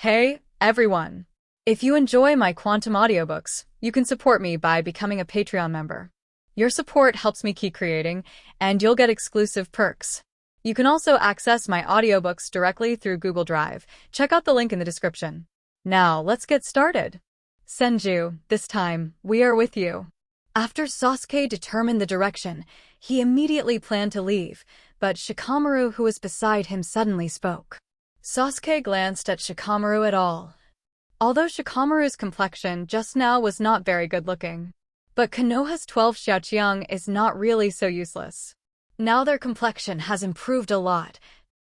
Hey, everyone! If you enjoy my quantum audiobooks, you can support me by becoming a Patreon member. Your support helps me keep creating, and you'll get exclusive perks. You can also access my audiobooks directly through Google Drive. Check out the link in the description. Now, let's get started. Senju, this time, we are with you. After Sasuke determined the direction, he immediately planned to leave, but Shikamaru, who was beside him, suddenly spoke. Sasuke glanced at Shikamaru at all. Although Shikamaru's complexion just now was not very good-looking, but Konoha's 12 Xiaoqiang is not really so useless. Now their complexion has improved a lot.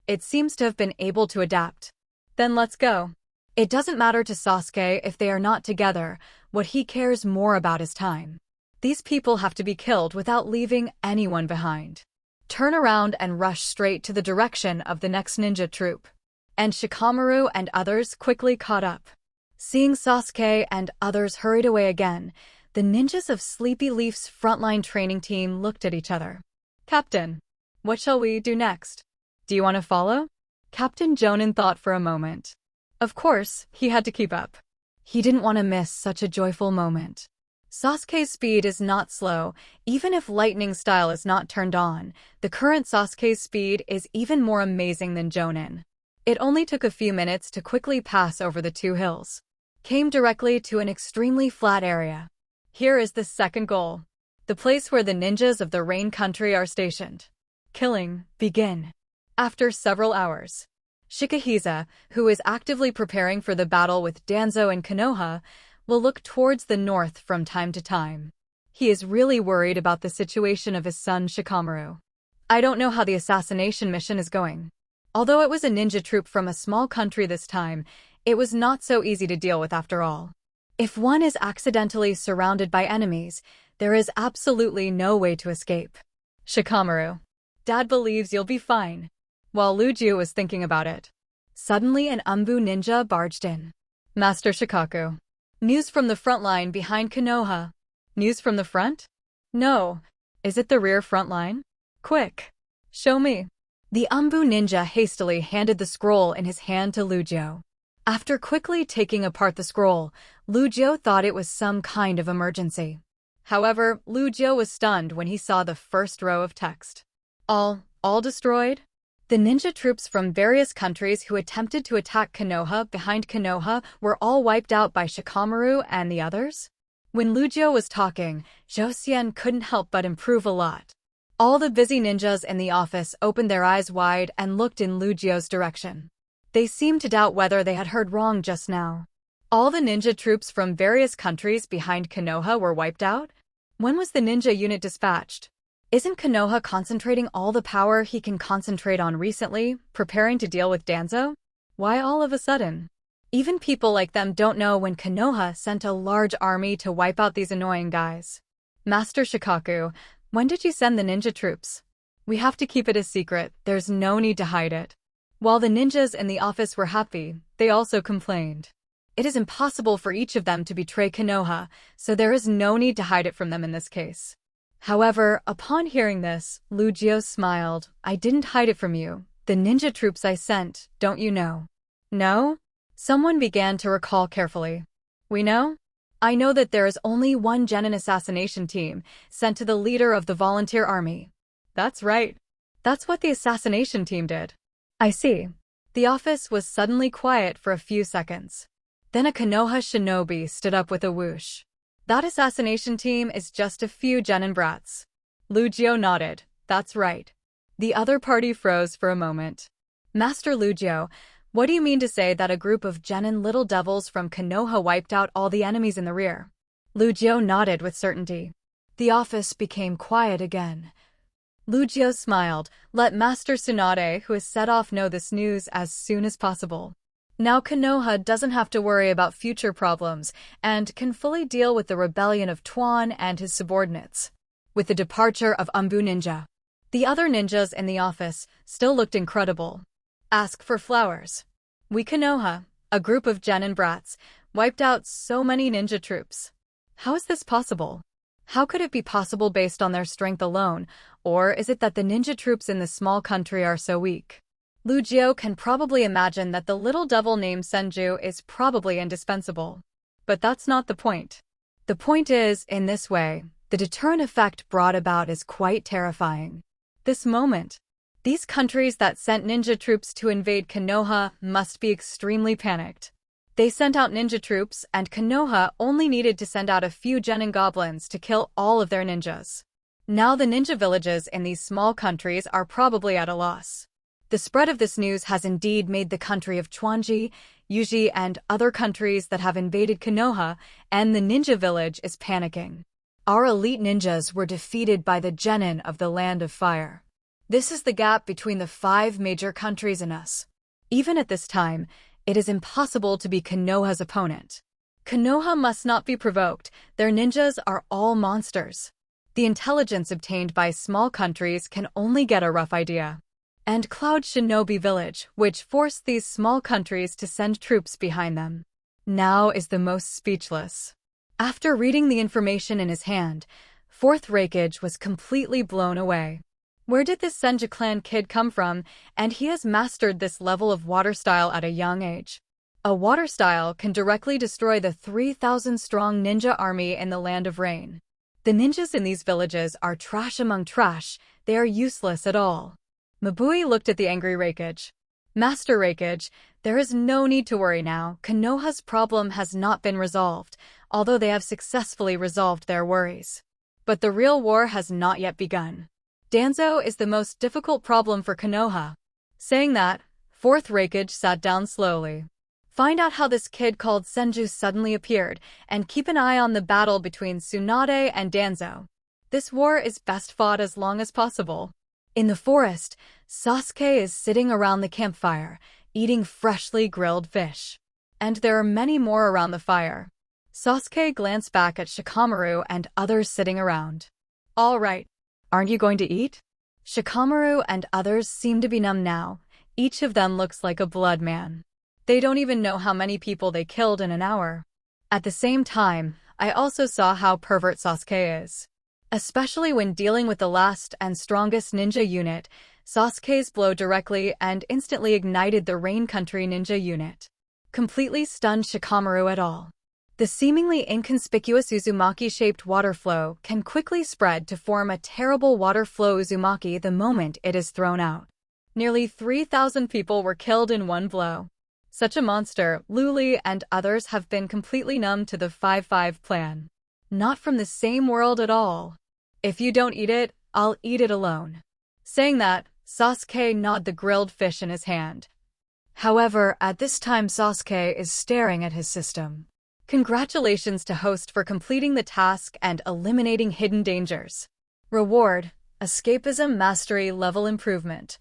It seems to have been able to adapt. Then let's go. It doesn't matter to Sasuke if they are not together. What he cares more about is time. These people have to be killed without leaving anyone behind. Turn around and rush straight to the direction of the next ninja troop. And Shikamaru and others quickly caught up. Seeing Sasuke and others hurried away again, the ninjas of Sleepy Leaf's frontline training team looked at each other. Captain, what shall we do next? Do you want to follow? Captain Jonin thought for a moment. Of course, he had to keep up. He didn't want to miss such a joyful moment. Sasuke's speed is not slow. Even if lightning style is not turned on, the current Sasuke's speed is even more amazing than Jonin. It only took a few minutes to quickly pass over the two hills. Came directly to an extremely flat area. Here is the second goal. The place where the ninjas of the Rain Country are stationed. Killing, begin. After several hours, Shikahisa, who is actively preparing for the battle with Danzo and Konoha, will look towards the north from time to time. He is really worried about the situation of his son Shikamaru. I don't know how the assassination mission is going. Although it was a ninja troop from a small country this time, it was not so easy to deal with after all. If one is accidentally surrounded by enemies, there is absolutely no way to escape. Shikamaru, Dad believes you'll be fine. While Luju was thinking about it, suddenly an Umbu ninja barged in. Master Shikaku. News from the front line behind Konoha. News from the front? No. Is it the rear front line? Quick. Show me. The Umbu ninja hastily handed the scroll in his hand to Lujo. After quickly taking apart the scroll, Lujo thought it was some kind of emergency. However, Lujo was stunned when he saw the first row of text. All destroyed? The ninja troops from various countries who attempted to attack Konoha behind Konoha were all wiped out by Shikamaru and the others? When Lujo was talking, Josian couldn't help but improve a lot. All the busy ninjas in the office opened their eyes wide and looked in Lugio's direction. They seemed to doubt whether they had heard wrong just now. All the ninja troops from various countries behind Konoha were wiped out? When was the ninja unit dispatched? Isn't Konoha concentrating all the power he can concentrate on recently, preparing to deal with Danzo? Why all of a sudden? Even people like them don't know when Konoha sent a large army to wipe out these annoying guys. Master Shikaku, when did you send the ninja troops? We have to keep it a secret, there's no need to hide it. While the ninjas in the office were happy, they also complained. It is impossible for each of them to betray Konoha, so there is no need to hide it from them in this case. However, upon hearing this, Lugio smiled. I didn't hide it from you. The ninja troops I sent, don't you know? No? Someone began to recall carefully. We know? I know that there is only one genin assassination team sent to the leader of the volunteer army. That's right. That's what the assassination team did. I see. The office was suddenly quiet for a few seconds. Then a Konoha shinobi stood up with a whoosh. That assassination team is just a few genin brats. Lugio nodded. That's right. The other party froze for a moment. Master Lugio, what do you mean to say that a group of genin little devils from Konoha wiped out all the enemies in the rear? Lugio nodded with certainty. The office became quiet again. Lugio smiled. Let Master Tsunade, who has set off, know this news as soon as possible. Now Konoha doesn't have to worry about future problems and can fully deal with the rebellion of Tuan and his subordinates. With the departure of Umbu Ninja, the other ninjas in the office still looked incredible. Ask for flowers. We Konoha, a group of genin brats, wiped out so many ninja troops. How is this possible? How could it be possible based on their strength alone, or is it that the ninja troops in this small country are so weak? Lu Jiao can probably imagine that the little devil named Senju is probably indispensable. But that's not the point. The point is, in this way, the deterrent effect brought about is quite terrifying. This moment, these countries that sent ninja troops to invade Konoha must be extremely panicked. They sent out ninja troops, and Konoha only needed to send out a few genin goblins to kill all of their ninjas. Now the ninja villages in these small countries are probably at a loss. The spread of this news has indeed made the country of Chuanji, Yuji, and other countries that have invaded Konoha, and the ninja village is panicking. Our elite ninjas were defeated by the genin of the Land of Fire. This is the gap between the 5 major countries and us. Even at this time, it is impossible to be Konoha's opponent. Konoha must not be provoked. Their ninjas are all monsters. The intelligence obtained by small countries can only get a rough idea. And Cloud Shinobi Village, which forced these small countries to send troops behind them. Now is the most speechless. After reading the information in his hand, 4th Raikage was completely blown away. Where did this Senju clan kid come from? And he has mastered this level of water style at a young age. A water style can directly destroy the 3,000-strong ninja army in the Land of Rain. The ninjas in these villages are trash among trash. They are useless at all. Mabui looked at the angry Raikage. Master Raikage, there is no need to worry now. Konoha's problem has not been resolved, although they have successfully resolved their worries. But the real war has not yet begun. Danzo is the most difficult problem for Konoha. Saying that, 4th Raikage sat down slowly. Find out how this kid called Senju suddenly appeared, and keep an eye on the battle between Tsunade and Danzo. This war is best fought as long as possible. In the forest, Sasuke is sitting around the campfire, eating freshly grilled fish. And there are many more around the fire. Sasuke glanced back at Shikamaru and others sitting around. All right. Aren't you going to eat? Shikamaru and others seem to be numb now. Each of them looks like a blood man. They don't even know how many people they killed in an hour. At the same time, I also saw how pervert Sasuke is. Especially when dealing with the last and strongest ninja unit, Sasuke's blow directly and instantly ignited the Rain Country ninja unit. Completely stunned Shikamaru at all. The seemingly inconspicuous Uzumaki-shaped water flow can quickly spread to form a terrible water flow Uzumaki the moment it is thrown out. Nearly 3,000 people were killed in one blow. Such a monster, Luli and others have been completely numb to the 5-5 plan. Not from the same world at all. If you don't eat it, I'll eat it alone. Saying that, Sasuke gnawed the grilled fish in his hand. However, at this time Sasuke is staring at his system. Congratulations to host for completing the task and eliminating hidden dangers. Reward: Escapism Mastery Level Improvement.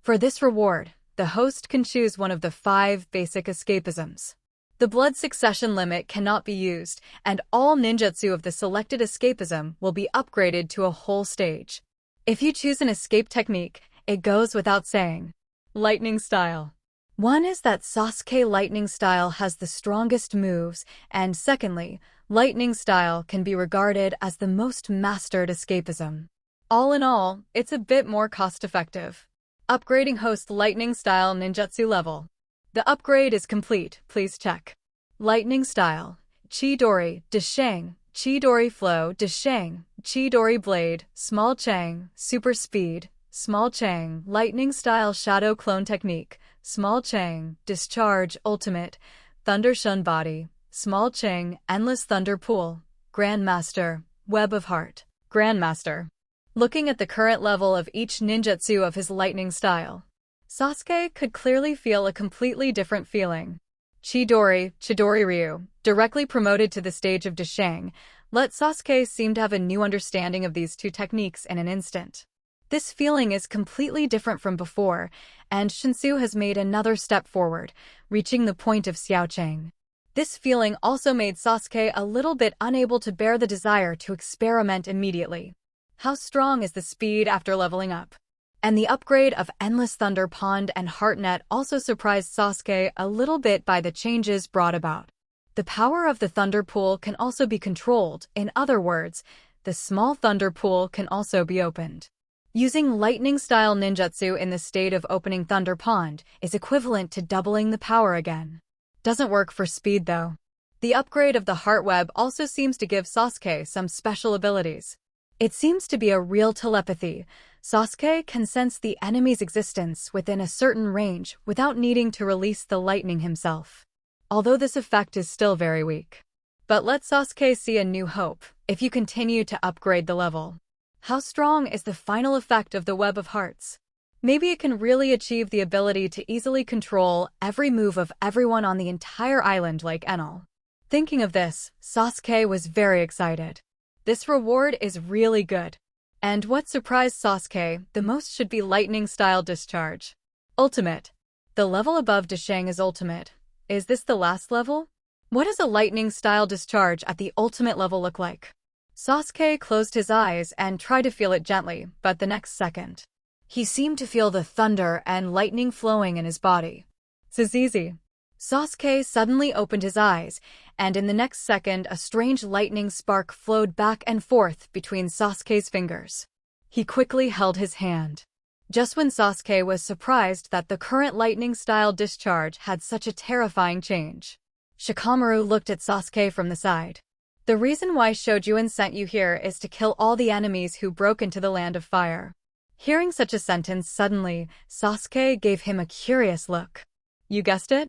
For this reward, the host can choose one of the 5 basic escapisms. The blood succession limit cannot be used, and all ninjutsu of the selected escapism will be upgraded to a whole stage. If you choose an escape technique, it goes without saying. Lightning Style. One is that Sasuke Lightning Style has the strongest moves, and secondly, Lightning Style can be regarded as the most mastered escapism. All in all, it's a bit more cost-effective. Upgrading host Lightning Style ninjutsu level. The upgrade is complete, please check. Lightning Style, Chidori, Deshang, Chidori Flow, Deshang, Chidori Blade, Small Chang, Super Speed, Small Chang, Lightning Style Shadow Clone Technique, Small Chang, Discharge Ultimate, Thunder Shun Body, Small Chang, Endless Thunder Pool, Grandmaster, Web of Heart, Grandmaster. Looking at the current level of each ninjutsu of his Lightning Style, Sasuke could clearly feel a completely different feeling. Chidori Ryu, directly promoted to the stage of Deshang, let Sasuke seem to have a new understanding of these 2 techniques in an instant. This feeling is completely different from before, and Shinsu has made another step forward, reaching the point of Xiaochang. This feeling also made Sasuke a little bit unable to bear the desire to experiment immediately. How strong is the speed after leveling up? And the upgrade of Endless Thunder Pond and Heartnet also surprised Sasuke a little bit by the changes brought about. The power of the Thunder Pool can also be controlled. In other words, the small Thunder Pool can also be opened. Using lightning-style ninjutsu in the state of opening Thunder Pond is equivalent to doubling the power again. Doesn't work for speed though. The upgrade of the heart web also seems to give Sasuke some special abilities. It seems to be a real telepathy. Sasuke can sense the enemy's existence within a certain range without needing to release the lightning himself. Although this effect is still very weak. But let Sasuke see a new hope if you continue to upgrade the level. How strong is the final effect of the Web of Hearts? Maybe it can really achieve the ability to easily control every move of everyone on the entire island like Enel. Thinking of this, Sasuke was very excited. This reward is really good. And what surprised Sasuke the most should be lightning-style discharge. Ultimate. The level above Dashang is ultimate. Is this the last level? What does a lightning-style discharge at the ultimate level look like? Sasuke closed his eyes and tried to feel it gently, but the next second, he seemed to feel the thunder and lightning flowing in his body. This is easy. Sasuke suddenly opened his eyes, and in the next second a strange lightning spark flowed back and forth between Sasuke's fingers. He quickly held his hand. Just when Sasuke was surprised that the current lightning-style discharge had such a terrifying change, Shikamaru looked at Sasuke from the side. The reason why Shojuin sent you here is to kill all the enemies who broke into the Land of Fire. Hearing such a sentence suddenly, Sasuke gave him a curious look. You guessed it?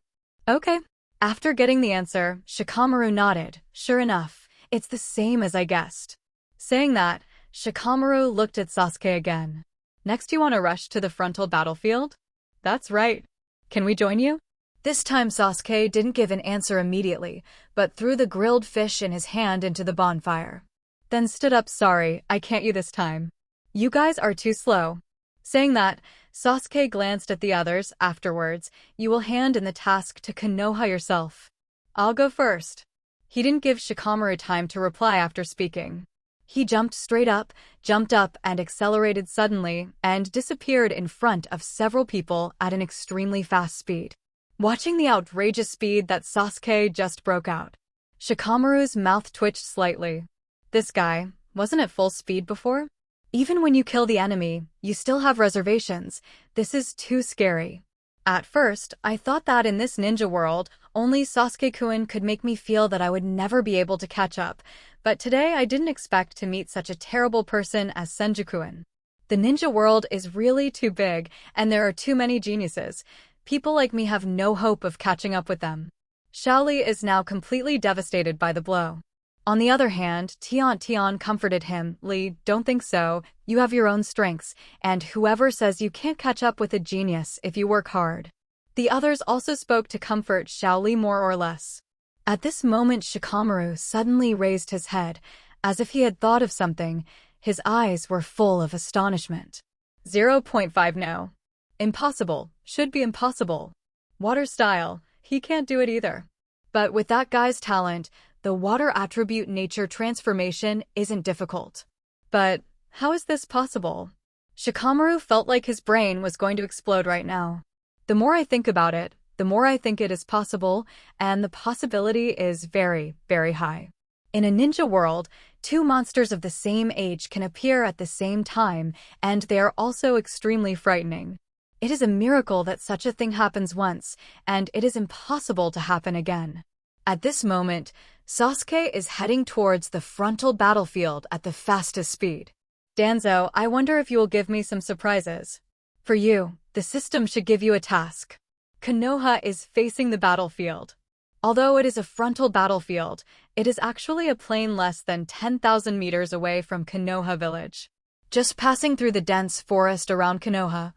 Okay. After getting the answer, Shikamaru nodded. Sure enough, it's the same as I guessed. Saying that, Shikamaru looked at Sasuke again. Next you want to rush to the frontal battlefield? That's right. Can we join you? This time Sasuke didn't give an answer immediately, but threw the grilled fish in his hand into the bonfire. Then stood up. Sorry, I can't you this time. You guys are too slow. Saying that, Sasuke glanced at the others. Afterwards, you will hand in the task to Konoha yourself. I'll go first. He didn't give Shikamaru time to reply after speaking. He jumped straight up, jumped up and accelerated suddenly, and disappeared in front of several people at an extremely fast speed. Watching the outrageous speed that Sasuke just broke out, Shikamaru's mouth twitched slightly. This guy, wasn't at full speed before? Even when you kill the enemy, you still have reservations. This is too scary. At first, I thought that in this ninja world, only Sasuke-kun could make me feel that I would never be able to catch up, but today I didn't expect to meet such a terrible person as Senju-kun. The ninja world is really too big, and there are too many geniuses. People like me have no hope of catching up with them. Shaoli is now completely devastated by the blow. On the other hand, Tian comforted him. Lee, don't think so. You have your own strengths, and whoever says you can't catch up with a genius if you work hard. The others also spoke to comfort Shaoli more or less. At this moment Shikamaru suddenly raised his head, as if he had thought of something. His eyes were full of astonishment. 0.5 no. Impossible. Should be impossible. Water style. He can't do it either. But with that guy's talent, the water attribute nature transformation isn't difficult. But how is this possible? Shikamaru felt like his brain was going to explode right now. The more I think about it, the more I think it is possible, and the possibility is very, very high. In a ninja world, two monsters of the same age can appear at the same time, and they are also extremely frightening. It is a miracle that such a thing happens once, and it is impossible to happen again. At this moment, Sasuke is heading towards the frontal battlefield at the fastest speed. Danzo, I wonder if you will give me some surprises. For you, the system should give you a task. Konoha is facing the battlefield. Although it is a frontal battlefield, it is actually a plain less than 10,000 meters away from Konoha village. Just passing through the dense forest around Konoha.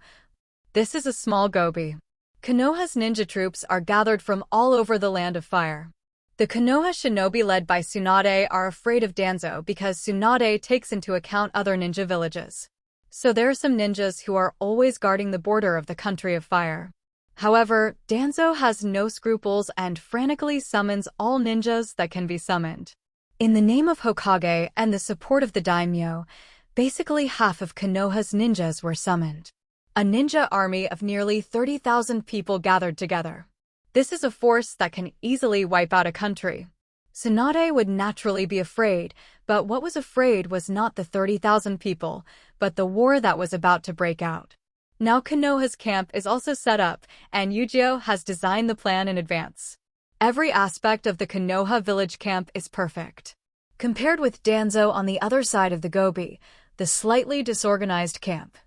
This is a small gobi. Konoha's ninja troops are gathered from all over the Land of Fire. The Konoha shinobi led by Tsunade are afraid of Danzo because Tsunade takes into account other ninja villages. So there are some ninjas who are always guarding the border of the country of fire. However, Danzo has no scruples and frantically summons all ninjas that can be summoned. In the name of Hokage and the support of the daimyo, basically half of Konoha's ninjas were summoned. A ninja army of nearly 30,000 people gathered together. This is a force that can easily wipe out a country. Tsunade would naturally be afraid, but what was afraid was not the 30,000 people, but the war that was about to break out. Now Konoha's camp is also set up, and Uchiha has designed the plan in advance. Every aspect of the Konoha village camp is perfect. Compared with Danzo on the other side of the Gobi, the slightly disorganized camp,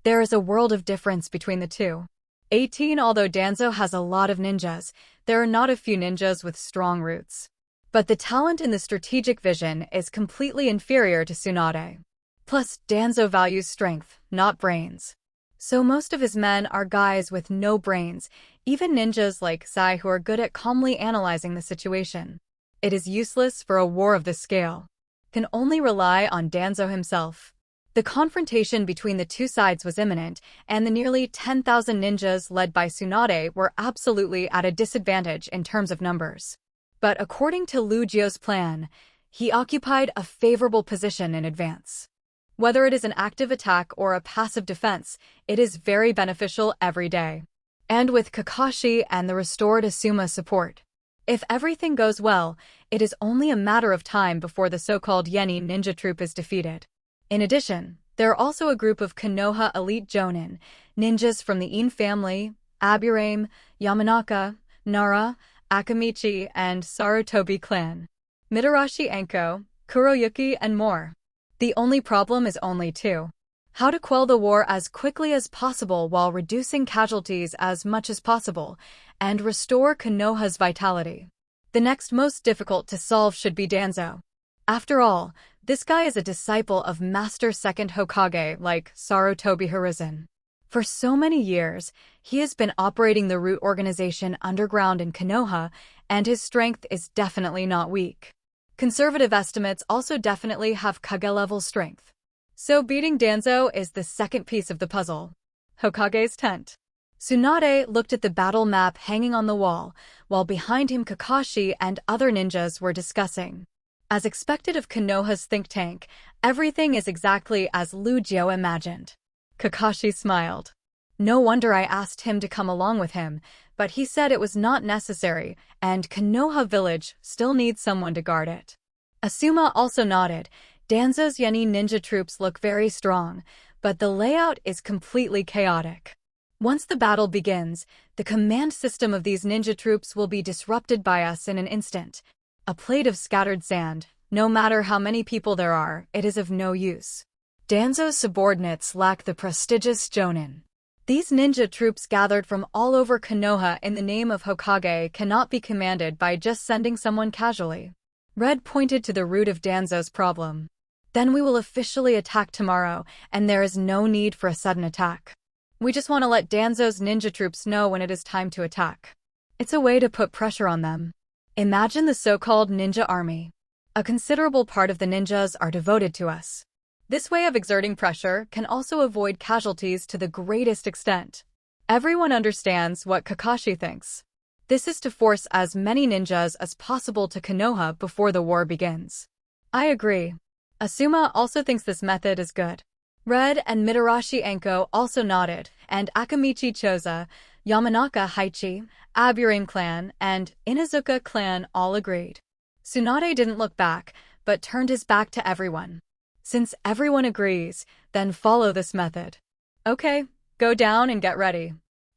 there is a world of difference between the two. 18 Although Danzo has a lot of ninjas, there are not a few ninjas with strong roots. But the talent in the strategic vision is completely inferior to Tsunade. Plus, Danzo values strength, not brains. So most of his men are guys with no brains, even ninjas like Sai who are good at calmly analyzing the situation. It is useless for a war of this scale. Can only rely on Danzo himself. The confrontation between the two sides was imminent, and the nearly 10,000 ninjas led by Tsunade were absolutely at a disadvantage in terms of numbers. But according to Lugio's plan, he occupied a favorable position in advance. Whether it is an active attack or a passive defense, it is very beneficial every day. And with Kakashi and the restored Asuma support, if everything goes well, it is only a matter of time before the so-called Yeni ninja troop is defeated. In addition, there are also a group of Konoha elite Jonin, ninjas from the In family, Aburame, Yamanaka, Nara, Akamichi, and Sarutobi clan, Mitarashi Enko, Kuroyuki, and more. The only problem is only two. How to quell the war as quickly as possible while reducing casualties as much as possible, and restore Konoha's vitality. The next most difficult to solve should be Danzo. After all, this guy is a disciple of Master Second Hokage like Sarutobi Hiruzen. For so many years, he has been operating the root organization underground in Konoha, and his strength is definitely not weak. Conservative estimates also definitely have Kage-level strength. So beating Danzo is the second piece of the puzzle. Hokage's tent. Tsunade looked at the battle map hanging on the wall, while behind him Kakashi and other ninjas were discussing. As expected of Konoha's think tank, everything is exactly as Lugio imagined. Kakashi smiled. No wonder I asked him to come along with him, but he said it was not necessary, and Konoha village still needs someone to guard it. Asuma also nodded. Danzo's Yeni ninja troops look very strong, but the layout is completely chaotic. Once the battle begins, the command system of these ninja troops will be disrupted by us in an instant. A plate of scattered sand. No matter how many people there are, it is of no use. Danzo's subordinates lack the prestigious Jonin. These ninja troops gathered from all over Konoha in the name of Hokage cannot be commanded by just sending someone casually. Red pointed to the root of Danzo's problem. Then we will officially attack tomorrow, and there is no need for a sudden attack. We just want to let Danzo's ninja troops know when it is time to attack. It's a way to put pressure on them. Imagine the so-called ninja army. A considerable part of the ninjas are devoted to us. This way of exerting pressure can also avoid casualties to the greatest extent. Everyone understands what Kakashi thinks. This is to force as many ninjas as possible to Konoha before the war begins. I agree. Asuma also thinks this method is good. Red and Mitarashi Enko also nodded, and Akamichi Choza, Yamanaka Haichi, Aburame clan, and Inazuka clan all agreed. Tsunade didn't look back, but turned his back to everyone. Since everyone agrees, then follow this method. Okay, go down and get ready.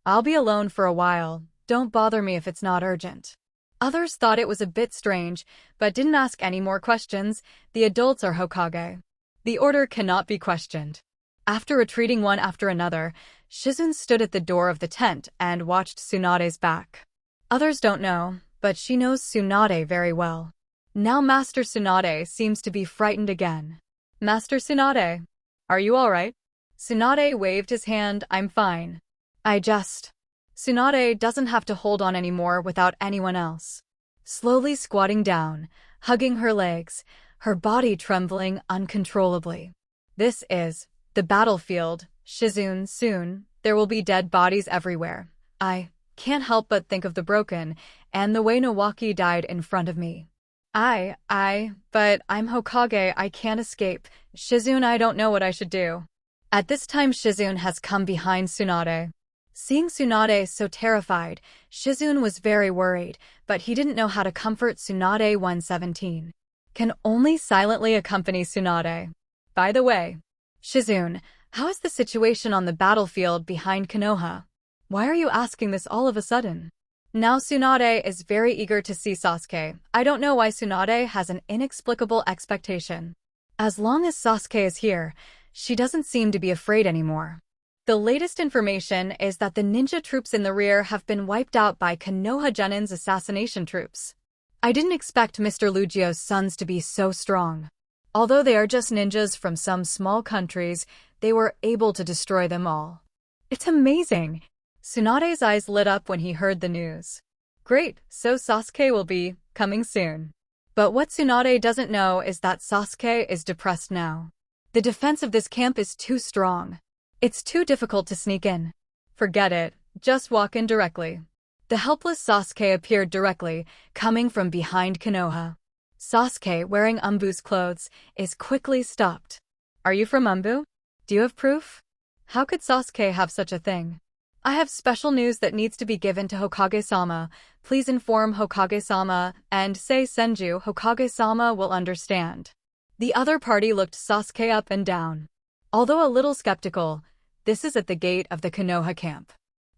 I'll be alone for a while. Don't bother me if it's not urgent. Others thought it was a bit strange, but didn't ask any more questions. The adults are Hokage. The order cannot be questioned. After retreating one after another, Shizune stood at the door of the tent and watched Tsunade's back. Others don't know, but she knows Tsunade very well. Now Master Tsunade seems to be frightened again. Master Tsunade, are you all right? Tsunade waved his hand. I'm fine. Tsunade doesn't have to hold on anymore without anyone else. Slowly squatting down, hugging her legs, her body trembling uncontrollably. This is the battlefield, Shizune. Soon, there will be dead bodies everywhere. I can't help but think of the broken, and the way Nowaki died in front of me. But I'm Hokage, I can't escape. Shizune, I don't know what I should do. At this time Shizune has come behind Tsunade. Seeing Tsunade so terrified, Shizune was very worried, but he didn't know how to comfort Tsunade. 117. Can only silently accompany Tsunade. By the way, Shizune, How is the situation on the battlefield behind Konoha? Why are you asking this all of a sudden? Now Tsunade is very eager to see Sasuke. I don't know why Tsunade has an inexplicable expectation. As long as Sasuke is here, she doesn't seem to be afraid anymore. The latest information is that the ninja troops in the rear have been wiped out by Konoha Genin's assassination troops. I didn't expect Mr. Lugio's sons to be so strong. Although they are just ninjas from some small countries, they were able to destroy them all. It's amazing! Tsunade's eyes lit up when he heard the news. Great, so Sasuke will be coming soon. But what Tsunade doesn't know is that Sasuke is depressed now. The defense of this camp is too strong. It's too difficult to sneak in. Forget it, just walk in directly. The helpless Sasuke appeared directly, coming from behind Konoha. Sasuke, wearing Umbu's clothes, is quickly stopped. Are you from Umbu? Do you have proof? How could Sasuke have such a thing? I have special news that needs to be given to Hokage-sama. Please inform Hokage-sama and say Senju Hokage-sama will understand. The other party looked Sasuke up and down. Although a little skeptical, this is at the gate of the Konoha camp.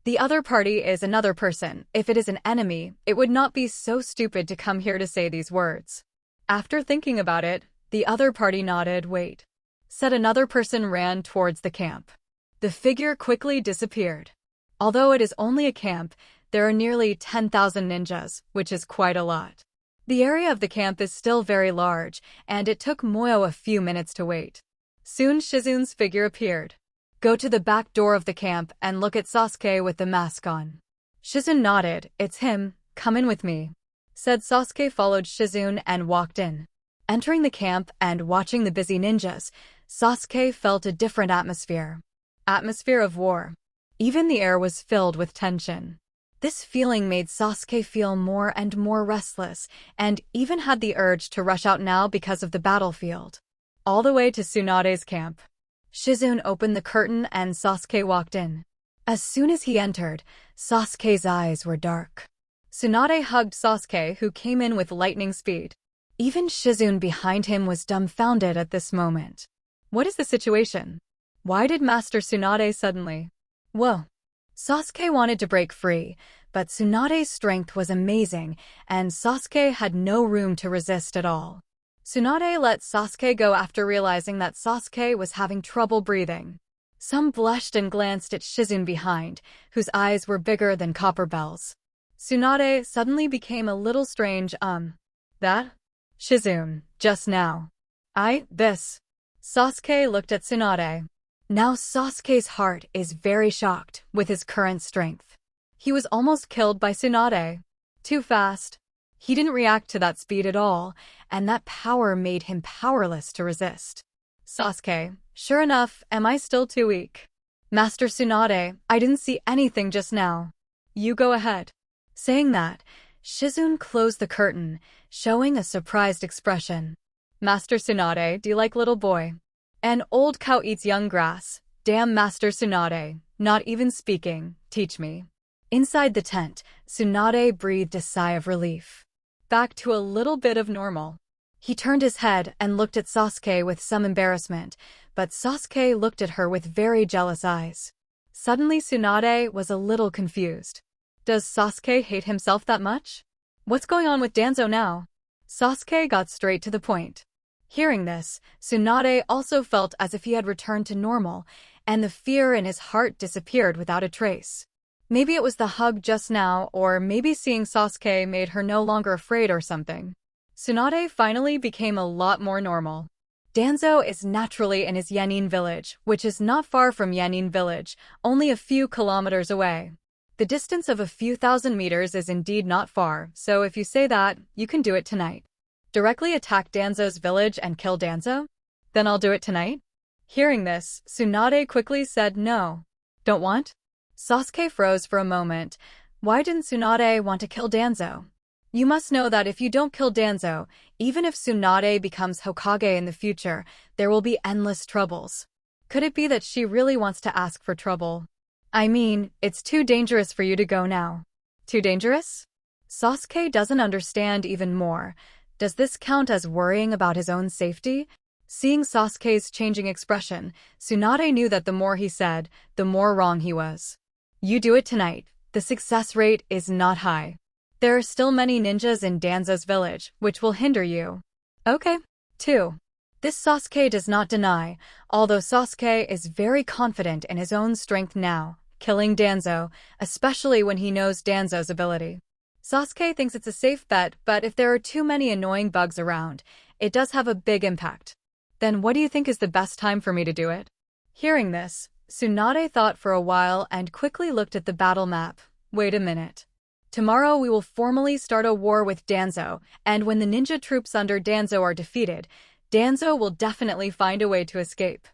The other party is another person. If it is an enemy, it would not be so stupid to come here to say these words. After thinking about it, the other party nodded. Wait. Said another person ran towards the camp. The figure quickly disappeared. Although it is only a camp, there are nearly 10,000 ninjas, which is quite a lot. The area of the camp is still very large, and it took Moyo a few minutes to wait. Soon Shizun's figure appeared. Go to the back door of the camp and look at Sasuke with the mask on. Shizun nodded. It's him, come in with me. Said Sasuke followed Shizun and walked in. Entering the camp and watching the busy ninjas, Sasuke felt a different atmosphere. Atmosphere of war. Even the air was filled with tension. This feeling made Sasuke feel more and more restless, and even had the urge to rush out now because of the battlefield. All the way to Tsunade's camp. Shizun opened the curtain and Sasuke walked in. As soon as he entered, Sasuke's eyes were dark. Tsunade hugged Sasuke, who came in with lightning speed. Even Shizun behind him was dumbfounded at this moment. What is the situation? Why did Master Tsunade suddenly? Whoa. Sasuke wanted to break free, but Tsunade's strength was amazing, and Sasuke had no room to resist at all. Tsunade let Sasuke go after realizing that Sasuke was having trouble breathing. Some blushed and glanced at Shizun behind, whose eyes were bigger than copper bells. Tsunade suddenly became a little strange. That? Shizun, just now. This. Sasuke looked at Tsunade. Now Sasuke's heart is very shocked with his current strength. He was almost killed by Tsunade. Too fast. He didn't react to that speed at all, and that power made him powerless to resist. Sasuke, sure enough, am I still too weak? Master Tsunade, I didn't see anything just now. You go ahead. Saying that, Shizun closed the curtain, showing a surprised expression. Master Tsunade, do you like little boy? An old cow eats young grass. Damn Master Tsunade, not even speaking, teach me. Inside the tent, Tsunade breathed a sigh of relief. Back to a little bit of normal. He turned his head and looked at Sasuke with some embarrassment, but Sasuke looked at her with very jealous eyes. Suddenly Tsunade was a little confused. Does Sasuke hate himself that much? What's going on with Danzo now? Sasuke got straight to the point. Hearing this, Tsunade also felt as if he had returned to normal, and the fear in his heart disappeared without a trace. Maybe it was the hug just now, or maybe seeing Sasuke made her no longer afraid or something. Tsunade finally became a lot more normal. Danzo is naturally in his Yanin village, which is not far from Yanin village, only a few kilometers away. The distance of a few thousand meters is indeed not far, so if you say that, you can do it tonight. Directly attack Danzo's village and kill Danzo? Then I'll do it tonight? Hearing this, Tsunade quickly said no. Don't want? Sasuke froze for a moment. Why didn't Tsunade want to kill Danzo? You must know that if you don't kill Danzo, even if Tsunade becomes Hokage in the future, there will be endless troubles. Could it be that she really wants to ask for trouble? I mean, it's too dangerous for you to go now. Too dangerous? Sasuke doesn't understand even more. Does this count as worrying about his own safety? Seeing Sasuke's changing expression, Tsunade knew that the more he said, the more wrong he was. You do it tonight. The success rate is not high. There are still many ninjas in Danzo's village, which will hinder you. Okay. 2. This Sasuke does not deny, although Sasuke is very confident in his own strength now, killing Danzo, especially when he knows Danzo's ability. Sasuke thinks it's a safe bet, but if there are too many annoying bugs around, it does have a big impact. Then what do you think is the best time for me to do it? Hearing this, Tsunade thought for a while and quickly looked at the battle map. Wait a minute. Tomorrow we will formally start a war with Danzo, and when the ninja troops under Danzo are defeated, Danzo will definitely find a way to escape.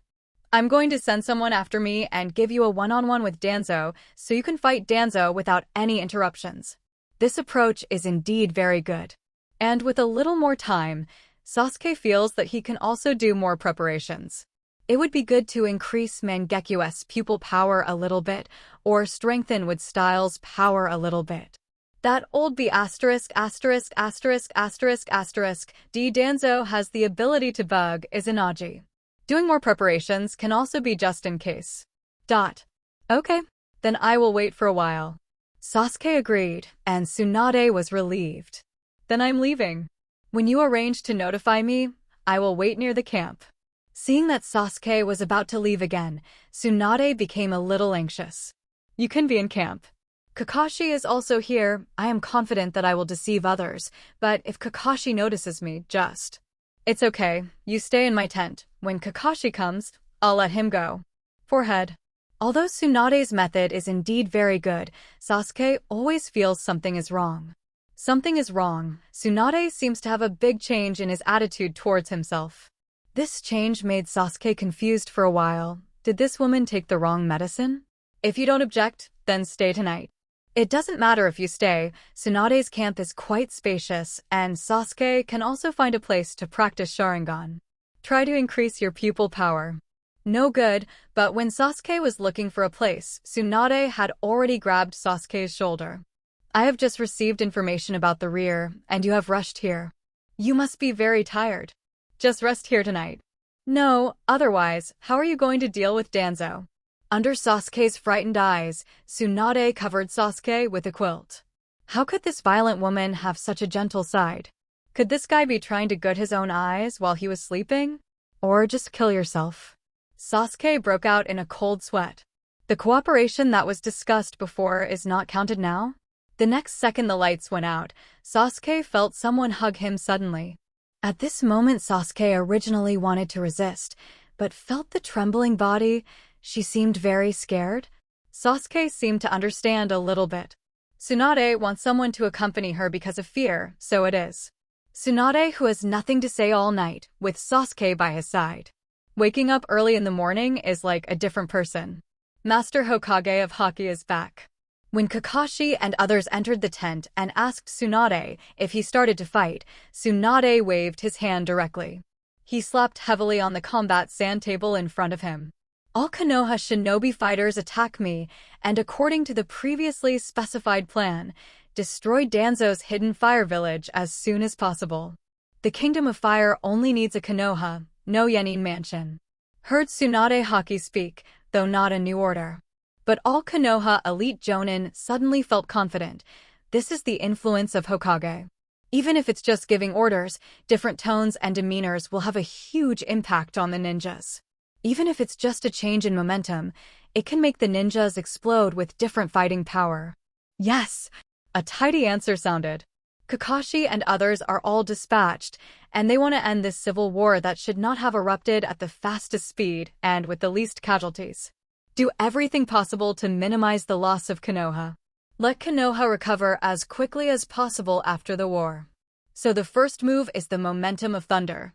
I'm going to send someone after me and give you a one-on-one with Danzo so you can fight Danzo without any interruptions. This approach is indeed very good. And with a little more time, Sasuke feels that he can also do more preparations. It would be good to increase Mangeku's pupil power a little bit, or strengthen with Style's power a little bit. That old B*********************** D Danzo has the ability to bug is Inaji. Doing more preparations can also be just in case. Okay, then I will wait for a while. Sasuke agreed, and Tsunade was relieved. Then I'm leaving. When you arrange to notify me, I will wait near the camp. Seeing that Sasuke was about to leave again, Tsunade became a little anxious. You can be in camp. Kakashi is also here. I am confident that I will deceive others, but if Kakashi notices me, just... It's okay, you stay in my tent. When Kakashi comes, I'll let him go. Forehead. Although Tsunade's method is indeed very good, Sasuke always feels something is wrong. Something is wrong. Tsunade seems to have a big change in his attitude towards himself. This change made Sasuke confused for a while. Did this woman take the wrong medicine? If you don't object, then stay tonight. It doesn't matter if you stay, Tsunade's camp is quite spacious, and Sasuke can also find a place to practice Sharingan. Try to increase your pupil power. No good, but when Sasuke was looking for a place, Tsunade had already grabbed Sasuke's shoulder. I have just received information about the rear, and you have rushed here. You must be very tired. Just rest here tonight. No, otherwise, how are you going to deal with Danzo? Under Sasuke's frightened eyes, Tsunade covered Sasuke with a quilt. How could this violent woman have such a gentle side? Could this guy be trying to gut his own eyes while he was sleeping? Or just kill yourself? Sasuke broke out in a cold sweat. The cooperation that was discussed before is not counted now? The next second the lights went out, Sasuke felt someone hug him suddenly. At this moment Sasuke originally wanted to resist, but felt the trembling body. She seemed very scared. Sasuke seemed to understand a little bit. Tsunade wants someone to accompany her because of fear, so it is. Tsunade, who has nothing to say all night, with Sasuke by his side. Waking up early in the morning is like a different person. Master Hokage of Haki is back. When Kakashi and others entered the tent and asked Tsunade if he started to fight, Tsunade waved his hand directly. He slapped heavily on the combat sand table in front of him. All Konoha shinobi fighters attack me, and according to the previously specified plan, destroy Danzo's hidden fire village as soon as possible. The Kingdom of Fire only needs a Konoha, no Yenin mansion. Heard Tsunade Haki speak, though not a new order. But all Konoha elite Jonin suddenly felt confident. This is the influence of Hokage. Even if it's just giving orders, different tones and demeanors will have a huge impact on the ninjas. Even if it's just a change in momentum, it can make the ninjas explode with different fighting power. Yes! A tidy answer sounded. Kakashi and others are all dispatched, and they want to end this civil war that should not have erupted at the fastest speed and with the least casualties. Do everything possible to minimize the loss of Konoha. Let Konoha recover as quickly as possible after the war. So the first move is the momentum of thunder.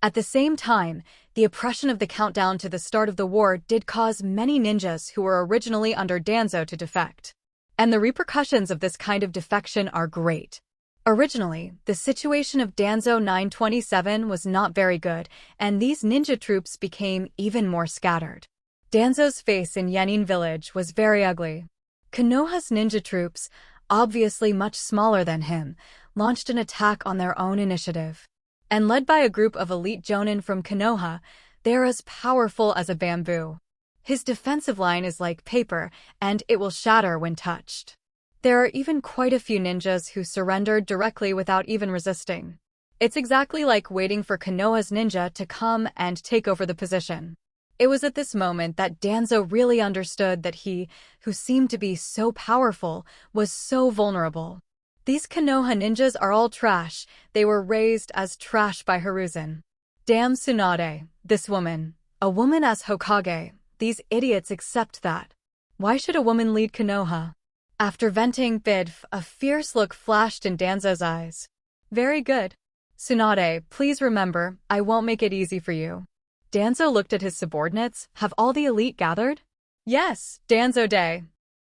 At the same time, the oppression of the countdown to the start of the war did cause many ninjas who were originally under Danzo to defect. And the repercussions of this kind of defection are great. Originally, the situation of Danzo 927 was not very good, and these ninja troops became even more scattered. Danzo's face in Yenin village was very ugly. Konoha's ninja troops, obviously much smaller than him, launched an attack on their own initiative. And led by a group of elite jonin from Konoha, they're as powerful as a bamboo. His defensive line is like paper, and it will shatter when touched. There are even quite a few ninjas who surrendered directly without even resisting. It's exactly like waiting for Konoha's ninja to come and take over the position. It was at this moment that Danzo really understood that he, who seemed to be so powerful, was so vulnerable. These Konoha ninjas are all trash. They were raised as trash by Hiruzen. Damn Tsunade, this woman. A woman as Hokage. These idiots accept that. Why should a woman lead Konoha? After venting bidf, a fierce look flashed in Danzo's eyes. Very good. Tsunade, please remember, I won't make it easy for you. Danzo looked at his subordinates. Have all the elite gathered? Yes, Danzo Day.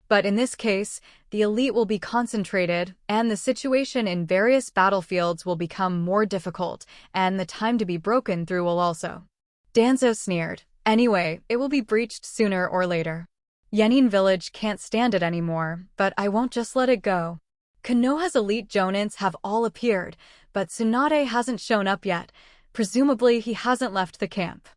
But in this case, the elite will be concentrated, and the situation in various battlefields will become more difficult, and the time to be broken through will also. Danzo sneered. Anyway, it will be breached sooner or later. Yenin village can't stand it anymore, but I won't just let it go. Konoha's elite jonins have all appeared, but Tsunade hasn't shown up yet. Presumably he hasn't left the camp.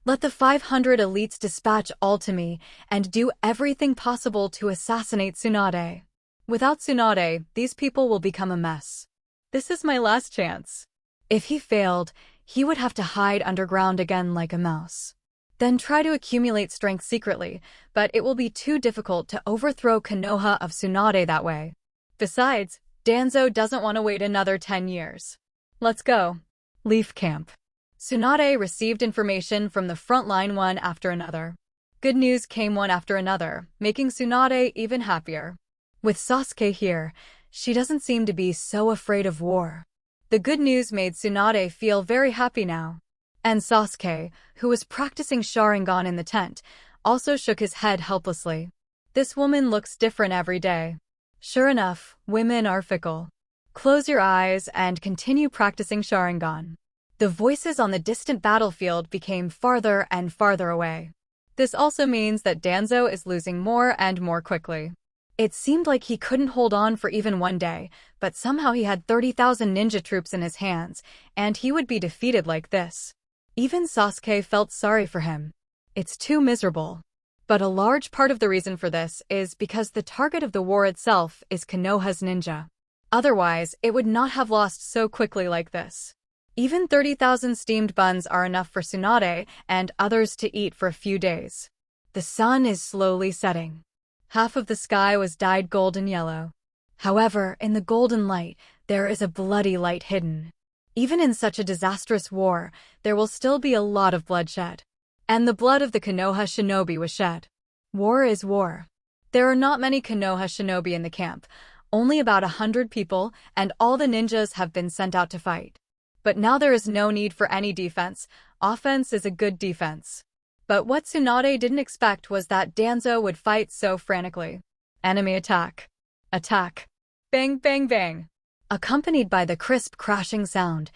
Let the 500 elites dispatch all to me and do everything possible to assassinate Tsunade. Without Tsunade, these people will become a mess. This is my last chance. If he failed, he would have to hide underground again like a mouse. Then try to accumulate strength secretly, but it will be too difficult to overthrow Konoha of Tsunade that way. Besides, Danzo doesn't want to wait another 10 years. Let's go. Leaf Camp. Tsunade received information from the front line one after another. Good news came one after another, making Tsunade even happier. With Sasuke here, she doesn't seem to be so afraid of war. The good news made Tsunade feel very happy now. And Sasuke, who was practicing Sharingan in the tent, also shook his head helplessly. This woman looks different every day. Sure enough, women are fickle. Close your eyes and continue practicing Sharingan. The voices on the distant battlefield became farther and farther away. This also means that Danzo is losing more and more quickly. It seemed like he couldn't hold on for even one day, but somehow he had 30,000 ninja troops in his hands, and he would be defeated like this. Even Sasuke felt sorry for him. It's too miserable. But a large part of the reason for this is because the target of the war itself is Konoha's ninja. Otherwise, it would not have lost so quickly like this. Even 30,000 steamed buns are enough for Tsunade and others to eat for a few days. The sun is slowly setting. Half of the sky was dyed golden yellow. However, in the golden light, there is a bloody light hidden. Even in such a disastrous war, there will still be a lot of bloodshed. And the blood of the Konoha shinobi was shed. War is war. There are not many Konoha shinobi in the camp, only about 100 people, and all the ninjas have been sent out to fight. But now there is no need for any defense. Offense is a good defense. But what Tsunade didn't expect was that Danzo would fight so frantically. Enemy attack. Attack. Bang, bang, bang. Accompanied by the crisp crashing sound,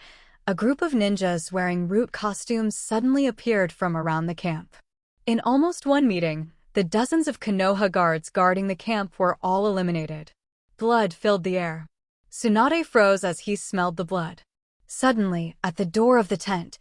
a group of ninjas wearing root costumes suddenly appeared from around the camp. In almost one meeting, the dozens of Konoha guards guarding the camp were all eliminated. Blood filled the air. Tsunade froze as he smelled the blood. Suddenly, at the door of the tent,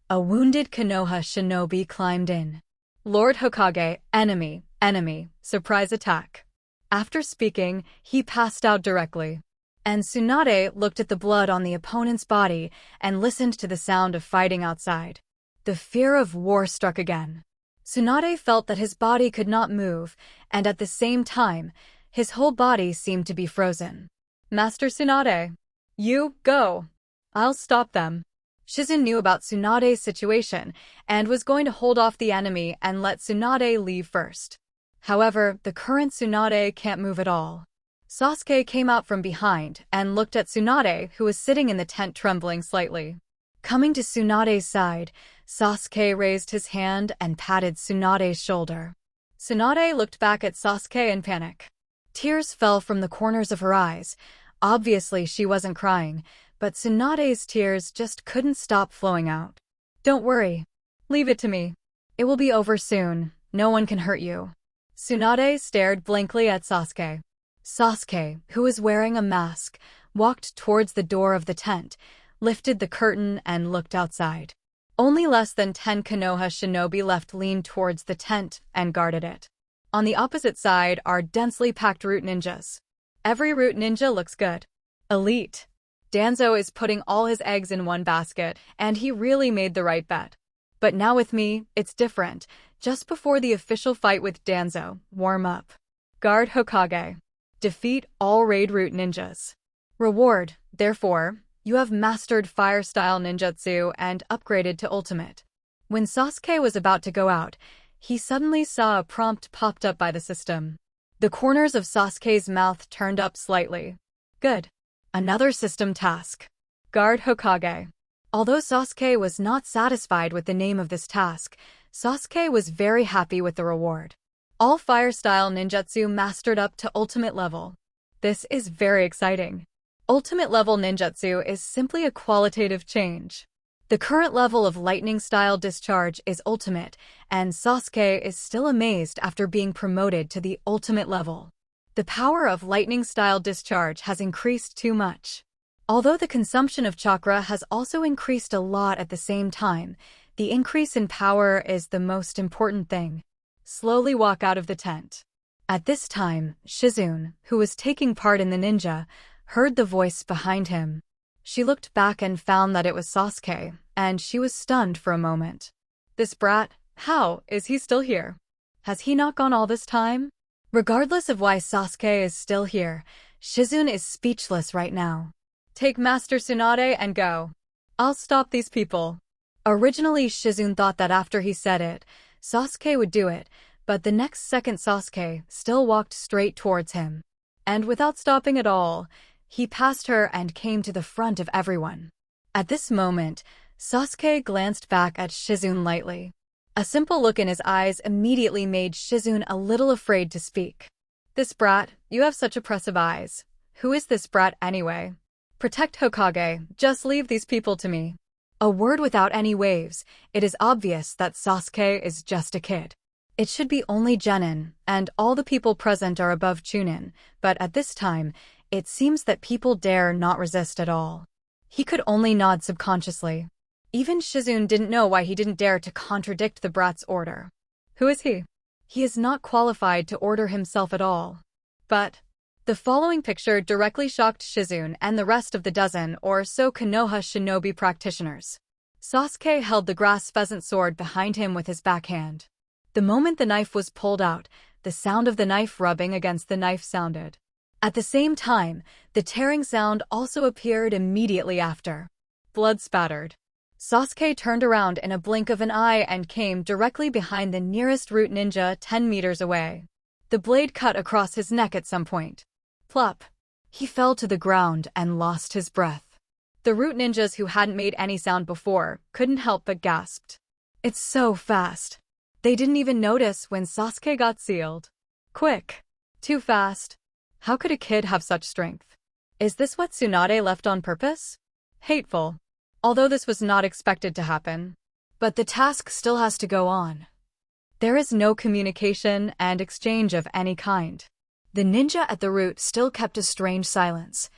a wounded Konoha shinobi climbed in. Lord Hokage, enemy, surprise attack. After speaking, he passed out directly. And Tsunade looked at the blood on the opponent's body and listened to the sound of fighting outside. The fear of war struck again. Tsunade felt that his body could not move, and at the same time, his whole body seemed to be frozen. Master Tsunade. You, go. I'll stop them. Shizen knew about Tsunade's situation and was going to hold off the enemy and let Tsunade leave first. However, the current Tsunade can't move at all. Sasuke came out from behind and looked at Tsunade, who was sitting in the tent trembling slightly. Coming to Tsunade's side, Sasuke raised his hand and patted Tsunade's shoulder. Tsunade looked back at Sasuke in panic. Tears fell from the corners of her eyes. Obviously, she wasn't crying, but Tsunade's tears just couldn't stop flowing out. Don't worry. Leave it to me. It will be over soon. No one can hurt you. Tsunade stared blankly at Sasuke. Sasuke, who was wearing a mask, walked towards the door of the tent, lifted the curtain and looked outside. Only less than 10 Konoha shinobi left leaned towards the tent and guarded it. On the opposite side are densely packed root ninjas. Every root ninja looks good. Elite. Danzo is putting all his eggs in one basket, and he really made the right bet. But now with me, it's different. Just before the official fight with Danzo, warm up. Guard Hokage. Defeat all raid root ninjas. Reward, therefore, you have mastered fire-style ninjutsu and upgraded to ultimate. When Sasuke was about to go out, he suddenly saw a prompt popped up by the system. The corners of Sasuke's mouth turned up slightly. Good. Another system task. Guard Hokage. Although Sasuke was not satisfied with the name of this task, Sasuke was very happy with the reward. All fire-style ninjutsu mastered up to ultimate level. This is very exciting. Ultimate level ninjutsu is simply a qualitative change. The current level of lightning-style discharge is ultimate, and Sasuke is still amazed after being promoted to the ultimate level. The power of lightning-style discharge has increased too much. Although the consumption of chakra has also increased a lot at the same time, the increase in power is the most important thing. Slowly walk out of the tent. At this time, Shizune, who was taking part in the ninja, heard the voice behind him. She looked back and found that it was Sasuke, and she was stunned for a moment. This brat, how is he still here? Has he not gone all this time? Regardless of why Sasuke is still here, Shizune is speechless right now. Take Master Tsunade and go. I'll stop these people. Originally, Shizune thought that after he said it, Sasuke would do it, but the next second Sasuke still walked straight towards him. And without stopping at all, he passed her and came to the front of everyone. At this moment, Sasuke glanced back at Shizune lightly. A simple look in his eyes immediately made Shizune a little afraid to speak. This brat, you have such oppressive eyes. Who is this brat anyway? Protect Hokage, just leave these people to me. A word without any waves, it is obvious that Sasuke is just a kid. It should be only Genin, and all the people present are above Chunin, but at this time, it seems that people dare not resist at all. He could only nod subconsciously. Even Shizune didn't know why he didn't dare to contradict the brat's order. Who is he? He is not qualified to order himself at all. But the following picture directly shocked Shizune and the rest of the dozen or so Konoha shinobi practitioners. Sasuke held the grass pheasant sword behind him with his backhand. The moment the knife was pulled out, the sound of the knife rubbing against the knife sounded. At the same time, the tearing sound also appeared immediately after. Blood spattered. Sasuke turned around in a blink of an eye and came directly behind the nearest root ninja 10 meters away. The blade cut across his neck at some point. Plop. He fell to the ground and lost his breath. The root ninjas who hadn't made any sound before couldn't help but gasped. It's so fast. They didn't even notice when Sasuke got sealed. Quick. Too fast. How could a kid have such strength? Is this what Tsunade left on purpose? Hateful. Although this was not expected to happen. But the task still has to go on. There is no communication and exchange of any kind. The ninja at the root still kept a strange silence.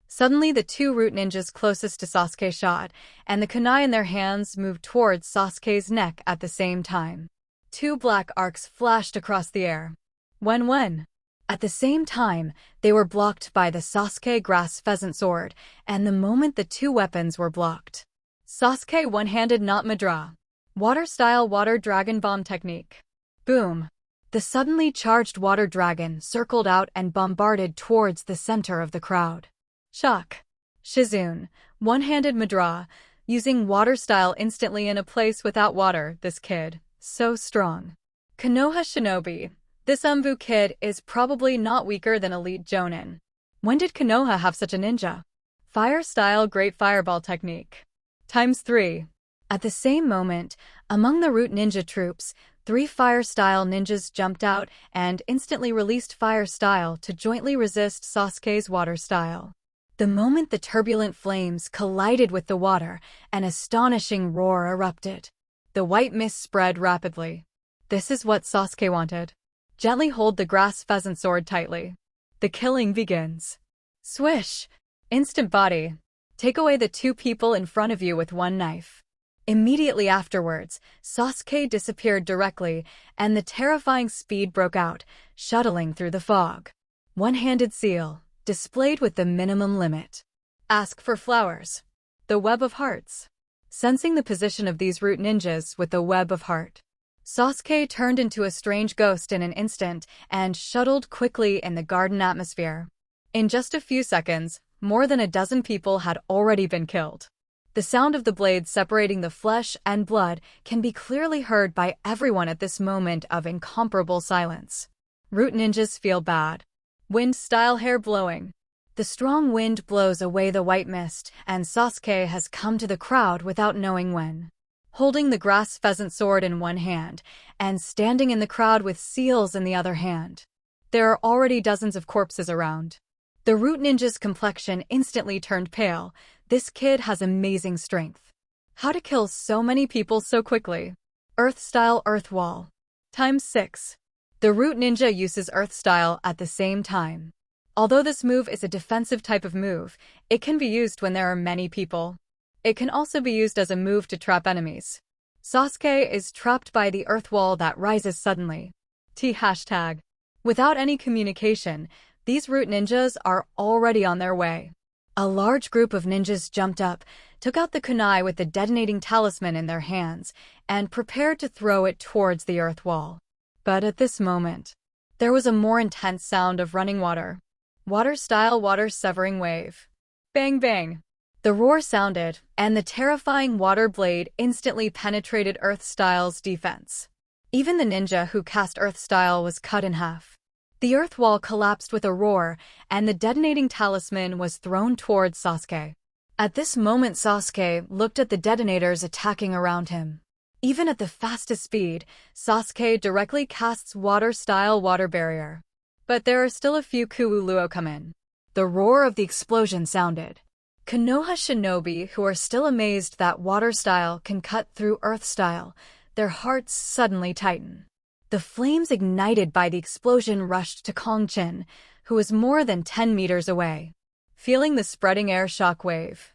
Suddenly the two root ninjas closest to Sasuke shot, and the kunai in their hands moved towards Sasuke's neck at the same time. Two black arcs flashed across the air. When. At the same time, they were blocked by the Sasuke grass pheasant sword, and the moment the two weapons were blocked. Sasuke one-handed not Madra. Water-style water dragon bomb technique. Boom. The suddenly charged water dragon circled out and bombarded towards the center of the crowd. Shock. Shizune, one-handed Madra, using water-style instantly in a place without water, this kid, so strong. Konoha Shinobi. This Umbu kid is probably not weaker than elite Jonin. When did Konoha have such a ninja? Fire-style great fireball technique. ×3. At the same moment, among the root ninja troops, 3 fire-style ninjas jumped out and instantly released fire-style to jointly resist Sasuke's water-style. The moment the turbulent flames collided with the water, an astonishing roar erupted. The white mist spread rapidly. This is what Sasuke wanted. Gently hold the grass pheasant sword tightly. The killing begins. Swish! Instant body. Take away the two people in front of you with one knife. Immediately afterwards, Sasuke disappeared directly, and the terrifying speed broke out, shuttling through the fog. One-handed seal, displayed with the minimum limit. Ask for flowers. The web of hearts. Sensing the position of these root ninjas with the web of heart, Sasuke turned into a strange ghost in an instant and shuttled quickly in the garden atmosphere. In just a few seconds, more than a dozen people had already been killed. The sound of the blades separating the flesh and blood can be clearly heard by everyone at this moment of incomparable silence. Root ninjas feel bad. Wind-style hair blowing. The strong wind blows away the white mist, and Sasuke has come to the crowd without knowing when. Holding the grass pheasant sword in one hand, and standing in the crowd with seals in the other hand. There are already dozens of corpses around. The root ninja's complexion instantly turned pale. This kid has amazing strength. How to kill so many people so quickly? Earth-style earth wall. ×6. The root ninja uses earth-style at the same time. Although this move is a defensive type of move, it can be used when there are many people. It can also be used as a move to trap enemies. Sasuke is trapped by the earth wall that rises suddenly. #. Without any communication, these root ninjas are already on their way. A large group of ninjas jumped up, took out the kunai with the detonating talisman in their hands, and prepared to throw it towards the earth wall. But at this moment, there was a more intense sound of running water. Water-style water-severing wave. Bang bang. The roar sounded, and the terrifying water blade instantly penetrated Earth-style's defense. Even the ninja who cast Earth-style was cut in half. The earth wall collapsed with a roar, and the detonating talisman was thrown towards Sasuke. At this moment, Sasuke looked at the detonators attacking around him. Even at the fastest speed, Sasuke directly casts water-style water barrier. But there are still a few Kuuluo come in. The roar of the explosion sounded. Konoha shinobi, who are still amazed that water-style can cut through earth-style, their hearts suddenly tighten. The flames ignited by the explosion rushed to Kong-chin, who was more than 10 meters away. Feeling the spreading air shock wave.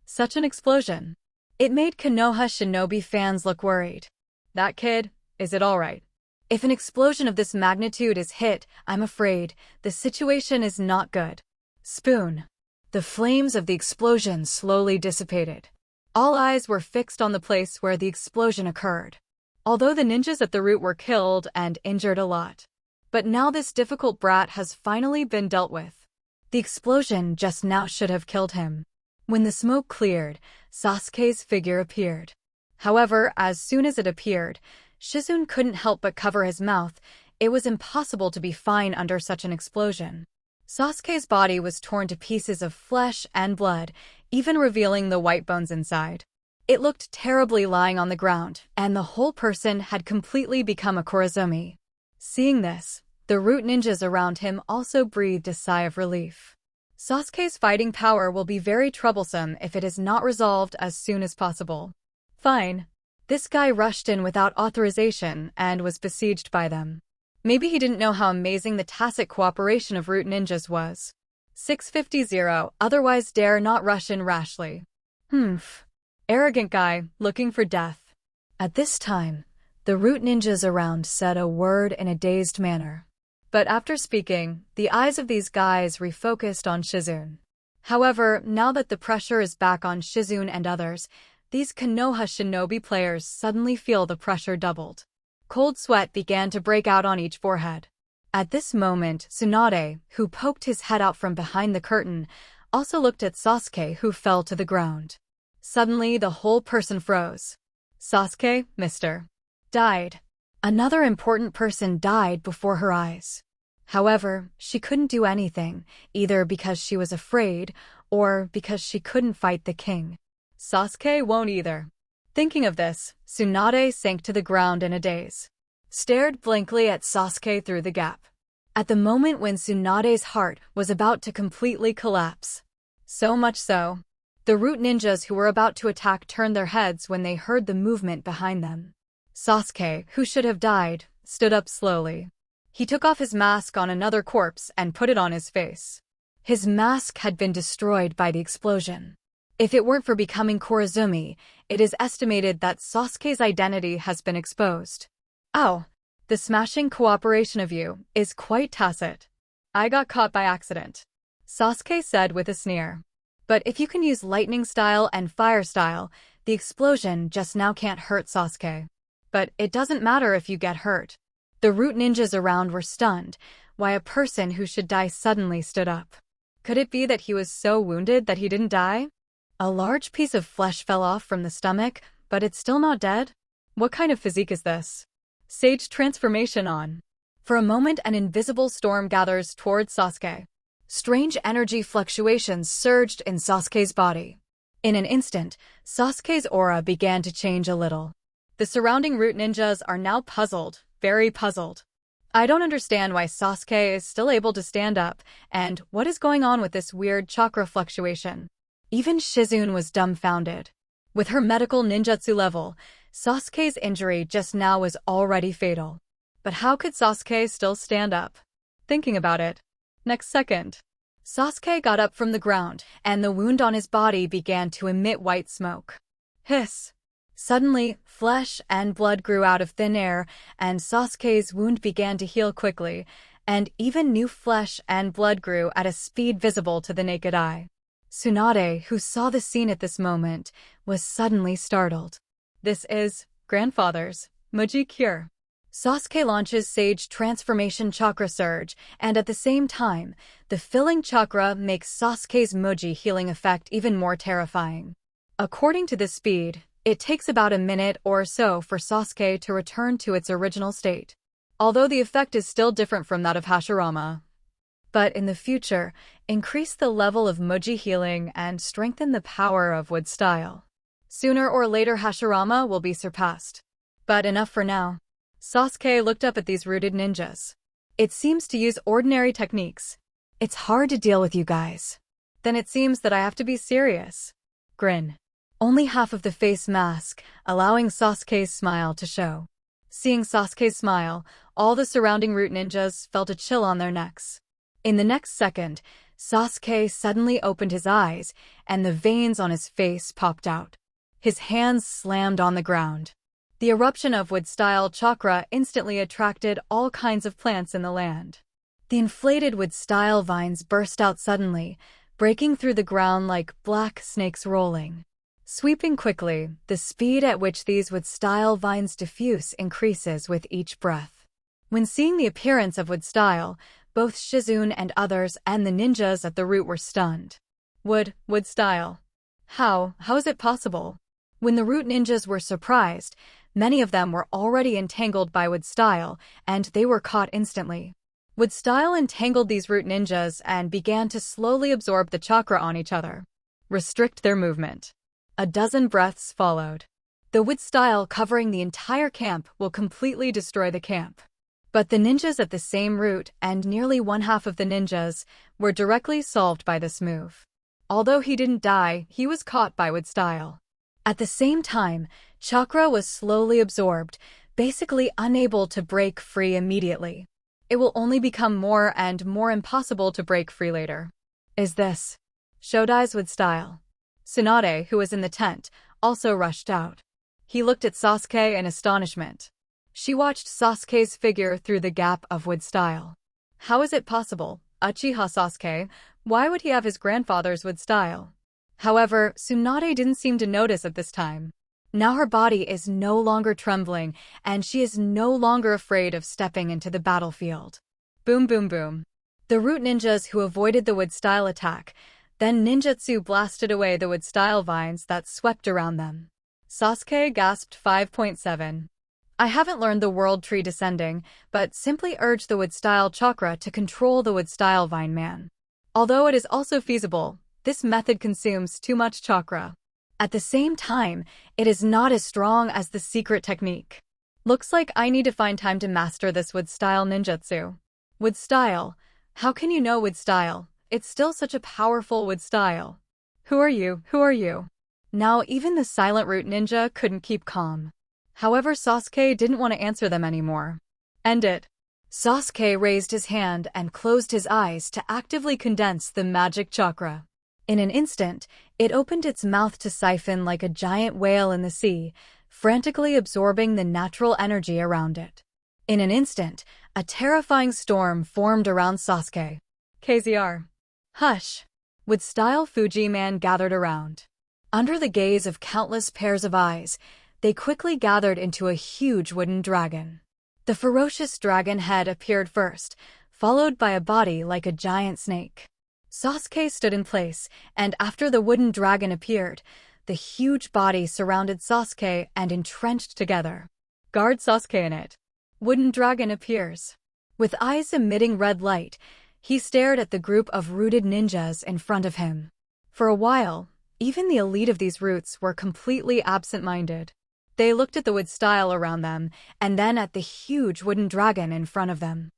Such an explosion. It made Konoha shinobi fans look worried. That kid, is it alright? If an explosion of this magnitude is hit, I'm afraid the situation is not good. Spoon. The flames of the explosion slowly dissipated. All eyes were fixed on the place where the explosion occurred. Although the ninjas at the root were killed and injured a lot. But now this difficult brat has finally been dealt with. The explosion just now should have killed him. When the smoke cleared, Sasuke's figure appeared. However, as soon as it appeared, Shizune couldn't help but cover his mouth. It was impossible to be fine under such an explosion. Sasuke's body was torn to pieces of flesh and blood, even revealing the white bones inside. It looked terribly lying on the ground, and the whole person had completely become a Korazumi. Seeing this, the root ninjas around him also breathed a sigh of relief. Sasuke's fighting power will be very troublesome if it is not resolved as soon as possible. Fine. This guy rushed in without authorization and was besieged by them. Maybe he didn't know how amazing the tacit cooperation of root ninjas was. 650 otherwise dare not rush in rashly. Arrogant guy, looking for death. At this time, the root ninjas around said a word in a dazed manner. But after speaking, the eyes of these guys refocused on Shizune. However, now that the pressure is back on Shizune and others, these Konoha shinobi players suddenly feel the pressure doubled. Cold sweat began to break out on each forehead. At this moment, Tsunade, who poked his head out from behind the curtain, also looked at Sasuke, who fell to the ground. Suddenly, the whole person froze. Sasuke, Mr. died. Another important person died before her eyes. However, she couldn't do anything, either because she was afraid or because she couldn't fight the king. Sasuke won't either. Thinking of this, Tsunade sank to the ground in a daze. Stared blankly at Sasuke through the gap. At the moment when Tsunade's heart was about to completely collapse. So much so. The root ninjas who were about to attack turned their heads when they heard the movement behind them. Sasuke, who should have died, stood up slowly. He took off his mask on another corpse and put it on his face. His mask had been destroyed by the explosion. If it weren't for becoming Korazumi, it is estimated that Sasuke's identity has been exposed. Oh, the smashing cooperation of you is quite tacit. I got caught by accident, Sasuke said with a sneer. But if you can use lightning style and fire style, the explosion just now can't hurt Sasuke. But it doesn't matter if you get hurt. The root ninjas around were stunned, while a person who should die suddenly stood up. Could it be that he was so wounded that he didn't die? A large piece of flesh fell off from the stomach, but it's still not dead? What kind of physique is this? Sage transformation on. For a moment, an invisible storm gathers towards Sasuke. Strange energy fluctuations surged in Sasuke's body. In an instant, Sasuke's aura began to change a little. The surrounding root ninjas are now puzzled, very puzzled. I don't understand why Sasuke is still able to stand up, and what is going on with this weird chakra fluctuation. Even Shizune was dumbfounded. With her medical ninjutsu level, Sasuke's injury just now was already fatal. But how could Sasuke still stand up? Thinking about it. Next second, Sasuke got up from the ground, and the wound on his body began to emit white smoke. Hiss! Suddenly, flesh and blood grew out of thin air, and Sasuke's wound began to heal quickly, and even new flesh and blood grew at a speed visible to the naked eye. Tsunade, who saw the scene at this moment, was suddenly startled. This is grandfather's Muji cure. Sasuke launches Sage Transformation Chakra Surge, and at the same time, the filling chakra makes Sasuke's Muji healing effect even more terrifying. According to this speed, it takes about a minute or so for Sasuke to return to its original state, although the effect is still different from that of Hashirama. But in the future, increase the level of Muji healing and strengthen the power of wood style. Sooner or later Hashirama will be surpassed. But enough for now. Sasuke looked up at these rooted ninjas. It seems to use ordinary techniques. It's hard to deal with you guys. Then it seems that I have to be serious. Grin. Only half of the face mask, allowing Sasuke's smile to show. Seeing Sasuke's smile, all the surrounding root ninjas felt a chill on their necks. In the next second, Sasuke suddenly opened his eyes, and the veins on his face popped out. His hands slammed on the ground. The eruption of wood-style chakra instantly attracted all kinds of plants in the land. The inflated wood-style vines burst out suddenly, breaking through the ground like black snakes rolling. Sweeping quickly, the speed at which these wood-style vines diffuse increases with each breath. When seeing the appearance of wood-style, both Shizune and others and the ninjas at the root were stunned. Wood-style. How is it possible? When the root ninjas were surprised, many of them were already entangled by wood-style, and they were caught instantly. Wood-style entangled these root ninjas and began to slowly absorb the chakra on each other. Restrict their movement. A dozen breaths followed. The wood-style covering the entire camp will completely destroy the camp. But the ninjas at the same root and nearly one half of the ninjas were directly solved by this move. Although he didn't die, he was caught by wood-style. At the same time, chakra was slowly absorbed, basically unable to break free immediately. It will only become more and more impossible to break free later. Is this Shodai's wood-style? Tsunade, who was in the tent, also rushed out. He looked at Sasuke in astonishment. She watched Sasuke's figure through the gap of wood-style. How is it possible? Uchiha Sasuke, why would he have his grandfather's wood-style? However, Tsunade didn't seem to notice at this time. Now her body is no longer trembling, and she is no longer afraid of stepping into the battlefield. Boom boom boom. The root ninjas who avoided the wood-style attack, then ninjutsu blasted away the wood-style vines that swept around them. Sasuke gasped 5.7. I haven't learned the world tree descending, but simply urge the wood-style chakra to control the wood-style vine man. Although it is also feasible, this method consumes too much chakra. At the same time, it is not as strong as the secret technique. Looks like I need to find time to master this wood-style ninjutsu. Wood-style? How can you know wood-style? It's still such a powerful wood-style. Who are you? Who are you? Now even the silent root ninja couldn't keep calm. However, Sasuke didn't want to answer them anymore. End it. Sasuke raised his hand and closed his eyes to actively condense the magic chakra. In an instant, it opened its mouth to siphon like a giant whale in the sea, frantically absorbing the natural energy around it. In an instant, a terrifying storm formed around Sasuke. KZR. Hush! With style, Fuji man gathered around. Under the gaze of countless pairs of eyes, they quickly gathered into a huge wooden dragon. The ferocious dragon head appeared first, followed by a body like a giant snake. Sasuke stood in place, and after the wooden dragon appeared, the huge body surrounded Sasuke and entrenched together. Guard Sasuke in it. Wooden dragon appears. With eyes emitting red light, he stared at the group of rooted ninjas in front of him. For a while, even the elite of these roots were completely absent-minded. They looked at the wood style around them, and then at the huge wooden dragon in front of them.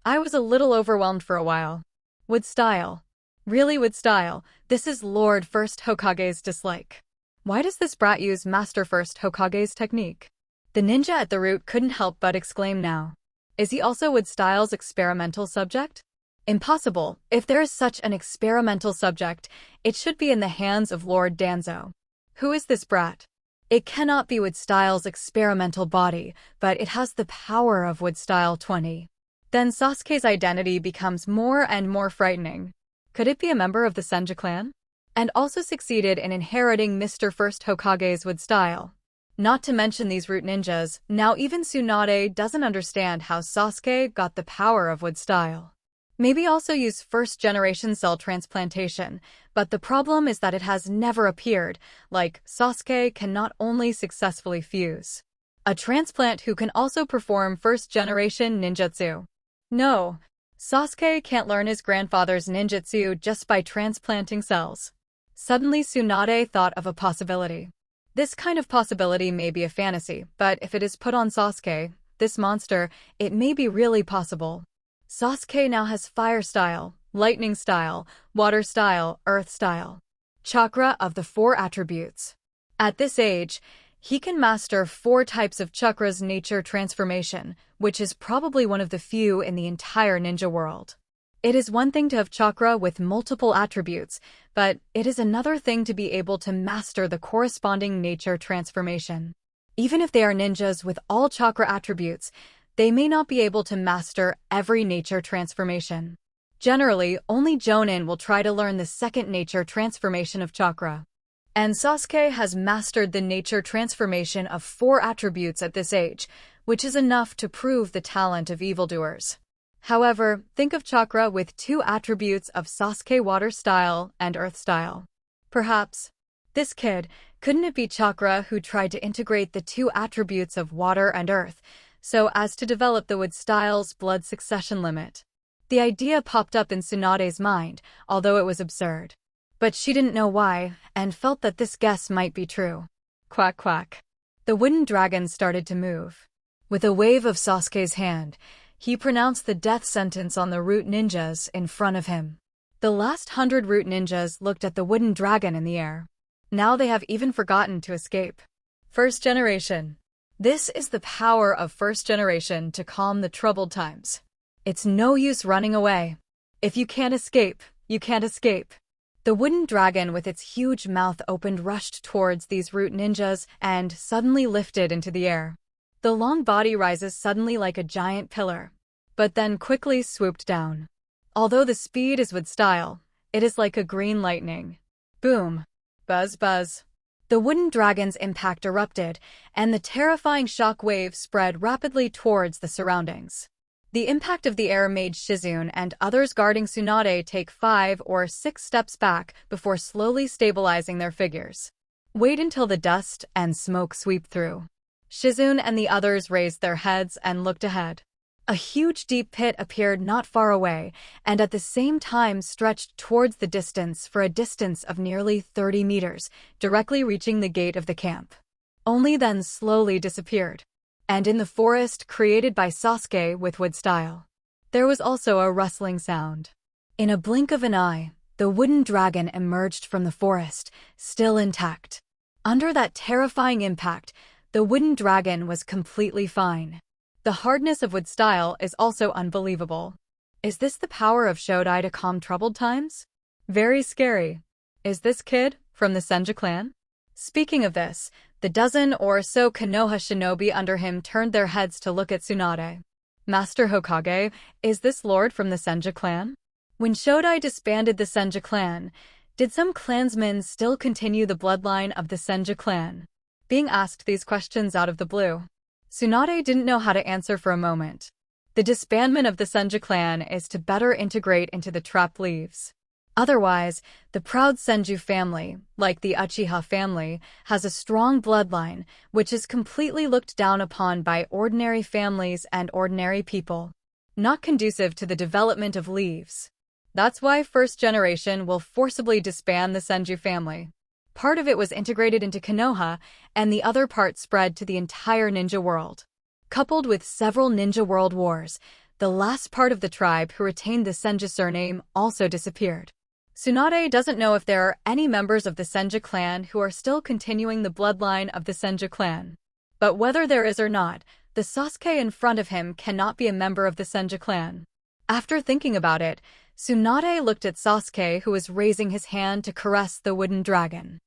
I was a little overwhelmed for a while. Wood style. Really wood style, this is Lord First Hokage's dislike. Why does this brat use Master First Hokage's technique? The ninja at the root couldn't help but exclaim now. Is he also wood style's experimental subject? Impossible. If there is such an experimental subject, it should be in the hands of Lord Danzo. Who is this brat? It cannot be wood style's experimental body, but it has the power of wood style 20. Then Sasuke's identity becomes more and more frightening. Could it be a member of the Senju clan? And also succeeded in inheriting Mr. First Hokage's wood style. Not to mention these root ninjas, now even Tsunade doesn't understand how Sasuke got the power of wood style. Maybe also use first-generation cell transplantation, but the problem is that it has never appeared, like Sasuke can not only successfully fuse a transplant who can also perform first-generation ninjutsu. No, Sasuke can't learn his grandfather's ninjutsu just by transplanting cells. Suddenly Tsunade thought of a possibility. This kind of possibility may be a fantasy, but if it is put on Sasuke, this monster, it may be really possible. Sasuke now has fire style, lightning style, water style, earth style. Chakra of the 4 attributes. At this age, he can master 4 types of chakra's nature transformation, which is probably one of the few in the entire ninja world. It is one thing to have chakra with multiple attributes, but it is another thing to be able to master the corresponding nature transformation. Even if they are ninjas with all chakra attributes, they may not be able to master every nature transformation. Generally, only Jonin will try to learn the second nature transformation of chakra. And Sasuke has mastered the nature transformation of 4 attributes at this age, which is enough to prove the talent of evildoers. However, think of chakra with 2 attributes of Sasuke water style and earth style. Perhaps this kid, couldn't it be chakra who tried to integrate the 2 attributes of water and earth, so as to develop the wood style's blood succession limit? The idea popped up in Tsunade's mind, although it was absurd. But she didn't know why, and felt that this guess might be true. Quack quack. The wooden dragon started to move. With a wave of Sasuke's hand, he pronounced the death sentence on the root ninjas in front of him. The last 100 root ninjas looked at the wooden dragon in the air. Now they have even forgotten to escape. First generation. This is the power of first generation to calm the troubled times. It's no use running away. If you can't escape, you can't escape. The wooden dragon with its huge mouth opened rushed towards these root ninjas and suddenly lifted into the air. The long body rises suddenly like a giant pillar, but then quickly swooped down. Although the speed is with style, it is like a green lightning. Boom. Buzz buzz. The wooden dragon's impact erupted, and the terrifying shock wave spread rapidly towards the surroundings. The impact of the air made Shizune and others guarding Tsunade take 5 or 6 steps back before slowly stabilizing their figures. Wait until the dust and smoke sweep through. Shizune and the others raised their heads and looked ahead. A huge deep pit appeared not far away, and at the same time stretched towards the distance for a distance of nearly 30 meters, directly reaching the gate of the camp. Only then slowly disappeared. And in the forest created by Sasuke with wood style, there was also a rustling sound. In a blink of an eye, the wooden dragon emerged from the forest, still intact. Under that terrifying impact, the wooden dragon was completely fine. The hardness of wood style is also unbelievable. Is this the power of Shodai to calm troubled times? Very scary. Is this kid from the Senju clan? Speaking of this, the dozen or so Konoha shinobi under him turned their heads to look at Tsunade. Master Hokage, is this lord from the Senju clan? When Shodai disbanded the Senju clan, did some clansmen still continue the bloodline of the Senju clan? Being asked these questions out of the blue, Tsunade didn't know how to answer for a moment. The disbandment of the Senju clan is to better integrate into the trapped leaves. Otherwise, the proud Senju family, like the Uchiha family, has a strong bloodline, which is completely looked down upon by ordinary families and ordinary people. Not conducive to the development of leaves. That's why first generation will forcibly disband the Senju family. Part of it was integrated into Konoha, and the other part spread to the entire ninja world. Coupled with several ninja world wars, the last part of the tribe who retained the Senju surname also disappeared. Tsunade doesn't know if there are any members of the Senju clan who are still continuing the bloodline of the Senju clan. But whether there is or not, the Sasuke in front of him cannot be a member of the Senju clan. After thinking about it, Tsunade looked at Sasuke, who was raising his hand to caress the wooden dragon.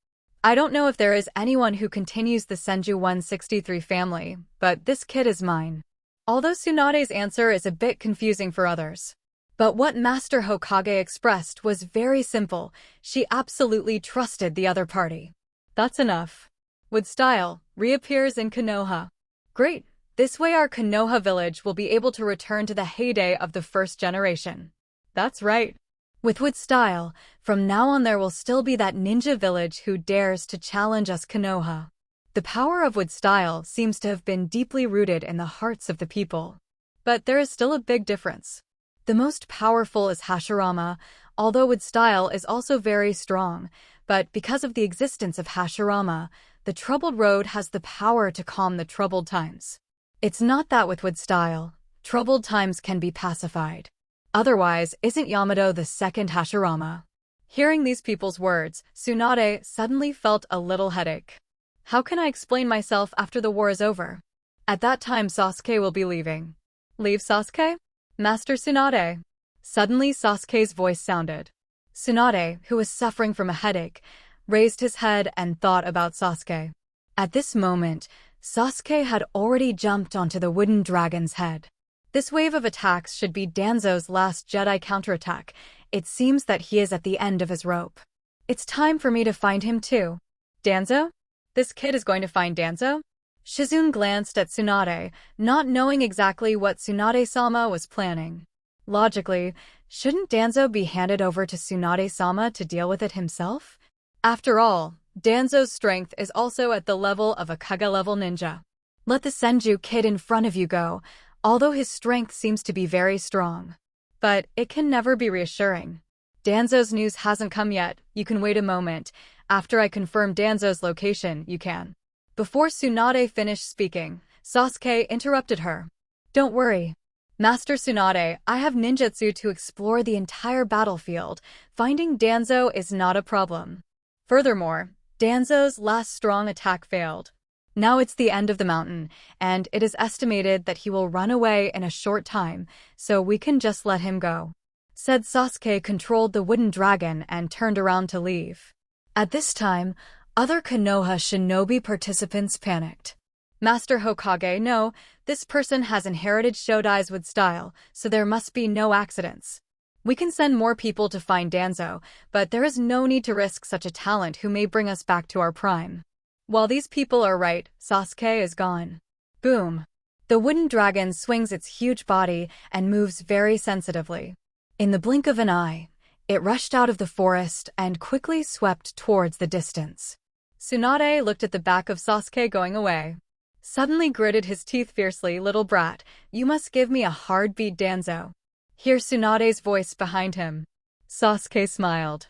I don't know if there is anyone who continues the Senju 163 family, but this kid is mine. Although Tsunade's answer is a bit confusing for others. But what Master Hokage expressed was very simple. She absolutely trusted the other party. That's enough. With style, reappears in Konoha. Great. This way our Konoha village will be able to return to the heyday of the first generation. That's right. With style, from now on there will still be that ninja village who dares to challenge us Konoha. The power of style seems to have been deeply rooted in the hearts of the people. But there is still a big difference. The most powerful is Hashirama, although style is also very strong, but because of the existence of Hashirama, the troubled road has the power to calm the troubled times. It's not that with style, troubled times can be pacified. Otherwise, isn't Yamato the second Hashirama? Hearing these people's words, Tsunade suddenly felt a little headache. How can I explain myself after the war is over? At that time Sasuke will be leaving. Leave Sasuke? Master Tsunade. Suddenly Sasuke's voice sounded. Tsunade, who was suffering from a headache, raised his head and thought about Sasuke. At this moment, Sasuke had already jumped onto the wooden dragon's head. This wave of attacks should be Danzo's last Jedi counterattack. It seems that he is at the end of his rope. It's time for me to find him too. Danzo? This kid is going to find Danzo? Shizune glanced at Tsunade, not knowing exactly what Tsunade-sama was planning. Logically, shouldn't Danzo be handed over to Tsunade-sama to deal with it himself? After all, Danzo's strength is also at the level of a Kage-level ninja. Let the Senju kid in front of you go, although his strength seems to be very strong. But it can never be reassuring. Danzo's news hasn't come yet, you can wait a moment. After I confirm Danzo's location, you can. Before Tsunade finished speaking, Sasuke interrupted her. Don't worry. Master Tsunade, I have ninjutsu to explore the entire battlefield. Finding Danzo is not a problem. Furthermore, Danzo's last strong attack failed. Now it's the end of the mountain, and it is estimated that he will run away in a short time, so we can just let him go. Said Sasuke controlled the wooden dragon and turned around to leave. At this time, other Konoha shinobi participants panicked. Master Hokage, no, this person has inherited Shodai's style, so there must be no accidents. We can send more people to find Danzo, but there is no need to risk such a talent who may bring us back to our prime. While these people are right, Sasuke is gone. Boom. The wooden dragon swings its huge body and moves very sensitively. In the blink of an eye, it rushed out of the forest and quickly swept towards the distance. Tsunade looked at the back of Sasuke going away. Suddenly gritted his teeth fiercely, little brat, you must give me a hard beat Danzo. Hear Tsunade's voice behind him. Sasuke smiled.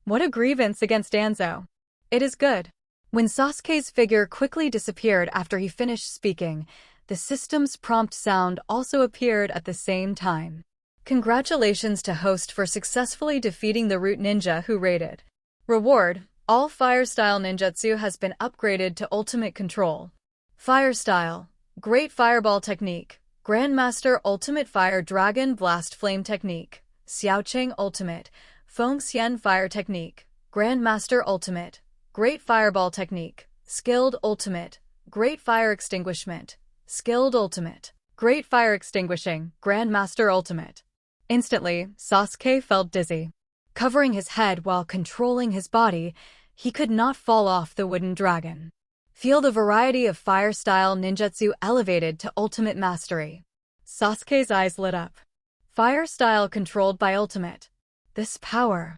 What a grievance against Danzo. It is good. When Sasuke's figure quickly disappeared after he finished speaking, the system's prompt sound also appeared at the same time. Congratulations to host for successfully defeating the root ninja who raided. Reward, all fire style ninjutsu has been upgraded to ultimate control. Fire style, Great Fireball Technique, Grandmaster Ultimate Fire Dragon Blast Flame Technique, Xiaoqing Ultimate, Feng Xian Fire Technique, Grandmaster Ultimate, Great Fireball Technique, Skilled Ultimate, Great Fire Extinguishment, Skilled Ultimate, Great Fire Extinguishing, Grandmaster Ultimate. Instantly, Sasuke felt dizzy. Covering his head while controlling his body, he could not fall off the wooden dragon. Feel the variety of fire-style ninjutsu elevated to ultimate mastery. Sasuke's eyes lit up. Fire-style controlled by ultimate. This power.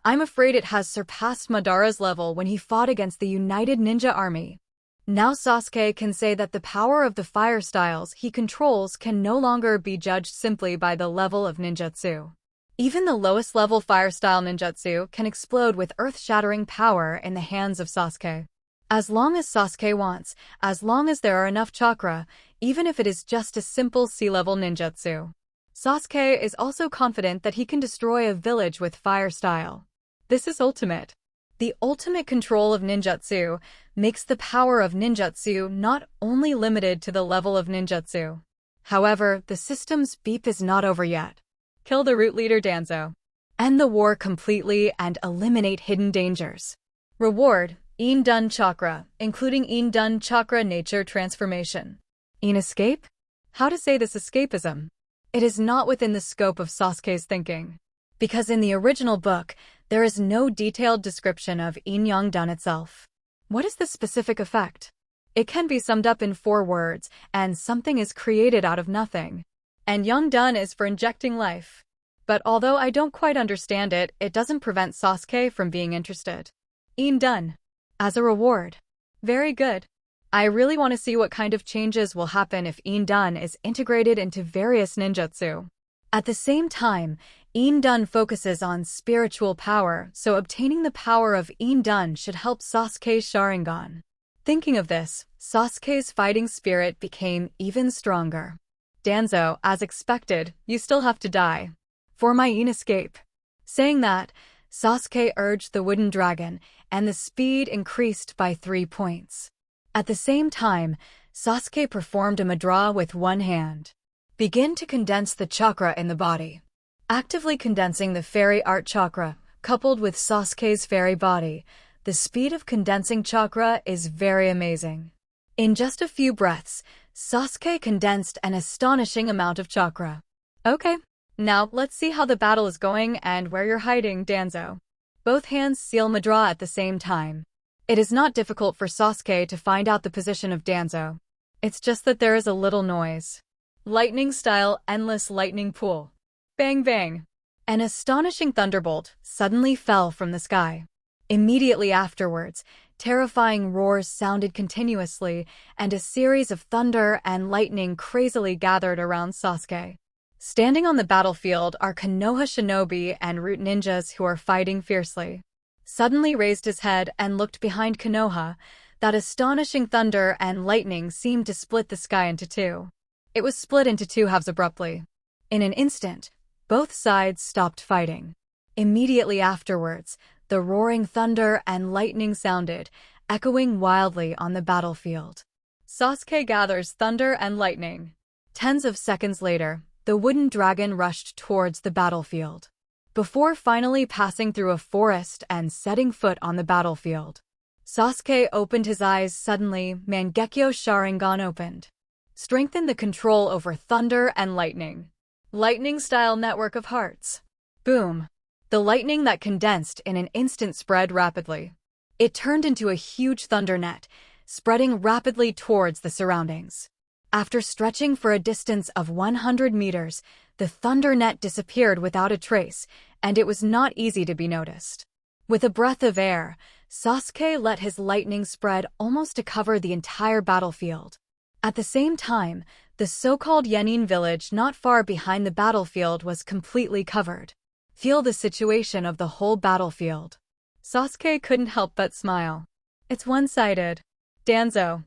I'm afraid it has surpassed Madara's level when he fought against the United Ninja Army. Now Sasuke can say that the power of the fire styles he controls can no longer be judged simply by the level of ninjutsu. Even the lowest level fire-style ninjutsu can explode with earth-shattering power in the hands of Sasuke. As long as Sasuke wants, as long as there are enough chakra, even if it is just a simple sea-level ninjutsu. Sasuke is also confident that he can destroy a village with fire style. This is ultimate. The ultimate control of ninjutsu makes the power of ninjutsu not only limited to the level of ninjutsu. However, the system's beep is not over yet. Kill the root leader Danzo. End the war completely and eliminate hidden dangers. Reward, In-Dun Chakra, including In-Dun Chakra Nature Transformation. In-Escape? How to say this escapism? It is not within the scope of Sasuke's thinking. Because in the original book, there is no detailed description of In-Yang-Dun itself. What is the specific effect? It can be summed up in 4 words, and something is created out of nothing. And Yang-Dun is for injecting life. But although I don't quite understand it, it doesn't prevent Sasuke from being interested. In-Dun. As a reward. Very good. I really want to see what kind of changes will happen if In-Dun is integrated into various ninjutsu. At the same time, In-Dun focuses on spiritual power, so obtaining the power of In-Dun should help Sasuke's Sharingan. Thinking of this, Sasuke's fighting spirit became even stronger. Danzo, as expected, you still have to die. For my escape. Saying that, Sasuke urged the wooden dragon, and the speed increased by 3 points. At the same time, Sasuke performed a Madara with one hand. Begin to condense the chakra in the body. Actively condensing the fairy art chakra, coupled with Sasuke's fairy body, the speed of condensing chakra is very amazing. In just a few breaths, Sasuke condensed an astonishing amount of chakra. Okay, now let's see how the battle is going and where you're hiding, Danzo. Both hands seal Madara at the same time. It is not difficult for Sasuke to find out the position of Danzo. It's just that there is a little noise. Lightning-style endless lightning pool. Bang bang. An astonishing thunderbolt suddenly fell from the sky. Immediately afterwards, terrifying roars sounded continuously, and a series of thunder and lightning crazily gathered around Sasuke. Standing on the battlefield are Konoha shinobi and root ninjas who are fighting fiercely. Suddenly raised his head and looked behind Konoha, that astonishing thunder and lightning seemed to split the sky into 2. It was split into 2 halves abruptly. In an instant, both sides stopped fighting. Immediately afterwards, the roaring thunder and lightning sounded, echoing wildly on the battlefield. Sasuke gathers thunder and lightning. Tens of seconds later, the wooden dragon rushed towards the battlefield. Before finally passing through a forest and setting foot on the battlefield, Sasuke opened his eyes suddenly. Mangekyo Sharingan opened. Strengthen the control over thunder and lightning. Lightning-style network of hearts. Boom. The lightning that condensed in an instant spread rapidly. It turned into a huge thunder net, spreading rapidly towards the surroundings. After stretching for a distance of 100 meters, the thunder net disappeared without a trace, and it was not easy to be noticed. With a breath of air, Sasuke let his lightning spread almost to cover the entire battlefield. At the same time, the so-called Yenin village not far behind the battlefield was completely covered. Feel the situation of the whole battlefield. Sasuke couldn't help but smile. It's one-sided. Danzo,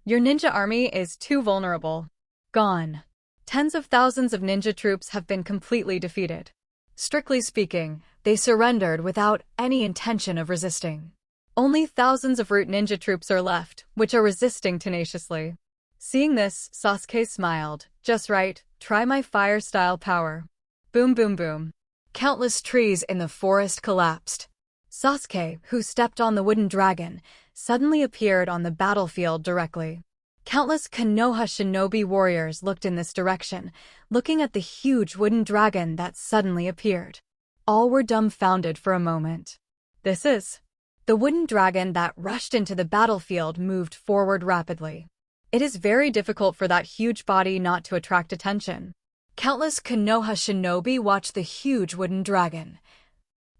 your ninja army is too vulnerable. Gone. Tens of thousands of ninja troops have been completely defeated. Strictly speaking, they surrendered without any intention of resisting. Only thousands of root ninja troops are left, which are resisting tenaciously. Seeing this, Sasuke smiled. Just right, try my fire-style power. Boom boom boom. Countless trees in the forest collapsed. Sasuke, who stepped on the wooden dragon, suddenly appeared on the battlefield directly. Countless Konoha shinobi warriors looked in this direction, looking at the huge wooden dragon that suddenly appeared. All were dumbfounded for a moment. The wooden dragon that rushed into the battlefield moved forward rapidly. It is very difficult for that huge body not to attract attention. Countless Konoha shinobi watched the huge wooden dragon.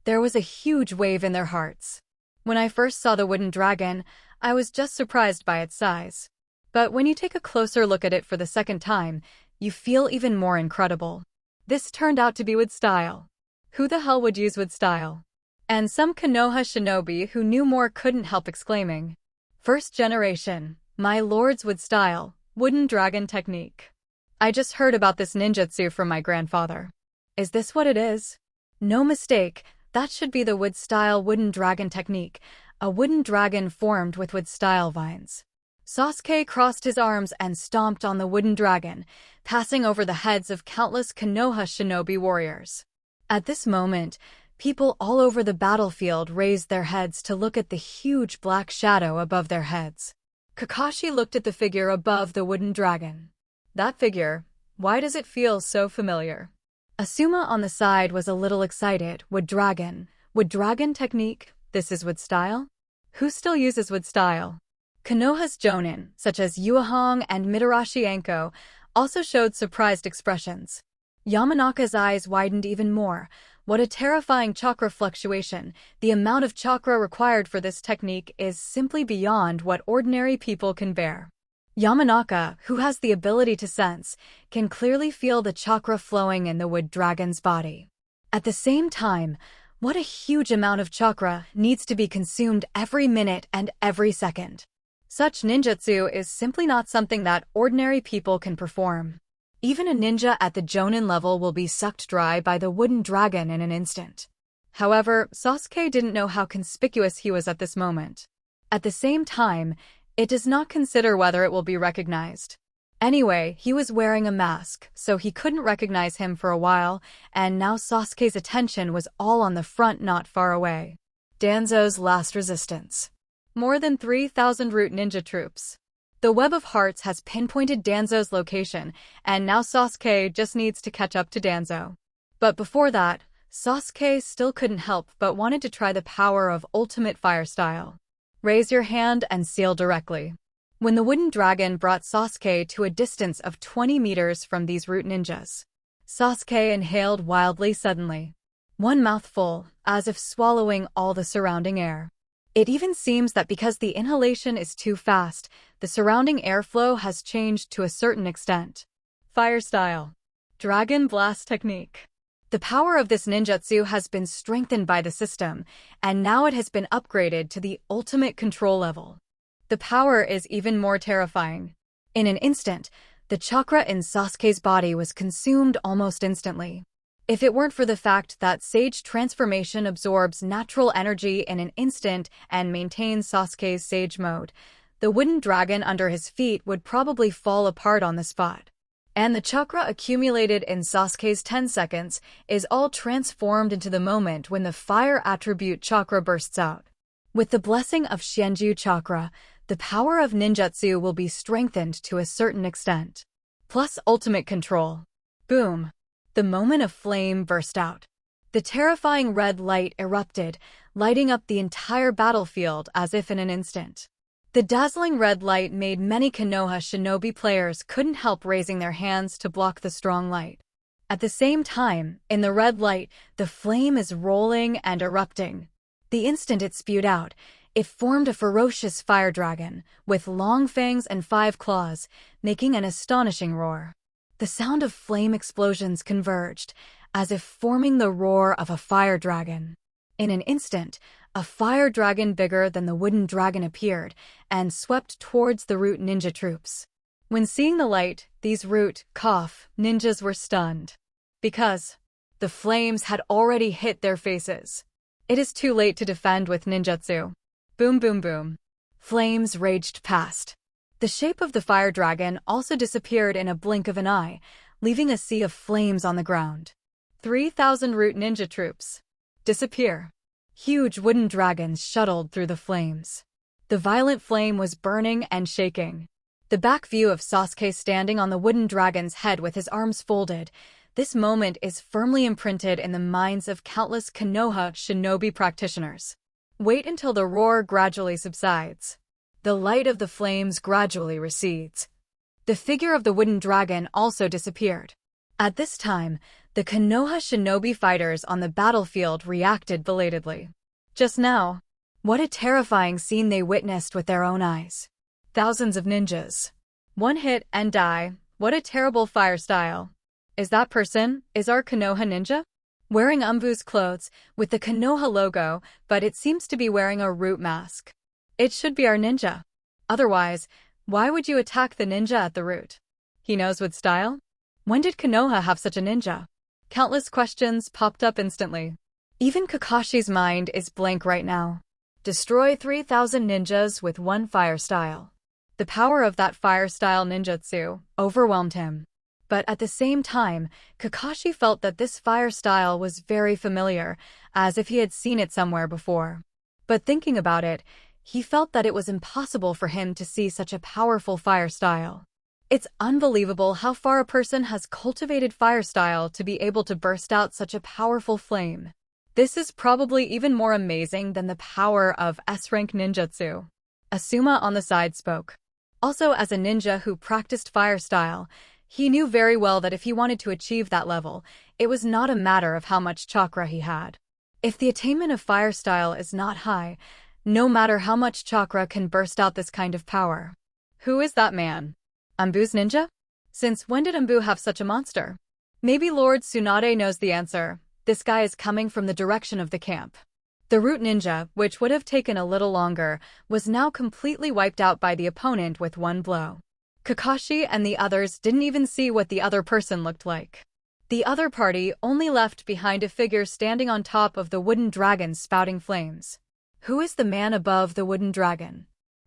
There was a huge wave in their hearts. When I first saw the wooden dragon, I was just surprised by its size. But when you take a closer look at it for the second time, you feel even more incredible. This turned out to be wood style. Who the hell would use wood style? And some Konoha shinobi who knew more couldn't help exclaiming, "First generation, my lord's wood style, wooden dragon technique. I just heard about this ninjutsu from my grandfather. Is this what it is?" No mistake, that should be the wood style wooden dragon technique, a wooden dragon formed with wood style vines. Sasuke crossed his arms and stomped on the wooden dragon, passing over the heads of countless Konoha shinobi warriors. At this moment, people all over the battlefield raised their heads to look at the huge black shadow above their heads. Kakashi looked at the figure above the wooden dragon. That figure, why does it feel so familiar? Asuma on the side was a little excited. Wood dragon technique, this is wood style? Who still uses wood style? Konoha's jonin, such as Uehong and Mitarashi Anko, also showed surprised expressions. Yamanaka's eyes widened even more. What a terrifying chakra fluctuation. The amount of chakra required for this technique is simply beyond what ordinary people can bear. Yamanaka, who has the ability to sense, can clearly feel the chakra flowing in the wood dragon's body. At the same time, what a huge amount of chakra needs to be consumed every minute and every second. Such ninjutsu is simply not something that ordinary people can perform. Even a ninja at the jonin level will be sucked dry by the wooden dragon in an instant. However, Sasuke didn't know how conspicuous he was at this moment. At the same time, it does not consider whether it will be recognized. Anyway, he was wearing a mask, so he couldn't recognize him for a while, and now Sasuke's attention was all on the front not far away. Danzo's last resistance. More than 3,000 root ninja troops. The Web of Hearts has pinpointed Danzo's location, and now Sasuke just needs to catch up to Danzo. But before that, Sasuke still couldn't help but wanted to try the power of ultimate fire style. Raise your hand and seal directly. When the wooden dragon brought Sasuke to a distance of 20 meters from these root ninjas, Sasuke inhaled wildly suddenly. One mouthful, as if swallowing all the surrounding air. It even seems that because the inhalation is too fast, the surrounding airflow has changed to a certain extent. Fire style. Dragon blast technique. The power of this ninjutsu has been strengthened by the system, and now it has been upgraded to the ultimate control level. The power is even more terrifying. In an instant, the chakra in Sasuke's body was consumed almost instantly. If it weren't for the fact that Sage Transformation absorbs natural energy in an instant and maintains Sasuke's Sage mode, the wooden dragon under his feet would probably fall apart on the spot. And the chakra accumulated in Sasuke's 10 seconds is all transformed into the moment when the fire attribute chakra bursts out. With the blessing of Shenju chakra, the power of ninjutsu will be strengthened to a certain extent. Plus ultimate control. Boom. The moment of flame burst out. The terrifying red light erupted, lighting up the entire battlefield as if in an instant. The dazzling red light made many Konoha shinobi players couldn't help raising their hands to block the strong light. At the same time, in the red light, the flame is rolling and erupting. The instant it spewed out, it formed a ferocious fire dragon, with long fangs and 5 claws, making an astonishing roar. The sound of flame explosions converged, as if forming the roar of a fire dragon. In an instant, a fire dragon bigger than the wooden dragon appeared and swept towards the root ninja troops. When seeing the light, these root ninjas were stunned. Because the flames had already hit their faces. It is too late to defend with ninjutsu. Boom boom boom. Flames raged past. The shape of the fire dragon also disappeared in a blink of an eye, leaving a sea of flames on the ground. 3,000 root ninja troops. Disappear. Huge wooden dragons shuttled through the flames. The violent flame was burning and shaking. The back view of Sasuke standing on the wooden dragon's head with his arms folded. This moment is firmly imprinted in the minds of countless Konoha shinobi practitioners. Wait until the roar gradually subsides. The light of the flames gradually recedes. The figure of the wooden dragon also disappeared. At this time, the Konoha shinobi fighters on the battlefield reacted belatedly. Just now, what a terrifying scene they witnessed with their own eyes. Thousands of ninjas. One hit and die. What a terrible fire style. Is that person our Konoha ninja? Wearing Umbu's clothes with the Konoha logo, but it seems to be wearing a root mask. It should be our ninja. Otherwise, why would you attack the ninja at the root? He knows with style? When did Konoha have such a ninja? Countless questions popped up instantly. Even Kakashi's mind is blank right now. Destroy 3,000 ninjas with one fire style. The power of that fire style ninjutsu overwhelmed him. But at the same time, Kakashi felt that this fire style was very familiar, as if he had seen it somewhere before. But thinking about it, he felt that it was impossible for him to see such a powerful fire style. It's unbelievable how far a person has cultivated fire style to be able to burst out such a powerful flame. This is probably even more amazing than the power of S-rank ninjutsu. Asuma on the side spoke. Also, as a ninja who practiced fire style, he knew very well that if he wanted to achieve that level, it was not a matter of how much chakra he had. If the attainment of fire style is not high, no matter how much chakra can burst out this kind of power. Who is that man? Umbu's ninja? Since when did Umbu have such a monster? Maybe Lord Tsunade knows the answer. This guy is coming from the direction of the camp. The root ninja, which would have taken a little longer, was now completely wiped out by the opponent with one blow. Kakashi and the others didn't even see what the other person looked like. The other party only left behind a figure standing on top of the wooden dragon spouting flames. Who is the man above the wooden dragon?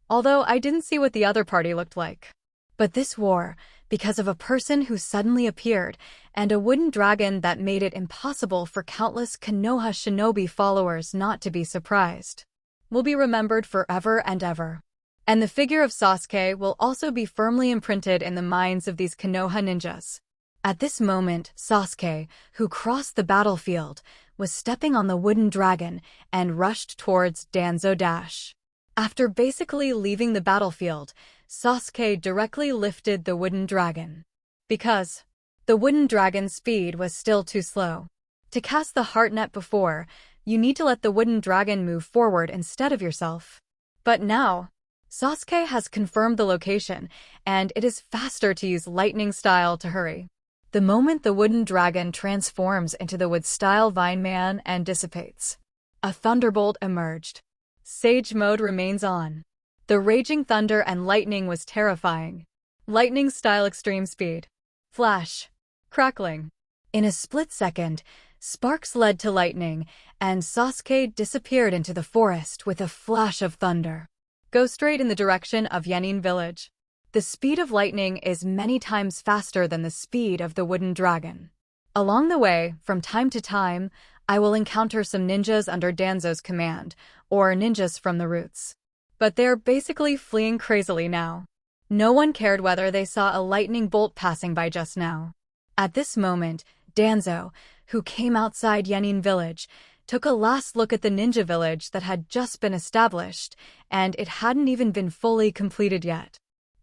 Although I didn't see what the other party looked like. But this war, because of a person who suddenly appeared, and a wooden dragon that made it impossible for countless Konoha shinobi followers not to be surprised, will be remembered forever and ever. And the figure of Sasuke will also be firmly imprinted in the minds of these Konoha ninjas. At this moment, Sasuke, who crossed the battlefield, was stepping on the wooden dragon and rushed towards Danzo Dash. After basically leaving the battlefield, Sasuke directly lifted the wooden dragon. Because the wooden dragon's speed was still too slow. To cast the heart net before, you need to let the wooden dragon move forward instead of yourself. But now, Sasuke has confirmed the location, and it is faster to use lightning style to hurry. The moment the wooden dragon transforms into the wood-style vine man and dissipates, a thunderbolt emerged. Sage mode remains on. The raging thunder and lightning was terrifying. Lightning-style extreme speed. Flash. Crackling. In a split second, sparks led to lightning, and Sasuke disappeared into the forest with a flash of thunder. Go straight in the direction of Yenin village. The speed of lightning is many times faster than the speed of the wooden dragon. Along the way, from time to time, I will encounter some ninjas under Danzo's command, or ninjas from the roots. But they're basically fleeing crazily now. No one cared whether they saw a lightning bolt passing by just now. At this moment, Danzo, who came outside Yenin village, took a last look at the ninja village that had just been established, and it hadn't even been fully completed yet.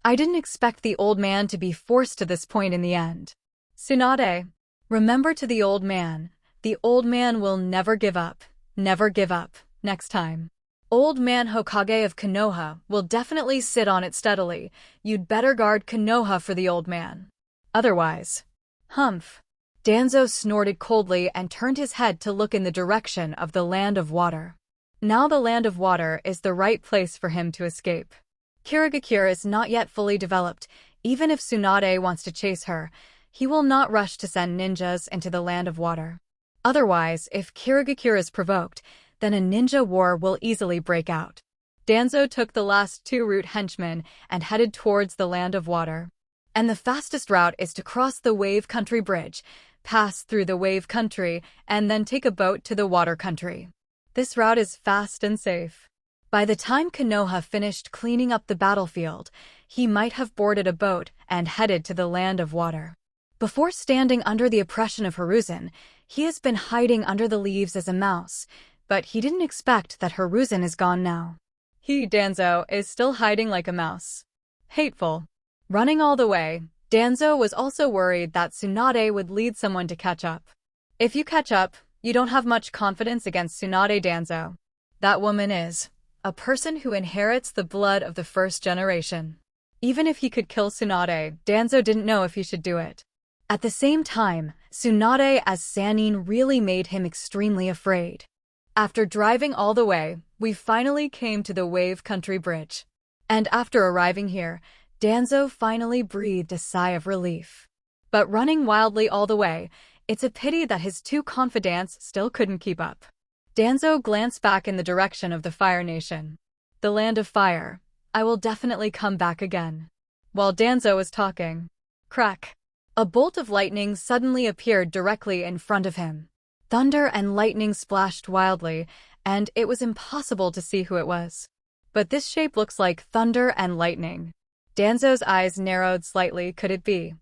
I didn't expect the old man to be forced to this point in the end. Tsunade, remember to the old man will never give up, next time. Old man Hokage of Konoha will definitely sit on it steadily. You'd better guard Konoha for the old man. Otherwise. Humph. Danzo snorted coldly and turned his head to look in the direction of the land of water. Now the land of water is the right place for him to escape. Kirigakure is not yet fully developed. Even if Tsunade wants to chase her, he will not rush to send ninjas into the land of water. Otherwise, if Kirigakure is provoked, then a ninja war will easily break out. Danzo took the last two root henchmen and headed towards the land of water. And the fastest route is to cross the Wave Country Bridge, pass through the Wave Country, and then take a boat to the Water Country. This route is fast and safe. By the time Konoha finished cleaning up the battlefield, he might have boarded a boat and headed to the land of water. Before standing under the oppression of Hiruzen, he has been hiding under the leaves as a mouse, but he didn't expect that Hiruzen is gone now. Danzo is still hiding like a mouse. Hateful. Running all the way, Danzo was also worried that Tsunade would lead someone to catch up. If you catch up, you don't have much confidence against Tsunade, Danzo. That woman is a person who inherits the blood of the first generation. Even if he could kill Tsunade, Danzo didn't know if he should do it. At the same time, Tsunade as Sannin really made him extremely afraid. After driving all the way, we finally came to the Wave Country Bridge. And after arriving here, Danzo finally breathed a sigh of relief. But running wildly all the way, it's a pity that his two confidants still couldn't keep up. Danzo glanced back in the direction of the Fire Nation. The land of fire. I will definitely come back again. While Danzo was talking, crack! A bolt of lightning suddenly appeared directly in front of him. Thunder and lightning splashed wildly, and it was impossible to see who it was. But this shape looks like thunder and lightning. Danzo's eyes narrowed slightly. Could it be?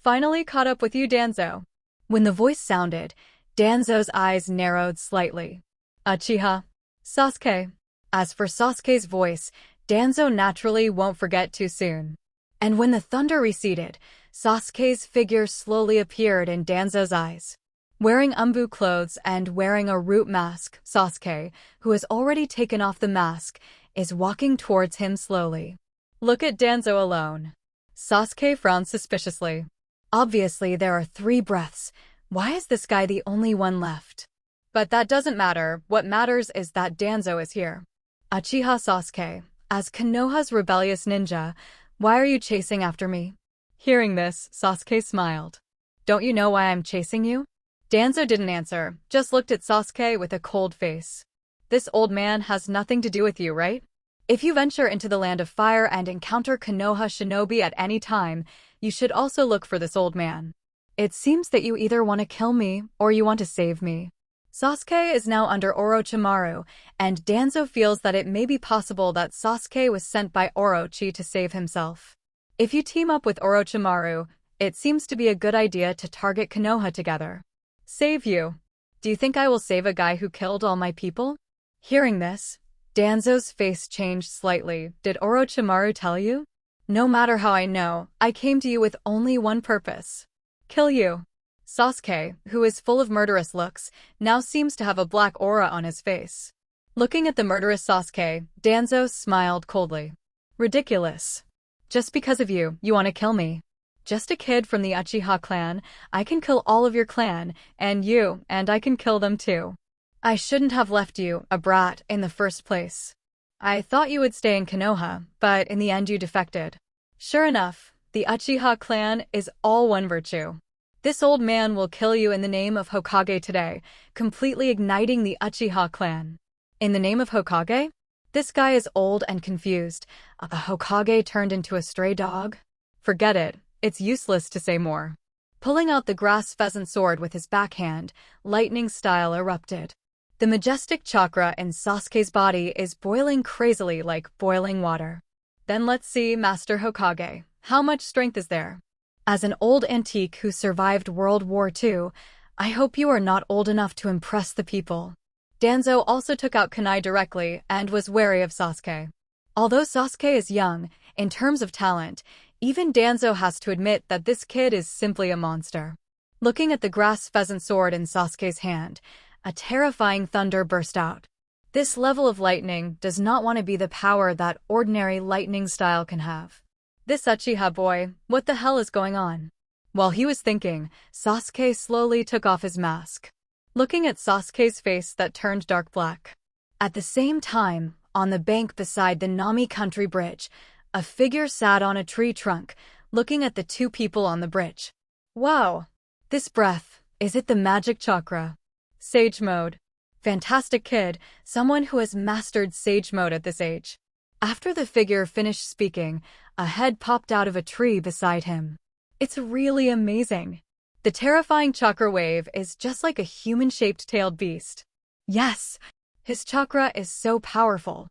Finally caught up with you, Danzo. When the voice sounded, Danzo's eyes narrowed slightly. Uchiha Sasuke. As for Sasuke's voice, Danzo naturally won't forget too soon. And when the thunder receded, Sasuke's figure slowly appeared in Danzo's eyes. Wearing umbu clothes and wearing a root mask, Sasuke, who has already taken off the mask, is walking towards him slowly. Look at Danzo alone. Sasuke frowned suspiciously. Obviously there are 3 breaths. Why is this guy the only one left? But that doesn't matter. What matters is that Danzo is here. Uchiha Sasuke, as Konoha's rebellious ninja, why are you chasing after me? Hearing this, Sasuke smiled. Don't you know why I'm chasing you? Danzo didn't answer, just looked at Sasuke with a cold face. This old man has nothing to do with you, right? If you venture into the land of fire and encounter Konoha shinobi at any time, you should also look for this old man. It seems that you either want to kill me or you want to save me. Sasuke is now under Orochimaru, and Danzo feels that it may be possible that Sasuke was sent by Orochi to save himself. If you team up with Orochimaru, it seems to be a good idea to target Konoha together. Save you? Do you think I will save a guy who killed all my people? Hearing this, Danzo's face changed slightly. Did Orochimaru tell you? No matter how I know, I came to you with only one purpose. Kill you. Sasuke, who is full of murderous looks, now seems to have a black aura on his face. Looking at the murderous Sasuke, Danzo smiled coldly. Ridiculous. Just because of you, you want to kill me. Just a kid from the Uchiha clan, I can kill all of your clan, and I can kill them too. I shouldn't have left you, a brat, in the first place. I thought you would stay in Konoha, but in the end you defected. Sure enough, the Uchiha clan is all one virtue. This old man will kill you in the name of Hokage today, completely igniting the Uchiha clan. In the name of Hokage? This guy is old and confused. A Hokage turned into a stray dog? Forget it. It's useless to say more. Pulling out the grass pheasant sword with his backhand, lightning style erupted. The majestic chakra in Sasuke's body is boiling crazily like boiling water. Then let's see, Master Hokage. How much strength is there? As an old antique who survived World War II, I hope you are not old enough to impress the people. Danzo also took out kunai directly and was wary of Sasuke. Although Sasuke is young, in terms of talent, even Danzo has to admit that this kid is simply a monster. Looking at the grass pheasant sword in Sasuke's hand, a terrifying thunder burst out. This level of lightning does not want to be the power that ordinary lightning style can have. This Uchiha boy, what the hell is going on? While he was thinking, Sasuke slowly took off his mask. Looking at Sasuke's face that turned dark black. At the same time, on the bank beside the Nami Country Bridge, a figure sat on a tree trunk, looking at the 2 people on the bridge. Wow! This breath, is it the magic chakra? Sage mode. Fantastic kid, someone who has mastered sage mode at this age. After the figure finished speaking, a head popped out of a tree beside him. It's really amazing. The terrifying chakra wave is just like a human-shaped tailed beast. Yes! His chakra is so powerful.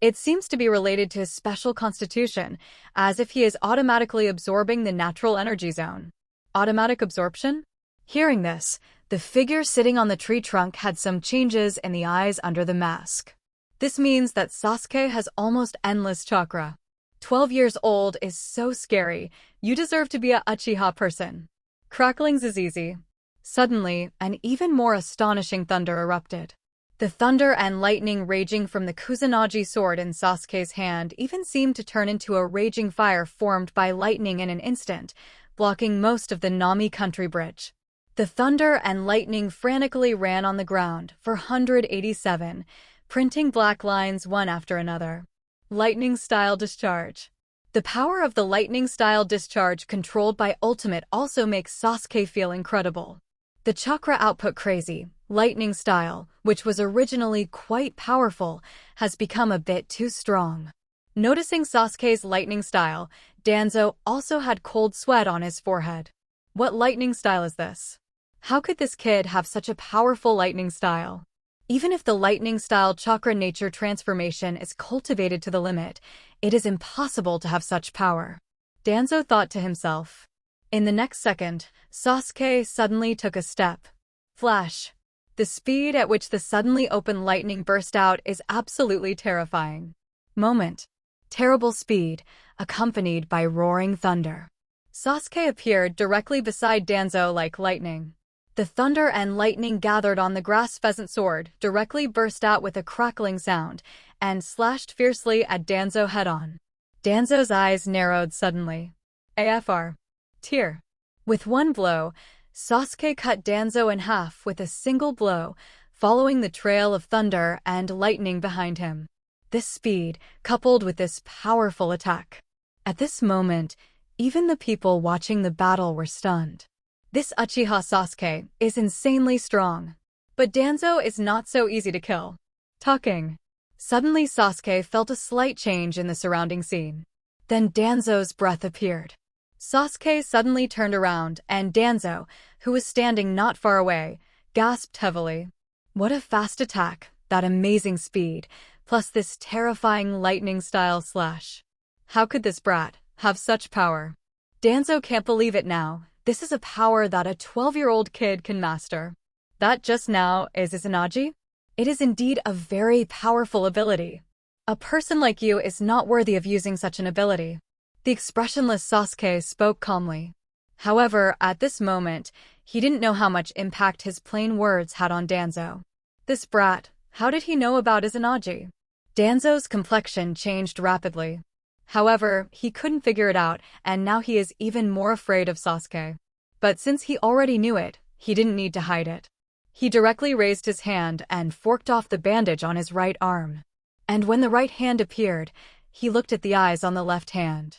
It seems to be related to his special constitution, as if he is automatically absorbing the natural energy zone. Automatic absorption? Hearing this, the figure sitting on the tree trunk had some changes in the eyes under the mask. This means that Sasuke has almost endless chakra. 12 years old is so scary. You deserve to be a Uchiha person. Cracklings is easy. Suddenly, an even more astonishing thunder erupted. The thunder and lightning raging from the Kusanagi sword in Sasuke's hand even seemed to turn into a raging fire formed by lightning in an instant, blocking most of the Nami country bridge. The thunder and lightning frantically ran on the ground for 187, printing black lines one after another. Lightning-style discharge. The power of the lightning-style discharge controlled by Ultimate also makes Sasuke feel incredible. The chakra output crazy, lightning style, which was originally quite powerful, has become a bit too strong. Noticing Sasuke's lightning style, Danzo also had cold sweat on his forehead. What lightning style is this? How could this kid have such a powerful lightning style? Even if the lightning style chakra nature transformation is cultivated to the limit, it is impossible to have such power. Danzo thought to himself. In the next second, Sasuke suddenly took a step. Flash. The speed at which the suddenly open lightning burst out is absolutely terrifying. Moment. Terrible speed, accompanied by roaring thunder. Sasuke appeared directly beside Danzo like lightning. The thunder and lightning gathered on the grass pheasant sword directly burst out with a crackling sound and slashed fiercely at Danzo head-on. Danzo's eyes narrowed suddenly. AFR. Tear. With one blow, Sasuke cut Danzo in half with a single blow, following the trail of thunder and lightning behind him. This speed, coupled with this powerful attack. At this moment, even the people watching the battle were stunned. This Uchiha Sasuke is insanely strong. But Danzo is not so easy to kill. Talking. Suddenly Sasuke felt a slight change in the surrounding scene. Then Danzo's breath appeared. Sasuke suddenly turned around, and Danzo, who was standing not far away, gasped heavily. What a fast attack, that amazing speed, plus this terrifying lightning-style slash. How could this brat have such power? Danzo can't believe it now. This is a power that a 12-year-old kid can master. That just now is Izanagi? It is indeed a very powerful ability. A person like you is not worthy of using such an ability. The expressionless Sasuke spoke calmly. However, at this moment, he didn't know how much impact his plain words had on Danzo. This brat, how did he know about Izanagi? Danzo's complexion changed rapidly. However, he couldn't figure it out, and now he is even more afraid of Sasuke. But since he already knew it, he didn't need to hide it. He directly raised his hand and forked off the bandage on his right arm. And when the right hand appeared, he looked at the eyes on the left hand.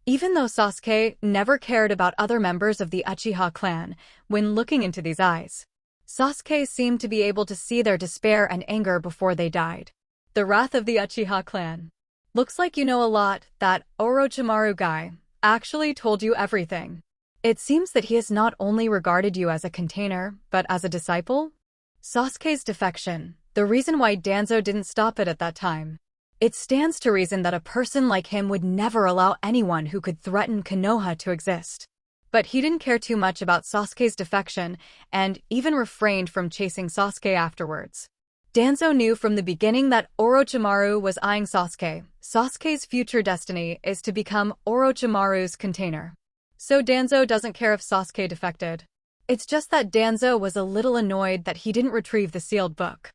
Even though Sasuke never cared about other members of the Uchiha clan, when looking into these eyes, Sasuke seemed to be able to see their despair and anger before they died. The wrath of the Uchiha clan. Looks like you know a lot. That Orochimaru guy actually told you everything. It seems that he has not only regarded you as a container, but as a disciple? Sasuke's defection, the reason why Danzo didn't stop it at that time. It stands to reason that a person like him would never allow anyone who could threaten Konoha to exist. But he didn't care too much about Sasuke's defection, and even refrained from chasing Sasuke afterwards. Danzo knew from the beginning that Orochimaru was eyeing Sasuke. Sasuke's future destiny is to become Orochimaru's container. So Danzo doesn't care if Sasuke defected. It's just that Danzo was a little annoyed that he didn't retrieve the sealed book.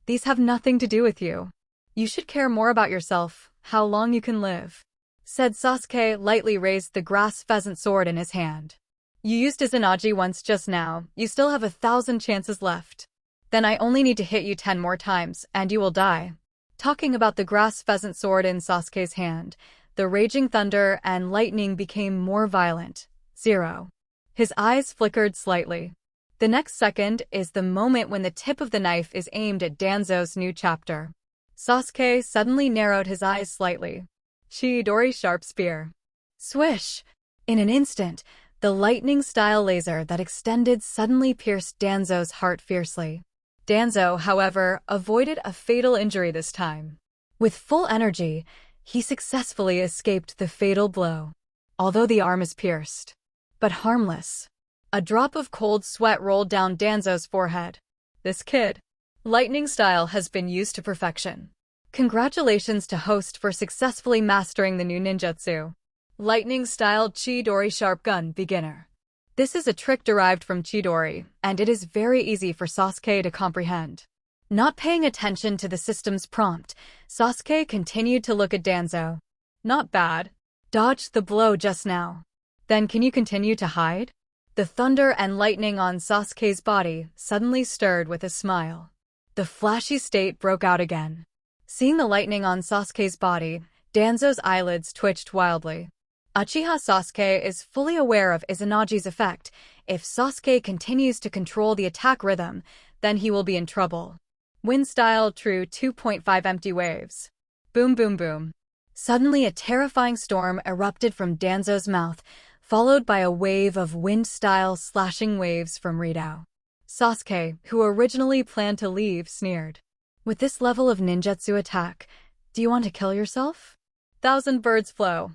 These have nothing to do with you. You should care more about yourself, how long you can live. Said Sasuke lightly raised the grass pheasant sword in his hand. You used Izanagi once just now, you still have 1,000 chances left. Then I only need to hit you 10 more times, and you will die. Talking about the grass pheasant sword in Sasuke's hand, the raging thunder and lightning became more violent. 0. His eyes flickered slightly. The next second is the moment when the tip of the knife is aimed at Danzo's new chapter. Sasuke suddenly narrowed his eyes slightly. Chidori's sharp spear. Swish! In an instant, the lightning-style laser that extended suddenly pierced Danzo's heart fiercely. Danzo, however, avoided a fatal injury this time. With full energy, he successfully escaped the fatal blow, although the arm is pierced. But harmless. A drop of cold sweat rolled down Danzo's forehead. This kid. Lightning style has been used to perfection. Congratulations to host for successfully mastering the new ninjutsu. Lightning style Chidori Sharp Gun Beginner. This is a trick derived from Chidori, and it is very easy for Sasuke to comprehend. Not paying attention to the system's prompt, Sasuke continued to look at Danzo. Not bad. Dodged the blow just now. Then can you continue to hide? The thunder and lightning on Sasuke's body suddenly stirred with a smile. The flashy state broke out again. Seeing the lightning on Sasuke's body, Danzo's eyelids twitched wildly. Uchiha Sasuke is fully aware of Izanagi's effect. If Sasuke continues to control the attack rhythm, then he will be in trouble. Wind style true 2.5 empty waves. Boom boom boom. Suddenly a terrifying storm erupted from Danzo's mouth, followed by a wave of wind-style slashing waves from Ridao. Sasuke, who originally planned to leave, sneered. With this level of ninjutsu attack, do you want to kill yourself? Thousand birds flow.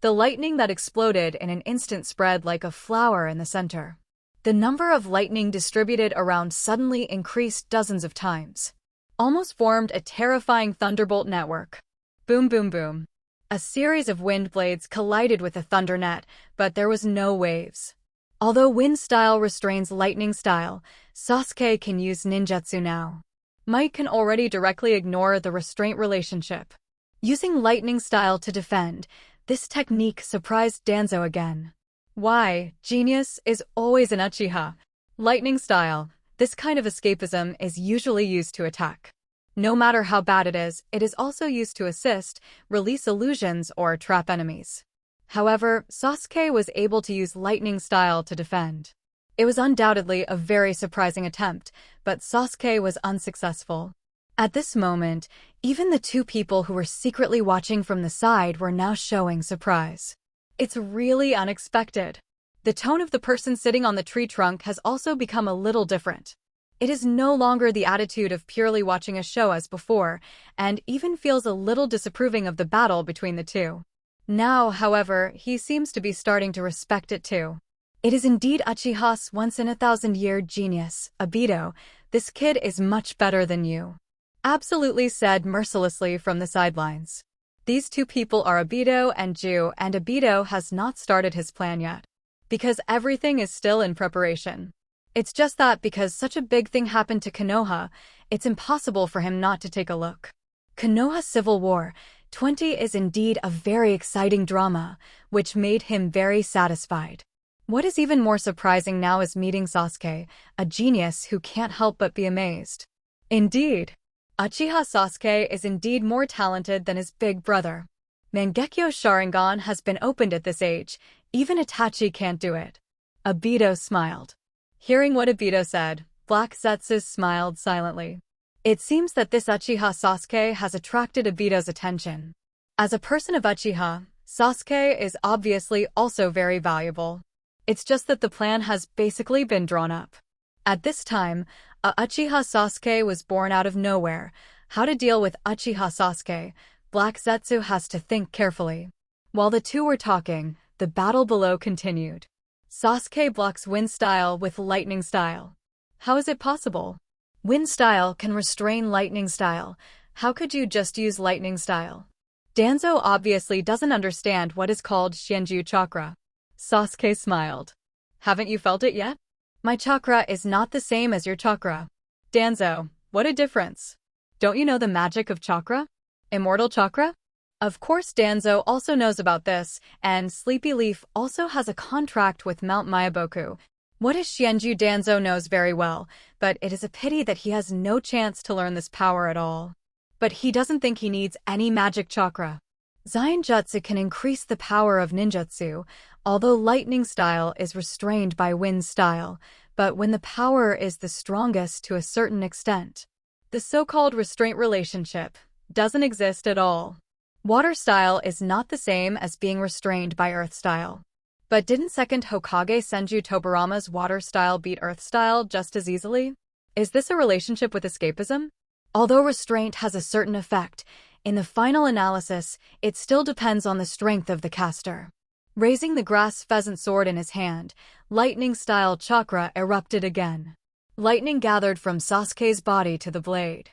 The lightning that exploded in an instant spread like a flower in the center. The number of lightning distributed around suddenly increased dozens of times. Almost formed a terrifying thunderbolt network. Boom boom boom. A series of wind blades collided with the thunder net, but there was no waves. Although wind style restrains lightning style, Sasuke can use ninjutsu now. Might can already directly ignore the restraint relationship. Using lightning style to defend, this technique surprised Danzo again. Why, genius is always an Uchiha. Lightning style, this kind of escapism is usually used to attack. No matter how bad it is also used to assist, release illusions, or trap enemies. However, Sasuke was able to use lightning style to defend. It was undoubtedly a very surprising attempt, but Sasuke was unsuccessful. At this moment, even the two people who were secretly watching from the side were now showing surprise. It's really unexpected. The tone of the person sitting on the tree trunk has also become a little different. It is no longer the attitude of purely watching a show as before, and even feels a little disapproving of the battle between the two. Now, however, he seems to be starting to respect it too. It is indeed Uchiha's once-in-a-thousand-year genius, Obito. This kid is much better than you. Absolutely said mercilessly from the sidelines. These two people are Obito and Ju, and Obito has not started his plan yet. Because everything is still in preparation. It's just that because such a big thing happened to Konoha, it's impossible for him not to take a look. Konoha Civil War 20 is indeed a very exciting drama, which made him very satisfied. What is even more surprising now is meeting Sasuke, a genius who can't help but be amazed. Indeed, Uchiha Sasuke is indeed more talented than his big brother. Mangekyo Sharingan has been opened at this age, even Itachi can't do it. Obito smiled. Hearing what Obito said, Black Zetsu smiled silently. It seems that this Uchiha Sasuke has attracted Obito's attention. As a person of Uchiha, Sasuke is obviously also very valuable. It's just that the plan has basically been drawn up. At this time, a Uchiha Sasuke was born out of nowhere. How to deal with Uchiha Sasuke, Black Zetsu has to think carefully. While the two were talking, the battle below continued. Sasuke blocks wind style with lightning style. How is it possible? Wind style can restrain lightning style. How could you just use lightning style? Danzo obviously doesn't understand what is called Shenju chakra. Sasuke smiled. Haven't you felt it yet? My chakra is not the same as your chakra. Danzo, what a difference. Don't you know the magic of chakra? Immortal chakra? Of course Danzo also knows about this, and Sleepy Leaf also has a contract with Mount Mayaboku. What is Shenju Danzo knows very well, but it is a pity that he has no chance to learn this power at all. But he doesn't think he needs any magic chakra. Zainjutsu can increase the power of ninjutsu, although lightning style is restrained by wind style, but when the power is the strongest to a certain extent. The so-called restraint relationship doesn't exist at all. Water style is not the same as being restrained by earth style. But didn't second Hokage Senju Tobirama's water style beat earth style just as easily? Is this a relationship with escapism? Although restraint has a certain effect, in the final analysis, it still depends on the strength of the caster. Raising the grass pheasant sword in his hand, lightning-style chakra erupted again. Lightning gathered from Sasuke's body to the blade.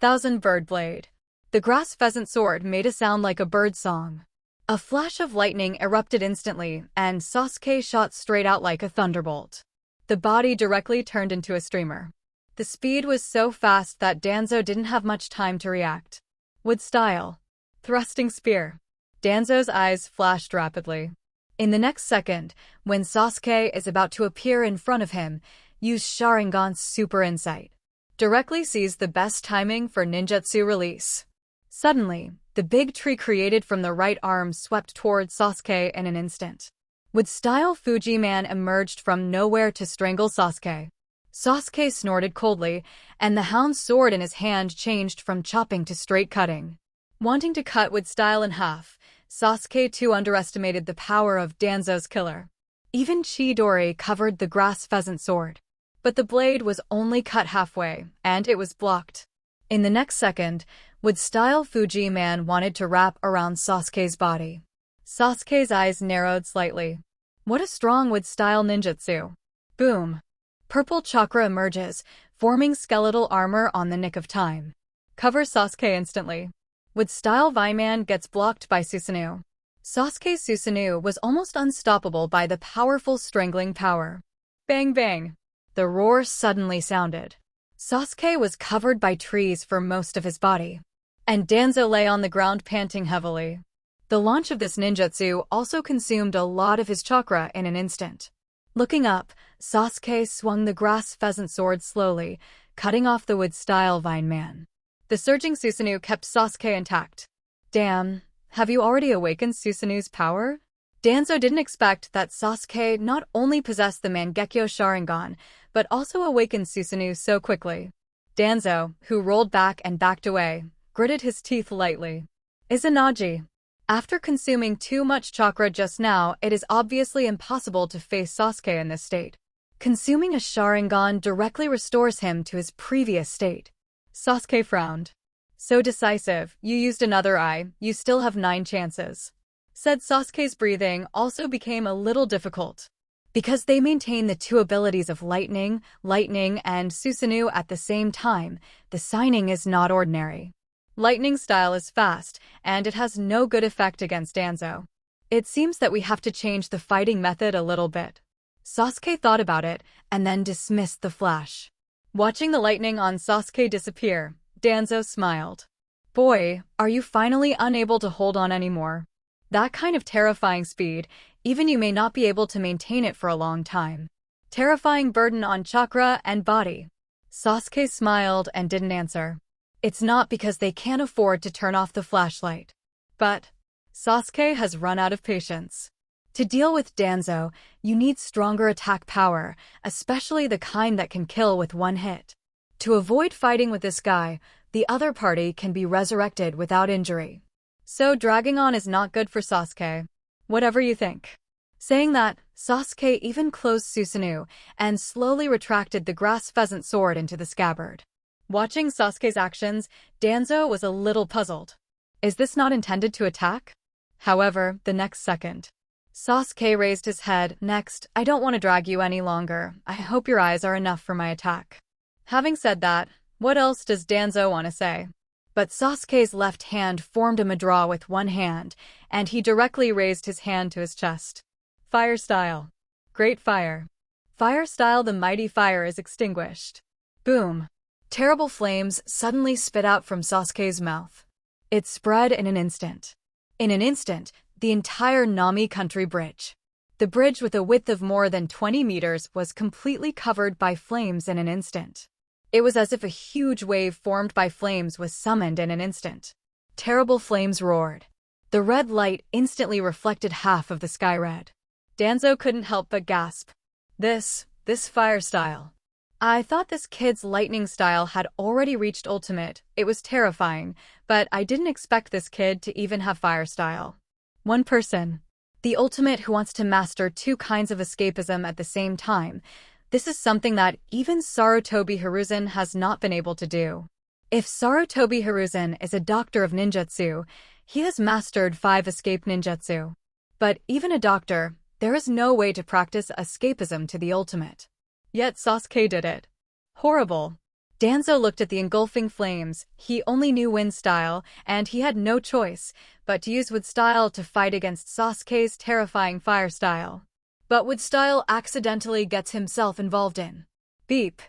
Thousand Bird Blade. The grass pheasant sword made a sound like a bird song. A flash of lightning erupted instantly, and Sasuke shot straight out like a thunderbolt. The body directly turned into a streamer. The speed was so fast that Danzo didn't have much time to react. Wood style. Thrusting spear. Danzo's eyes flashed rapidly. In the next second, when Sasuke is about to appear in front of him, use Sharingan's super insight. Directly sees the best timing for ninjutsu release. Suddenly, the big tree created from the right arm swept toward Sasuke in an instant. Wood style Fuji Man emerged from nowhere to strangle Sasuke. Sasuke snorted coldly, and the hound's sword in his hand changed from chopping to straight cutting. Wanting to cut Wood style in half, Sasuke too underestimated the power of Danzo's killer. Even Chidori covered the grass pheasant sword. But the blade was only cut halfway, and it was blocked. In the next second, Wood style Fuji Man wanted to wrap around Sasuke's body. Sasuke's eyes narrowed slightly. What a strong Wood style ninjutsu. Boom. Purple chakra emerges, forming skeletal armor on the nick of time. Covers Sasuke instantly. Wood style Viman gets blocked by Susanoo. Sasuke's Susanoo was almost unstoppable by the powerful strangling power. Bang bang. The roar suddenly sounded. Sasuke was covered by trees for most of his body. And Danzo lay on the ground panting heavily. The launch of this ninjutsu also consumed a lot of his chakra in an instant. Looking up, Sasuke swung the grass pheasant sword slowly, cutting off the Wood style Vine Man. The surging Susanoo kept Sasuke intact. Damn, have you already awakened Susanoo's power? Danzo didn't expect that Sasuke not only possessed the Mangekyo Sharingan, but also awakened Susanoo so quickly. Danzo, who rolled back and backed away, gritted his teeth lightly. Izanagi. After consuming too much chakra just now, it is obviously impossible to face Sasuke in this state. Consuming a Sharingan directly restores him to his previous state. Sasuke frowned. So decisive, you used another eye, you still have 9 chances. Said Sasuke's breathing also became a little difficult. Because they maintain the 2 abilities of lightning, and Susanoo at the same time, the signing is not ordinary. Lightning style is fast, and it has no good effect against Danzo. It seems that we have to change the fighting method a little bit. Sasuke thought about it, and then dismissed the flash. Watching the lightning on Sasuke disappear, Danzo smiled. Boy, are you finally unable to hold on anymore. That kind of terrifying speed, even you may not be able to maintain it for a long time. Terrifying burden on chakra and body. Sasuke smiled and didn't answer. It's not because they can't afford to turn off the flashlight. But Sasuke has run out of patience. To deal with Danzo, you need stronger attack power, especially the kind that can kill with one hit. To avoid fighting with this guy, the other party can be resurrected without injury. So dragging on is not good for Sasuke. Whatever you think. Saying that, Sasuke even closed Susanoo and slowly retracted the grass pheasant sword into the scabbard. Watching Sasuke's actions, Danzo was a little puzzled. Is this not intended to attack? However, the next second, Sasuke raised his head. Next, I don't want to drag you any longer. I hope your eyes are enough for my attack. Having said that, what else does Danzo want to say? But Sasuke's left hand formed a mudra with one hand, and he directly raised his hand to his chest. Fire style. Great fire. Fire style. The mighty fire is extinguished. Boom. Terrible flames suddenly spit out from Sasuke's mouth. It spread in an instant. In an instant, the entire Nami country bridge. The bridge with a width of more than 20 meters was completely covered by flames in an instant. It was as if a huge wave formed by flames was summoned in an instant. Terrible flames roared. The red light instantly reflected half of the sky red. Danzo couldn't help but gasp. This fire style. I thought this kid's lightning style had already reached ultimate. It was terrifying, but I didn't expect this kid to even have fire style. One person. The ultimate who wants to master 2 kinds of escapism at the same time. This is something that even Sarutobi Hiruzen has not been able to do. If Sarutobi Hiruzen is a doctor of ninjutsu, he has mastered 5 escape ninjutsu. But even a doctor, there is no way to practice escapism to the ultimate. Yet Sasuke did it. Horrible. Danzo looked at the engulfing flames. He only knew wind style, and he had no choice but to use wood style to fight against Sasuke's terrifying fire style. But wood style accidentally gets himself involved in. Beep.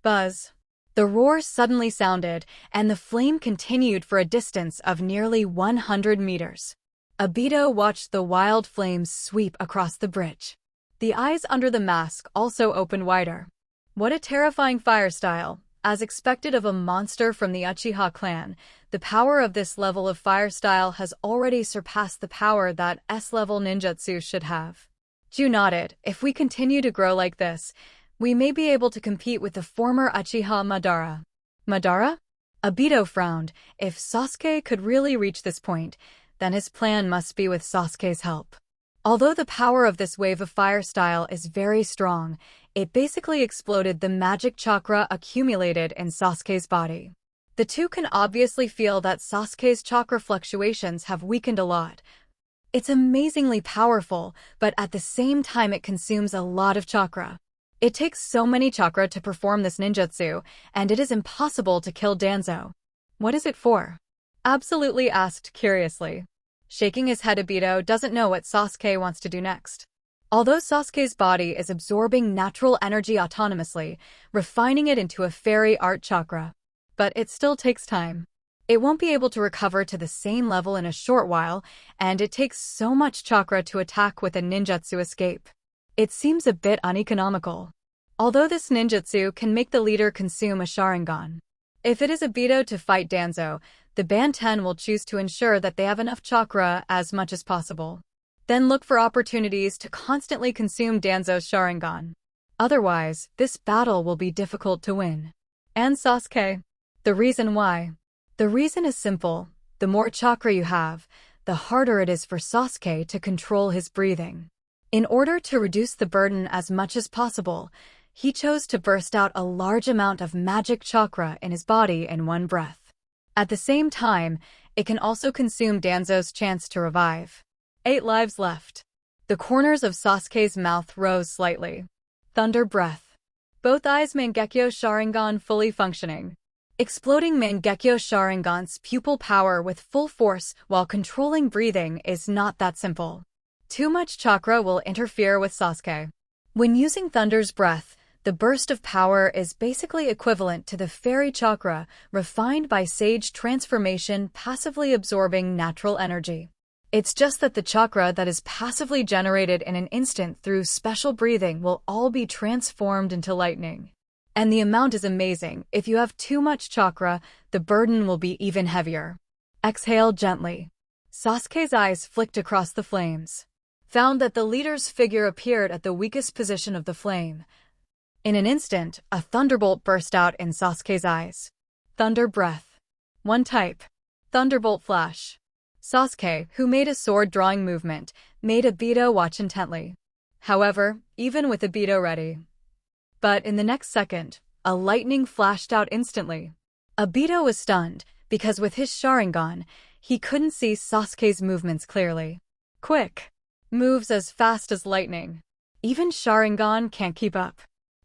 Buzz. The roar suddenly sounded, and the flame continued for a distance of nearly 100 meters. Obito watched the wild flames sweep across the bridge. The eyes under the mask also opened wider. What a terrifying fire style. As expected of a monster from the Uchiha clan, the power of this level of fire style has already surpassed the power that S-level ninjutsu should have. Ju nodded. If we continue to grow like this, we may be able to compete with the former Uchiha Madara. Madara? Obito frowned. If Sasuke could really reach this point, then his plan must be with Sasuke's help. Although the power of this wave of fire style is very strong, it basically exploded the magic chakra accumulated in Sasuke's body. The two can obviously feel that Sasuke's chakra fluctuations have weakened a lot. It's amazingly powerful, but at the same time it consumes a lot of chakra. It takes so many chakra to perform this ninjutsu, and it is impossible to kill Danzo. What is it for? Absolutely asked curiously. Shaking his head, Obito doesn't know what Sasuke wants to do next. Although Sasuke's body is absorbing natural energy autonomously, refining it into a fairy art chakra. But it still takes time. It won't be able to recover to the same level in a short while, and it takes so much chakra to attack with a ninjutsu escape. It seems a bit uneconomical. Although this ninjutsu can make the leader consume a Sharingan. If it is Obito to fight Danzo, the Band 10 will choose to ensure that they have enough chakra as much as possible. Then look for opportunities to constantly consume Danzo's Sharingan. Otherwise, this battle will be difficult to win. And Sasuke. The reason why? The reason is simple. The more chakra you have, the harder it is for Sasuke to control his breathing. In order to reduce the burden as much as possible, he chose to burst out a large amount of magic chakra in his body in one breath. At the same time, it can also consume Danzo's chance to revive. 8 lives left. The corners of Sasuke's mouth rose slightly. Thunder breath. Both eyes Mangekyo Sharingan fully functioning. Exploding Mangekyo Sharingan's pupil power with full force while controlling breathing is not that simple. Too much chakra will interfere with Sasuke. When using Thunder's breath, the burst of power is basically equivalent to the fairy chakra refined by sage transformation passively absorbing natural energy. It's just that the chakra that is passively generated in an instant through special breathing will all be transformed into lightning. And the amount is amazing. If you have too much chakra, the burden will be even heavier. Exhale gently. Sasuke's eyes flicked across the flames. Found that the leader's figure appeared at the weakest position of the flame. In an instant, a thunderbolt burst out in Sasuke's eyes. Thunder breath. One type. Thunderbolt flash. Sasuke, who made a sword-drawing movement, made Obito watch intently. However, even with Obito ready. But in the next second, a lightning flashed out instantly. Obito was stunned, because with his Sharingan, he couldn't see Sasuke's movements clearly. Quick. Moves as fast as lightning. Even Sharingan can't keep up.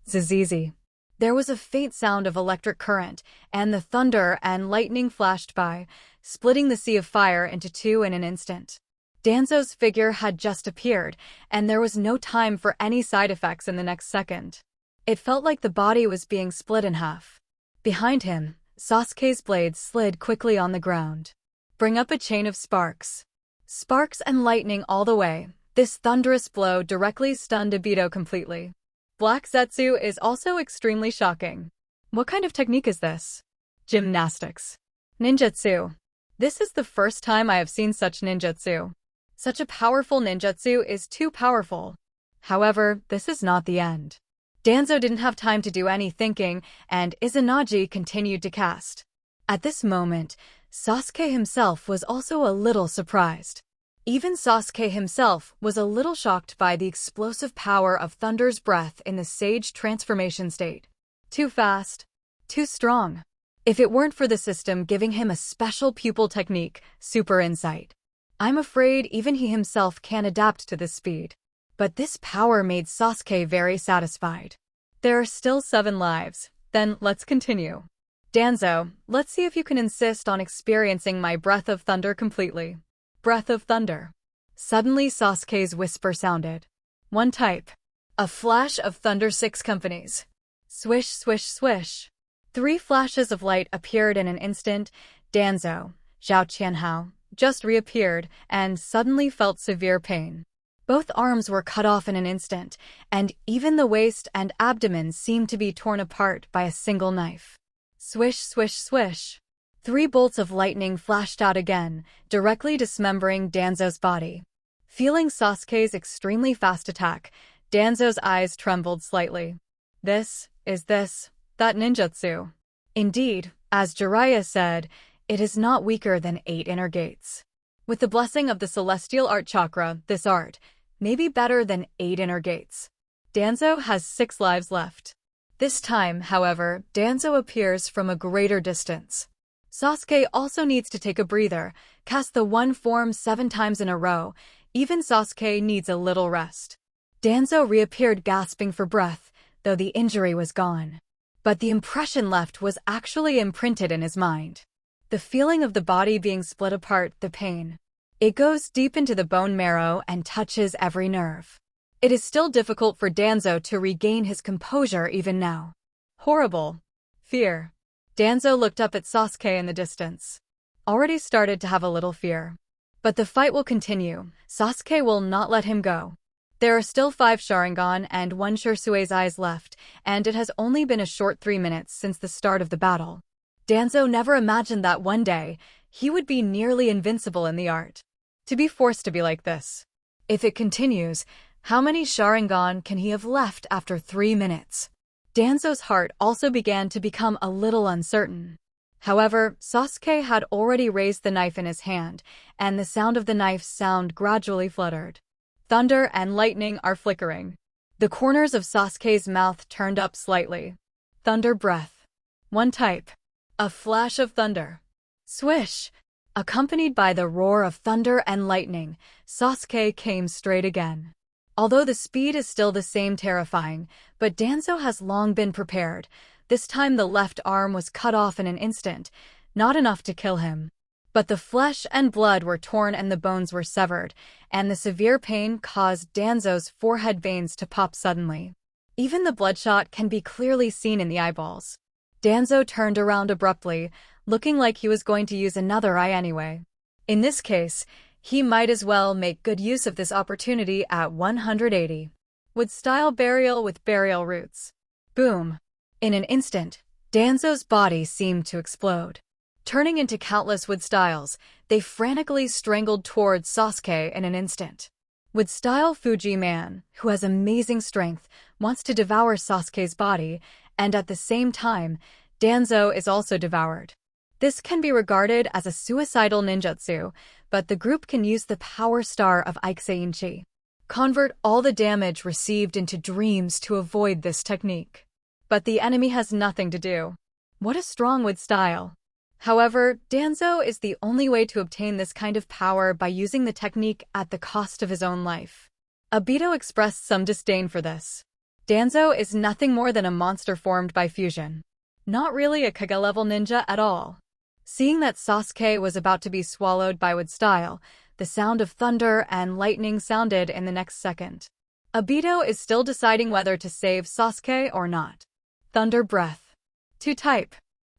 Zizizi. There was a faint sound of electric current, and the thunder and lightning flashed by, splitting the sea of fire into two in an instant. Danzo's figure had just appeared, and there was no time for any side effects in the next second. It felt like the body was being split in half. Behind him, Sasuke's blade slid quickly on the ground. Bring up a chain of sparks. Sparks and lightning all the way. This thunderous blow directly stunned Obito completely. Black Zetsu is also extremely shocking. What kind of technique is this? Gymnastics. Ninjutsu. This is the first time I have seen such ninjutsu. Such a powerful ninjutsu is too powerful. However, this is not the end. Danzo didn't have time to do any thinking, and Izanagi continued to cast. At this moment, Sasuke himself was also a little surprised. Even Sasuke himself was a little shocked by the explosive power of Thunder's breath in the Sage transformation state. Too fast. Too strong. If it weren't for the system giving him a special pupil technique, Super Insight, I'm afraid even he himself can't adapt to this speed. But this power made Sasuke very satisfied. There are still 7 lives. Then let's continue. Danzo, let's see if you can insist on experiencing my Breath of Thunder completely. Breath of Thunder. Suddenly Sasuke's whisper sounded. One type. A flash of thunder 6 companies. Swish, swish, swish. 3 flashes of light appeared in an instant. Danzo, Zhao Qianhao, just reappeared and suddenly felt severe pain. Both arms were cut off in an instant, and even the waist and abdomen seemed to be torn apart by a single knife. Swish, swish, swish. 3 bolts of lightning flashed out again, directly dismembering Danzo's body. Feeling Sasuke's extremely fast attack, Danzo's eyes trembled slightly. Is this that ninjutsu? Indeed, as Jiraiya said, it is not weaker than 8 inner gates. With the blessing of the celestial art chakra, this art may be better than 8 inner gates. Danzo has 6 lives left. This time, however, Danzo appears from a greater distance. Sasuke also needs to take a breather, cast the one form 7 times in a row. Even Sasuke needs a little rest. Danzo reappeared gasping for breath, though the injury was gone. But the impression left was actually imprinted in his mind. The feeling of the body being split apart, the pain. It goes deep into the bone marrow and touches every nerve. It is still difficult for Danzo to regain his composure even now. Horrible. Fear. Danzo looked up at Sasuke in the distance. Already started to have a little fear. But the fight will continue. Sasuke will not let him go. There are still 5 Sharingan and 1 Shursui's eyes left, and it has only been a short 3 minutes since the start of the battle. Danzo never imagined that one day, he would be nearly invincible in the art. To be forced to be like this. If it continues, how many Sharingan can he have left after 3 minutes? Danzo's heart also began to become a little uncertain. However, Sasuke had already raised the knife in his hand, and the sound of the knife's sound gradually fluttered. Thunder and lightning are flickering. The corners of Sasuke's mouth turned up slightly. Thunder breath. One type. A flash of thunder. Swish! Accompanied by the roar of thunder and lightning, Sasuke came straight again. Although the speed is still the same terrifying, but Danzo has long been prepared. This time the left arm was cut off in an instant, not enough to kill him. But the flesh and blood were torn and the bones were severed, and the severe pain caused Danzo's forehead veins to pop suddenly. Even the bloodshot can be clearly seen in the eyeballs. Danzo turned around abruptly, looking like he was going to use another eye anyway. In this case, he might as well make good use of this opportunity at 180. Wood-style burial with burial roots. Boom. In an instant, Danzo's body seemed to explode. Turning into countless wood-styles, they frantically strangled towards Sasuke in an instant. Wood-style Fuji man, who has amazing strength, wants to devour Sasuke's body, and at the same time, Danzo is also devoured. This can be regarded as a suicidal ninjutsu, but the group can use the power star of Ikeseinchi. Convert all the damage received into dreams to avoid this technique. But the enemy has nothing to do. What a strong wood style. However, Danzo is the only way to obtain this kind of power by using the technique at the cost of his own life. Obito expressed some disdain for this. Danzo is nothing more than a monster formed by fusion. Not really a Kage-level ninja at all. Seeing that Sasuke was about to be swallowed by wood style, the sound of thunder and lightning sounded in the next second. Obito is still deciding whether to save Sasuke or not. Thunder breath. To type.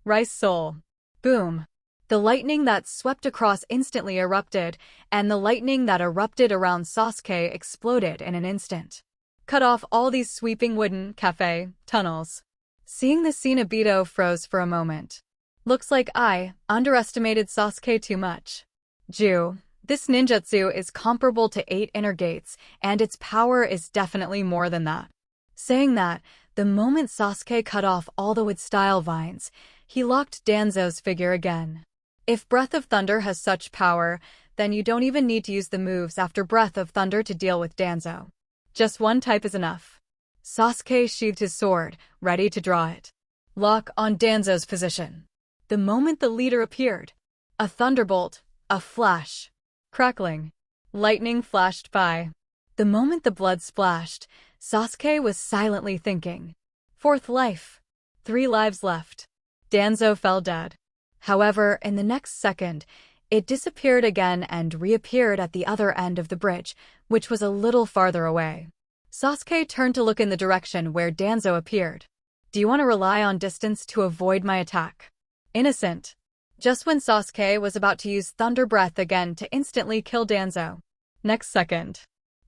Rice soul. Boom. The lightning that swept across instantly erupted, and the lightning that erupted around Sasuke exploded in an instant. Cut off all these sweeping wooden cafe tunnels. Seeing the scene, Obito froze for a moment. Looks like I underestimated Sasuke too much. Ju, this ninjutsu is comparable to 8 inner gates, and its power is definitely more than that. Saying that, the moment Sasuke cut off all the wood-style vines, he locked Danzo's figure again. If Breath of Thunder has such power, then you don't even need to use the moves after Breath of Thunder to deal with Danzo. Just one type is enough. Sasuke sheathed his sword, ready to draw it. Lock on Danzo's position. The moment the leader appeared, a thunderbolt, a flash, crackling, lightning flashed by. The moment the blood splashed, Sasuke was silently thinking. Fourth life. 3 lives left. Danzo fell dead. However, in the next second, it disappeared again and reappeared at the other end of the bridge, which was a little farther away. Sasuke turned to look in the direction where Danzo appeared. Do you want to rely on distance to avoid my attack? Innocent. Just when Sasuke was about to use Thunder Breath again to instantly kill Danzo. Next second,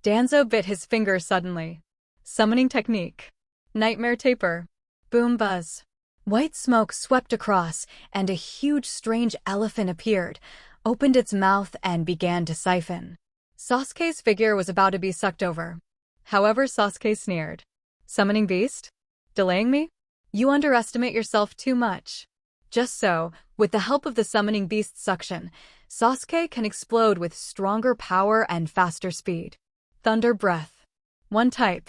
Danzo bit his finger suddenly. Summoning technique. Nightmare taper. Boom buzz. White smoke swept across, and a huge strange elephant appeared, opened its mouth and began to siphon. Sasuke's figure was about to be sucked over. However, Sasuke sneered. Summoning beast? Delaying me? You underestimate yourself too much. Just so, with the help of the summoning beast suction, Sasuke can explode with stronger power and faster speed. Thunder Breath. One type.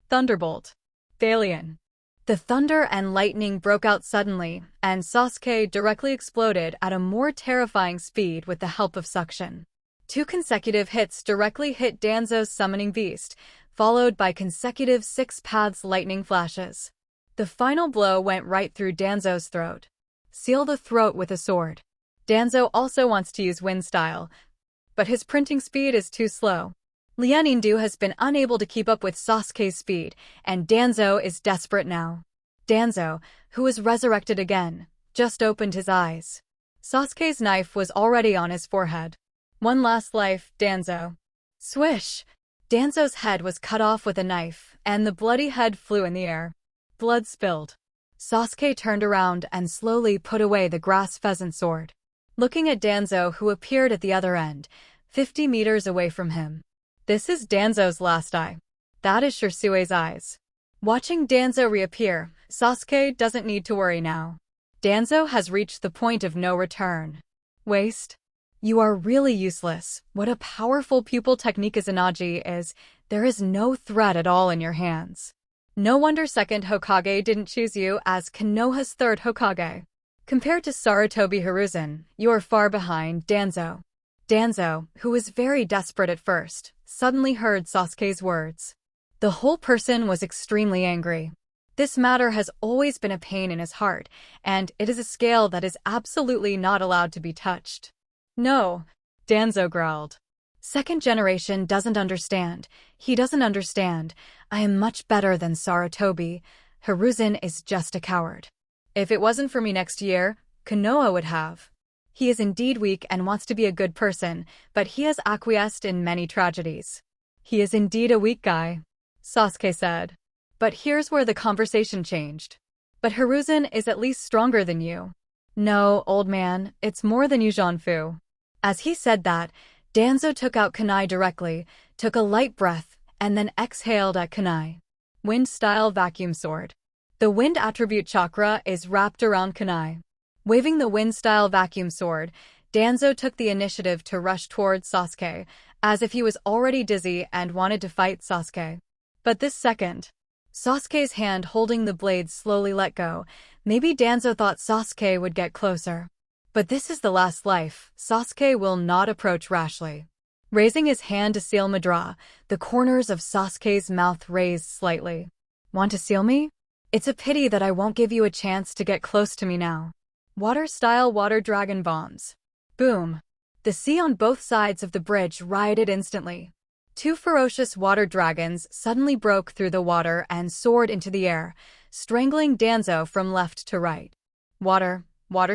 Thunderbolt. Thalion. The thunder and lightning broke out suddenly, and Sasuke directly exploded at a more terrifying speed with the help of suction. 2 consecutive hits directly hit Danzo's summoning beast, followed by consecutive 6 paths lightning flashes. The final blow went right through Danzo's throat. Seal the throat with a sword. Danzo also wants to use wind style, but his printing speed is too slow. Lianindu has been unable to keep up with Sasuke's speed, and Danzo is desperate now. Danzo, who was resurrected again, just opened his eyes. Sasuke's knife was already on his forehead. One last life, Danzo. Swish! Danzo's head was cut off with a knife, and the bloody head flew in the air. Blood spilled. Sasuke turned around and slowly put away the grass pheasant sword. Looking at Danzo, who appeared at the other end, 50 meters away from him. This is Danzo's last eye. That is Shirsue's eyes. Watching Danzo reappear, Sasuke doesn't need to worry now. Danzo has reached the point of no return. Waste. You are really useless. What a powerful pupil technique Izanagi is. There is no threat at all in your hands. No wonder second Hokage didn't choose you as Konoha's third Hokage. Compared to Sarutobi Hiruzen, you are far behind Danzo. Danzo, who was very desperate at first, suddenly heard Sasuke's words. The whole person was extremely angry. This matter has always been a pain in his heart, and it is a scale that is absolutely not allowed to be touched. No, Danzo growled. Second generation doesn't understand. He doesn't understand. I am much better than Sarutobi. Hiruzen is just a coward. If it wasn't for me next year, Konoha would have. He is indeed weak and wants to be a good person, but he has acquiesced in many tragedies. He is indeed a weak guy, Sasuke said. But here's where the conversation changed. But Hiruzen is at least stronger than you. No, old man, it's more than you, Jean-Fu. As he said that, Danzo took out kunai directly, took a light breath, and then exhaled at kunai. Wind-style vacuum sword. The wind attribute chakra is wrapped around kunai. Waving the wind-style vacuum sword, Danzo took the initiative to rush towards Sasuke, as if he was already dizzy and wanted to fight Sasuke. But this second, Sasuke's hand holding the blade slowly let go. Maybe Danzo thought Sasuke would get closer. But this is the last life. Sasuke will not approach rashly. Raising his hand to seal Madara, the corners of Sasuke's mouth raised slightly. Want to seal me? It's a pity that I won't give you a chance to get close to me now. Water-style water dragon bombs. Boom. The sea on both sides of the bridge rioted instantly. 2 ferocious water dragons suddenly broke through the water and soared into the air, strangling Danzo from left to right. Water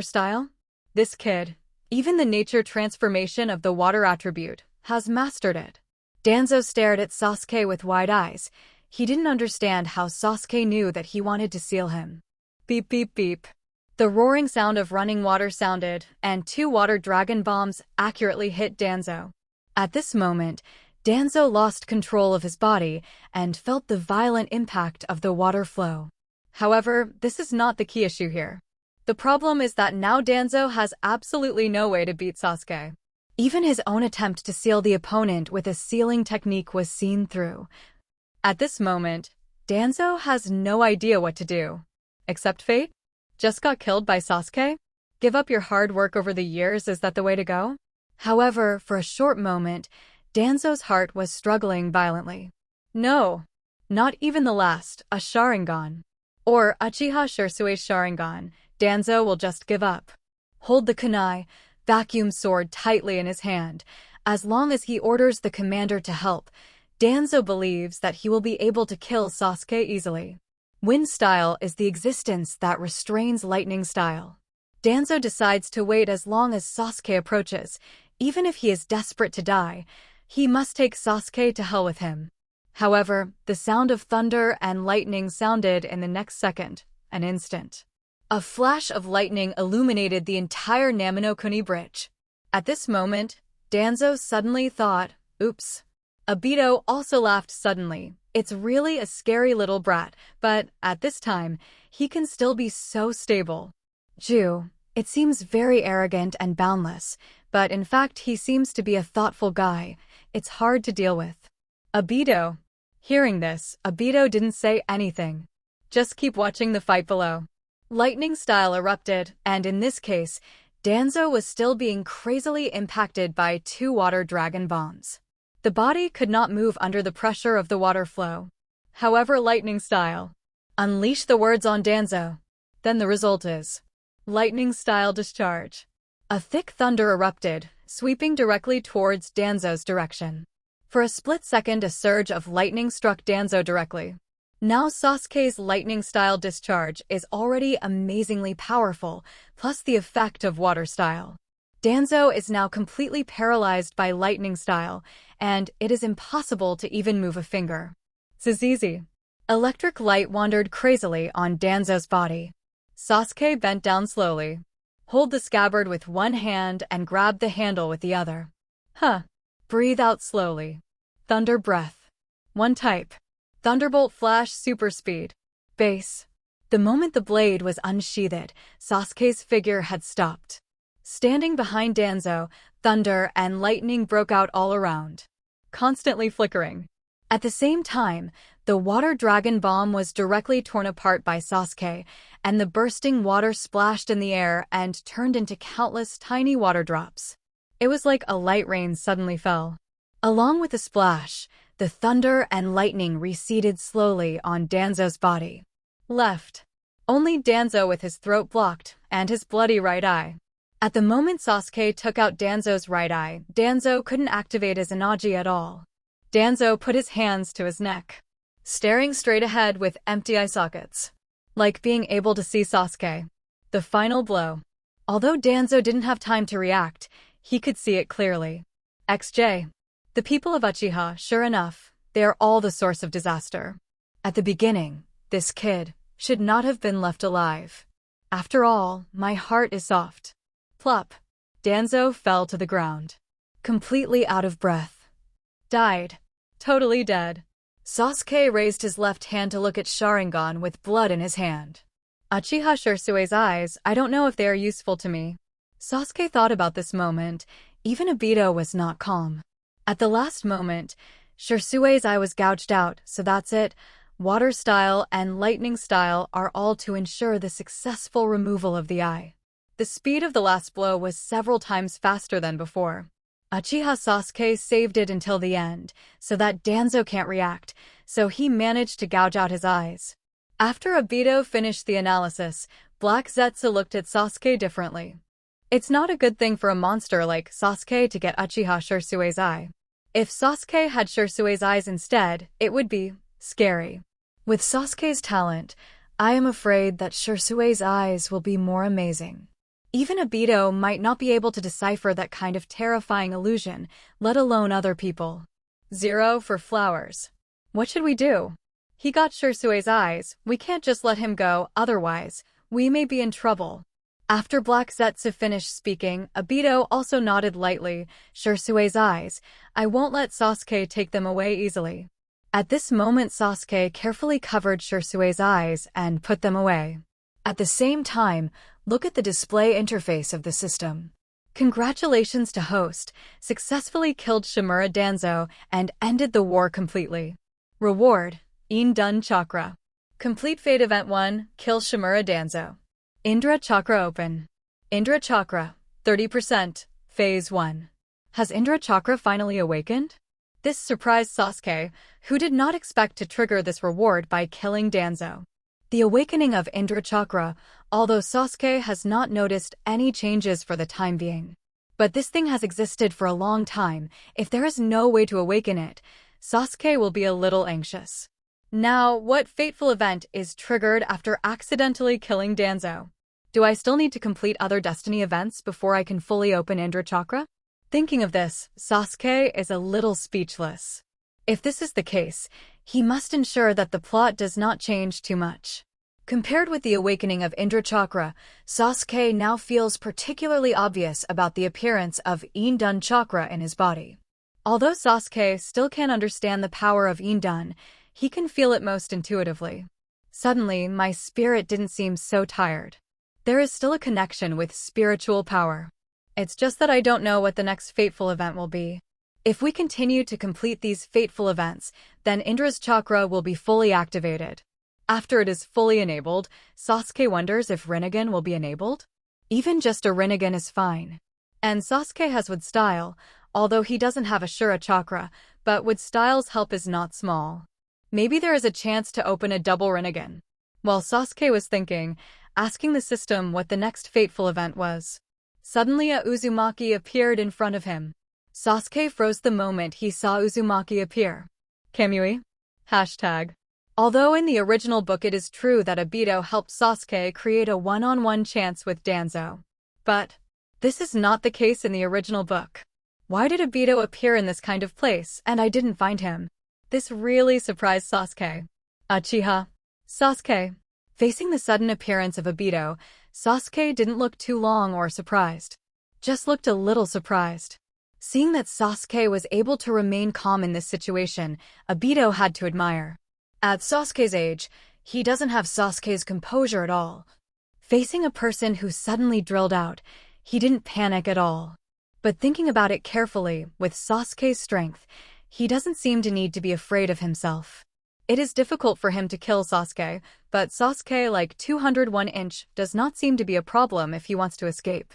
style? This kid, even the nature transformation of the water attribute, has mastered it. Danzo stared at Sasuke with wide eyes. He didn't understand how Sasuke knew that he wanted to seal him. Beep beep beep. The roaring sound of running water sounded, and 2 water dragon bombs accurately hit Danzo. At this moment, Danzo lost control of his body and felt the violent impact of the water flow. However, this is not the key issue here. The problem is that now Danzo has absolutely no way to beat Sasuke. Even his own attempt to seal the opponent with a sealing technique was seen through. At this moment, Danzo has no idea what to do. Accept fate? Just got killed by Sasuke? Give up your hard work over the years, is that the way to go? However, for a short moment, Danzo's heart was struggling violently. No, not even the last, a Sharingan. Or Uchiha Sasuke's Sharingan, Danzo will just give up. Hold the kunai, vacuum sword tightly in his hand. As long as he orders the commander to help, Danzo believes that he will be able to kill Sasuke easily. Wind style is the existence that restrains lightning style. Danzo decides to wait as long as Sasuke approaches. Even if he is desperate to die, he must take Sasuke to hell with him. However, the sound of thunder and lightning sounded in the next second, an instant. A flash of lightning illuminated the entire Naminokuni bridge. At this moment, Danzo suddenly thought, oops. Obito also laughed suddenly. It's really a scary little brat, but at this time, he can still be so stable. Ju, it seems very arrogant and boundless, but in fact he seems to be a thoughtful guy. It's hard to deal with. Obito. Hearing this, Obito didn't say anything. Just keep watching the fight below. Lightning style erupted, and in this case, Danzo was still being crazily impacted by 2 water dragon bombs. The body could not move under the pressure of the water flow. However, lightning style. Unleash the words on Danzo. Then the result is lightning style discharge. A thick thunder erupted, sweeping directly towards Danzo's direction. For a split second, a surge of lightning struck Danzo directly. Now Sasuke's lightning style discharge is already amazingly powerful, plus the effect of water style. Danzo is now completely paralyzed by lightning style, and it is impossible to even move a finger. This is easy. Electric light wandered crazily on Danzo's body. Sasuke bent down slowly. Hold the scabbard with one hand and grab the handle with the other. Breathe out slowly. Thunder breath. One type. Thunderbolt flash super speed. Base. The moment the blade was unsheathed, Sasuke's figure had stopped. Standing behind Danzo, thunder and lightning broke out all around, constantly flickering. At the same time, the water dragon bomb was directly torn apart by Sasuke, and the bursting water splashed in the air and turned into countless tiny water drops. It was like a light rain suddenly fell. Along with the splash, the thunder and lightning receded slowly on Danzo's body. Left. Only Danzo with his throat blocked and his bloody right eye. At the moment Sasuke took out Danzo's right eye, Danzo couldn't activate his Anaji at all. Danzo put his hands to his neck, staring straight ahead with empty eye sockets, like being able to see Sasuke. The final blow. Although Danzo didn't have time to react, he could see it clearly. XJ. The people of Uchiha, sure enough, they are all the source of disaster. At the beginning, this kid should not have been left alive. After all, my heart is soft. Plop. Danzo fell to the ground, completely out of breath. Died. Totally dead. Sasuke raised his left hand to look at Sharingan with blood in his hand. Uchiha Sasuke's eyes, I don't know if they are useful to me. Sasuke thought about this moment. Even Obito was not calm. At the last moment, Sasuke's eye was gouged out, so that's it. Water style and lightning style are all to ensure the successful removal of the eye. The speed of the last blow was several times faster than before. Uchiha Sasuke saved it until the end, so that Danzo can't react, so he managed to gouge out his eyes. After Obito finished the analysis, Black Zetsu looked at Sasuke differently. It's not a good thing for a monster like Sasuke to get Uchiha Sasuke's eye. If Sasuke had Sasuke's eyes instead, it would be scary. With Sasuke's talent, I am afraid that Sasuke's eyes will be more amazing. Even Obito might not be able to decipher that kind of terrifying illusion, let alone other people. 0 for flowers. What should we do? He got Sasuke's eyes, we can't just let him go, otherwise, we may be in trouble. After Black Zetsu finished speaking, Obito also nodded lightly. Sasuke's eyes, I won't let Sasuke take them away easily. At this moment Sasuke carefully covered Sasuke's eyes and put them away. At the same time, look at the display interface of the system. Congratulations to host, successfully killed Shimura Danzo and ended the war completely. Reward, And Chakra. Complete Fate Event 1, kill Shimura Danzo. Indra Chakra open. Indra Chakra, 30%, Phase 1. Has Indra Chakra finally awakened? This surprised Sasuke, who did not expect to trigger this reward by killing Danzo. The awakening of Indra Chakra, although Sasuke has not noticed any changes for the time being. But this thing has existed for a long time. If there is no way to awaken it, Sasuke will be a little anxious. Now, what fateful event is triggered after accidentally killing Danzo? Do I still need to complete other destiny events before I can fully open Indra Chakra? Thinking of this, Sasuke is a little speechless. If this is the case, he must ensure that the plot does not change too much. Compared with the awakening of Indra Chakra, Sasuke now feels particularly obvious about the appearance of And Chakra in his body. Although Sasuke still can't understand the power of And, he can feel it most intuitively. Suddenly, my spirit didn't seem so tired. There is still a connection with spiritual power. It's just that I don't know what the next fateful event will be. If we continue to complete these fateful events, then Indra's chakra will be fully activated. After it is fully enabled, Sasuke wonders if Rinnegan will be enabled? Even just a Rinnegan is fine. And Sasuke has Wood Style, although he doesn't have a Shura chakra, but Wood Style's help is not small. Maybe there is a chance to open a double Rinnegan. While Sasuke was thinking, asking the system what the next fateful event was. Suddenly a Uzumaki appeared in front of him. Sasuke froze the moment he saw Uzumaki appear. Kamui? Hashtag. Although in the original book it is true that Obito helped Sasuke create a one-on-one chance with Danzo. But this is not the case in the original book. Why did Obito appear in this kind of place and I didn't find him? This really surprised Sasuke. Uchiha Sasuke. Facing the sudden appearance of Obito, Sasuke didn't look too long or surprised. Just looked a little surprised. Seeing that Sasuke was able to remain calm in this situation, Obito had to admire. At Sasuke's age, he doesn't have Sasuke's composure at all. Facing a person who suddenly drilled out, he didn't panic at all. But thinking about it carefully, with Sasuke's strength, he doesn't seem to need to be afraid of himself. It is difficult for him to kill Sasuke, but Sasuke, like 201-inch, does not seem to be a problem if he wants to escape.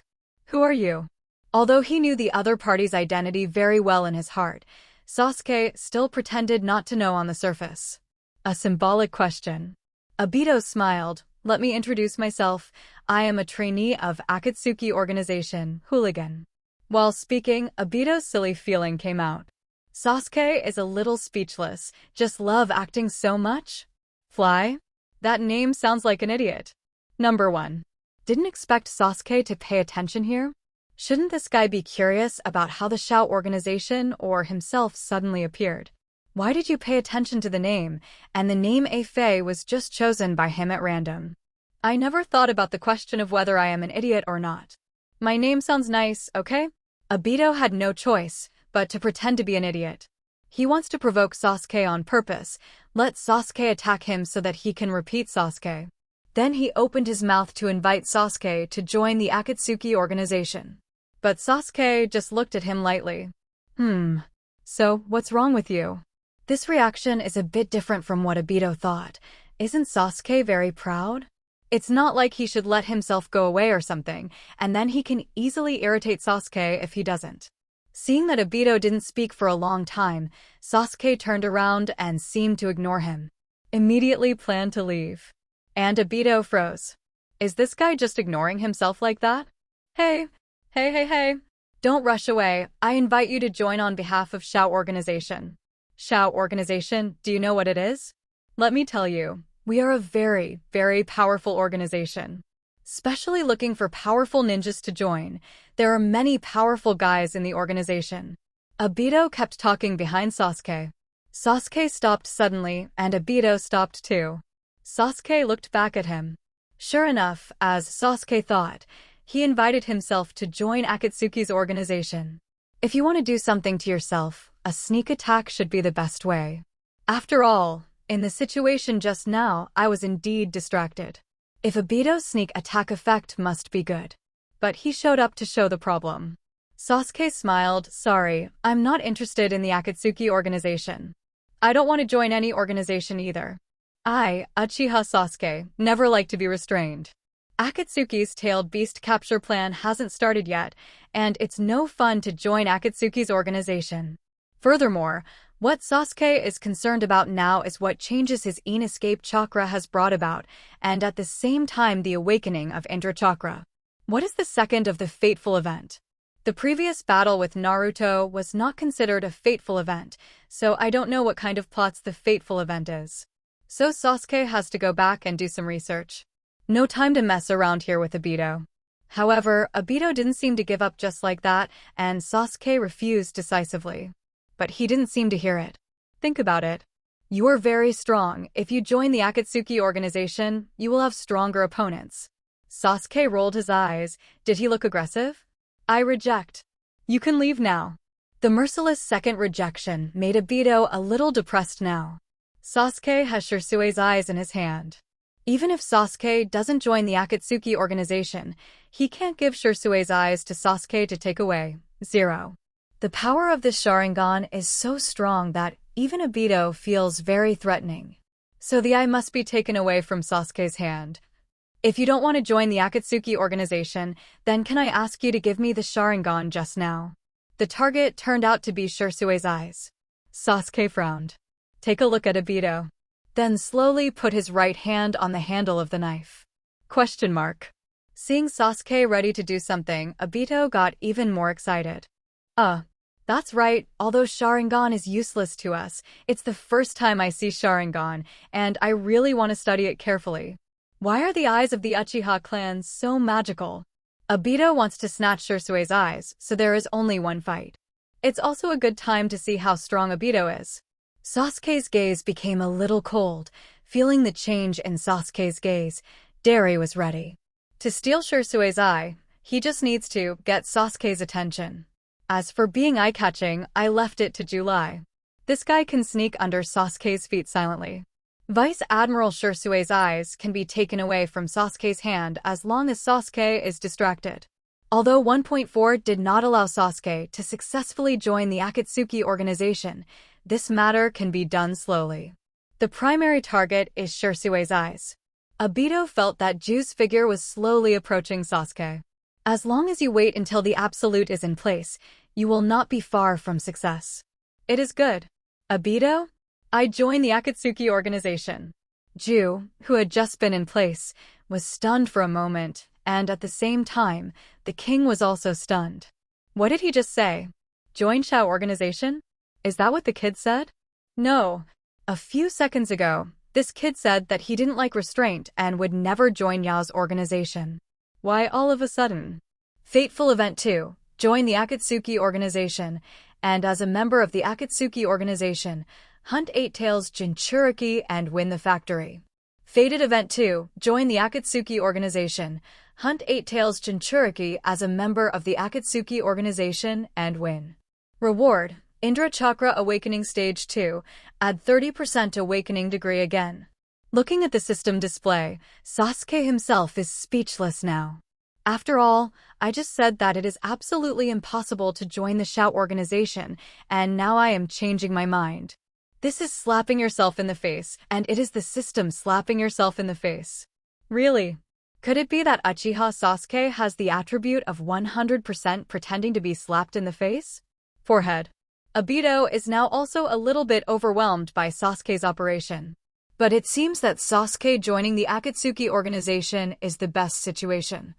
Who are you? Although he knew the other party's identity very well in his heart, Sasuke still pretended not to know on the surface. A symbolic question. Obito smiled. Let me introduce myself. I am a trainee of Akatsuki Organization, Hooligan. While speaking, Obito's silly feeling came out. Sasuke is a little speechless. Just love acting so much? Fly? That name sounds like an idiot. Number 1. Didn't expect Sasuke to pay attention here? Shouldn't this guy be curious about how the Shout organization or himself suddenly appeared? Why did you pay attention to the name, and the name Afei was just chosen by him at random? I never thought about the question of whether I am an idiot or not. My name sounds nice, okay? Obito had no choice but to pretend to be an idiot. He wants to provoke Sasuke on purpose, let Sasuke attack him so that he can repeat Sasuke. Then he opened his mouth to invite Sasuke to join the Akatsuki organization. But Sasuke just looked at him lightly. So, what's wrong with you? This reaction is a bit different from what Obito thought. Isn't Sasuke very proud? It's not like he should let himself go away or something, and then he can easily irritate Sasuke if he doesn't. Seeing that Obito didn't speak for a long time, Sasuke turned around and seemed to ignore him. Immediately planned to leave. And Obito froze. Is this guy just ignoring himself like that? Hey. Don't rush away. I invite you to join on behalf of Shout Organization. Shout Organization, do you know what it is? Let me tell you, we are a very, very powerful organization. Especially looking for powerful ninjas to join. There are many powerful guys in the organization. Obito kept talking behind Sasuke. Sasuke stopped suddenly, and Obito stopped too. Sasuke looked back at him. Sure enough, as Sasuke thought, he invited himself to join Akatsuki's organization. If you want to do something to yourself, a sneak attack should be the best way. After all, in the situation just now, I was indeed distracted. If Obito's sneak attack effect must be good. but he showed up to show the problem. Sasuke smiled. Sorry, I'm not interested in the Akatsuki organization. I don't want to join any organization either. I, Uchiha Sasuke, never like to be restrained. Akatsuki's tailed beast capture plan hasn't started yet, and it's no fun to join Akatsuki's organization. Furthermore, what Sasuke is concerned about now is what changes his inescape chakra has brought about, and at the same time the awakening of Indra chakra. What is the second of the fateful event? The previous battle with Naruto was not considered a fateful event, so I don't know what kind of plots the fateful event is. So Sasuke has to go back and do some research. No time to mess around here with Obito. However, Obito didn't seem to give up just like that, and Sasuke refused decisively. But he didn't seem to hear it. Think about it. You're very strong. If you join the Akatsuki organization, you will have stronger opponents. Sasuke rolled his eyes. Did he look aggressive? I reject. You can leave now. The merciless second rejection made Obito a little depressed now. Sasuke has Shirsue's eyes in his hand. Even if Sasuke doesn't join the Akatsuki organization, he can't give Shirsue's eyes to Sasuke to take away. 0. The power of this Sharingan is so strong that even Obito feels very threatening. So the eye must be taken away from Sasuke's hand. If you don't want to join the Akatsuki organization, then can I ask you to give me the Sharingan just now? The target turned out to be Shirsue's eyes. Sasuke frowned. Take a look at Obito. Then slowly put his right hand on the handle of the knife. Question mark. Seeing Sasuke ready to do something, Obito got even more excited. That's right, although Sharingan is useless to us, it's the first time I see Sharingan, and I really want to study it carefully. Why are the eyes of the Uchiha clan so magical? Obito wants to snatch Shirsue's eyes, so there is only one fight. It's also a good time to see how strong Obito is. Sasuke's gaze became a little cold. Feeling the change in Sasuke's gaze, Dari was ready. To steal Shirsue's eye, he just needs to get Sasuke's attention. As for being eye-catching, I left it to July. This guy can sneak under Sasuke's feet silently. Vice Admiral Shirsue's eyes can be taken away from Sasuke's hand as long as Sasuke is distracted. Although 1.4 did not allow Sasuke to successfully join the Akatsuki organization, this matter can be done slowly. The primary target is Shirsue's eyes. Obito felt that Ju's figure was slowly approaching Sasuke. As long as you wait until the absolute is in place, you will not be far from success. It is good. Obito? I joined the Akatsuki organization. Ju, who had just been in place, was stunned for a moment, and at the same time, the king was also stunned. What did he just say? Join Shao organization? Is that what the kid said? No. A few seconds ago, this kid said that he didn't like restraint and would never join Yao's organization. Why all of a sudden? Fateful event 2. Join the Akatsuki organization, and as a member of the Akatsuki organization, hunt 8 tails Jinchuriki and win the factory. Fated event 2. Join the Akatsuki organization, hunt 8 tails Jinchuriki as a member of the Akatsuki organization and win. Reward: Indra Chakra Awakening Stage 2, add 30% awakening degree again. Looking at the system display, Sasuke himself is speechless now. After all, I just said that it is absolutely impossible to join the Shao organization, and now I am changing my mind. This is slapping yourself in the face, and it is the system slapping yourself in the face. Really? Could it be that Uchiha Sasuke has the attribute of 100% pretending to be slapped in the face? Forehead. Obito is now also a little bit overwhelmed by Sasuke's operation. But it seems that Sasuke joining the Akatsuki organization is the best situation.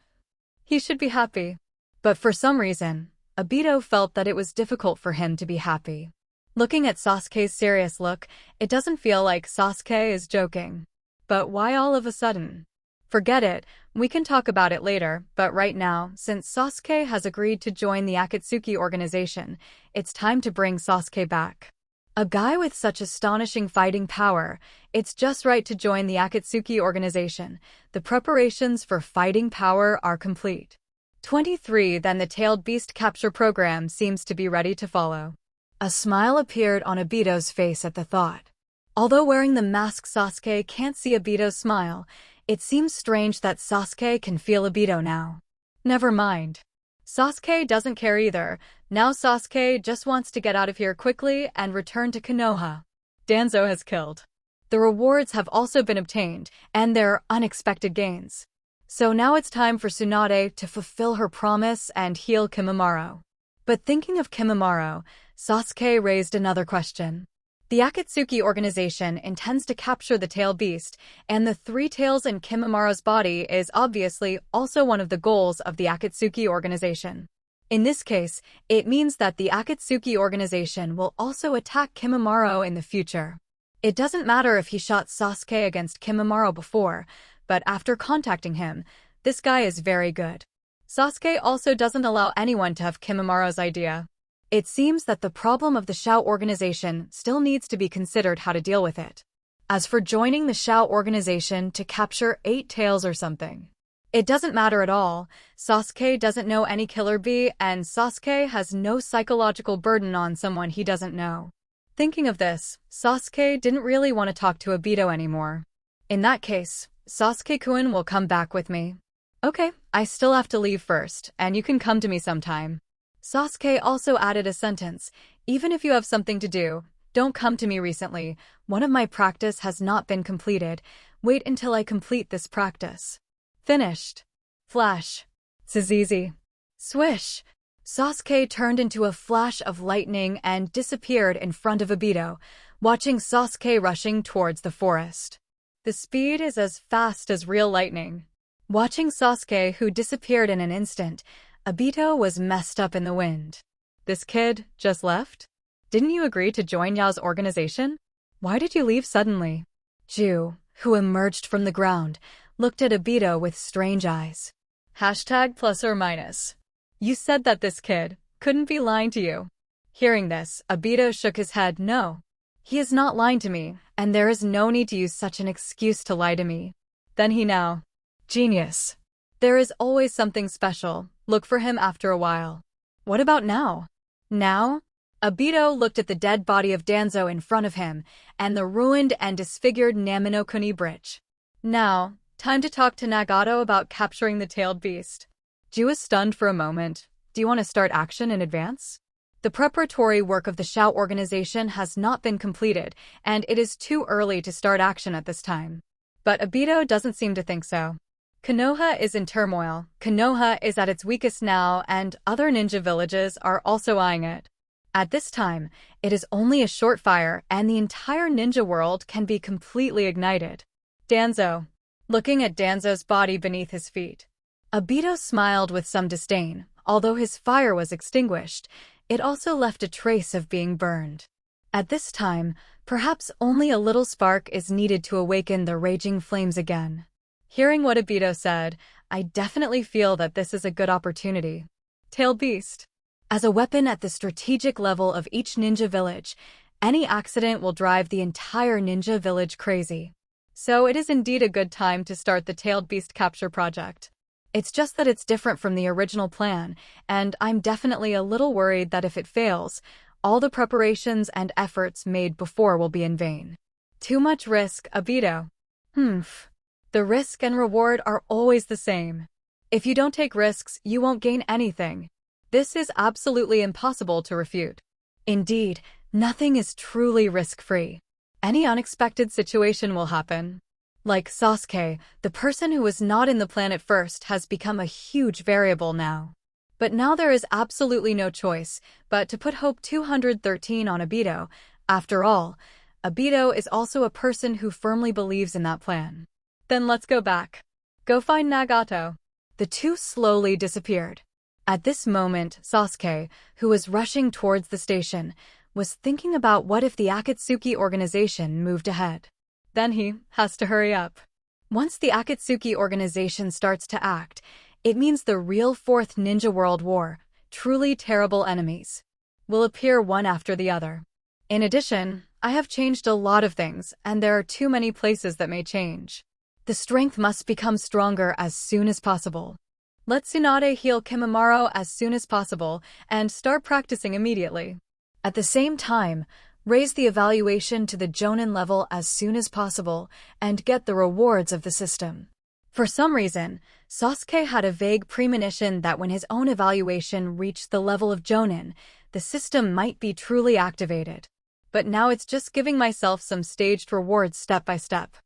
He should be happy. But for some reason, Obito felt that it was difficult for him to be happy. Looking at Sasuke's serious look, it doesn't feel like Sasuke is joking. But why all of a sudden? Forget it, we can talk about it later, but right now, since Sasuke has agreed to join the Akatsuki organization, it's time to bring Sasuke back. A guy with such astonishing fighting power, it's just right to join the Akatsuki organization. The preparations for fighting power are complete. 23. Then the tailed beast capture program seems to be ready to follow. A smile appeared on Obito's face at the thought. Although wearing the mask, Sasuke can't see Obito's smile. It seems strange that Sasuke can feel Obito now. Never mind. Sasuke doesn't care either. Now Sasuke just wants to get out of here quickly and return to Konoha. Danzo has killed. The rewards have also been obtained, and there are unexpected gains. So now it's time for Tsunade to fulfill her promise and heal Kimimaro. But thinking of Kimimaro, Sasuke raised another question. The Akatsuki organization intends to capture the tail beast, and the three tails in Kimimaro's body is obviously also one of the goals of the Akatsuki organization. In this case, it means that the Akatsuki organization will also attack Kimimaro in the future. It doesn't matter if he shot Sasuke against Kimimaro before, but after contacting him, this guy is very good. Sasuke also doesn't allow anyone to have Kimimaro's idea. It seems that the problem of the Shao organization still needs to be considered how to deal with it. As for joining the Shao organization to capture 8 tails or something, it doesn't matter at all. Sasuke doesn't know any killer bee, and Sasuke has no psychological burden on someone he doesn't know. Thinking of this, Sasuke didn't really want to talk to Obito anymore. In that case, Sasuke-kun will come back with me. Okay, I still have to leave first, and you can come to me sometime. Sasuke also added a sentence, even if you have something to do, don't come to me recently. One of my practice has not been completed. Wait until I complete this practice. Finished. Flash. Zizizi. Swish. Sasuke turned into a flash of lightning and disappeared in front of Obito, watching Sasuke rushing towards the forest. The speed is as fast as real lightning. Watching Sasuke, who disappeared in an instant, Obito was messed up in the wind. This kid just left? Didn't you agree to join Yao's organization? Why did you leave suddenly? Ju, who emerged from the ground, looked at Obito with strange eyes. Hashtag plus or minus. You said that this kid couldn't be lying to you. Hearing this, Obito shook his head. No. He is not lying to me, and there is no need to use such an excuse to lie to me. Then he now. Genius. There is always something special. Look for him after a while. What about now? Now? Obito looked at the dead body of Danzo in front of him, and the ruined and disfigured Naminokuni bridge. Now, time to talk to Nagato about capturing the tailed beast. Ju is stunned for a moment. Do you want to start action in advance? The preparatory work of the Shao organization has not been completed, and it is too early to start action at this time. But Obito doesn't seem to think so. Konoha is in turmoil. Konoha is at its weakest now, and other ninja villages are also eyeing it. At this time, it is only a short fire, and the entire ninja world can be completely ignited. Danzo. Looking at Danzo's body beneath his feet, Obito smiled with some disdain. Although his fire was extinguished, it also left a trace of being burned. At this time, perhaps only a little spark is needed to awaken the raging flames again. Hearing what Obito said, I definitely feel that this is a good opportunity. Tail Beast. As a weapon at the strategic level of each ninja village, any accident will drive the entire ninja village crazy. So it is indeed a good time to start the Tailed Beast capture project. It's just that it's different from the original plan, and I'm definitely a little worried that if it fails, all the preparations and efforts made before will be in vain. Too much risk, Obito. The risk and reward are always the same. If you don't take risks, you won't gain anything. This is absolutely impossible to refute. Indeed, nothing is truly risk-free. Any unexpected situation will happen. Like Sasuke, the person who was not in the plan at first has become a huge variable now. But now there is absolutely no choice but to put Hope 213 on Obito. After all, Obito is also a person who firmly believes in that plan. Then let's go back. Go find Nagato. The two slowly disappeared. At this moment, Sasuke, who was rushing towards the station, was thinking about what if the Akatsuki organization moved ahead. Then he has to hurry up. Once the Akatsuki organization starts to act, it means the real Fourth Ninja World War, truly terrible enemies, will appear one after the other. In addition, I have changed a lot of things, and there are too many places that may change. The strength must become stronger as soon as possible. Let Tsunade heal Kimimaro as soon as possible and start practicing immediately. At the same time, raise the evaluation to the Jonin level as soon as possible and get the rewards of the system. For some reason, Sasuke had a vague premonition that when his own evaluation reached the level of Jonin, the system might be truly activated. But now it's just giving myself some staged rewards step by step.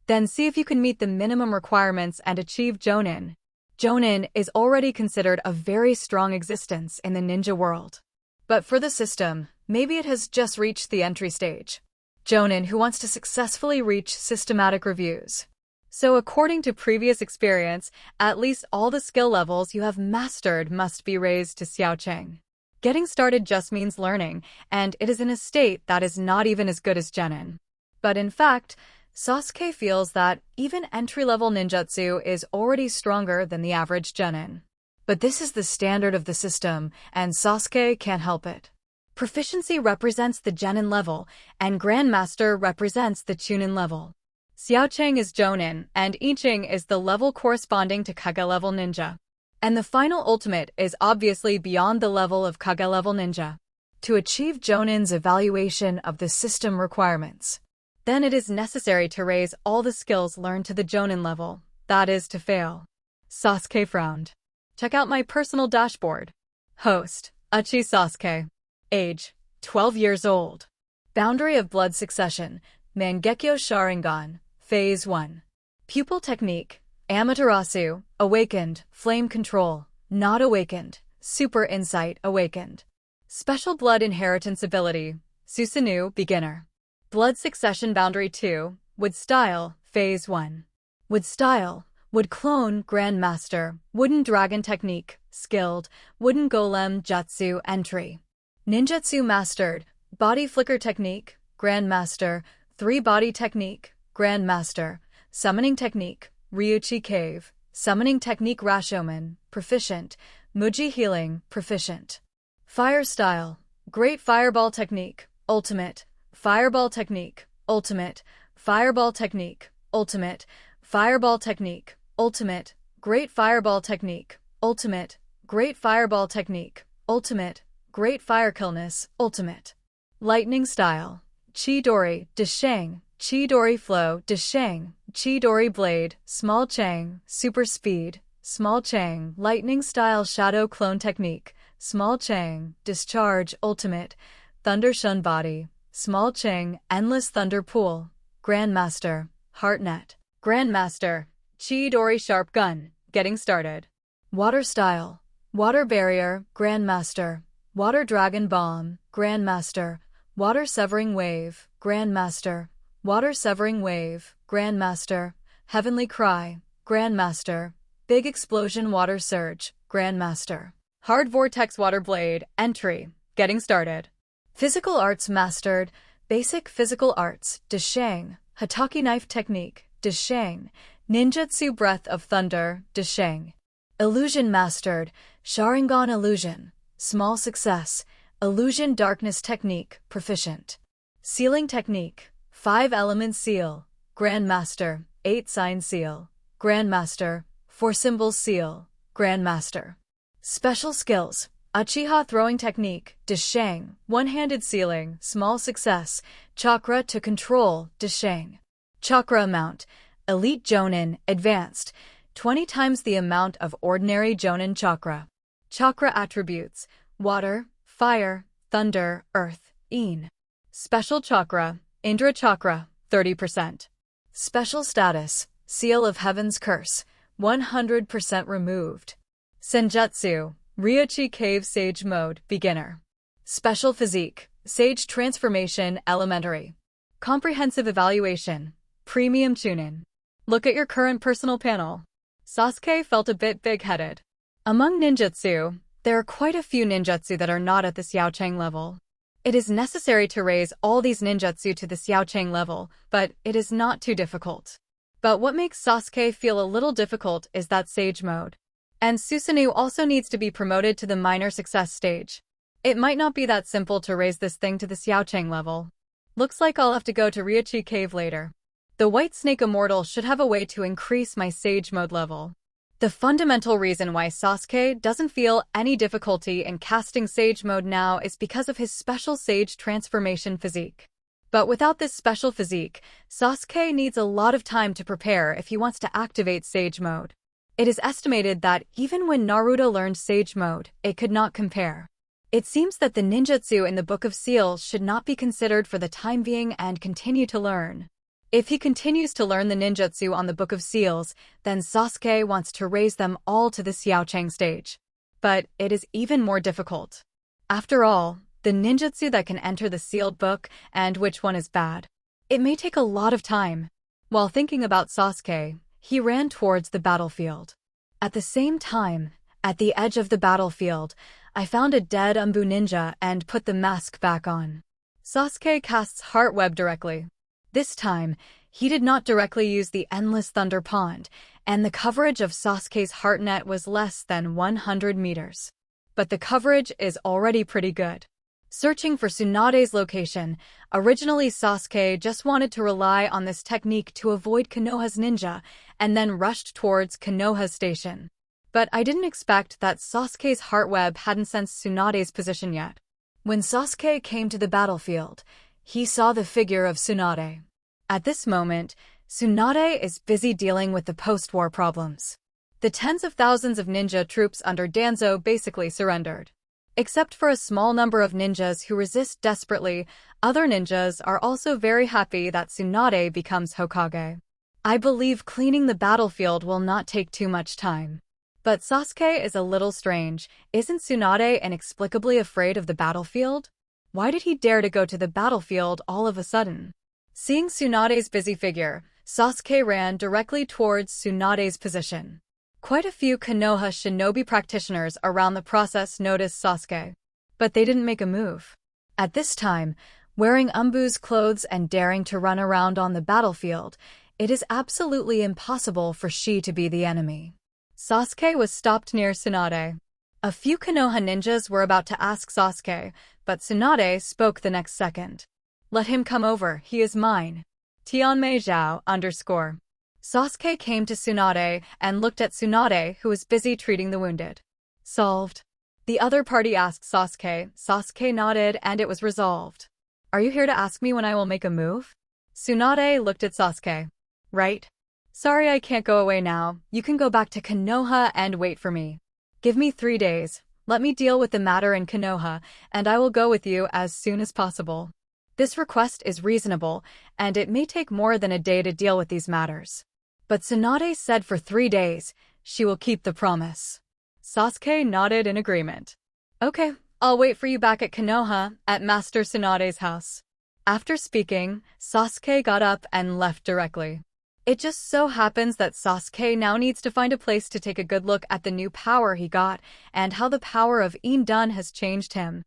Then see if you can meet the minimum requirements and achieve Jonin. Jonin is already considered a very strong existence in the ninja world. But for the system, maybe it has just reached the entry stage. Jonin who wants to successfully reach systematic reviews. So according to previous experience, at least all the skill levels you have mastered must be raised to Xiaocheng. Getting started just means learning, and it is in a state that is not even as good as Genin. But in fact, Sasuke feels that even entry-level ninjutsu is already stronger than the average Genin. But this is the standard of the system, and Sasuke can't help it. Proficiency represents the Genin level, and Grandmaster represents the Chunin level. Xiaocheng is Jonin, and Iching is the level corresponding to Kage level ninja. And the final ultimate is obviously beyond the level of Kage level ninja. To achieve Jonin's evaluation of the system requirements, then it is necessary to raise all the skills learned to the Jonin level, that is, to fail. Sasuke frowned. Check out my personal dashboard. Host, Uchiha Sasuke. Age, 12 years old. Boundary of blood succession, Mangekyo Sharingan, Phase 1. Pupil technique, Amaterasu, awakened, flame control, not awakened, super insight, awakened. Special blood inheritance ability, Susanoo, beginner. Blood succession boundary 2, wood style, Phase 1. Wood style, wood clone, Grandmaster, wooden dragon technique, skilled, wooden golem, jutsu, entry. Ninjutsu mastered, body flicker technique, Grandmaster, 3-body technique, Grandmaster, summoning technique, Ryuchi Cave, summoning technique Rashomon, proficient, Muji healing, proficient. Fire style, great fireball technique, ultimate, fireball technique, ultimate, fireball technique, ultimate, fireball technique, ultimate, great fireball technique, ultimate, great fireball technique, ultimate, great fire killness, ultimate. Lightning style, Chidori, Desheng, Chidori flow, Desheng, Chidori blade, small chang, super speed, small chang, lightning style shadow clone technique, small chang, discharge, ultimate, thunder shun body, small chang, endless thunder pool, Grandmaster, heartnet, Grandmaster, Chidori sharp gun, getting started. Water style, water barrier, Grandmaster, water dragon bomb, Grandmaster, water severing wave, Grandmaster, water severing wave, Grandmaster, heavenly cry, Grandmaster, big explosion water surge, Grandmaster. Hard vortex water blade, entry, getting started. Physical arts mastered, basic physical arts, Desheng, Hataki knife technique, Desheng, ninjutsu breath of thunder, Desheng. Illusion mastered, Sharingan illusion, small success, illusion darkness technique, proficient. Sealing technique, 5-element seal, Grandmaster, 8-sign seal, Grandmaster, 4-symbol seal, Grandmaster. Special skills, Uchiha throwing technique, Desheng, one-handed sealing, small success, chakra to control, Desheng. Chakra amount, elite Jonin, advanced, 20 times the amount of ordinary Jonin chakra. Chakra attributes, water, fire, thunder, earth, een. Special chakra, Indra chakra, 30%. Special status, seal of heaven's curse, 100% removed. Senjutsu, Ryuchi Cave Sage Mode, beginner. Special physique, Sage Transformation, elementary. Comprehensive evaluation, premium Chunin. Look at your current personal panel. Sasuke felt a bit big-headed. Among ninjutsu, there are quite a few ninjutsu that are not at the Xiaocheng level. It is necessary to raise all these ninjutsu to the Xiaocheng level, but it is not too difficult. But what makes Sasuke feel a little difficult is that Sage Mode. And Susanoo also needs to be promoted to the minor success stage. It might not be that simple to raise this thing to the Xiaocheng level. Looks like I'll have to go to Ryuchi Cave later. The White Snake Immortal should have a way to increase my Sage Mode level. The fundamental reason why Sasuke doesn't feel any difficulty in casting Sage Mode now is because of his special Sage Transformation physique. But without this special physique, Sasuke needs a lot of time to prepare if he wants to activate Sage Mode. It is estimated that even when Naruto learned Sage Mode, it could not compare. It seems that the ninjutsu in the Book of Seals should not be considered for the time being and continue to learn. If he continues to learn the ninjutsu on the Book of Seals, then Sasuke wants to raise them all to the Xiaochang stage. But it is even more difficult. After all, the ninjutsu that can enter the sealed book and which one is bad. It may take a lot of time. While thinking about Sasuke, he ran towards the battlefield. At the same time, at the edge of the battlefield, I found a dead Umbu ninja and put the mask back on. Sasuke casts Heart Web directly. This time, he did not directly use the Endless Thunder Pond, and the coverage of Sasuke's heart net was less than 100 meters. But the coverage is already pretty good. Searching for Tsunade's location, originally Sasuke just wanted to rely on this technique to avoid Konoha's ninja, and then rushed towards Konoha's station. But I didn't expect that Sasuke's heart web hadn't sensed Tsunade's position yet. When Sasuke came to the battlefield, he saw the figure of Tsunade. At this moment, Tsunade is busy dealing with the post-war problems. The tens of thousands of ninja troops under Danzo basically surrendered. Except for a small number of ninjas who resist desperately, other ninjas are also very happy that Tsunade becomes Hokage. I believe cleaning the battlefield will not take too much time. But Sasuke is a little strange. Isn't Tsunade inexplicably afraid of the battlefield? Why did he dare to go to the battlefield all of a sudden? Seeing Tsunade's busy figure, Sasuke ran directly towards Tsunade's position. Quite a few Konoha shinobi practitioners around the process noticed Sasuke, but they didn't make a move. At this time, wearing Umbu's clothes and daring to run around on the battlefield, it is absolutely impossible for she to be the enemy. Sasuke was stopped near Tsunade. A few Konoha ninjas were about to ask Sasuke, but Tsunade spoke the next second. Let him come over, he is mine. Tianmei Zhao _. Sasuke came to Tsunade and looked at Tsunade, who was busy treating the wounded. Solved. The other party asked Sasuke. Sasuke nodded and it was resolved. Are you here to ask me when I will make a move? Tsunade looked at Sasuke. Right? Sorry I can't go away now. You can go back to Konoha and wait for me. Give me 3 days. Let me deal with the matter in Konoha, and I will go with you as soon as possible. This request is reasonable, and it may take more than a day to deal with these matters. But Tsunade said for 3 days, she will keep the promise. Sasuke nodded in agreement. Okay, I'll wait for you back at Konoha, at Master Tsunade's house. After speaking, Sasuke got up and left directly. It just so happens that Sasuke now needs to find a place to take a good look at the new power he got and how the power of.And has changed him.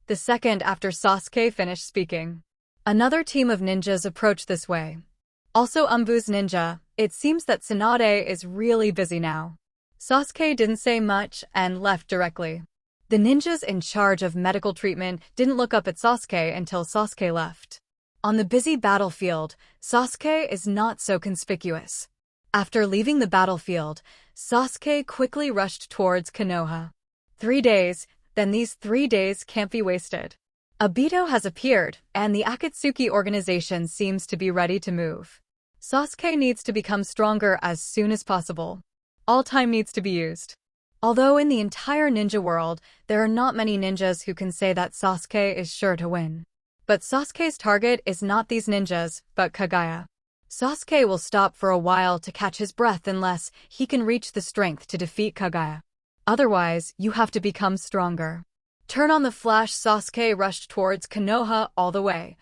The second after Sasuke finished speaking, another team of ninjas approached this way. Also Umbu's ninja. It seems that Tsunade is really busy now. Sasuke didn't say much and left directly. The ninjas in charge of medical treatment didn't look up at Sasuke until Sasuke left. On the busy battlefield, Sasuke is not so conspicuous. After leaving the battlefield, Sasuke quickly rushed towards Konoha. 3 days, then these 3 days can't be wasted. Obito has appeared, and the Akatsuki organization seems to be ready to move. Sasuke needs to become stronger as soon as possible. All time needs to be used. Although in the entire ninja world, there are not many ninjas who can say that Sasuke is sure to win. But Sasuke's target is not these ninjas, but Kaguya. Sasuke will stop for a while to catch his breath unless he can reach the strength to defeat Kaguya. Otherwise, you have to become stronger. Turn on the flash. Sasuke rushed towards Konoha all the way.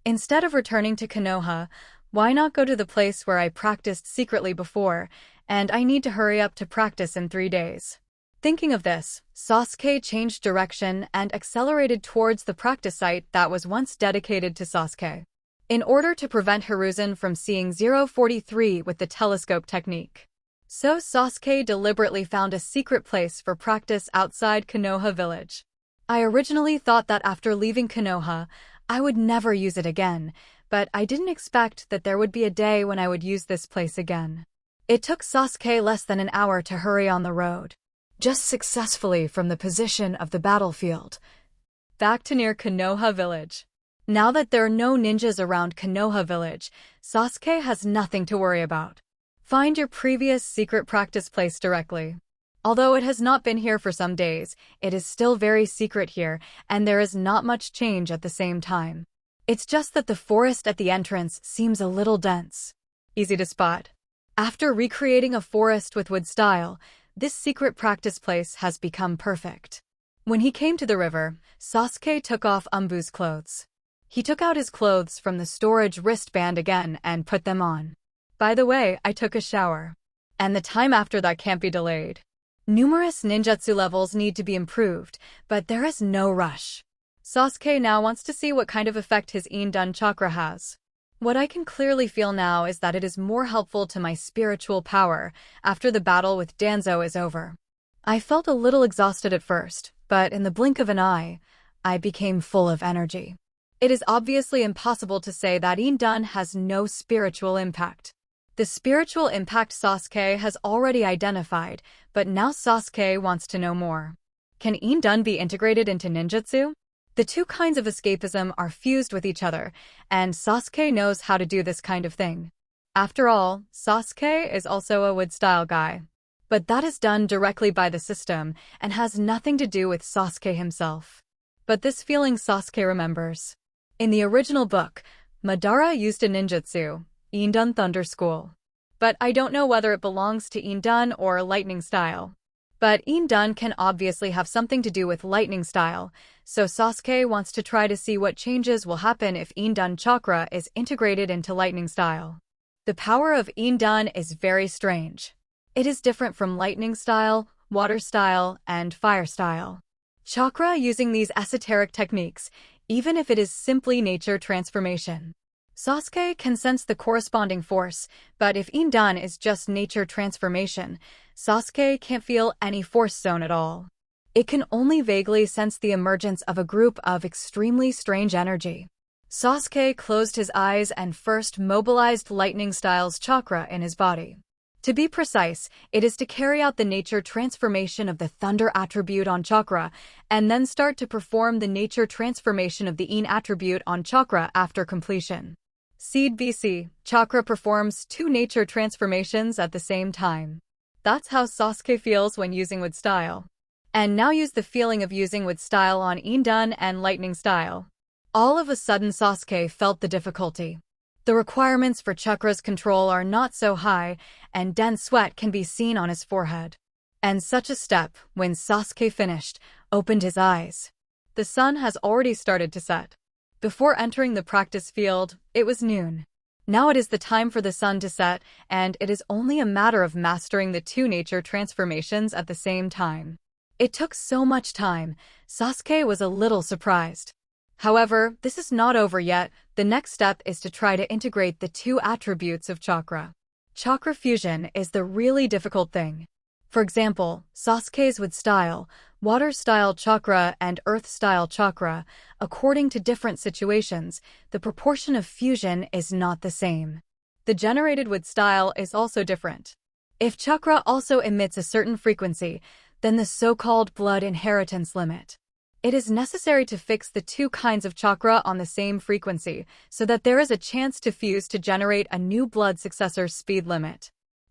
Instead of returning to Konoha, why not go to the place where I practiced secretly before, and I need to hurry up to practice in 3 days. Thinking of this, Sasuke changed direction and accelerated towards the practice site that was once dedicated to Sasuke. In order to prevent Hiruzen from seeing 043 with the telescope technique. So Sasuke deliberately found a secret place for practice outside Konoha village. I originally thought that after leaving Konoha, I would never use it again, but I didn't expect that there would be a day when I would use this place again. It took Sasuke less than an hour to hurry on the road, just successfully from the position of the battlefield, back to near Konoha village. Now that there are no ninjas around Konoha village, Sasuke has nothing to worry about. Find your previous secret practice place directly. Although it has not been here for some days, it is still very secret here, and there is not much change at the same time. It's just that the forest at the entrance seems a little dense. Easy to spot. After recreating a forest with wood style, this secret practice place has become perfect. When he came to the river, Sasuke took off Umbu's clothes. He took out his clothes from the storage wristband again and put them on. By the way, I took a shower. And the time after that can't be delayed. Numerous ninjutsu levels need to be improved, but there is no rush. Sasuke now wants to see what kind of effect his In-done chakra has. What I can clearly feel now is that it is more helpful to my spiritual power after the battle with Danzo is over. I felt a little exhausted at first, but in the blink of an eye, I became full of energy. It is obviously impossible to say that In-done has no spiritual impact. The spiritual impact Sasuke has already identified, but now Sasuke wants to know more. Can In-done be integrated into ninjutsu? The two kinds of escapism are fused with each other, and Sasuke knows how to do this kind of thing. After all, Sasuke is also a wood-style guy. But that is done directly by the system and has nothing to do with Sasuke himself. But this feeling Sasuke remembers. In the original book, Madara used a ninjutsu, In-done Thunder School. But I don't know whether it belongs to In-done or lightning style. But In-done can obviously have something to do with lightning style, so Sasuke wants to try to see what changes will happen if In-done chakra is integrated into lightning style. The power of In-done is very strange. It is different from lightning style, water style, and fire style. Chakra using these esoteric techniques, even if it is simply nature transformation. Sasuke can sense the corresponding force, but if In-done is just nature transformation, Sasuke can't feel any force zone at all. It can only vaguely sense the emergence of a group of extremely strange energy. Sasuke closed his eyes and first mobilized lightning style's chakra in his body. To be precise, it is to carry out the nature transformation of the thunder attribute on chakra, and then start to perform the nature transformation of the In attribute on chakra after completion. Seed BC, chakra performs two nature transformations at the same time. That's how Sasuke feels when using wood style. And now use the feeling of using wood style on In-done and lightning style. All of a sudden Sasuke felt the difficulty. The requirements for chakra's control are not so high, and dense sweat can be seen on his forehead. And such a step, when Sasuke finished, opened his eyes. The sun has already started to set. Before entering the practice field, it was noon. Now it is the time for the sun to set, and it is only a matter of mastering the two nature transformations at the same time. It took so much time, Sasuke was a little surprised. However, this is not over yet. The next step is to try to integrate the two attributes of chakra. Chakra fusion is the really difficult thing. For example, Sasuke's wood style, water style chakra, and earth style chakra, according to different situations, the proportion of fusion is not the same. The generated wood style is also different. If chakra also emits a certain frequency, then the so-called blood inheritance limit. It is necessary to fix the two kinds of chakra on the same frequency so that there is a chance to fuse to generate a new blood successor speed limit.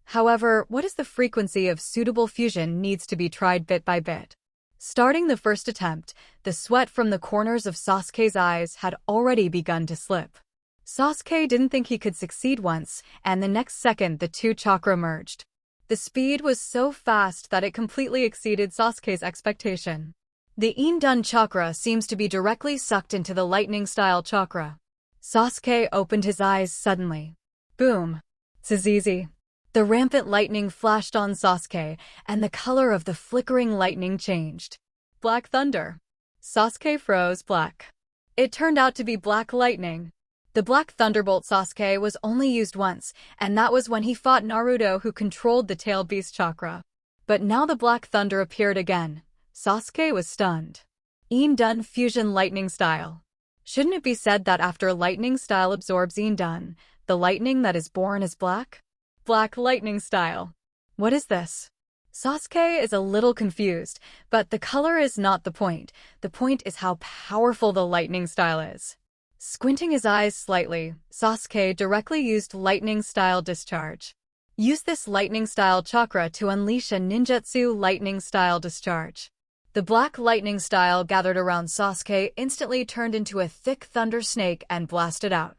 However, what is the frequency of suitable fusion needs to be tried bit by bit. Starting the first attempt, the sweat from the corners of Sasuke's eyes had already begun to slip. Sasuke didn't think he could succeed once, and the next second the two chakra merged. The speed was so fast that it completely exceeded Sasuke's expectation. The In-done chakra seems to be directly sucked into the lightning-style chakra. Sasuke opened his eyes suddenly. Boom! This is easy. The rampant lightning flashed on Sasuke, and the color of the flickering lightning changed. Black thunder. Sasuke froze black. It turned out to be black lightning. The black thunderbolt Sasuke was only used once, and that was when he fought Naruto, who controlled the tail beast chakra. But now the black thunder appeared again. Sasuke was stunned. In-done fusion lightning style. Shouldn't it be said that after lightning style absorbs In-done, the lightning that is born is black? Black lightning style. What is this? Sasuke is a little confused, but the color is not the point. The point is how powerful the lightning style is. Squinting his eyes slightly, Sasuke directly used lightning style discharge. Use this lightning-style chakra to unleash a ninjutsu lightning-style discharge. The black lightning style gathered around Sasuke instantly turned into a thick thunder snake and blasted out.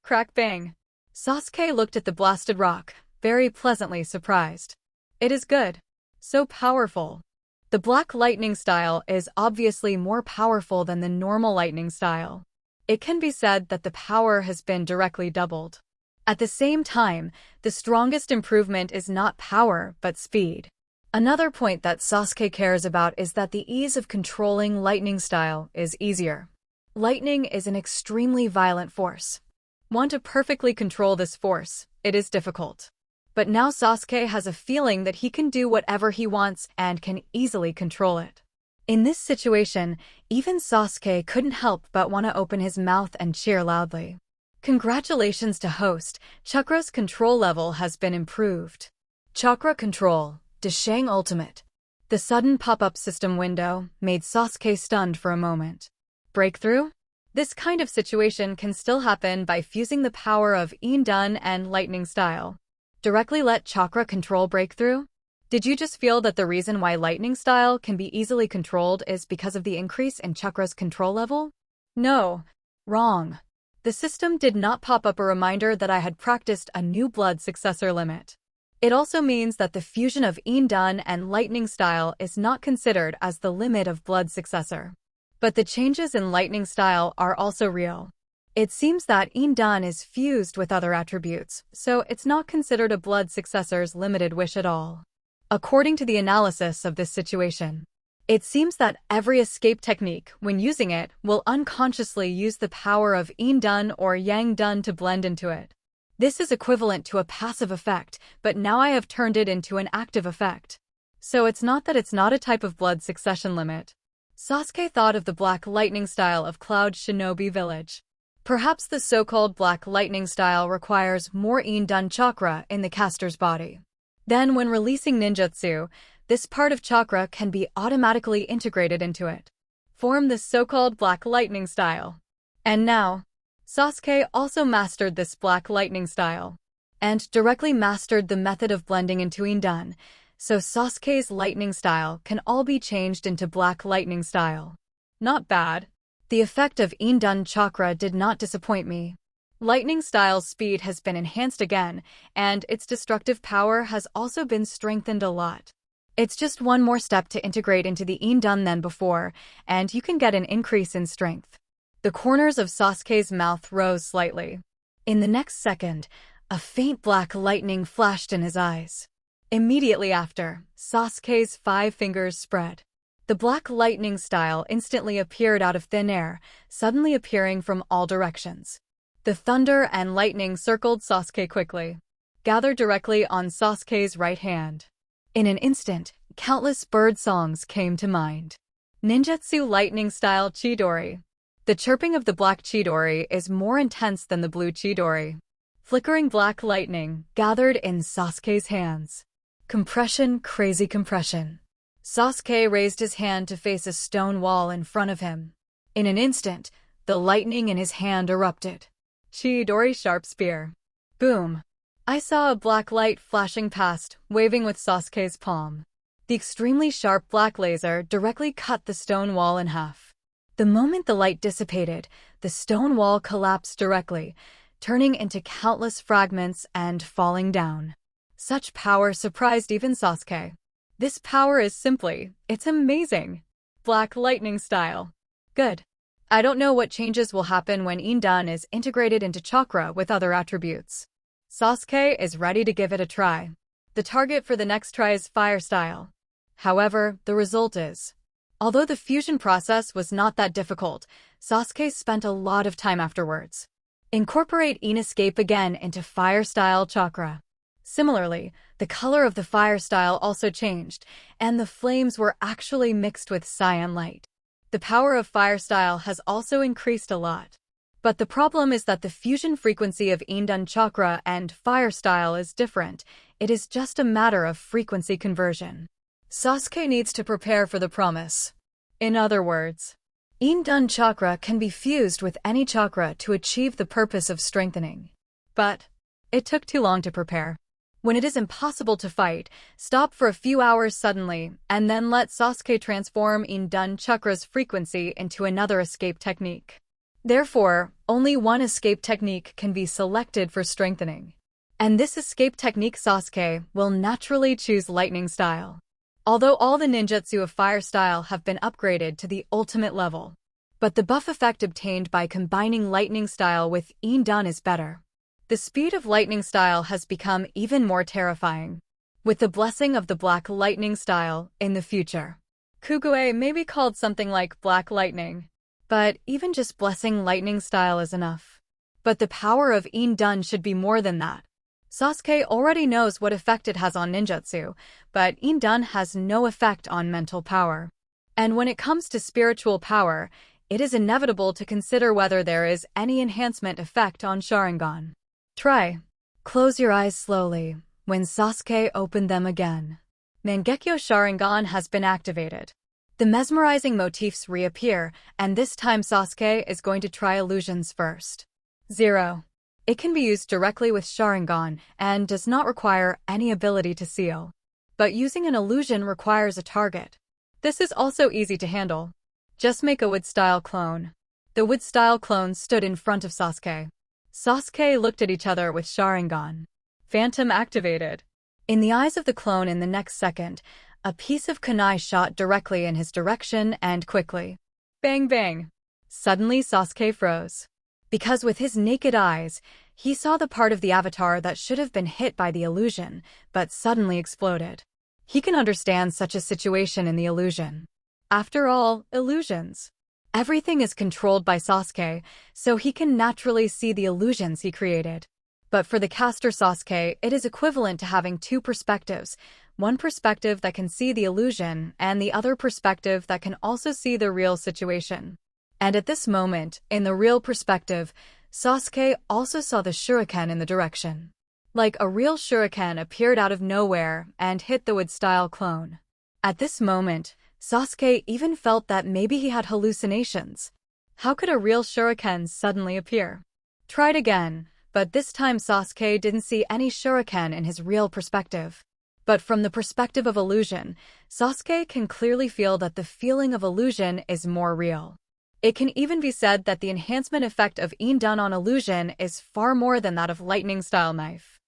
Crack bang! Sasuke looked at the blasted rock, very pleasantly surprised. It is good. So powerful. The black lightning style is obviously more powerful than the normal lightning style. It can be said that the power has been directly doubled. At the same time, the strongest improvement is not power but speed. Another point that Sasuke cares about is that the ease of controlling lightning style is easier. Lightning is an extremely violent force. Want to perfectly control this force, it is difficult. But now Sasuke has a feeling that he can do whatever he wants and can easily control it. In this situation, even Sasuke couldn't help but want to open his mouth and cheer loudly. Congratulations to host, Chakra's control level has been improved. Chakra control. Deshang Ultimate. The sudden pop-up system window made Sasuke stunned for a moment. Breakthrough? This kind of situation can still happen by fusing the power of And and lightning style. Directly let chakra control breakthrough? Did you just feel that the reason why lightning style can be easily controlled is because of the increase in chakra's control level? No. Wrong. The system did not pop up a reminder that I had practiced a new blood successor limit. It also means that the fusion of And and lightning style is not considered as the limit of blood successor. But the changes in lightning style are also real. It seems that And is fused with other attributes, so it's not considered a blood successor's limited wish at all. According to the analysis of this situation, it seems that every escape technique, when using it, will unconsciously use the power of And or Yang to blend into it. This is equivalent to a passive effect, but now I have turned it into an active effect. So it's not that it's not a type of blood succession limit. Sasuke thought of the black lightning style of Cloud Shinobi Village. Perhaps the so-called black lightning style requires more And chakra in the caster's body. Then when releasing ninjutsu, this part of chakra can be automatically integrated into it. Form the so-called black lightning style. And now, Sasuke also mastered this black lightning style, and directly mastered the method of blending into And, so Sasuke's lightning style can all be changed into black lightning style. Not bad. The effect of And chakra did not disappoint me. Lightning style's speed has been enhanced again, and its destructive power has also been strengthened a lot. It's just one more step to integrate into the And than before, and you can get an increase in strength. The corners of Sasuke's mouth rose slightly. In the next second, a faint black lightning flashed in his eyes. Immediately after, Sasuke's 5 fingers spread. The black lightning style instantly appeared out of thin air, suddenly appearing from all directions. The thunder and lightning circled Sasuke quickly, gathered directly on Sasuke's right hand. In an instant, countless bird songs came to mind. Ninjutsu lightning style Chidori. The chirping of the black Chidori is more intense than the blue Chidori. Flickering black lightning gathered in Sasuke's hands. Compression, crazy compression. Sasuke raised his hand to face a stone wall in front of him. In an instant, the lightning in his hand erupted. Chidori sharp spear. Boom. I saw a black light flashing past, waving with Sasuke's palm. The extremely sharp black laser directly cut the stone wall in half. The moment the light dissipated, the stone wall collapsed directly, turning into countless fragments and falling down. Such power surprised even Sasuke. This power is it's amazing. Black lightning style. Good. I don't know what changes will happen when And is integrated into chakra with other attributes. Sasuke is ready to give it a try. The target for the next try is fire style. However, the result is, although the fusion process was not that difficult, Sasuke spent a lot of time afterwards. Incorporate escape again into fire style chakra. Similarly, the color of the fire style also changed, and the flames were actually mixed with cyan light. The power of fire style has also increased a lot. But the problem is that the fusion frequency of And chakra and fire style is different. It is just a matter of frequency conversion. Sasuke needs to prepare for the promise. In other words, And chakra can be fused with any chakra to achieve the purpose of strengthening. But it took too long to prepare. When it is impossible to fight, stop for a few hours suddenly, and then let Sasuke transform And chakra's frequency into another escape technique. Therefore, only one escape technique can be selected for strengthening. And this escape technique Sasuke will naturally choose lightning style. Although all the ninjutsu of fire style have been upgraded to the ultimate level. But the buff effect obtained by combining lightning style with And is better. The speed of lightning style has become even more terrifying. With the blessing of the black lightning style in the future, Kugue may be called something like black lightning. But even just blessing lightning style is enough. But the power of And should be more than that. Sasuke already knows what effect it has on ninjutsu, but And has no effect on mental power. And when it comes to spiritual power, it is inevitable to consider whether there is any enhancement effect on Sharingan. Try. Close your eyes slowly. When Sasuke opened them again, Mangekyo Sharingan has been activated. The mesmerizing motifs reappear, and this time Sasuke is going to try illusions first. 0. It can be used directly with Sharingan and does not require any ability to seal. But using an illusion requires a target. This is also easy to handle. Just make a wood-style clone. The wood-style clone stood in front of Sasuke. Sasuke looked at each other with Sharingan. Phantom activated. In the eyes of the clone in the next second, a piece of kunai shot directly in his direction and quickly. Bang bang! Suddenly Sasuke froze. Because with his naked eyes, he saw the part of the avatar that should have been hit by the illusion, but suddenly exploded. He can understand such a situation in the illusion. After all, illusions. Everything is controlled by Sasuke, so he can naturally see the illusions he created. But for the caster Sasuke, it is equivalent to having two perspectives, one perspective that can see the illusion and the other perspective that can also see the real situation. And at this moment, in the real perspective, Sasuke also saw the shuriken in the direction. Like a real shuriken appeared out of nowhere and hit the wood-style clone. At this moment, Sasuke even felt that maybe he had hallucinations. How could a real shuriken suddenly appear? Tried again, but this time Sasuke didn't see any shuriken in his real perspective. But from the perspective of illusion, Sasuke can clearly feel that the feeling of illusion is more real. It can even be said that the enhancement effect of And on illusion is far more than that of lightning-style knife.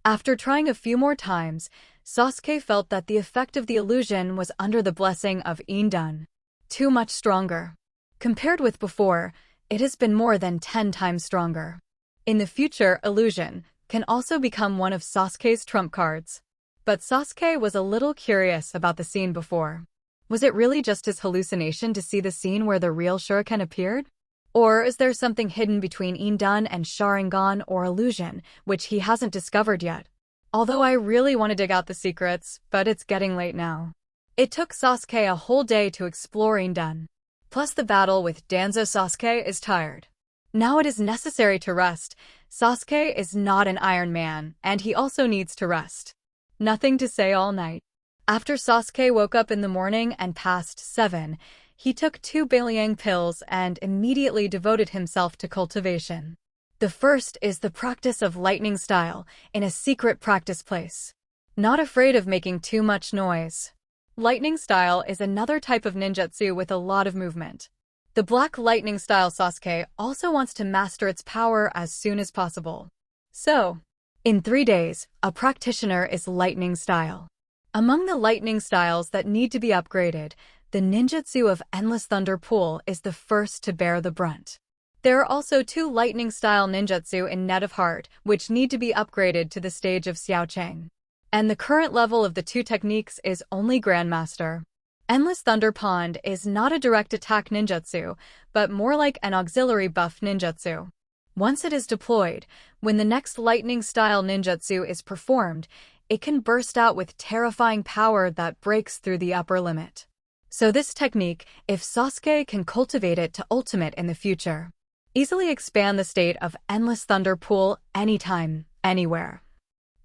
After trying a few more times, Sasuke felt that the effect of the illusion was under the blessing of And. Too much stronger. Compared with before, it has been more than 10 times stronger. In the future, illusion can also become one of Sasuke's trump cards. But Sasuke was a little curious about the scene before. Was it really just his hallucination to see the scene where the real shuriken appeared? Or is there something hidden between And and Sharingan or illusion, which he hasn't discovered yet? Although I really want to dig out the secrets, but it's getting late now. It took Sasuke a whole day to explore And. Plus the battle with Danzo. Sasuke is tired. Now it is necessary to rest. Sasuke is not an Iron Man, and he also needs to rest. Nothing to say all night. After Sasuke woke up in the morning and past 7, he took 2 Baliang pills and immediately devoted himself to cultivation. The first is the practice of lightning style in a secret practice place. Not afraid of making too much noise. Lightning style is another type of ninjutsu with a lot of movement. The black lightning style Sasuke also wants to master its power as soon as possible. So, in 3 days, a practitioner is lightning style. Among the lightning styles that need to be upgraded, the ninjutsu of Endless Thunder Pool is the first to bear the brunt. There are also 2 lightning-style ninjutsu in Net of Heart, which need to be upgraded to the stage of Xiaocheng. And the current level of the 2 techniques is only Grandmaster. Endless Thunder Pond is not a direct attack ninjutsu, but more like an auxiliary buff ninjutsu. Once it is deployed, when the next lightning-style ninjutsu is performed, it can burst out with terrifying power that breaks through the upper limit. So this technique, if Sasuke can cultivate it to ultimate in the future, easily expand the state of Endless Thunder Pool anytime, anywhere.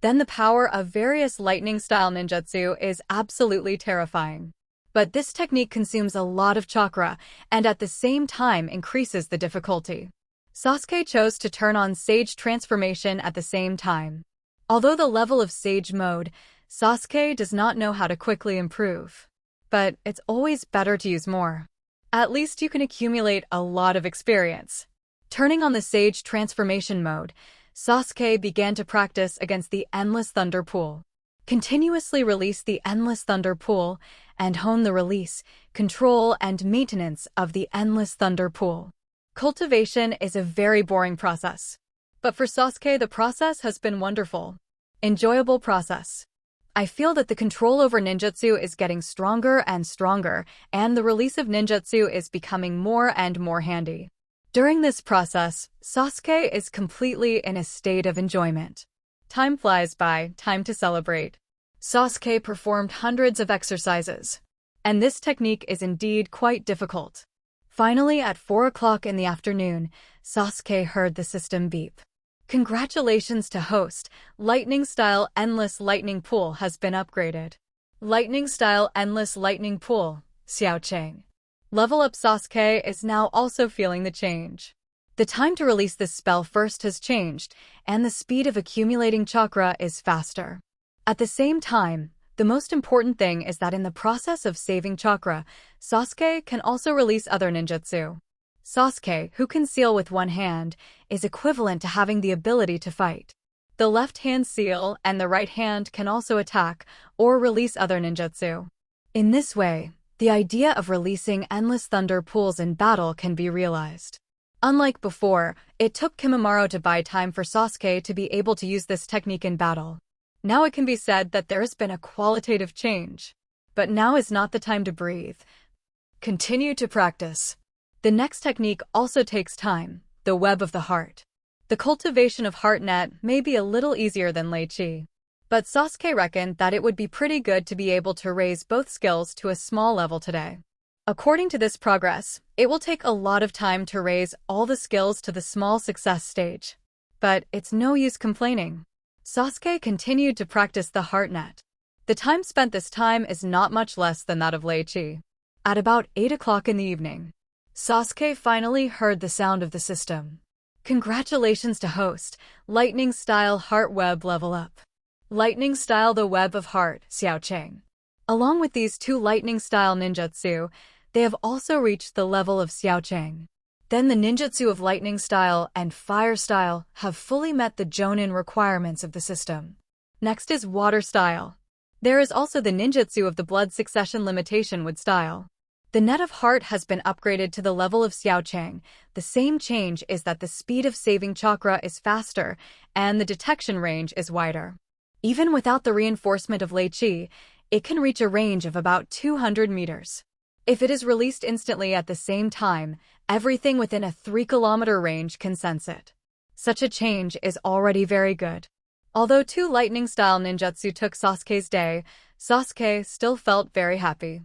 Then the power of various lightning-style ninjutsu is absolutely terrifying. But this technique consumes a lot of chakra and at the same time increases the difficulty. Sasuke chose to turn on Sage Transformation at the same time. Although the level of Sage Mode, Sasuke does not know how to quickly improve. But it's always better to use more. At least you can accumulate a lot of experience. Turning on the Sage Transformation Mode, Sasuke began to practice against the Endless Thunder Pool. Continuously release the Endless Thunder Pool and hone the release, control, and maintenance of the Endless Thunder Pool. Cultivation is a very boring process. But for Sasuke, the process has been wonderful. Enjoyable process. I feel that the control over ninjutsu is getting stronger and stronger, and the release of ninjutsu is becoming more and more handy. During this process, Sasuke is completely in a state of enjoyment. Time flies by, time to celebrate. Sasuke performed hundreds of exercises. And this technique is indeed quite difficult. Finally, at 4 o'clock in the afternoon, Sasuke heard the system beep. Congratulations to host, Lightning Style Endless Lightning Pool has been upgraded. Lightning Style Endless Lightning Pool, Xiao Cheng. Level Up Sasuke is now also feeling the change. The time to release this spell first has changed, and the speed of accumulating chakra is faster. At the same time, the most important thing is that in the process of saving chakra, Sasuke can also release other ninjutsu. Sasuke, who can seal with one hand, is equivalent to having the ability to fight. The left hand seal and the right hand can also attack or release other ninjutsu. In this way, the idea of releasing endless thunder pools in battle can be realized. Unlike before, it took Kimimaro to buy time for Sasuke to be able to use this technique in battle. Now it can be said that there has been a qualitative change. But now is not the time to breathe. Continue to practice. The next technique also takes time, the Web of the Heart. The cultivation of Heart Net may be a little easier than Lei Chi. But Sasuke reckoned that it would be pretty good to be able to raise both skills to a small level today. According to this progress, it will take a lot of time to raise all the skills to the small success stage. But it's no use complaining. Sasuke continued to practice the Heart Net. The time spent this time is not much less than that of Lei Chi. At about 8 o'clock in the evening, Sasuke finally heard the sound of the system. Congratulations to host, Lightning Style Heart Web Level Up. Lightning Style The Web of Heart, Xiao Cheng. Along with these two Lightning Style ninjutsu, they have also reached the level of Xiao Cheng. Then the ninjutsu of Lightning Style and Fire Style have fully met the Jonin requirements of the system. Next is Water Style. There is also the ninjutsu of the Blood Succession Limitation Wood Style. The Net of Heart has been upgraded to the level of Xiao Cheng. The same change is that the speed of saving chakra is faster, and the detection range is wider. Even without the reinforcement of Lei Chi, it can reach a range of about 200 meters. If it is released instantly at the same time, everything within a 3-kilometer range can sense it. Such a change is already very good. Although two lightning-style ninjutsu took Sasuke's day, Sasuke still felt very happy.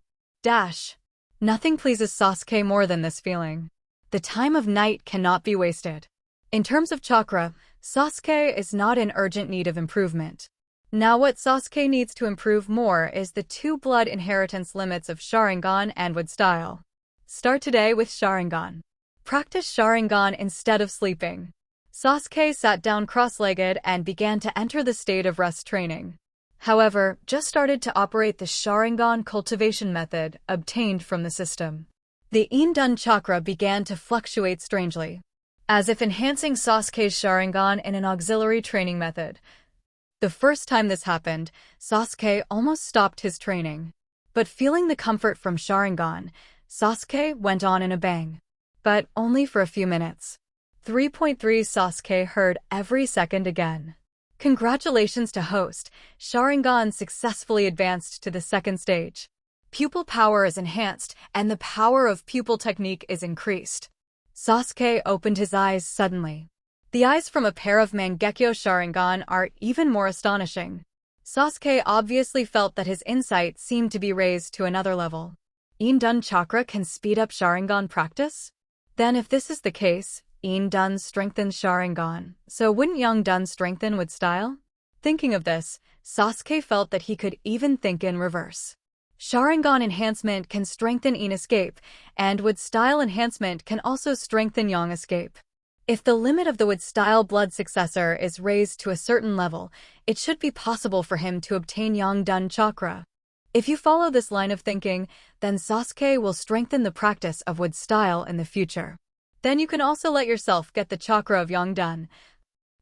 Nothing pleases Sasuke more than this feeling. The time of night cannot be wasted. In terms of chakra, Sasuke is not in urgent need of improvement. Now what Sasuke needs to improve more is the 2 blood inheritance limits of Sharingan and Wood Style. Start today with Sharingan. Practice Sharingan instead of sleeping. Sasuke sat down cross-legged and began to enter the state of rest training. However, just started to operate the Sharingan cultivation method obtained from the system. The In-dun chakra began to fluctuate strangely, as if enhancing Sasuke's Sharingan in an auxiliary training method. The first time this happened, Sasuke almost stopped his training. But feeling the comfort from Sharingan, Sasuke went on in a bang. But only for a few minutes. 3.3 Sasuke heard every second again. Congratulations to host, Sharingan successfully advanced to the second stage. Pupil power is enhanced, and the power of pupil technique is increased. Sasuke opened his eyes suddenly. The eyes from a pair of Mangekyo Sharingan are even more astonishing. Sasuke obviously felt that his insight seemed to be raised to another level. In-dun chakra can speed up Sharingan practice? Then if this is the case, In-dun strengthens Sharingan, so wouldn't Yang-dun strengthen Wood Style? Thinking of this, Sasuke felt that he could even think in reverse. Sharingan enhancement can strengthen In escape, and Wood Style enhancement can also strengthen Yang escape. If the limit of the wood-style blood successor is raised to a certain level, it should be possible for him to obtain Yongdun chakra. If you follow this line of thinking, then Sasuke will strengthen the practice of wood style in the future. Then you can also let yourself get the chakra of Yongdun.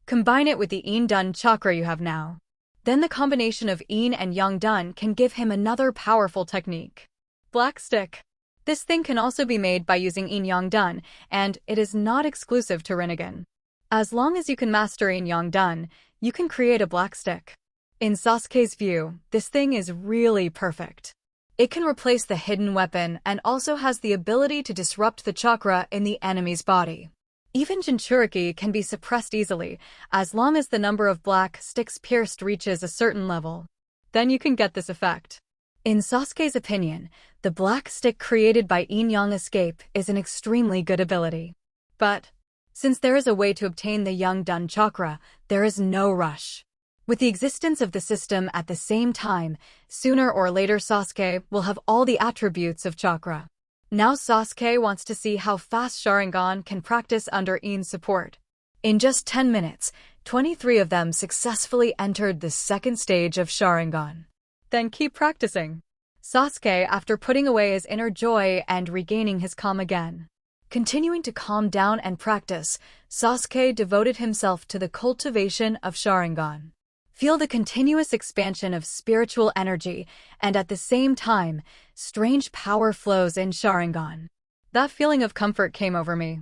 Combine it with the In-dun chakra you have now. Then the combination of In and Yongdun can give him another powerful technique. Black stick. This thing can also be made by using In Yongdun, and it is not exclusive to Rinnegan. As long as you can master In Yongdun, you can create a black stick. In Sasuke's view, this thing is really perfect. It can replace the hidden weapon and also has the ability to disrupt the chakra in the enemy's body. Even Jinchuriki can be suppressed easily, as long as the number of black sticks pierced reaches a certain level. Then you can get this effect. In Sasuke's opinion, the black stick created by In-Yang Escape is an extremely good ability. But, since there is a way to obtain the Yongdun chakra, there is no rush. With the existence of the system at the same time, sooner or later Sasuke will have all the attributes of chakra. Now Sasuke wants to see how fast Sharingan can practice under In's support. In just 10 minutes, 23 of them successfully entered the second stage of Sharingan. Then keep practicing. Sasuke, after putting away his inner joy and regaining his calm again. Continuing to calm down and practice, Sasuke devoted himself to the cultivation of Sharingan. Feel the continuous expansion of spiritual energy, and at the same time, strange power flows in Sharingan. That feeling of comfort came over me.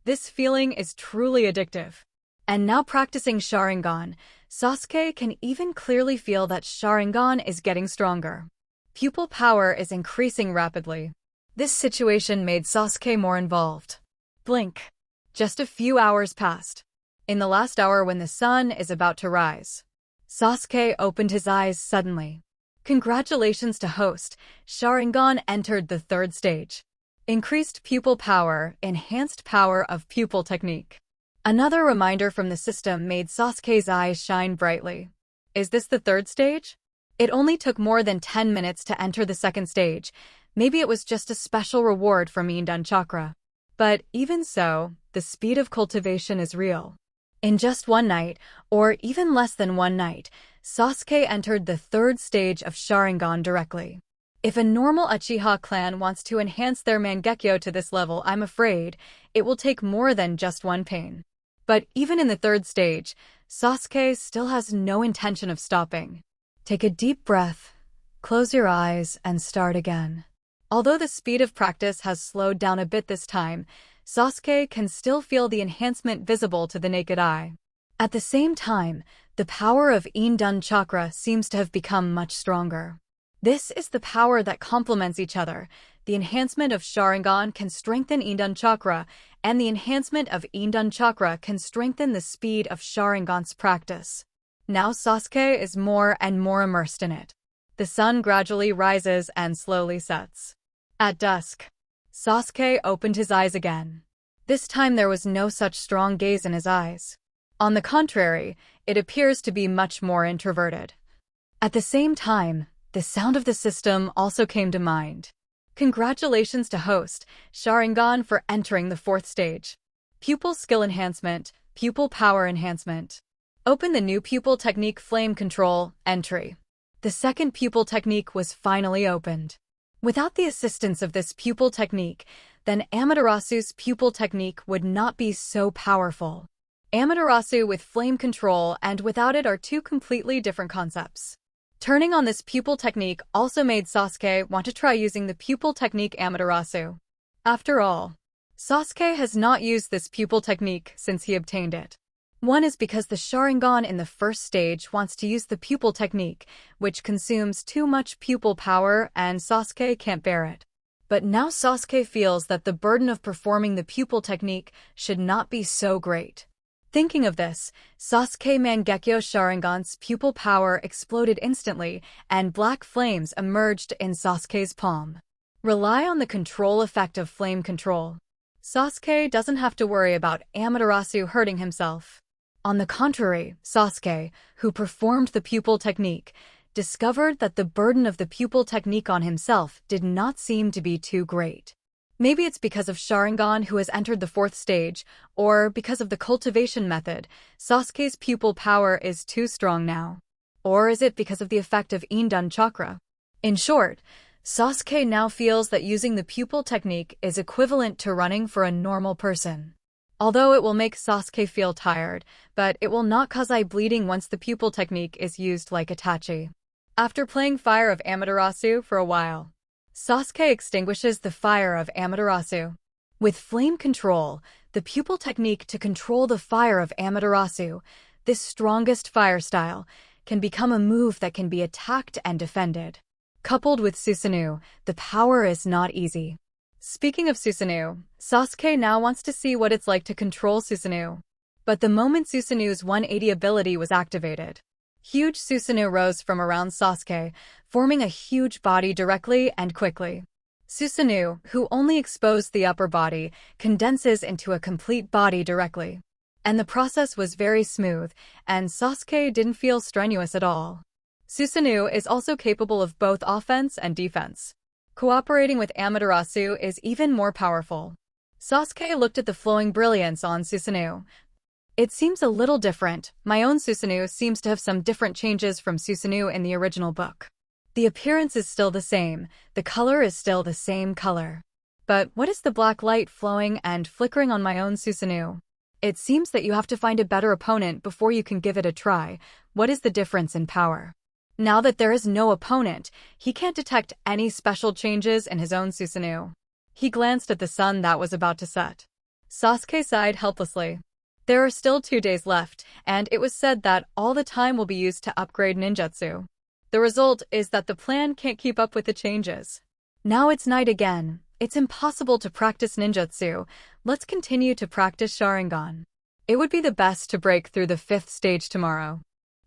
This feeling is truly addictive. And now practicing Sharingan, Sasuke can even clearly feel that Sharingan is getting stronger. Pupil power is increasing rapidly. This situation made Sasuke more involved. Blink. Just a few hours passed. In the last hour when the sun is about to rise, Sasuke opened his eyes suddenly. Congratulations to host, Sharingan entered the third stage. Increased pupil power, enhanced power of pupil technique. Another reminder from the system made Sasuke's eyes shine brightly. Is this the third stage? It only took more than 10 minutes to enter the second stage. Maybe it was just a special reward from In-dun chakra. But even so, the speed of cultivation is real. In just one night, or even less than one night, Sasuke entered the third stage of Sharingan directly. If a normal Uchiha clan wants to enhance their Mangekyo to this level, I'm afraid it will take more than just one pain. But even in the third stage, Sasuke still has no intention of stopping. Take a deep breath, close your eyes, and start again. Although the speed of practice has slowed down a bit this time, Sasuke can still feel the enhancement visible to the naked eye. At the same time, the power of In-dun chakra seems to have become much stronger. This is the power that complements each other. The enhancement of Sharingan can strengthen In-dun chakra, and the enhancement of In-dun chakra can strengthen the speed of Sharingan's practice. Now Sasuke is more and more immersed in it. The sun gradually rises and slowly sets. At dusk, Sasuke opened his eyes again. This time there was no such strong gaze in his eyes. On the contrary, it appears to be much more introverted. At the same time, the sound of the system also came to mind. Congratulations to host, Sharingan, for entering the fourth stage. Pupil skill enhancement, pupil power enhancement. Open the new pupil technique flame control, entry. The second pupil technique was finally opened. Without the assistance of this pupil technique, then Amaterasu's pupil technique would not be so powerful. Amaterasu with flame control and without it are two completely different concepts. Turning on this pupil technique also made Sasuke want to try using the pupil technique Amaterasu. After all, Sasuke has not used this pupil technique since he obtained it. One is because the Sharingan in the first stage wants to use the pupil technique, which consumes too much pupil power and Sasuke can't bear it. But now Sasuke feels that the burden of performing the pupil technique should not be so great. Thinking of this, Sasuke Mangekyo Sharingan's pupil power exploded instantly, and black flames emerged in Sasuke's palm. Rely on the control effect of flame control. Sasuke doesn't have to worry about Amaterasu hurting himself. On the contrary, Sasuke, who performed the pupil technique, discovered that the burden of the pupil technique on himself did not seem to be too great. Maybe it's because of Sharingan who has entered the 4th stage, or because of the cultivation method, Sasuke's pupil power is too strong now. Or is it because of the effect of And chakra? In short, Sasuke now feels that using the pupil technique is equivalent to running for a normal person. Although it will make Sasuke feel tired, but it will not cause eye bleeding once the pupil technique is used like Itachi. After playing Fire of Amaterasu for a while, Sasuke extinguishes the fire of Amaterasu. With flame control, the pupil technique to control the fire of Amaterasu, this strongest fire style, can become a move that can be attacked and defended. Coupled with Susanoo, the power is not easy. Speaking of Susanoo, Sasuke now wants to see what it's like to control Susanoo. But the moment Susanoo's 180 ability was activated, huge Susanoo rose from around Sasuke, forming a huge body directly and quickly. Susanoo, who only exposed the upper body, condenses into a complete body directly. And the process was very smooth, and Sasuke didn't feel strenuous at all. Susanoo is also capable of both offense and defense. Cooperating with Amaterasu is even more powerful. Sasuke looked at the flowing brilliance on Susanoo. It seems a little different. My own Susanoo seems to have some different changes from Susanoo in the original book. The appearance is still the same, the color is still the same color. But what is the black light flowing and flickering on my own Susanoo? It seems that you have to find a better opponent before you can give it a try. What is the difference in power? Now that there is no opponent, he can't detect any special changes in his own Susanoo. He glanced at the sun that was about to set. Sasuke sighed helplessly. There are still 2 days left, and it was said that all the time will be used to upgrade ninjutsu. The result is that the plan can't keep up with the changes. Now it's night again. It's impossible to practice ninjutsu. Let's continue to practice Sharingan. It would be the best to break through the 5th stage tomorrow.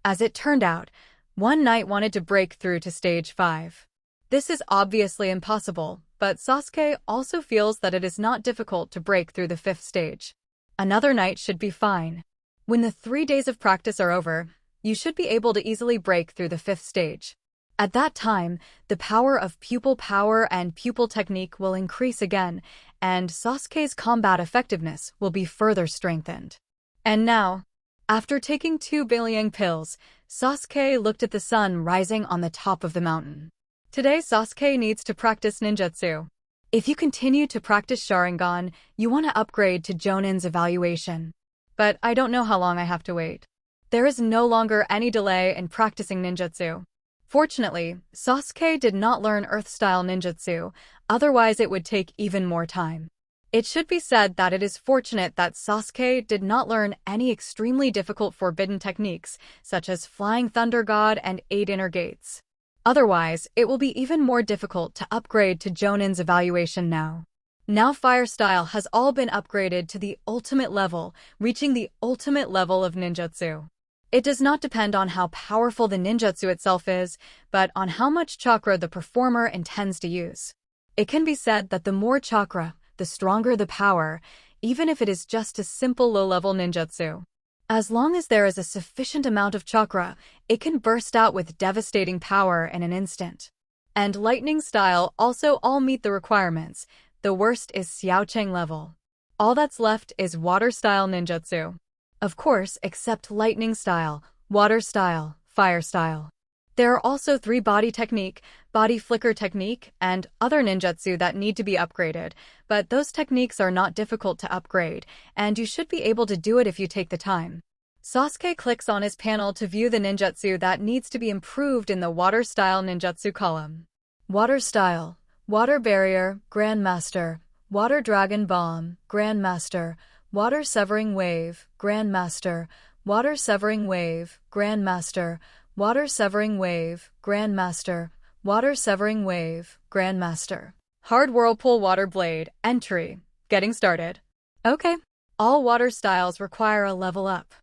As it turned out, One Knight wanted to break through to stage 5. This is obviously impossible, but Sasuke also feels that it is not difficult to break through the 5th stage. Another night should be fine. When the 3 days of practice are over, you should be able to easily break through the 5th stage. At that time, the power of pupil power and pupil technique will increase again, and Sasuke's combat effectiveness will be further strengthened. And now, after taking 2 billion pills, Sasuke looked at the sun rising on the top of the mountain. Today Sasuke needs to practice ninjutsu. If you continue to practice Sharingan, you want to upgrade to Jonin's evaluation. But I don't know how long I have to wait. There is no longer any delay in practicing ninjutsu. Fortunately, Sasuke did not learn Earth-style ninjutsu, otherwise it would take even more time. It should be said that it is fortunate that Sasuke did not learn any extremely difficult forbidden techniques, such as Flying Thunder God and 8 Inner Gates. Otherwise, it will be even more difficult to upgrade to Jonin's evaluation now. Now Fire Style has all been upgraded to the ultimate level, reaching the ultimate level of ninjutsu. It does not depend on how powerful the ninjutsu itself is, but on how much chakra the performer intends to use. It can be said that the more chakra, the stronger the power, even if it is just a simple low-level ninjutsu. As long as there is a sufficient amount of chakra, it can burst out with devastating power in an instant. And Lightning Style also all meet the requirements. The worst is Xiaocheng level. All that's left is Water Style ninjutsu. Of course, except Lightning Style, Water Style, Fire Style. There are also 3 body technique, body flicker technique, and other ninjutsu that need to be upgraded, but those techniques are not difficult to upgrade, and you should be able to do it if you take the time. Sasuke clicks on his panel to view the ninjutsu that needs to be improved in the Water Style ninjutsu column. Water Style, Water Barrier, Grandmaster, Water Dragon Bomb, Grandmaster, Water Severing Wave, Grandmaster, Water Severing Wave, Grandmaster, Water Severing Wave, Grandmaster, Water Severing Wave, Grandmaster. Hard Whirlpool Water Blade, Entry. Getting started. Okay. All water styles require a level up.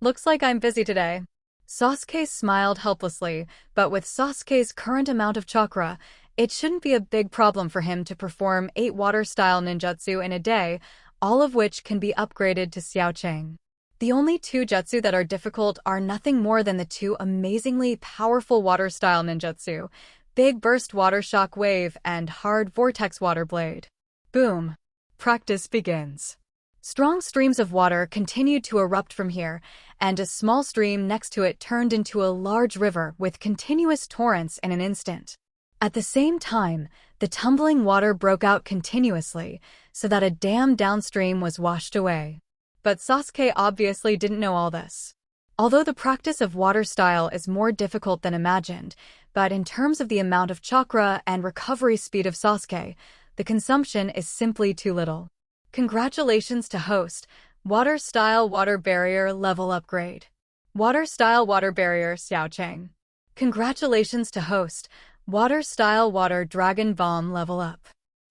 Looks like I'm busy today. Sasuke smiled helplessly, but with Sasuke's current amount of chakra, it shouldn't be a big problem for him to perform 8 water-style ninjutsu in a day, all of which can be upgraded to Xiaocheng. The only 2 jutsu that are difficult are nothing more than the 2 amazingly powerful water-style ninjutsu, Big Burst Water Shock Wave and Hard Vortex Water Blade. Boom. Practice begins. Strong streams of water continued to erupt from here, and a small stream next to it turned into a large river with continuous torrents in an instant. At the same time, the tumbling water broke out continuously, so that a dam downstream was washed away. But Sasuke obviously didn't know all this. Although the practice of water style is more difficult than imagined, but in terms of the amount of chakra and recovery speed of Sasuke, the consumption is simply too little. Congratulations to host, Water Style Water Barrier Level Upgrade. Water Style Water Barrier Xiaocheng. Congratulations to host, Water Style Water Dragon Bomb Level Up.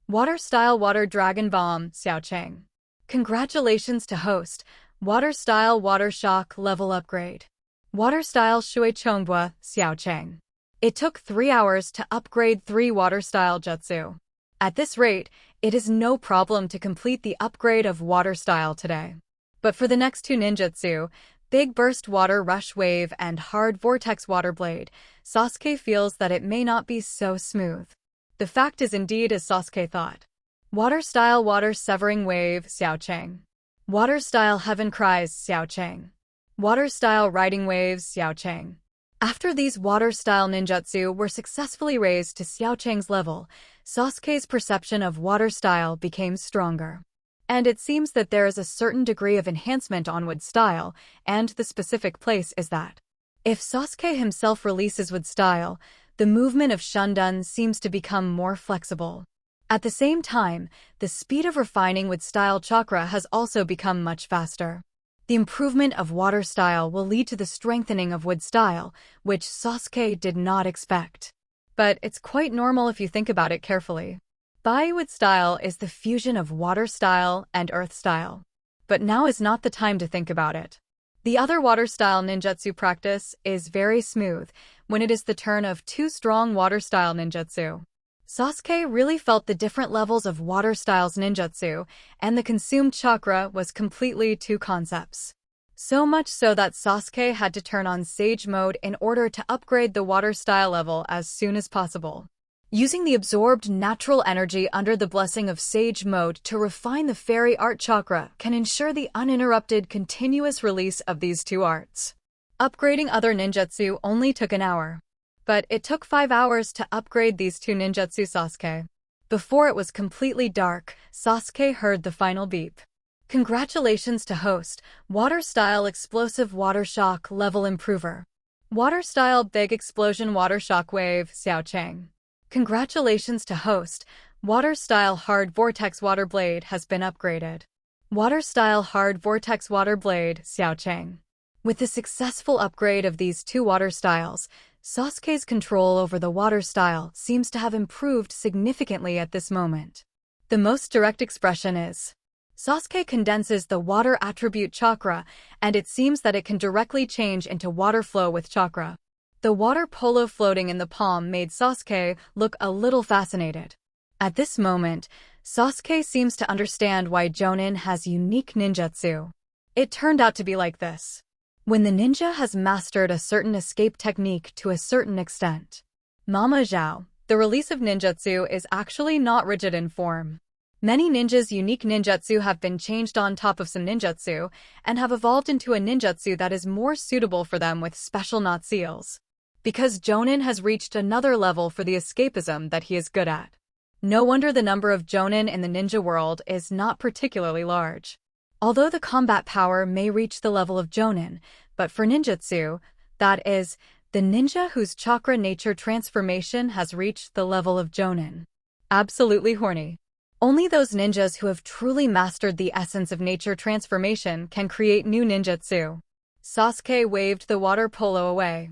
Water Style Water Dragon Bomb Xiaocheng. Congratulations to host, Water Style Water Shock Level Upgrade. Water Style Shui Chongbua Xiaocheng. It took 3 hours to upgrade 3 Water Style Jutsu. At this rate, it is no problem to complete the upgrade of Water Style today. But for the next 2 ninjutsu, Big Burst Water Rush Wave and Hard Vortex Water Blade, Sasuke feels that it may not be so smooth. The fact is indeed as Sasuke thought. Water Style Water Severing Wave Xiaocheng. Water Style Heaven Cries Xiaocheng. Water Style Riding Waves Xiaocheng. After these water-style ninjutsu were successfully raised to Xiaocheng's level, Sasuke's perception of water style became stronger. And it seems that there is a certain degree of enhancement on wood style, and the specific place is that. If Sasuke himself releases wood style, the movement of Shundun seems to become more flexible. At the same time, the speed of refining wood style chakra has also become much faster. The improvement of water style will lead to the strengthening of wood style, which Sasuke did not expect. But it's quite normal if you think about it carefully. Wood style is the fusion of water style and earth style. But now is not the time to think about it. The other water style ninjutsu practice is very smooth when it is the turn of 2 strong water style ninjutsu. Sasuke really felt the different levels of water styles ninjutsu, and the consumed chakra was completely 2 concepts. So much so that Sasuke had to turn on Sage mode in order to upgrade the water style level as soon as possible. Using the absorbed natural energy under the blessing of Sage mode to refine the fairy art chakra can ensure the uninterrupted continuous release of these 2 arts. Upgrading other ninjutsu only took an hour. But it took 5 hours to upgrade these 2 ninjutsu Sasuke. Before it was completely dark, Sasuke heard the final beep. Congratulations to host, Water Style Explosive Water Shock Level Improver. Water Style Big Explosion Water Shock Wave Xiaocheng. Congratulations to host, Water Style Hard Vortex Water Blade has been upgraded. Water Style Hard Vortex Water Blade Xiaocheng. With the successful upgrade of these 2 water styles, Sasuke's control over the water style seems to have improved significantly at this moment. The most direct expression is, Sasuke condenses the water attribute chakra, and it seems that it can directly change into water flow with chakra. The water polo floating in the palm made Sasuke look a little fascinated. At this moment, Sasuke seems to understand why Jonin has unique ninjutsu. It turned out to be like this. When the ninja has mastered a certain escape technique to a certain extent. Mama Zhao, the release of ninjutsu is actually not rigid in form. Many ninjas' unique ninjutsu have been changed on top of some ninjutsu, and have evolved into a ninjutsu that is more suitable for them with special knot seals. Because Jonin has reached another level for the escapism that he is good at. No wonder the number of Jonin in the ninja world is not particularly large. Although the combat power may reach the level of Jonin, but for ninjutsu, that is, the ninja whose chakra nature transformation has reached the level of Jonin. Absolutely horny. Only those ninjas who have truly mastered the essence of nature transformation can create new ninjutsu. Sasuke waved the water polo away.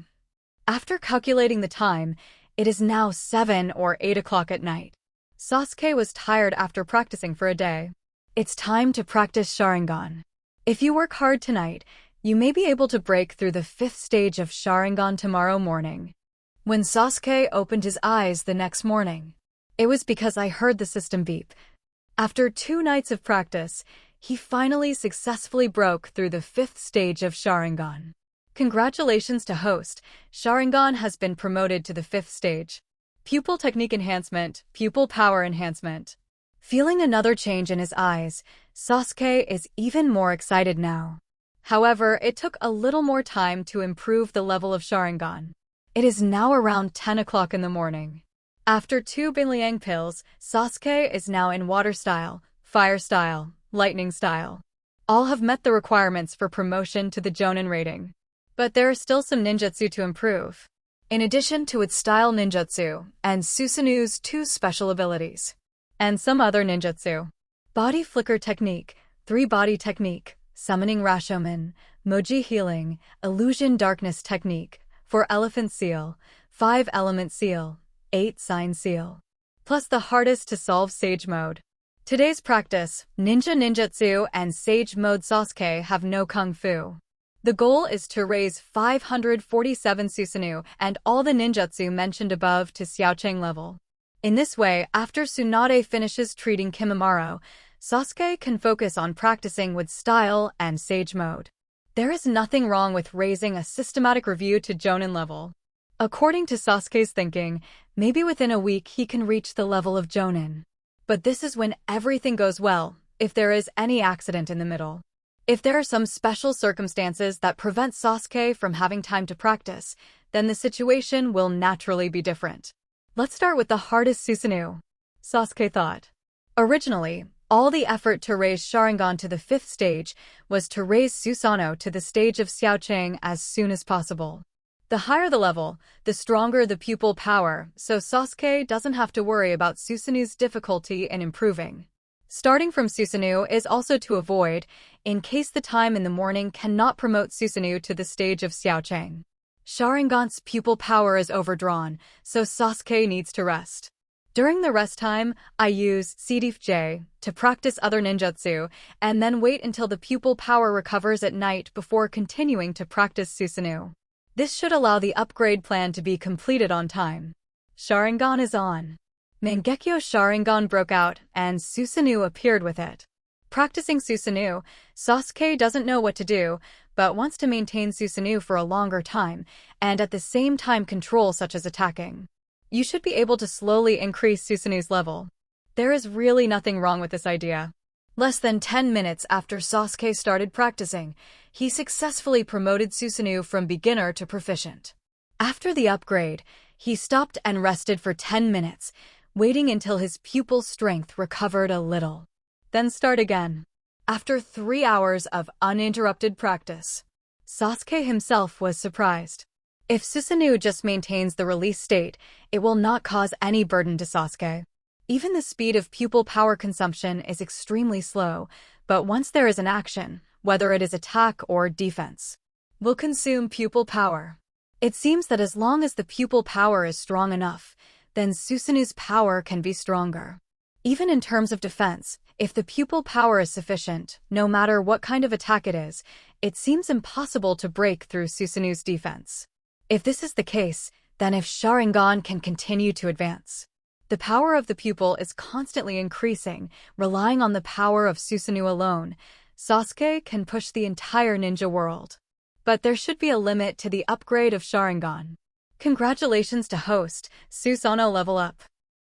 After calculating the time, it is now 7 or 8 o'clock at night. Sasuke was tired after practicing for a day. It's time to practice Sharingan. If you work hard tonight, you may be able to break through the 5th stage of Sharingan tomorrow morning. When Sasuke opened his eyes the next morning, it was because I heard the system beep. After 2 nights of practice, he finally successfully broke through the 5th stage of Sharingan. Congratulations to host, Sharingan has been promoted to the 5th stage. Pupil Technique Enhancement, Pupil Power Enhancement. Feeling another change in his eyes, Sasuke is even more excited now. However, it took a little more time to improve the level of Sharingan. It is now around 10 o'clock in the morning. After 2 Binliang pills, Sasuke is now in water style, fire style, lightning style. All have met the requirements for promotion to the Jonin rating. But there are still some ninjutsu to improve. In addition to its style ninjutsu and Susanu's 2 special abilities. And some other ninjutsu. Body flicker technique, 3 body technique, summoning Rashomon, Moji healing, illusion darkness technique, 4 elephant seal, 5 element seal, 8 sign seal. Plus the hardest to solve sage mode. Today's practice, ninja ninjutsu and sage mode. Sasuke have no kung fu. The goal is to raise 547 Susanoo and all the ninjutsu mentioned above to Xiaocheng level. In this way, after Tsunade finishes treating Kimimaro, Sasuke can focus on practicing with style and sage mode. There is nothing wrong with raising a systematic review to Jonin level. According to Sasuke's thinking, maybe within a week he can reach the level of Jonin. But this is when everything goes well, if there is any accident in the middle. If there are some special circumstances that prevent Sasuke from having time to practice, then the situation will naturally be different. Let's start with the hardest Susanoo, Sasuke thought. Originally, all the effort to raise Sharingan to the 5th stage was to raise Susanoo to the stage of Xiaocheng as soon as possible. The higher the level, the stronger the pupil power, so Sasuke doesn't have to worry about Susanoo's difficulty in improving. Starting from Susanoo is also to avoid, in case the time in the morning cannot promote Susanoo to the stage of Xiaocheng. Sharingan's pupil power is overdrawn, so Sasuke needs to rest. During the rest time, I use CDFJ to practice other ninjutsu, and then wait until the pupil power recovers at night before continuing to practice Susanoo. This should allow the upgrade plan to be completed on time. Sharingan is on. Mangekyo Sharingan broke out, and Susanoo appeared with it. Practicing Susanoo, Sasuke doesn't know what to do, but wants to maintain Susanoo for a longer time, and at the same time control such as attacking. You should be able to slowly increase Susanoo's level. There is really nothing wrong with this idea. Less than 10 minutes after Sasuke started practicing, he successfully promoted Susanoo from beginner to proficient. After the upgrade, he stopped and rested for 10 minutes, waiting until his pupil's strength recovered a little. Then start again. After 3 hours of uninterrupted practice, Sasuke himself was surprised. If Susanoo just maintains the release state, it will not cause any burden to Sasuke. Even the speed of pupil power consumption is extremely slow, but once there is an action, whether it is attack or defense, will consume pupil power. It seems that as long as the pupil power is strong enough, then Susanoo's power can be stronger. Even in terms of defense, if the pupil power is sufficient, no matter what kind of attack it is, it seems impossible to break through Susanoo's defense. If this is the case, then if Sharingan can continue to advance, the power of the pupil is constantly increasing, relying on the power of Susanoo alone, Sasuke can push the entire ninja world. But there should be a limit to the upgrade of Sharingan. Congratulations to host, Susanoo level up.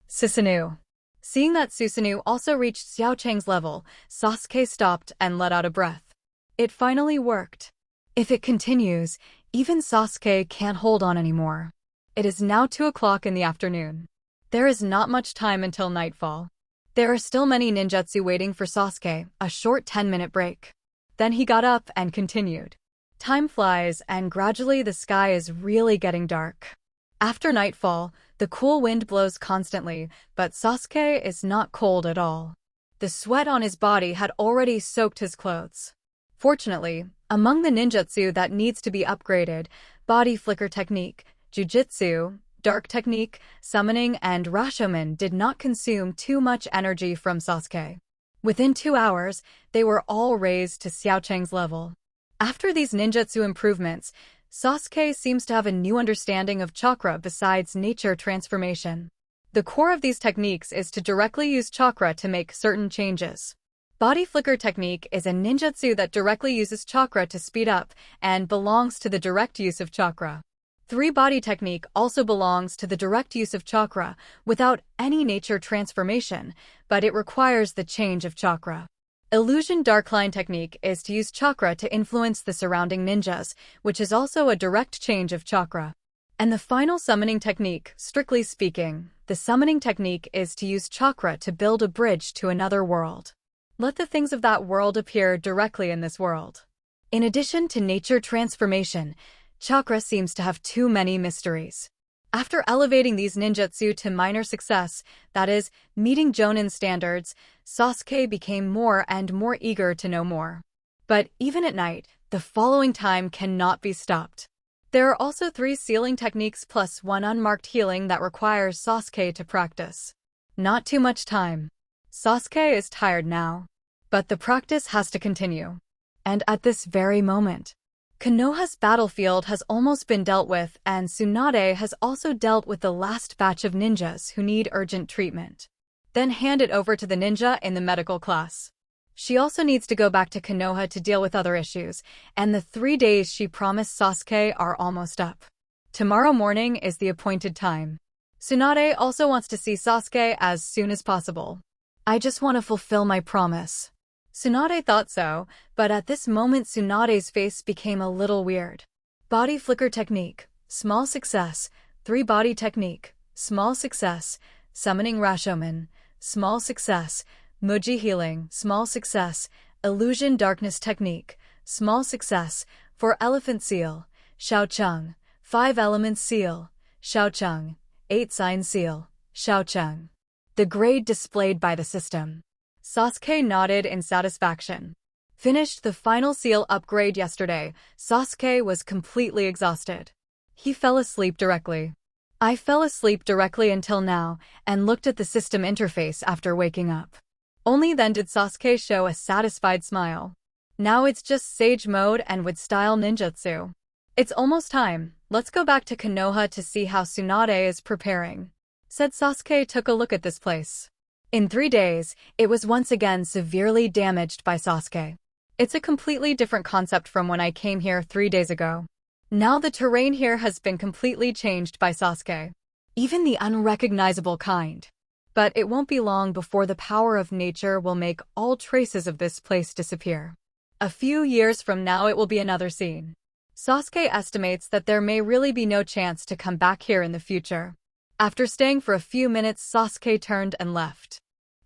Susanoo. Seeing that Susanoo also reached Xiaocheng's level, Sasuke stopped and let out a breath. It finally worked. If it continues, even Sasuke can't hold on anymore. It is now 2 o'clock in the afternoon. There is not much time until nightfall. There are still many ninjutsu waiting for Sasuke, a short 10-minute break. Then he got up and continued. Time flies, and gradually the sky is really getting dark. After nightfall, the cool wind blows constantly, but Sasuke is not cold at all. The sweat on his body had already soaked his clothes. Fortunately, among the ninjutsu that needs to be upgraded, body flicker technique, jujitsu, dark technique, summoning, and Rashomon did not consume too much energy from Sasuke. Within 2 hours, they were all raised to Xiaocheng's level. After these ninjutsu improvements, Sasuke seems to have a new understanding of chakra besides nature transformation. The core of these techniques is to directly use chakra to make certain changes. Body flicker technique is a ninjutsu that directly uses chakra to speed up and belongs to the direct use of chakra. Three-body technique also belongs to the direct use of chakra without any nature transformation, but it requires the change of chakra. Illusion darkline technique is to use chakra to influence the surrounding ninjas, which is also a direct change of chakra. And the final summoning technique, strictly speaking, the summoning technique is to use chakra to build a bridge to another world. Let the things of that world appear directly in this world. In addition to nature transformation, chakra seems to have too many mysteries. After elevating these ninjutsu to minor success, that is, meeting Jonin standards, Sasuke became more and more eager to know more. But even at night, the following time cannot be stopped. There are also 3 sealing techniques plus 1 unmarked healing that requires Sasuke to practice. Not too much time. Sasuke is tired now. But the practice has to continue. And at this very moment, Konoha's battlefield has almost been dealt with, and Tsunade has also dealt with the last batch of ninjas who need urgent treatment. Then hand it over to the ninja in the medical class. She also needs to go back to Konoha to deal with other issues, and the 3 days she promised Sasuke are almost up. Tomorrow morning is the appointed time. Tsunade also wants to see Sasuke as soon as possible. I just want to fulfill my promise. Tsunade thought so, but at this moment Tsunade's face became a little weird. Body flicker technique, small success. 3-body technique, small success. Summoning Rashomon, small success. Muji healing, small success. Illusion darkness technique, small success. 4 elephant seal, Shaocheng. 5 elements seal, Shaocheng. 8 sign seal, Shaocheng. The grade displayed by the system. Sasuke nodded in satisfaction. Finished the final seal upgrade yesterday, Sasuke was completely exhausted. He fell asleep directly. I fell asleep directly until now and looked at the system interface after waking up. Only then did Sasuke show a satisfied smile. Now it's just sage mode and with style ninjutsu. It's almost time. Let's go back to Konoha to see how Tsunade is preparing. Said Sasuke took a look at this place. In 3 days, it was once again severely damaged by Sasuke. It's a completely different concept from when I came here 3 days ago. Now the terrain here has been completely changed by Sasuke. Even the unrecognizable kind. But it won't be long before the power of nature will make all traces of this place disappear. A few years from now it will be another scene. Sasuke estimates that there may really be no chance to come back here in the future. After staying for a few minutes, Sasuke turned and left.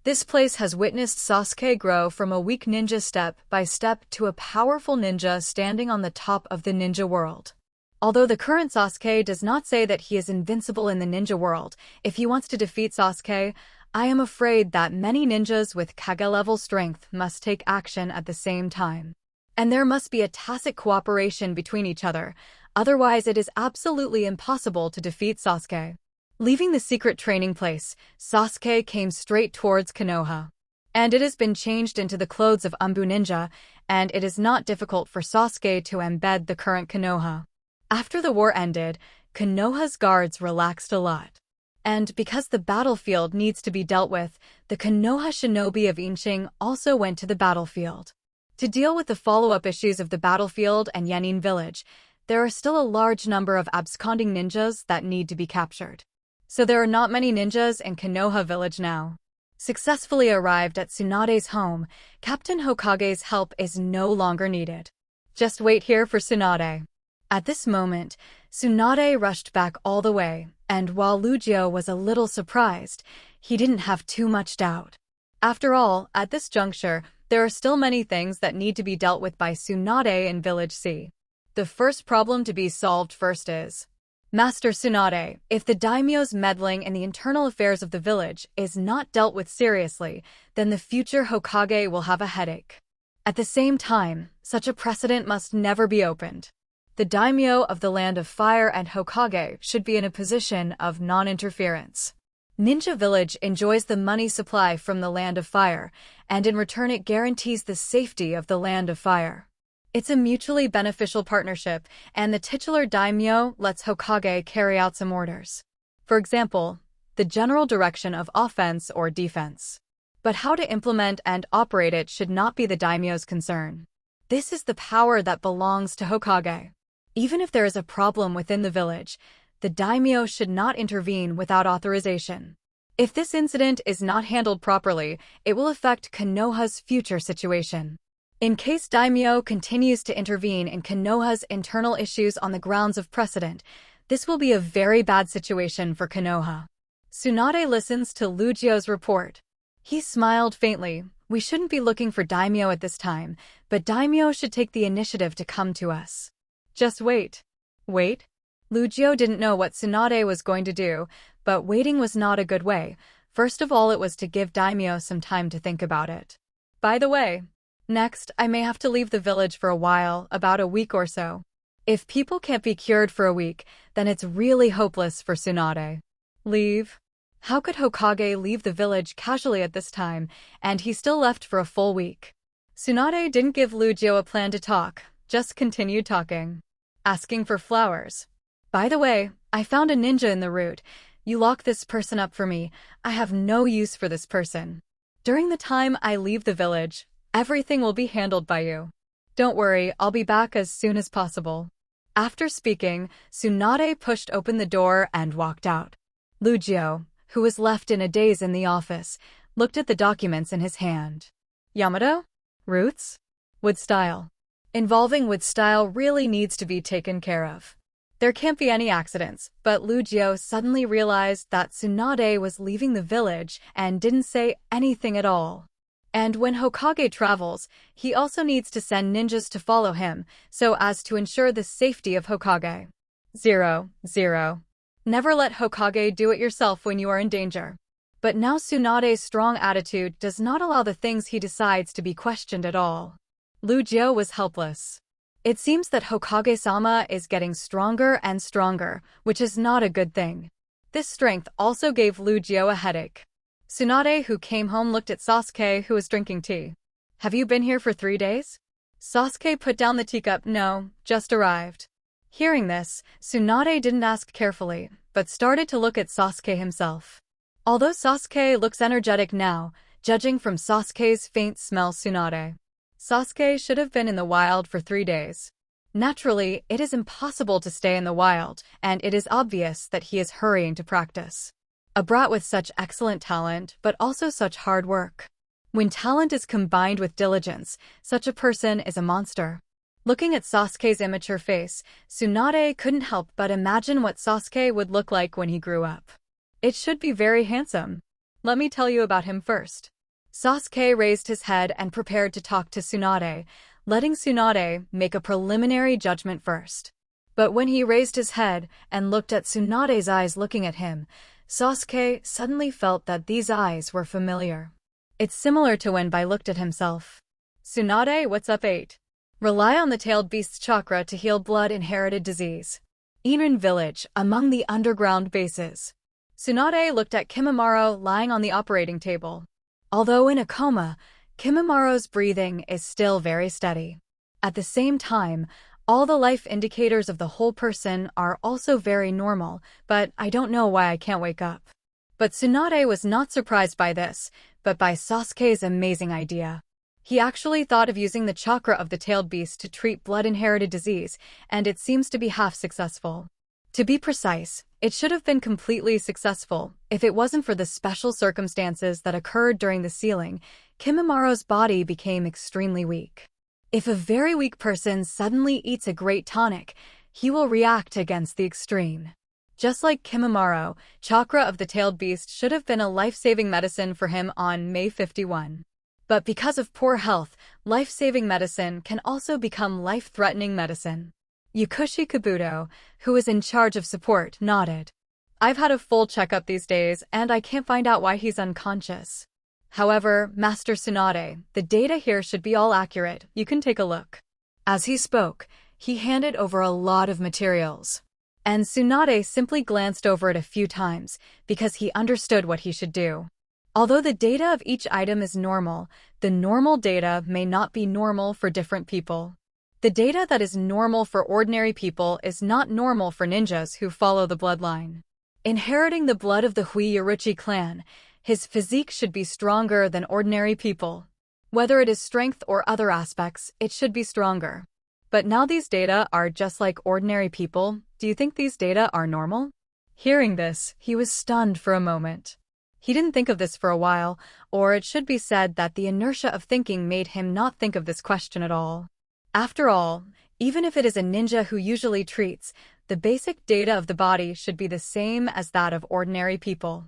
This place has witnessed Sasuke grow from a weak ninja step by step to a powerful ninja standing on the top of the ninja world. Although the current Sasuke does not say that he is invincible in the ninja world, if he wants to defeat Sasuke, I am afraid that many ninjas with Kage-level strength must take action at the same time. And there must be a tacit cooperation between each other, otherwise it is absolutely impossible to defeat Sasuke. Leaving the secret training place, Sasuke came straight towards Konoha. And it has been changed into the clothes of Umbu Ninja, and it is not difficult for Sasuke to embed the current Konoha. After the war ended, Konoha's guards relaxed a lot. And because the battlefield needs to be dealt with, the Konoha shinobi of Inching also went to the battlefield. To deal with the follow-up issues of the battlefield and Yenin village, there are still a large number of absconding ninjas that need to be captured. So there are not many ninjas in Konoha village now. Successfully arrived at Tsunade's home, Captain Hokage's help is no longer needed. Just wait here for Tsunade. At this moment, Tsunade rushed back all the way, and while Lugio was a little surprised, he didn't have too much doubt. After all, at this juncture, there are still many things that need to be dealt with by Tsunade in Village C. The first problem to be solved first is, Master Tsunade, if the daimyo's meddling in the internal affairs of the village is not dealt with seriously, then the future Hokage will have a headache. At the same time, such a precedent must never be opened. The daimyo of the Land of Fire and Hokage should be in a position of non-interference. Ninja Village enjoys the money supply from the Land of Fire, and in return it guarantees the safety of the Land of Fire. It's a mutually beneficial partnership, and the titular daimyo lets Hokage carry out some orders. For example, the general direction of offense or defense. But how to implement and operate it should not be the daimyo's concern. This is the power that belongs to Hokage. Even if there is a problem within the village, the daimyo should not intervene without authorization. If this incident is not handled properly, it will affect Konoha's future situation. In case daimyo continues to intervene in Konoha's internal issues on the grounds of precedent, this will be a very bad situation for Konoha. Tsunade listens to Lugio's report. He smiled faintly. We shouldn't be looking for daimyo at this time, but daimyo should take the initiative to come to us. Just wait. Wait? Lugio didn't know what Tsunade was going to do, but waiting was not a good way. First of all, it was to give daimyo some time to think about it. By the way, next, I may have to leave the village for a while, about a week or so. If people can't be cured for a week, then it's really hopeless for Tsunade. Leave? How could Hokage leave the village casually at this time, and he still left for a full week? Tsunade didn't give Lugio a plan to talk, just continued talking. Asking for flowers. By the way, I found a ninja in the route. You lock this person up for me. I have no use for this person. During the time I leave the village, everything will be handled by you. Don't worry, I'll be back as soon as possible. After speaking, Tsunade pushed open the door and walked out. Lugio, who was left in a daze in the office, looked at the documents in his hand. Yamato? Roots? Wood style. Involving wood style really needs to be taken care of. There can't be any accidents, but Lugio suddenly realized that Tsunade was leaving the village and didn't say anything at all. And when Hokage travels, he also needs to send ninjas to follow him, so as to ensure the safety of Hokage. 0. Never let Hokage do it yourself when you are in danger. But now Tsunade's strong attitude does not allow the things he decides to be questioned at all. Lugio was helpless. It seems that Hokage-sama is getting stronger and stronger, which is not a good thing. This strength also gave Lugio a headache. Tsunade, who came home, looked at Sasuke, who was drinking tea. Have you been here for 3 days? Sasuke put down the teacup. No, just arrived. Hearing this, Tsunade didn't ask carefully, but started to look at Sasuke himself. Although Sasuke looks energetic now, judging from Sasuke's faint smell, Sasuke should have been in the wild for 3 days. Naturally, it is impossible to stay in the wild, and it is obvious that he is hurrying to practice. A brat with such excellent talent, but also such hard work. When talent is combined with diligence, such a person is a monster. Looking at Sasuke's immature face, Tsunade couldn't help but imagine what Sasuke would look like when he grew up. It should be very handsome. Let me tell you about him first. Sasuke raised his head and prepared to talk to Tsunade, letting Tsunade make a preliminary judgment first. But when he raised his head and looked at Tsunade's eyes looking at him, Sasuke suddenly felt that these eyes were familiar. It's similar to when Bai looked at himself. Tsunade, what's up? 8. Rely on the tailed beast's chakra to heal blood-inherited disease. Irin village, among the underground bases. Tsunade looked at Kimimaro lying on the operating table. Although in a coma, Kimimaro's breathing is still very steady. At the same time, all the life indicators of the whole person are also very normal, but I don't know why I can't wake up. But Tsunade was not surprised by this, but by Sasuke's amazing idea. He actually thought of using the chakra of the tailed beast to treat blood-inherited disease, and it seems to be half successful. To be precise, it should have been completely successful if it wasn't for the special circumstances that occurred during the sealing. Kimimaro's body became extremely weak. If a very weak person suddenly eats a great tonic, he will react against the extreme. Just like Kimimaro, chakra of the tailed beast should have been a life-saving medicine for him on May 51. But because of poor health, life-saving medicine can also become life-threatening medicine. Yukushi Kabuto, who was in charge of support, nodded. I've had a full checkup these days, and I can't find out why he's unconscious. However, Master Tsunade, the data here should be all accurate. You can take a look. As he spoke, he handed over a lot of materials. And Tsunade simply glanced over it a few times, because he understood what he should do. Although the data of each item is normal, the normal data may not be normal for different people. The data that is normal for ordinary people is not normal for ninjas who follow the bloodline. Inheriting the blood of the Hui clan, his physique should be stronger than ordinary people. Whether it is strength or other aspects, it should be stronger. But now these data are just like ordinary people. Do you think these data are normal? Hearing this, he was stunned for a moment. He didn't think of this for a while, or it should be said that the inertia of thinking made him not think of this question at all. After all, even if it is a ninja who usually treats, the basic data of the body should be the same as that of ordinary people.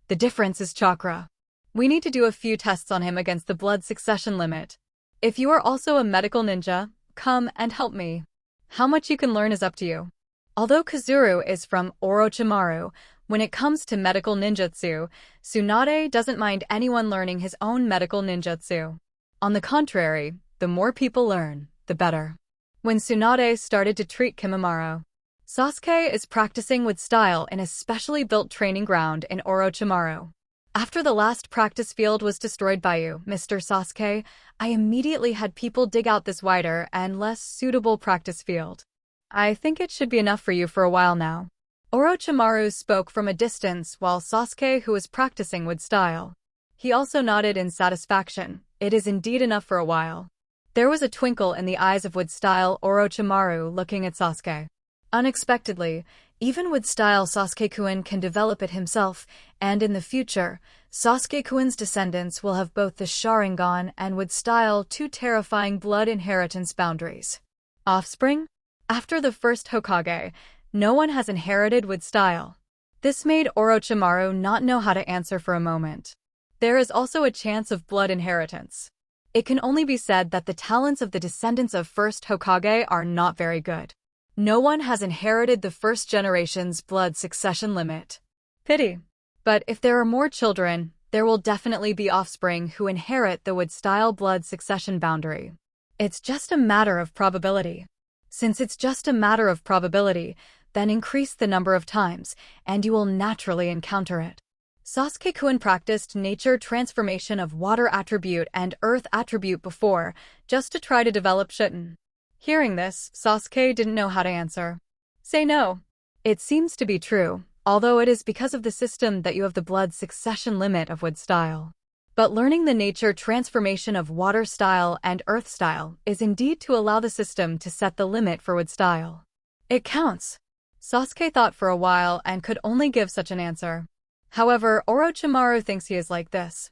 The difference is chakra. We need to do a few tests on him against the blood succession limit. If you are also a medical ninja, come and help me. How much you can learn is up to you. Although Kazuru is from Orochimaru, when it comes to medical ninjutsu, Tsunade doesn't mind anyone learning his own medical ninjutsu. On the contrary, the more people learn, the better. When Tsunade started to treat Kimimaro, Sasuke is practicing with style in a specially built training ground in Orochimaru. After the last practice field was destroyed by you, Mr. Sasuke, I immediately had people dig out this wider and less suitable practice field. I think it should be enough for you for a while now. Orochimaru spoke from a distance while Sasuke, who was practicing with style. He also nodded in satisfaction. It is indeed enough for a while. There was a twinkle in the eyes of with style Orochimaru looking at Sasuke. Unexpectedly, even with style Sasuke-kun can develop it himself, and in the future, Sasuke-kun's descendants will have both the Sharingan and with style two terrifying blood inheritance boundaries. Offspring? After the first Hokage, no one has inherited with style. This made Orochimaru not know how to answer for a moment. There is also a chance of blood inheritance. It can only be said that the talents of the descendants of first Hokage are not very good. No one has inherited the first generation's blood succession limit. Pity. But if there are more children, there will definitely be offspring who inherit the wood-style blood succession boundary. It's just a matter of probability. Since it's just a matter of probability, then increase the number of times, and you will naturally encounter it. Sasuke-kun practiced nature transformation of water attribute and earth attribute before, just to try to develop Shitten. Hearing this, Sasuke didn't know how to answer. Say no. It seems to be true, although it is because of the system that you have the blood succession limit of wood style. But learning the nature transformation of water style and earth style is indeed to allow the system to set the limit for wood style. It counts. Sasuke thought for a while and could only give such an answer. However, Orochimaru thinks he is like this.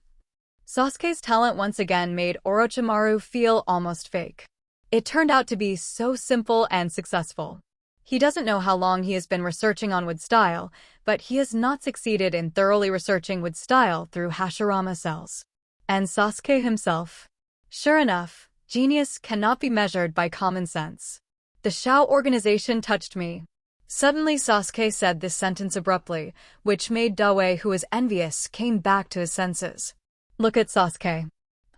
Sasuke's talent once again made Orochimaru feel almost fake. It turned out to be so simple and successful. He doesn't know how long he has been researching on wood style, but he has not succeeded in thoroughly researching wood style through Hashirama cells. And Sasuke himself. Sure enough, genius cannot be measured by common sense. The Shao organization touched me. Suddenly Sasuke said this sentence abruptly, which made Dawei, who was envious, came back to his senses. Look at Sasuke.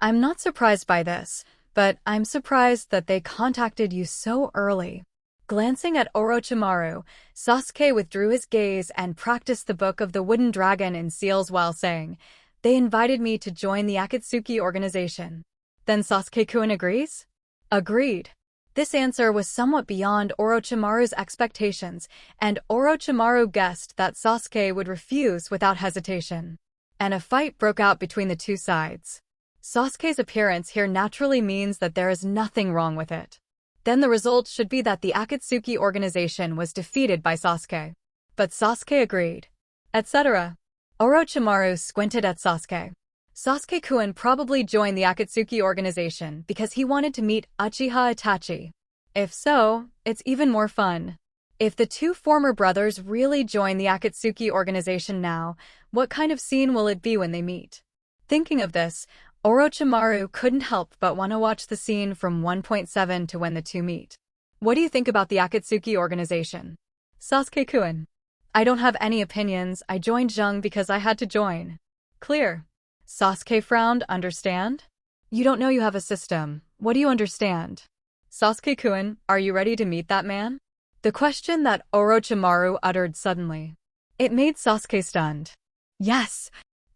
I'm not surprised by this, but I'm surprised that they contacted you so early. Glancing at Orochimaru, Sasuke withdrew his gaze and practiced the Book of the Wooden Dragon in seals while saying, "They invited me to join the Akatsuki organization." Then Sasuke-kun agrees? Agreed. This answer was somewhat beyond Orochimaru's expectations, and Orochimaru guessed that Sasuke would refuse without hesitation. And a fight broke out between the two sides. Sasuke's appearance here naturally means that there is nothing wrong with it. Then the result should be that the Akatsuki organization was defeated by Sasuke. But Sasuke agreed. Etc. Orochimaru squinted at Sasuke. Sasuke-kun probably joined the Akatsuki organization because he wanted to meet Uchiha Itachi. If so, it's even more fun. If the two former brothers really join the Akatsuki organization now, what kind of scene will it be when they meet? Thinking of this, Orochimaru couldn't help but want to watch the scene from 1.7 to when the two meet. What do you think about the Akatsuki organization? Sasuke-kun. I don't have any opinions. I joined Zheng because I had to join. Clear. Sasuke frowned. Understand? You don't know you have a system. What do you understand? Sasuke-kun, are you ready to meet that man? The question that Orochimaru uttered suddenly. It made Sasuke stunned. Yes.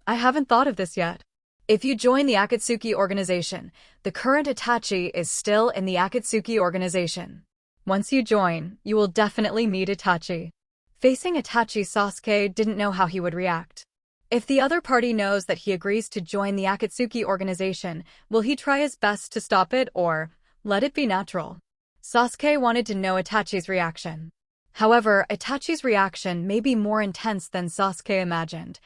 I haven't thought of this yet. If you join the Akatsuki organization, the current Itachi is still in the Akatsuki organization. Once you join, you will definitely meet Itachi. Facing Itachi, Sasuke didn't know how he would react. If the other party knows that he agrees to join the Akatsuki organization, will he try his best to stop it or let it be natural? Sasuke wanted to know Itachi's reaction. However, Itachi's reaction may be more intense than Sasuke imagined.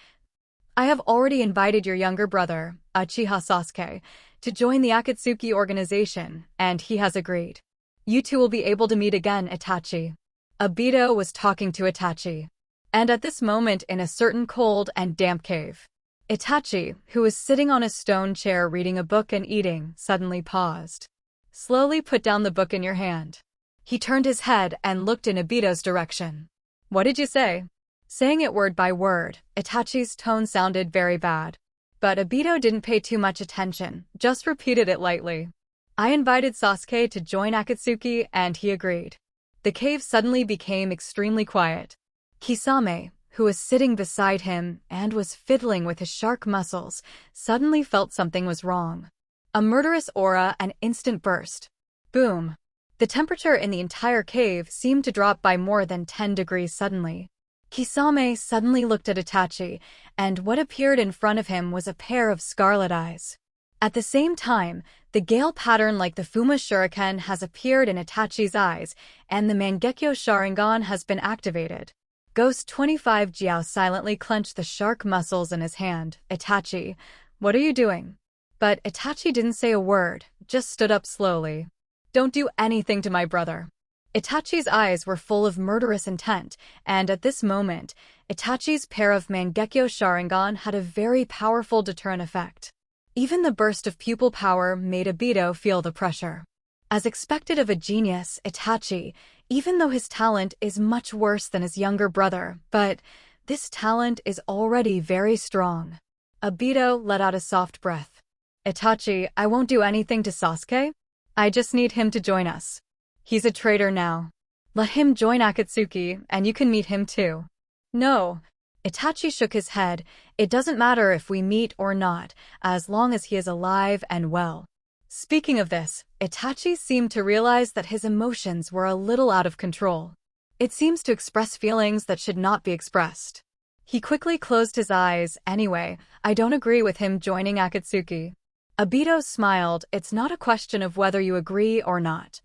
I have already invited your younger brother, Uchiha Sasuke, to join the Akatsuki organization, and he has agreed. You two will be able to meet again, Itachi. Obito was talking to Itachi. And at this moment in a certain cold and damp cave, Itachi, who was sitting on a stone chair reading a book and eating, suddenly paused. Slowly put down the book in your hand. He turned his head and looked in Obito's direction. What did you say? Saying it word by word, Itachi's tone sounded very bad. But Obito didn't pay too much attention, just repeated it lightly. I invited Sasuke to join Akatsuki and he agreed. The cave suddenly became extremely quiet. Kisame, who was sitting beside him and was fiddling with his shark muscles, suddenly felt something was wrong. A murderous aura, an instant burst. Boom. The temperature in the entire cave seemed to drop by more than 10 degrees suddenly. Kisame suddenly looked at Itachi, and what appeared in front of him was a pair of scarlet eyes. At the same time, the gale pattern like the Fuma Shuriken has appeared in Itachi's eyes, and the Mangekyo Sharingan has been activated. Ghost 25 Jiao silently clenched the shark muscles in his hand. Itachi, what are you doing? But Itachi didn't say a word, just stood up slowly. Don't do anything to my brother. Itachi's eyes were full of murderous intent, and at this moment, Itachi's pair of Mangekyo Sharingan had a very powerful deterrent effect. Even the burst of pupil power made Obito feel the pressure. As expected of a genius, Itachi, even though his talent is much worse than his younger brother, but this talent is already very strong. Obito let out a soft breath. Itachi, I won't do anything to Sasuke. I just need him to join us. He's a traitor now. Let him join Akatsuki, and you can meet him too. No. Itachi shook his head. It doesn't matter if we meet or not, as long as he is alive and well. Speaking of this, Itachi seemed to realize that his emotions were a little out of control. It seems to express feelings that should not be expressed. He quickly closed his eyes. Anyway, I don't agree with him joining Akatsuki. Obito smiled. It's not a question of whether you agree or not.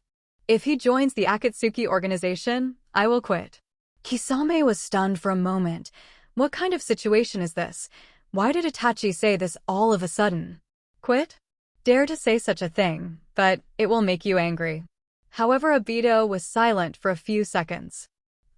If he joins the Akatsuki organization, I will quit. Kisame was stunned for a moment. What kind of situation is this? Why did Itachi say this all of a sudden? Quit? Dare to say such a thing, but it will make you angry. However, Obito was silent for a few seconds.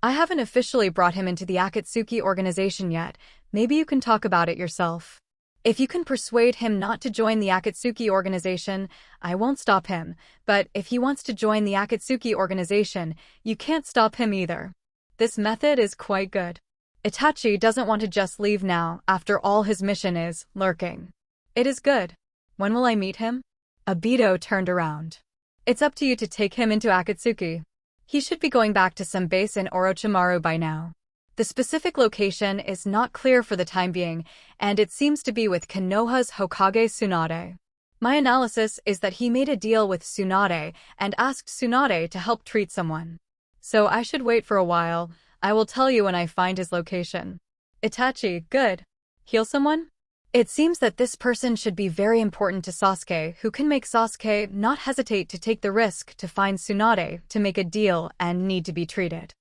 I haven't officially brought him into the Akatsuki organization yet. Maybe you can talk about it yourself. If you can persuade him not to join the Akatsuki organization, I won't stop him, but if he wants to join the Akatsuki organization, you can't stop him either. This method is quite good. Itachi doesn't want to just leave now, after all his mission is lurking. It is good. When will I meet him? Obito turned around. It's up to you to take him into Akatsuki. He should be going back to some base in Orochimaru by now. The specific location is not clear for the time being, and it seems to be with Konoha's Hokage Tsunade. My analysis is that he made a deal with Tsunade and asked Tsunade to help treat someone. So I should wait for a while. I will tell you when I find his location. Itachi, good. Heal someone? It seems that this person should be very important to Sasuke, who can make Sasuke not hesitate to take the risk to find Tsunade to make a deal and need to be treated.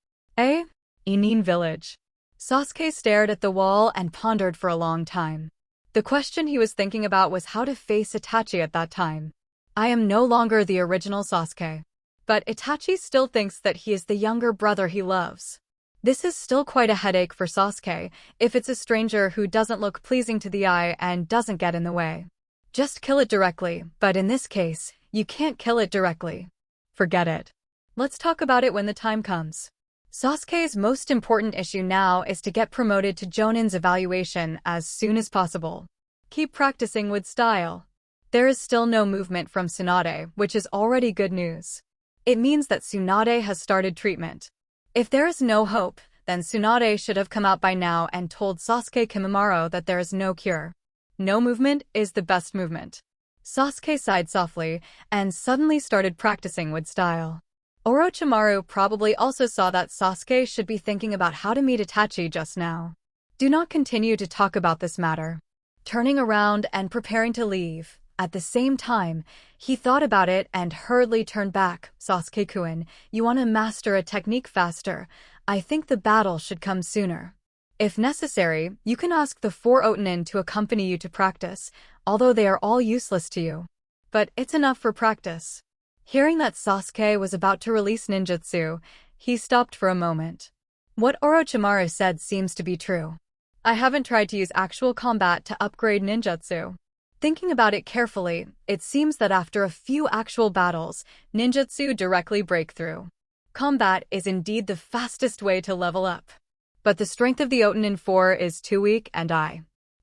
Inin village. Sasuke stared at the wall and pondered for a long time. The question he was thinking about was how to face Itachi at that time. I am no longer the original Sasuke. But Itachi still thinks that he is the younger brother he loves. This is still quite a headache for Sasuke, if it's a stranger who doesn't look pleasing to the eye and doesn't get in the way. Just kill it directly, but in this case, you can't kill it directly. Forget it. Let's talk about it when the time comes. Sasuke's most important issue now is to get promoted to Jonin's evaluation as soon as possible. Keep practicing with style. There is still no movement from Tsunade, which is already good news. It means that Tsunade has started treatment. If there is no hope, then Tsunade should have come out by now and told Sasuke Kimimaro that there is no cure. No movement is the best movement. Sasuke sighed softly and suddenly started practicing with style. Orochimaru probably also saw that Sasuke should be thinking about how to meet Itachi just now. Do not continue to talk about this matter. Turning around and preparing to leave, At the same time, he thought about it and hurriedly turned back. Sasuke-kun, you want to master a technique faster. I think the battle should come sooner. If necessary, you can ask the 4 Otanin to accompany you to practice, although they are all useless to you. But it's enough for practice. Hearing that Sasuke was about to release ninjutsu, he stopped for a moment. What Orochimaru said seems to be true. I haven't tried to use actual combat to upgrade ninjutsu. Thinking about it carefully, it seems that after a few actual battles, ninjutsu directly break through. Combat is indeed the fastest way to level up. But the strength of the Otanin 4 is too weak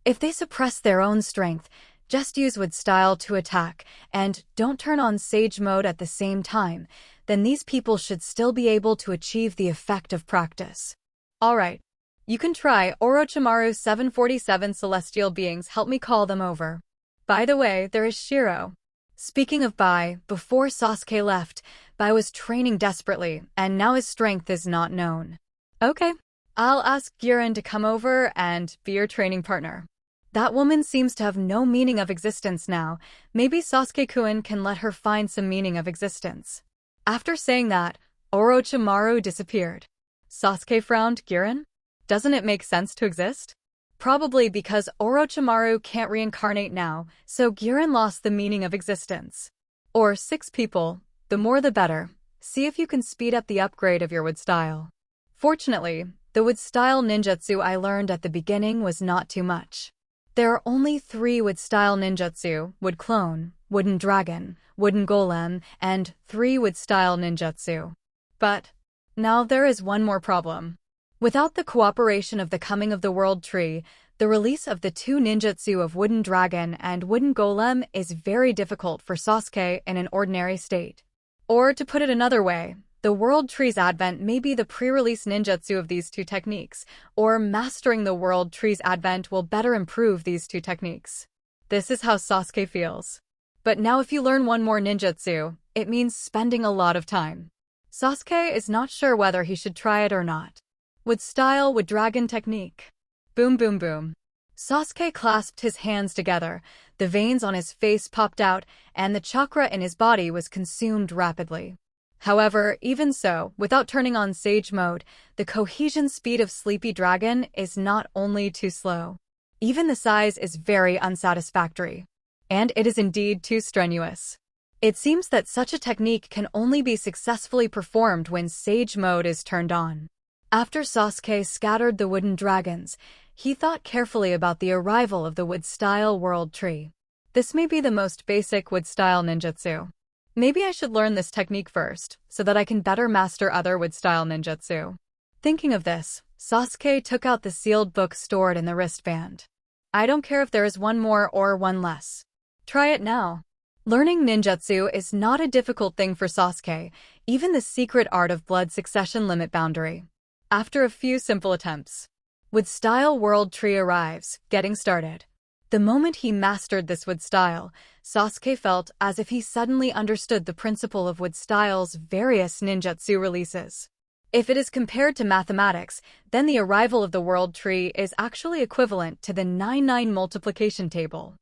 if they suppress their own strength, just use wood style to attack, and don't turn on sage mode at the same time, then these people should still be able to achieve the effect of practice. Alright, you can try Orochimaru's 747 celestial beings. Help me call them over. By the way, there is Shiro. Speaking of Bai, before Sasuke left, Bai was training desperately, and now his strength is not known. Okay, I'll ask Girin to come over and be your training partner. That woman seems to have no meaning of existence now. Maybe Sasuke-kun can let her find some meaning of existence. After saying that, Orochimaru disappeared. Sasuke frowned. Girin? Doesn't it make sense to exist? Probably because Orochimaru can't reincarnate now, so Girin lost the meaning of existence. Or 6 people, the more the better. See if you can speed up the upgrade of your wood style. Fortunately, the wood style ninjutsu I learned at the beginning was not too much. There are only 3 wood style ninjutsu: wood clone, wooden dragon, wooden golem, and 3 wood style ninjutsu. But now there is one more problem. Without the cooperation of the coming of the world tree, the release of the 2 ninjutsu of wooden dragon and wooden golem is very difficult for Sasuke in an ordinary state. Or to put it another way, the world tree's advent may be the pre-release ninjutsu of these 2 techniques, or mastering the world tree's advent will better improve these 2 techniques. This is how Sasuke feels. But now if you learn one more ninjutsu, it means spending a lot of time. Sasuke is not sure whether he should try it or not. Wood style, wood dragon technique. Boom boom boom. Sasuke clasped his hands together, the veins on his face popped out, and the chakra in his body was consumed rapidly. However, even so, without turning on sage mode, the cohesion speed of Sleepy Dragon is not only too slow. Even the size is very unsatisfactory. And it is indeed too strenuous. It seems that such a technique can only be successfully performed when sage mode is turned on. After Sasuke scattered the wooden dragons, he thought carefully about the arrival of the wood-style world tree. This may be the most basic wood-style ninjutsu. Maybe I should learn this technique first, so that I can better master other wood-style ninjutsu. Thinking of this, Sasuke took out the sealed book stored in the wristband. I don't care if there is one more or one less. Try it now. Learning ninjutsu is not a difficult thing for Sasuke, even the secret art of blood succession limit boundary. After a few simple attempts, wood style world tree arrives, getting started. The moment he mastered this wood style, Sasuke felt as if he suddenly understood the principle of wood style's various ninjutsu releases. If it is compared to mathematics, then the arrival of the world tree is actually equivalent to the 9-9 multiplication table.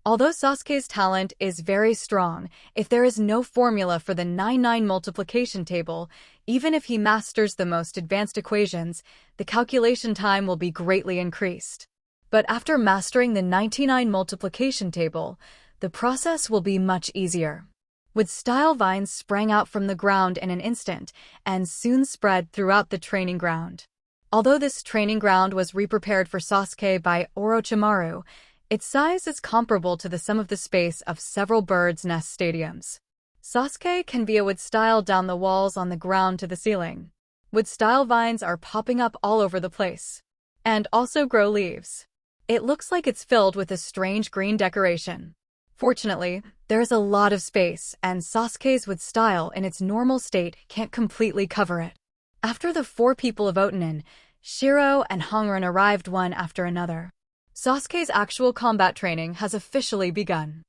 Although Sasuke's talent is very strong, if there is no formula for the 9-9 multiplication table, even if he masters the most advanced equations, the calculation time will be greatly increased. But after mastering the 99 multiplication table, the process will be much easier. Wood-style vines sprang out from the ground in an instant and soon spread throughout the training ground. Although this training ground was re-prepared for Sasuke by Orochimaru, its size is comparable to the sum of the space of several birds' nest stadiums. Sasuke can be a wood-style down the walls on the ground to the ceiling. Wood-style vines are popping up all over the place. And also grow leaves. It looks like it's filled with a strange green decoration. Fortunately, there is a lot of space, and Sasuke's wood style in its normal state can't completely cover it. After the 4 people of Otanin, Shiro and Hongren arrived one after another. Sasuke's actual combat training has officially begun.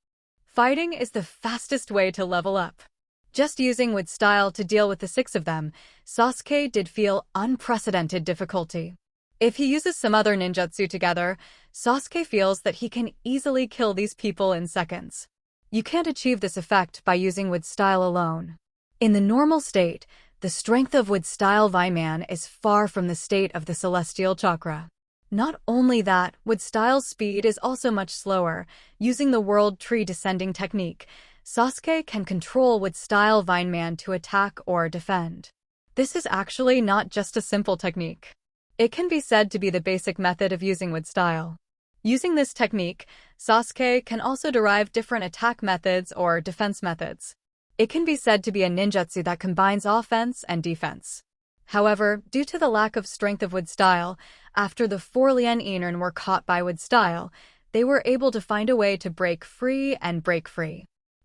Fighting is the fastest way to level up. Just using wood style to deal with the 6 of them, Sasuke did feel unprecedented difficulty. If he uses some other ninjutsu together, Sasuke feels that he can easily kill these people in seconds. You can't achieve this effect by using wood style alone. In the normal state, the strength of wood style Viman is far from the state of the celestial chakra. Not only that, wood style's speed is also much slower. Using the world tree descending technique, Sasuke can control wood style Viman to attack or defend. This is actually not just a simple technique. It can be said to be the basic method of using wood style. Using this technique, Sasuke can also derive different attack methods or defense methods. It can be said to be a ninjutsu that combines offense and defense. However, due to the lack of strength of wood style, after the 4 Lien Inern were caught by wood style, they were able to find a way to break free.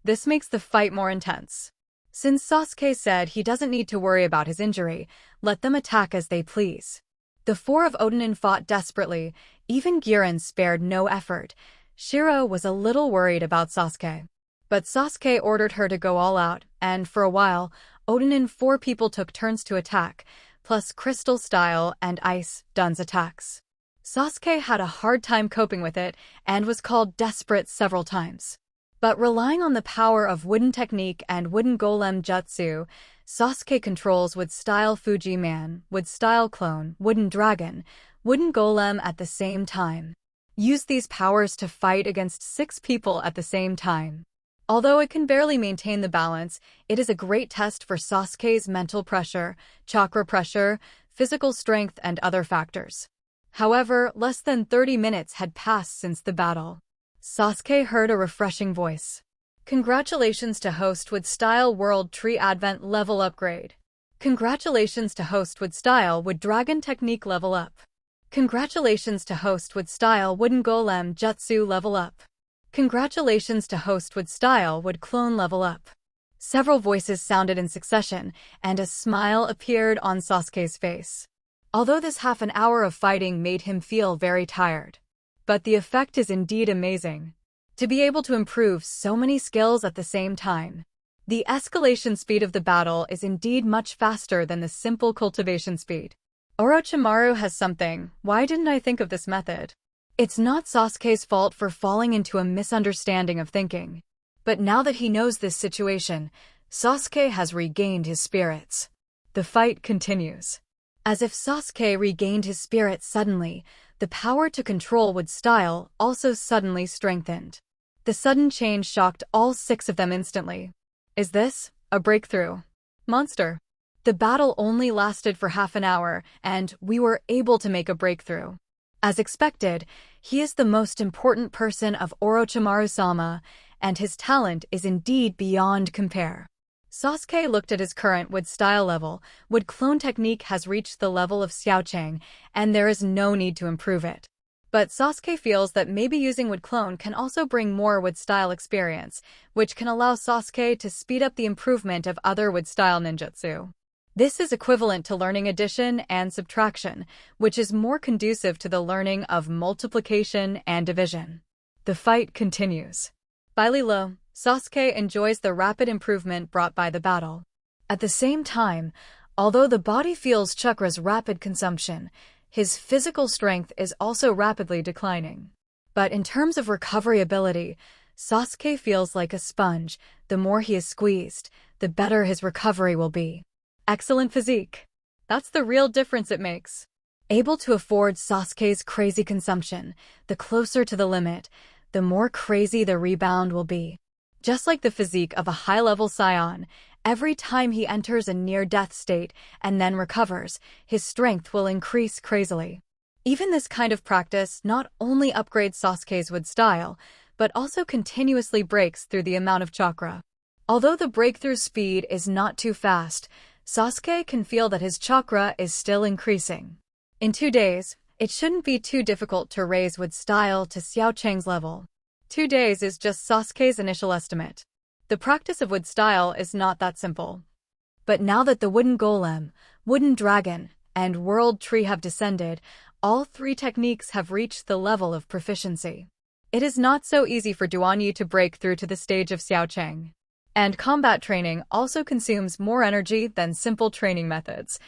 This makes the fight more intense. Since Sasuke said he doesn't need to worry about his injury, let them attack as they please. The 4 of Odanin fought desperately, even Giran spared no effort. Shiro was a little worried about Sasuke. But Sasuke ordered her to go all out, and for a while, Odanin 4 people took turns to attack, plus Crystal Style and Ice Dun's attacks. Sasuke had a hard time coping with it and was called desperate several times. But relying on the power of wooden technique and wooden golem jutsu, Sasuke controls wood style Fuji Man, wood style clone, wooden dragon, wooden golem at the same time. Use these powers to fight against 6 people at the same time. Although it can barely maintain the balance, it is a great test for Sasuke's mental pressure, chakra pressure, physical strength, and other factors. However, less than 30 minutes had passed since the battle. Sasuke heard a refreshing voice. Congratulations to host wood style World Tree Advent level upgrade. Congratulations to host wood style wood dragon technique level up. Congratulations to host wood style wooden golem jutsu level up. Congratulations to host wood style wood clone level up. Several voices sounded in succession, and a smile appeared on Sasuke's face. Although this half an hour of fighting made him feel very tired. But the effect is indeed amazing. To be able to improve so many skills at the same time. The escalation speed of the battle is indeed much faster than the simple cultivation speed. Orochimaru has something. Why didn't I think of this method? It's not Sasuke's fault for falling into a misunderstanding of thinking. But now that he knows this situation, Sasuke has regained his spirits. The fight continues. As if Sasuke regained his spirits suddenly, the power to control wood style also suddenly strengthened. The sudden change shocked all 6 of them instantly. Is this a breakthrough? Monster. The battle only lasted for half an hour, and we were able to make a breakthrough. As expected, he is the most important person of Orochimaru-sama, and his talent is indeed beyond compare. Sasuke looked at his current wood style level. Wood clone technique has reached the level of Xiaocheng, and there is no need to improve it. But Sasuke feels that maybe using wood clone can also bring more wood style experience, which can allow Sasuke to speed up the improvement of other wood style ninjutsu. This is equivalent to learning addition and subtraction, which is more conducive to the learning of multiplication and division. The fight continues. Baililo, Sasuke enjoys the rapid improvement brought by the battle. At the same time, although the body feels chakra's rapid consumption, his physical strength is also rapidly declining. But in terms of recovery ability, Sasuke feels like a sponge. The more he is squeezed, the better his recovery will be. Excellent physique. That's the real difference it makes. Able to afford Sasuke's crazy consumption, the closer to the limit, the more crazy the rebound will be. Just like the physique of a high-level scion, every time he enters a near-death state and then recovers, his strength will increase crazily. Even this kind of practice not only upgrades Sasuke's wood style, but also continuously breaks through the amount of chakra. Although the breakthrough speed is not too fast, Sasuke can feel that his chakra is still increasing. In 2 days, it shouldn't be too difficult to raise wood style to Xiaocheng's level. 2 days is just Sasuke's initial estimate. The practice of wood style is not that simple. But now that the wooden golem, wooden dragon, and world tree have descended, all 3 techniques have reached the level of proficiency. It is not so easy for Duanyi to break through to the stage of Xiaocheng. And combat training also consumes more energy than simple training methods.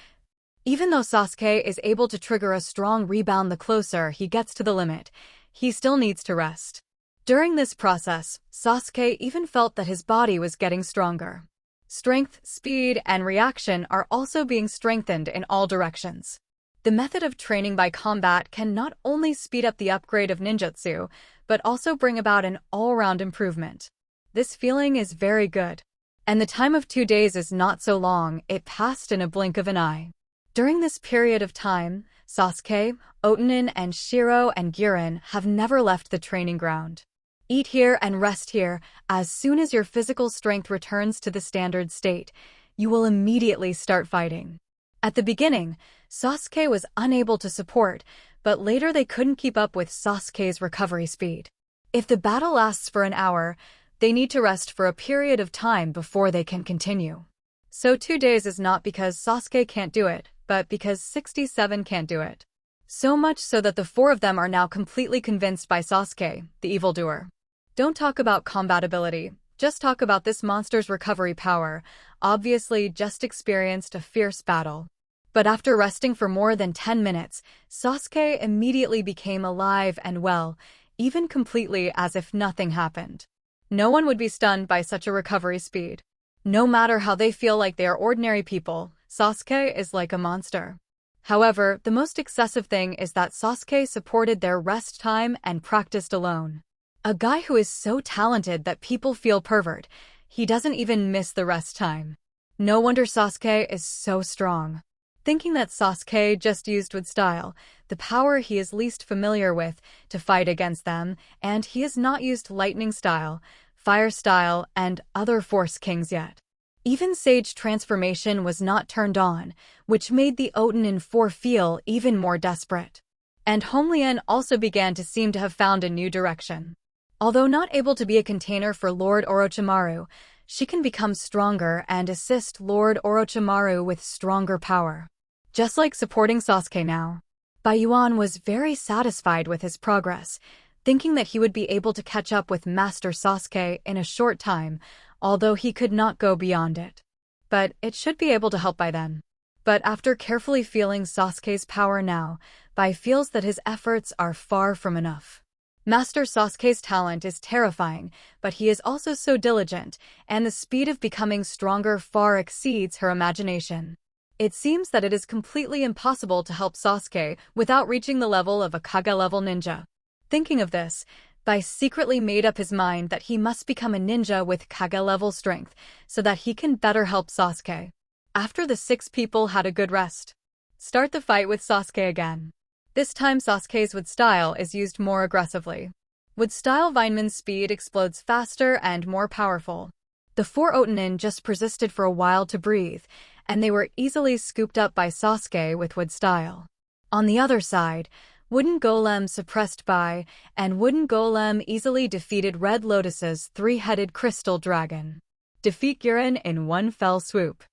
Even though Sasuke is able to trigger a strong rebound the closer he gets to the limit, he still needs to rest. During this process, Sasuke even felt that his body was getting stronger. Strength, speed, and reaction are also being strengthened in all directions. The method of training by combat can not only speed up the upgrade of ninjutsu, but also bring about an all-round improvement. This feeling is very good. And the time of 2 days is not so long, it passed in a blink of an eye. During this period of time, Sasuke, Otonin, and Shiro and Girin have never left the training ground. Eat here and rest here. As soon as your physical strength returns to the standard state, you will immediately start fighting. At the beginning, Sasuke was unable to support, but later they couldn't keep up with Sasuke's recovery speed. If the battle lasts for an hour, they need to rest for a period of time before they can continue. So 2 days is not because Sasuke can't do it, but because 67 can't do it. So much so that the 4 of them are now completely convinced by Sasuke, the evildoer. Don't talk about compatibility, just talk about this monster's recovery power. Obviously just experienced a fierce battle. But after resting for more than 10 minutes, Sasuke immediately became alive and well, even completely as if nothing happened. No one would be stunned by such a recovery speed. No matter how they feel like they are ordinary people, Sasuke is like a monster. However, the most excessive thing is that Sasuke supported their rest time and practiced alone. A guy who is so talented that people feel pervert, he doesn't even miss the rest time. No wonder Sasuke is so strong. Thinking that Sasuke just used with style, the power he is least familiar with, to fight against them, and he has not used lightning style, fire style, and other force kings yet. Even Sage transformation was not turned on, which made the Otonin 4 feel even more desperate. And Honglien also began to seem to have found a new direction. Although not able to be a container for Lord Orochimaru, she can become stronger and assist Lord Orochimaru with stronger power. Just like supporting Sasuke now. Byakuan was very satisfied with his progress, thinking that he would be able to catch up with Master Sasuke in a short time, although he could not go beyond it. But it should be able to help by then. But after carefully feeling Sasuke's power now, Bai feels that his efforts are far from enough. Master Sasuke's talent is terrifying, but he is also so diligent, and the speed of becoming stronger far exceeds her imagination. It seems that it is completely impossible to help Sasuke without reaching the level of a Kage-level ninja. Thinking of this, Bai secretly made up his mind that he must become a ninja with Kage-level strength so that he can better help Sasuke. After the 6 people had a good rest, start the fight with Sasuke again. This time Sasuke's wood style is used more aggressively. Wood style Vineman's speed explodes faster and more powerful. The 4 Otonin just persisted for a while to breathe, and they were easily scooped up by Sasuke with wood style. On the other side, Wooden Golem suppressed Bai, and Wooden Golem easily defeated Red Lotus's 3-headed crystal dragon. Defeat Girin in one fell swoop.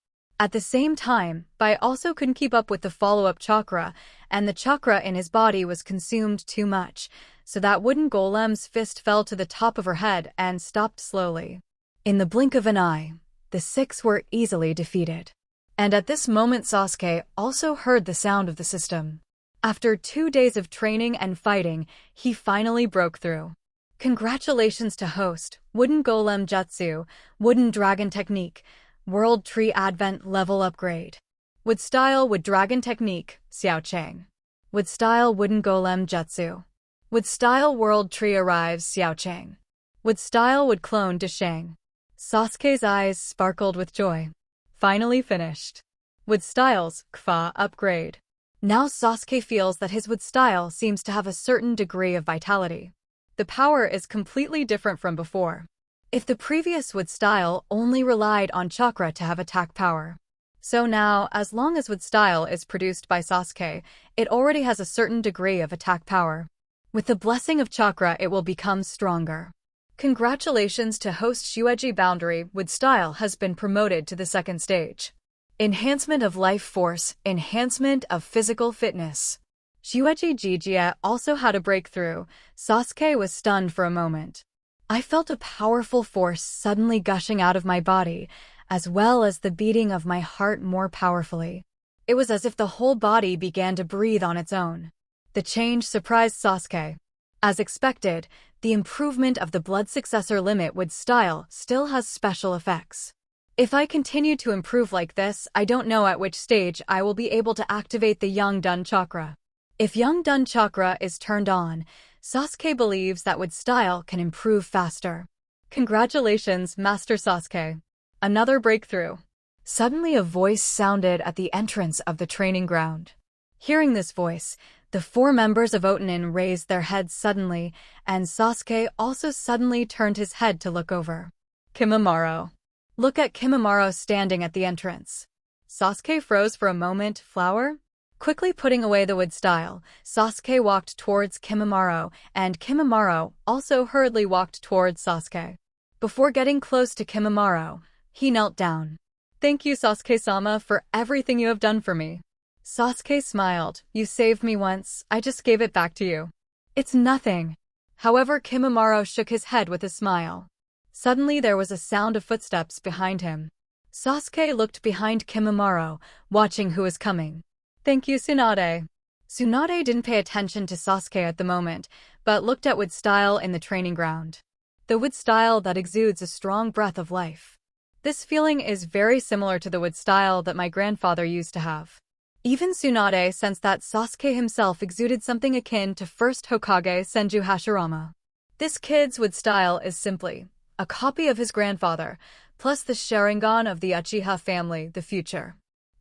At the same time, Bai also couldn't keep up with the follow-up chakra, and the chakra in his body was consumed too much, so that Wooden Golem's fist fell to the top of her head and stopped slowly. In the blink of an eye, the 6 were easily defeated. And at this moment Sasuke also heard the sound of the system. After 2 days of training and fighting, he finally broke through. Congratulations to host, Wooden Golem Jutsu, Wooden Dragon Technique, World Tree Advent Level Upgrade. Wood Style Wood Dragon Technique, Xiao Chang. Wood Style Wooden Golem Jutsu. Wood Style World Tree Arrives, Xiao Chang. Wood Style Wood Clone Deshang. Sasuke's eyes sparkled with joy. Finally finished. Wood Styles, Kfa Upgrade. Now Sasuke feels that his wood style seems to have a certain degree of vitality. The power is completely different from before. If the previous wood style only relied on chakra to have attack power. So now, as long as wood style is produced by Sasuke, it already has a certain degree of attack power. With the blessing of chakra it will become stronger. Congratulations to host Shueji Boundary Wood Style has been promoted to the 2nd stage. Enhancement of life force, enhancement of physical fitness. Shueji Jijie also had a breakthrough. Sasuke was stunned for a moment. I felt a powerful force suddenly gushing out of my body, as well as the beating of my heart more powerfully. It was as if the whole body began to breathe on its own. The change surprised Sasuke. As expected, the improvement of the blood successor limit with style still has special effects. If I continue to improve like this, I don't know at which stage I will be able to activate the Young Dun chakra. If Young Dun chakra is turned on, Sasuke believes that with style can improve faster. Congratulations, Master Sasuke. Another breakthrough. Suddenly a voice sounded at the entrance of the training ground. Hearing this voice, the 4 members of Otanin raised their heads suddenly, and Sasuke also suddenly turned his head to look over. Kimimaro. Look at Kimimaro standing at the entrance. Sasuke froze for a moment. Flower? Quickly putting away the wood style, Sasuke walked towards Kimimaro, and Kimimaro also hurriedly walked towards Sasuke. Before getting close to Kimimaro, he knelt down. Thank you, Sasuke-sama, for everything you have done for me. Sasuke smiled. You saved me once, I just gave it back to you. It's nothing. However, Kimimaro shook his head with a smile. Suddenly there was a sound of footsteps behind him. Sasuke looked behind Kimimaro, watching who was coming. Thank you, Tsunade. Tsunade didn't pay attention to Sasuke at the moment, but looked at wood style in the training ground. The wood style that exudes a strong breath of life. This feeling is very similar to the wood style that my grandfather used to have. Even Tsunade sensed that Sasuke himself exuded something akin to first Hokage Senju Hashirama. This kid's wood style is simply a copy of his grandfather, plus the Sharingan of the Uchiha family, the future.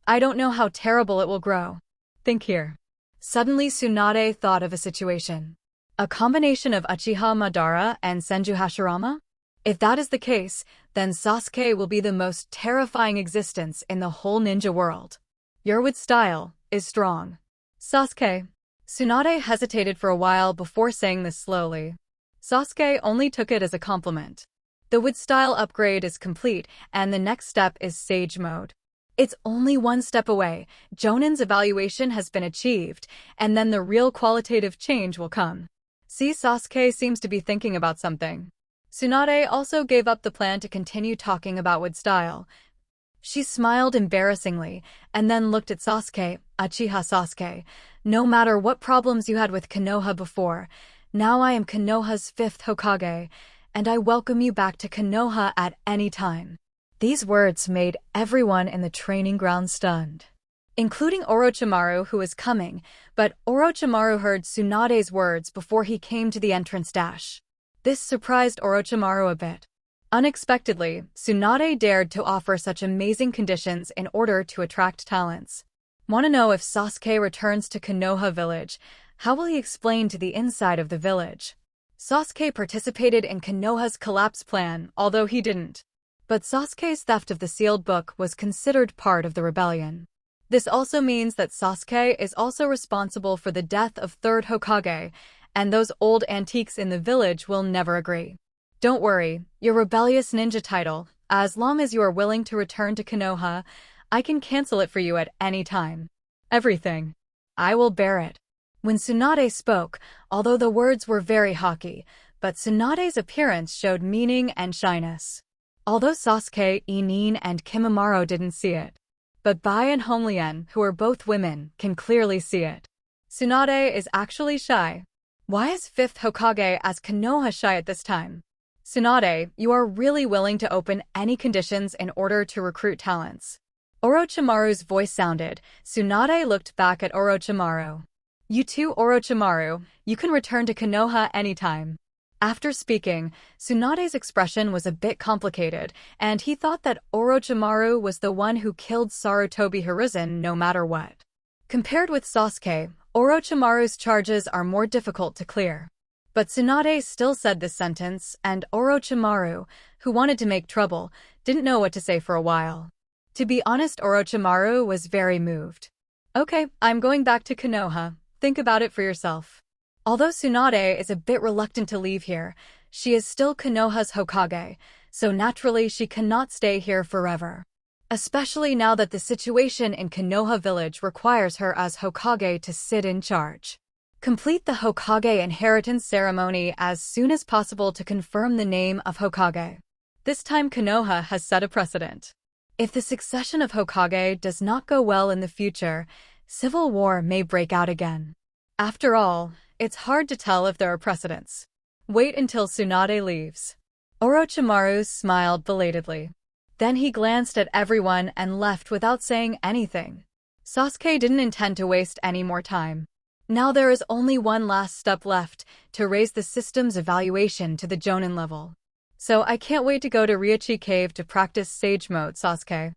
I don't know how terrible it will grow. Think here. Suddenly Tsunade thought of a situation. A combination of Uchiha Madara and Senju Hashirama? If that is the case, then Sasuke will be the most terrifying existence in the whole ninja world. Your wood style is strong. Sasuke. Tsunade hesitated for a while before saying this slowly. Sasuke only took it as a compliment. The wood style upgrade is complete, and the next step is Sage Mode. It's only one step away. Jonin's evaluation has been achieved, and then the real qualitative change will come. See, Sasuke seems to be thinking about something. Tsunade also gave up the plan to continue talking about wood style. She smiled embarrassingly, and then looked at Sasuke. Uchiha Sasuke, no matter what problems you had with Konoha before, now I am Konoha's 5th Hokage, and I welcome you back to Konoha at any time. These words made everyone in the training ground stunned, including Orochimaru, who was coming, but Orochimaru heard Tsunade's words before he came to the entrance dash. This surprised Orochimaru a bit. Unexpectedly, Tsunade dared to offer such amazing conditions in order to attract talents. Want to know if Sasuke returns to Konoha village? How will he explain to the inside of the village? Sasuke participated in Konoha's collapse plan, although he didn't. But Sasuke's theft of the sealed book was considered part of the rebellion. This also means that Sasuke is also responsible for the death of 3rd Hokage, and those old antiques in the village will never agree. Don't worry, your rebellious ninja title, as long as you are willing to return to Konoha, I can cancel it for you at any time. Everything. I will bear it. When Tsunade spoke, although the words were very haughty, but Tsunade's appearance showed meaning and shyness. Although Sasuke, Inin, and Kimimaro didn't see it. But Bai and Honglien, who are both women, can clearly see it. Tsunade is actually shy. Why is 5th Hokage as Konoha shy at this time? Tsunade, you are really willing to open any conditions in order to recruit talents. Orochimaru's voice sounded. Tsunade looked back at Orochimaru. You too, Orochimaru, you can return to Konoha anytime. After speaking, Tsunade's expression was a bit complicated, and he thought that Orochimaru was the one who killed Sarutobi Hiruzen no matter what. Compared with Sasuke, Orochimaru's charges are more difficult to clear. But Tsunade still said this sentence, and Orochimaru, who wanted to make trouble, didn't know what to say for a while. To be honest, Orochimaru was very moved. Okay, I'm going back to Konoha. Think about it for yourself. Although Tsunade is a bit reluctant to leave here, she is still Konoha's Hokage, so naturally she cannot stay here forever. Especially now that the situation in Konoha village requires her as Hokage to sit in charge. Complete the Hokage inheritance ceremony as soon as possible to confirm the name of Hokage. This time Konoha has set a precedent. If the succession of Hokage does not go well in the future, civil war may break out again. After all, it's hard to tell if there are precedents. Wait until Tsunade leaves. Orochimaru smiled belatedly. Then he glanced at everyone and left without saying anything. Sasuke didn't intend to waste any more time. Now there is only one last step left, to raise the system's evaluation to the Jonin level. So I can't wait to go to Ryuchi Cave to practice Sage Mode, Sasuke.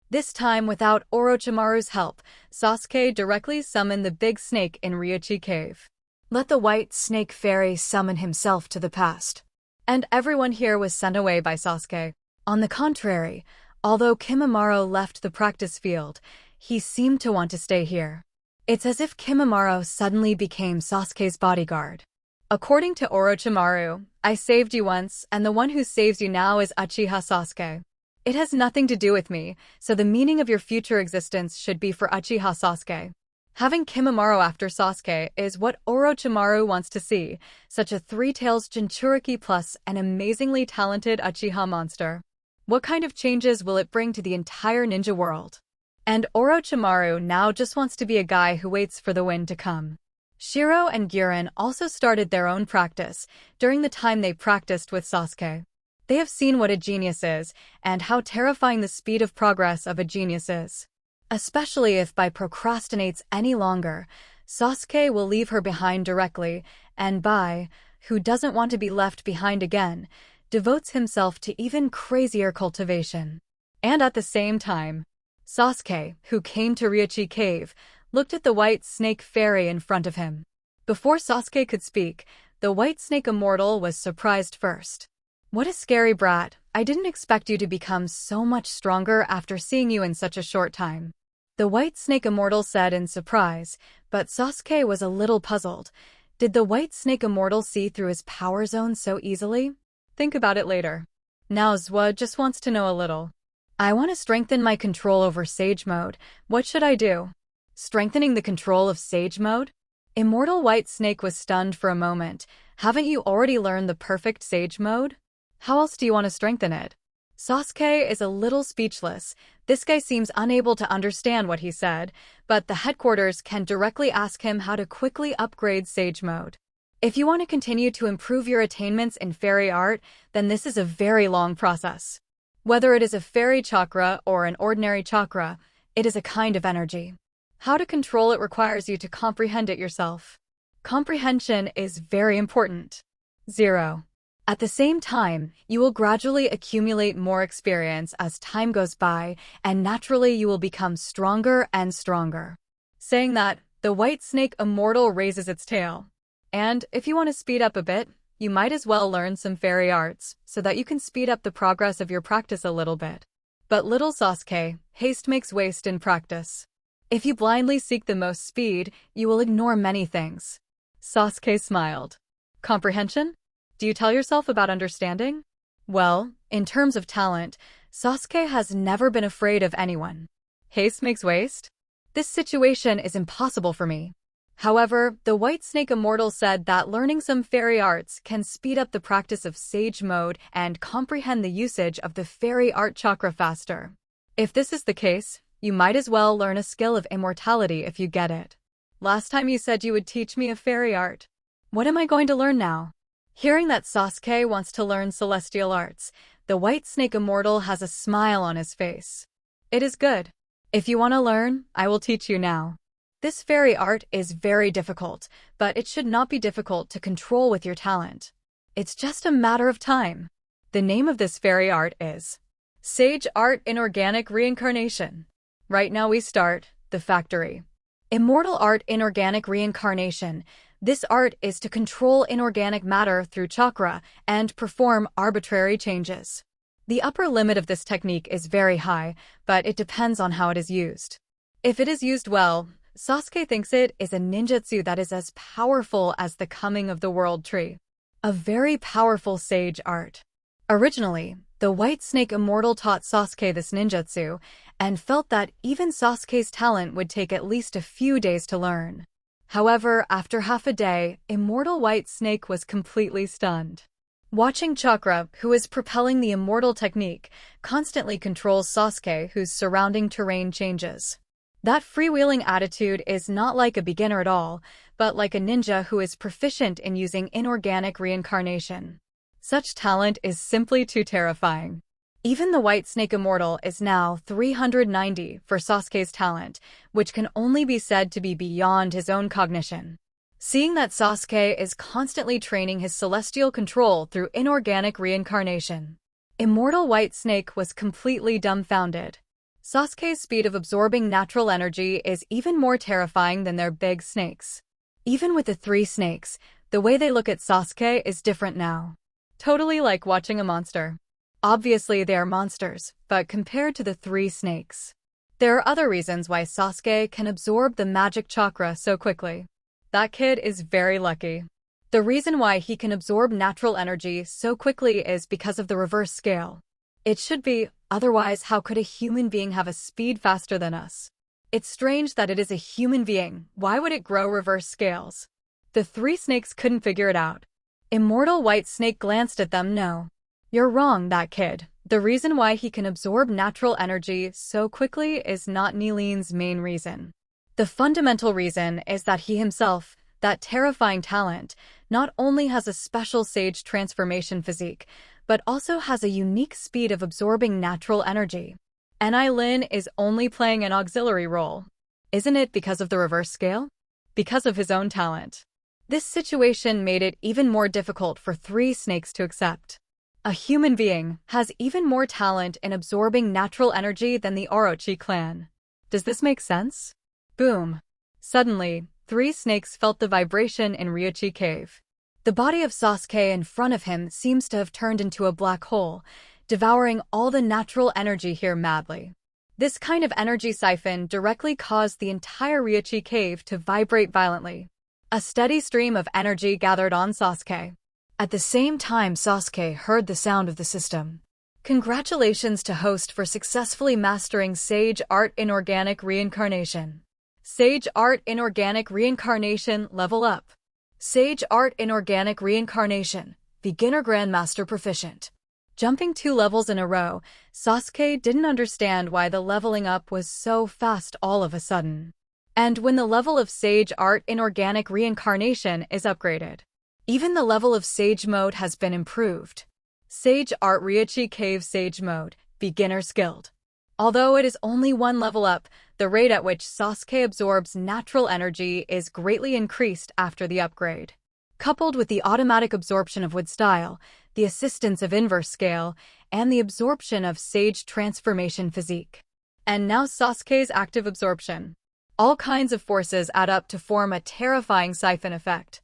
This time, without Orochimaru's help, Sasuke directly summoned the big snake in Ryuchi Cave. Let the white snake fairy summon himself to the past. And everyone here was sent away by Sasuke. On the contrary, although Kimimaro left the practice field, he seemed to want to stay here. It's as if Kimimaro suddenly became Sasuke's bodyguard. According to Orochimaru, I saved you once, and the one who saves you now is Uchiha Sasuke. It has nothing to do with me, so the meaning of your future existence should be for Uchiha Sasuke. Having Kimimaro after Sasuke is what Orochimaru wants to see, such a three-tails Jinchuriki plus an amazingly talented Uchiha monster. What kind of changes will it bring to the entire ninja world? And Orochimaru now just wants to be a guy who waits for the wind to come. Shiro and Guren also started their own practice during the time they practiced with Sasuke. They have seen what a genius is and how terrifying the speed of progress of a genius is. Especially if Bai procrastinates any longer, Sasuke will leave her behind directly, and Bai, who doesn't want to be left behind again, devotes himself to even crazier cultivation. And at the same time, Sasuke, who came to Ryuchi Cave, looked at the white snake fairy in front of him. Before Sasuke could speak, the white snake immortal was surprised first. What a scary brat, I didn't expect you to become so much stronger after seeing you in such a short time. The white snake immortal said in surprise, but Sasuke was a little puzzled. Did the white snake immortal see through his power zone so easily? Think about it later. Now Zwa just wants to know a little. I want to strengthen my control over Sage Mode. What should I do? Strengthening the control of Sage Mode? Immortal White Snake was stunned for a moment. Haven't you already learned the perfect Sage Mode? How else do you want to strengthen it? Sasuke is a little speechless. This guy seems unable to understand what he said, but the headquarters can directly ask him how to quickly upgrade Sage Mode. If you want to continue to improve your attainments in fairy art, then this is a very long process. Whether it is a fairy chakra or an ordinary chakra, it is a kind of energy. How to control it requires you to comprehend it yourself. Comprehension is very important. 0. At the same time, you will gradually accumulate more experience as time goes by, and naturally you will become stronger and stronger. Saying that, the white snake immortal raises its tail. And if you want to speed up a bit, you might as well learn some fairy arts, so that you can speed up the progress of your practice a little bit. But little Sasuke, haste makes waste in practice. If you blindly seek the most speed, you will ignore many things. Sasuke smiled. Comprehension? Do you tell yourself about understanding? Well, in terms of talent, Sasuke has never been afraid of anyone. Haste makes waste? This situation is impossible for me. However, the White Snake Immortal said that learning some fairy arts can speed up the practice of Sage Mode and comprehend the usage of the fairy art chakra faster. If this is the case, you might as well learn a skill of immortality if you get it. Last time you said you would teach me a fairy art. What am I going to learn now? Hearing that Sasuke wants to learn celestial arts, the White Snake Immortal has a smile on his face. It is good. If you want to learn, I will teach you now. This fairy art is very difficult, but it should not be difficult to control with your talent. It's just a matter of time. The name of this fairy art is Sage Art Inorganic Reincarnation. Right now we start the factory. Immortal Art Inorganic Reincarnation. This art is to control inorganic matter through chakra and perform arbitrary changes. The upper limit of this technique is very high, but it depends on how it is used. If it is used well, Sasuke thinks it is a ninjutsu that is as powerful as the coming of the world tree. A very powerful sage art. Originally, the White Snake Immortal taught Sasuke this ninjutsu, and felt that even Sasuke's talent would take at least a few days to learn. However, after half a day, Immortal White Snake was completely stunned. Watching Chakra, who is propelling the immortal technique, constantly controls Sasuke, whose surrounding terrain changes. That freewheeling attitude is not like a beginner at all, but like a ninja who is proficient in using inorganic reincarnation. Such talent is simply too terrifying. Even the White Snake Immortal is now 390 for Sasuke's talent, which can only be said to be beyond his own cognition. Seeing that Sasuke is constantly training his celestial control through inorganic reincarnation, Immortal White Snake was completely dumbfounded. Sasuke's speed of absorbing natural energy is even more terrifying than their big snakes. Even with the three snakes, the way they look at Sasuke is different now. Totally like watching a monster. Obviously they are monsters, but compared to the three snakes, there are other reasons why Sasuke can absorb the magic chakra so quickly. That kid is very lucky. The reason why he can absorb natural energy so quickly is because of the reverse scale. It should be, otherwise how could a human being have a speed faster than us? It's strange that it is a human being. Why would it grow reverse scales? The three snakes couldn't figure it out. Immortal White Snake glanced at them. No. You're wrong, that kid. The reason why he can absorb natural energy so quickly is not Nilin's main reason. The fundamental reason is that he himself, that terrifying talent, not only has a special sage transformation physique, but also has a unique speed of absorbing natural energy. Lin is only playing an auxiliary role. Isn't it because of the reverse scale? Because of his own talent. This situation made it even more difficult for three snakes to accept. A human being has even more talent in absorbing natural energy than the Orochi clan. Does this make sense? Boom. Suddenly, three snakes felt the vibration in Ryuchi Cave. The body of Sasuke in front of him seems to have turned into a black hole, devouring all the natural energy here madly. This kind of energy siphon directly caused the entire Ryuchi Cave to vibrate violently. A steady stream of energy gathered on Sasuke. At the same time, Sasuke heard the sound of the system. Congratulations to host for successfully mastering Sage Art Inorganic Reincarnation. Sage Art Inorganic Reincarnation level up. Sage Art Inorganic Reincarnation, Beginner Grandmaster Proficient. Jumping 2 levels in a row, Sasuke didn't understand why the leveling up was so fast all of a sudden. And when the level of Sage Art Inorganic Reincarnation is upgraded, even the level of Sage Mode has been improved. Sage Art Ryuchi Cave Sage Mode, Beginner Skilled. Although it is only 1 level up, the rate at which Sasuke absorbs natural energy is greatly increased after the upgrade. Coupled with the automatic absorption of Wood Style, the assistance of Inverse Scale, and the absorption of Sage Transformation Physique. And now Sasuke's active absorption. All kinds of forces add up to form a terrifying siphon effect.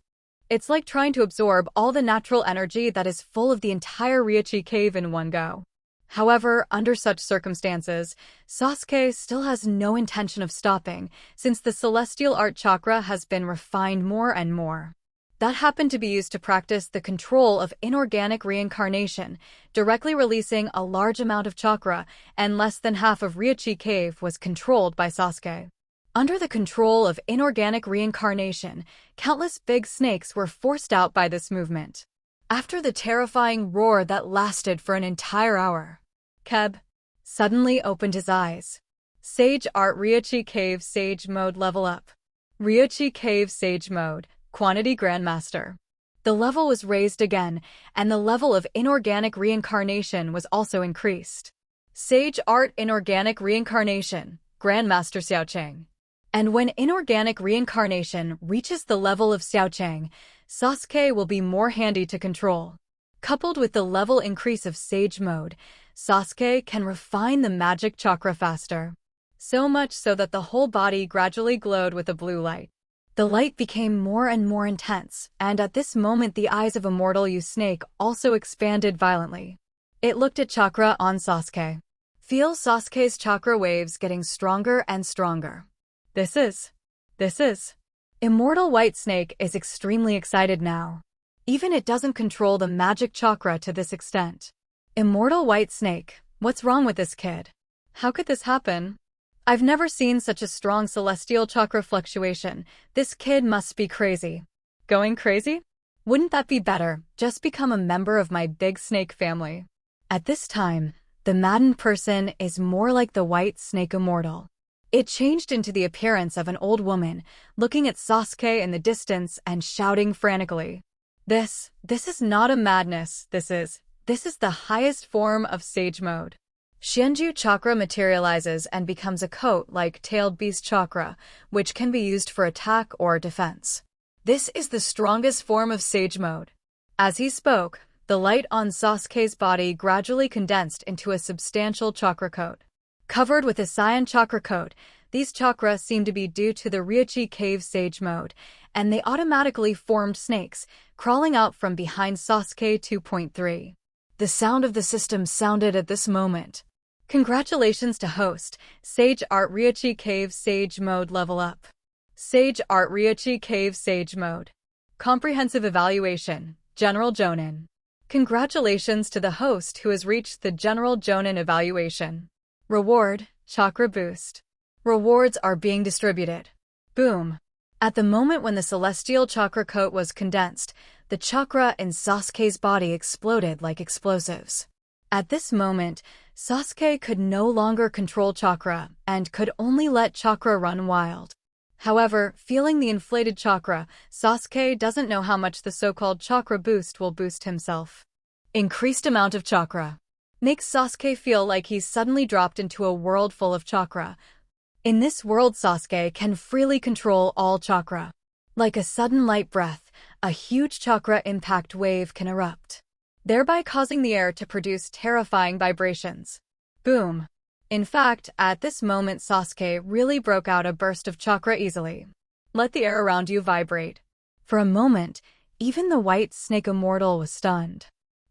It's like trying to absorb all the natural energy that is full of the entire Ryuchi Cave in one go. However, under such circumstances, Sasuke still has no intention of stopping, since the Celestial Art Chakra has been refined more and more. That happened to be used to practice the control of inorganic reincarnation, directly releasing a large amount of chakra, and less than half of Ryuchi Cave was controlled by Sasuke. Under the control of inorganic reincarnation, countless big snakes were forced out by this movement. After the terrifying roar that lasted for an entire hour, Keb suddenly opened his eyes. Sage Art Ryuchi Cave Sage Mode level up. Ryuchi Cave Sage Mode, Quantity Grandmaster. The level was raised again, and the level of inorganic reincarnation was also increased. Sage Art Inorganic Reincarnation, Grandmaster Xiaochang. And when inorganic reincarnation reaches the level of Xiaochang, Sasuke will be more handy to control. Coupled with the level increase of Sage Mode, Sasuke can refine the magic chakra faster. So much so that the whole body gradually glowed with a blue light. The light became more and more intense, and at this moment the eyes of Immortal U Snake also expanded violently. It looked at chakra on Sasuke. Feel Sasuke's chakra waves getting stronger and stronger. This is. Immortal White Snake is extremely excited now. Even it doesn't control the magic chakra to this extent. Immortal White Snake, what's wrong with this kid? How could this happen? I've never seen such a strong celestial chakra fluctuation. This kid must be crazy. Going crazy? Wouldn't that be better? Just become a member of my big snake family. At this time, the maddened person is more like the White Snake Immortal. It changed into the appearance of an old woman, looking at Sasuke in the distance and shouting frantically. This is not a madness, this is the highest form of Sage Mode. Xianju chakra materializes and becomes a coat-like tailed beast chakra, which can be used for attack or defense. This is the strongest form of Sage Mode. As he spoke, the light on Sasuke's body gradually condensed into a substantial chakra coat. Covered with a cyan chakra coat, these chakras seemed to be due to the Ryuchi Cave Sage Mode, and they automatically formed snakes, crawling out from behind Sasuke 2.3. The sound of the system sounded at this moment. Congratulations to host, Sage Art Ryuchi Cave Sage Mode Level Up. Sage Art Ryuchi Cave Sage Mode. Comprehensive Evaluation, General Jonin. Congratulations to the host who has reached the General Jonin Evaluation. Reward, Chakra Boost. Rewards are being distributed. Boom. At the moment when the celestial chakra coat was condensed, the chakra in Sasuke's body exploded like explosives. At this moment, Sasuke could no longer control chakra and could only let chakra run wild. However, feeling the inflated chakra, Sasuke doesn't know how much the so-called chakra boost will boost himself. Increased amount of chakra makes Sasuke feel like he's suddenly dropped into a world full of chakra. In this world, Sasuke can freely control all chakra. Like a sudden light breath, a huge chakra impact wave can erupt, thereby causing the air to produce terrifying vibrations. Boom. In fact, at this moment Sasuke really broke out a burst of chakra easily. Let the air around you vibrate. For a moment, even the white snake immortal was stunned.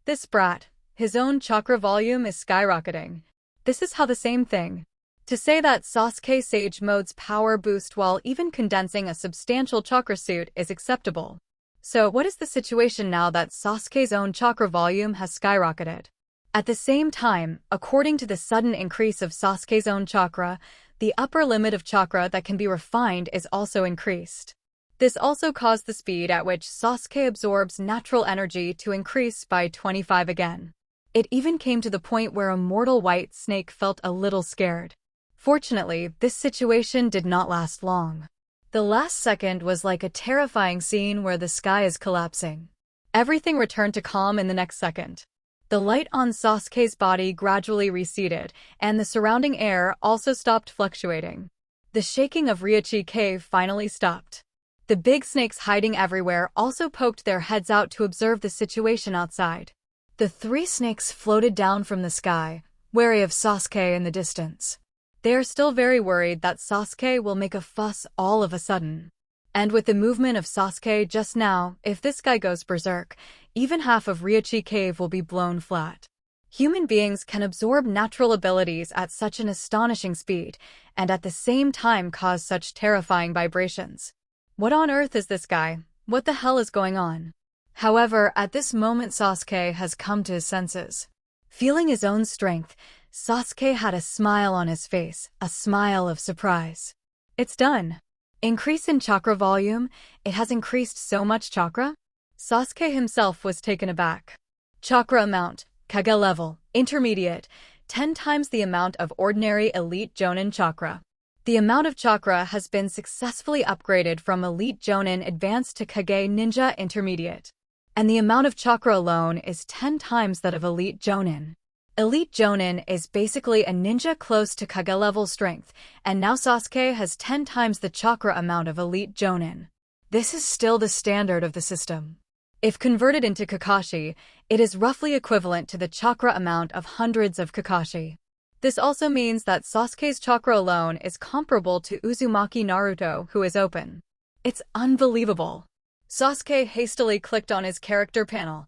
This brat, his own chakra volume is skyrocketing. This is how the same thing. To say that Sasuke Sage Mode's power boost while even condensing a substantial chakra suit is acceptable. So what is the situation now that Sasuke's own chakra volume has skyrocketed? At the same time, according to the sudden increase of Sasuke's own chakra, the upper limit of chakra that can be refined is also increased. This also caused the speed at which Sasuke absorbs natural energy to increase by 25 again. It even came to the point where a mortal white snake felt a little scared. Fortunately, this situation did not last long. The last second was like a terrifying scene where the sky is collapsing. Everything returned to calm in the next second. The light on Sasuke's body gradually receded, and the surrounding air also stopped fluctuating. The shaking of Ryuchi Cave finally stopped. The big snakes hiding everywhere also poked their heads out to observe the situation outside. The 3 snakes floated down from the sky, wary of Sasuke in the distance. They are still very worried that Sasuke will make a fuss all of a sudden. And with the movement of Sasuke just now, if this guy goes berserk, even half of Ryuchi Cave will be blown flat. Human beings can absorb natural abilities at such an astonishing speed, and at the same time cause such terrifying vibrations. What on earth is this guy? What the hell is going on? However, at this moment Sasuke has come to his senses. Feeling his own strength, Sasuke had a smile on his face, a smile of surprise. It's done. Increase in chakra volume, it has increased so much chakra? Sasuke himself was taken aback. Chakra amount, Kage level, intermediate, 10 times the amount of ordinary elite Jonin chakra. The amount of chakra has been successfully upgraded from elite Jonin advanced to Kage ninja intermediate. And the amount of chakra alone is 10 times that of elite Jonin. Elite Jonin is basically a ninja close to Kage level strength, and now Sasuke has 10 times the chakra amount of elite Jonin. This is still the standard of the system. If converted into Kakashi, it is roughly equivalent to the chakra amount of hundreds of Kakashi. This also means that Sasuke's chakra alone is comparable to Uzumaki Naruto, who is open. It's unbelievable. Sasuke hastily clicked on his character panel.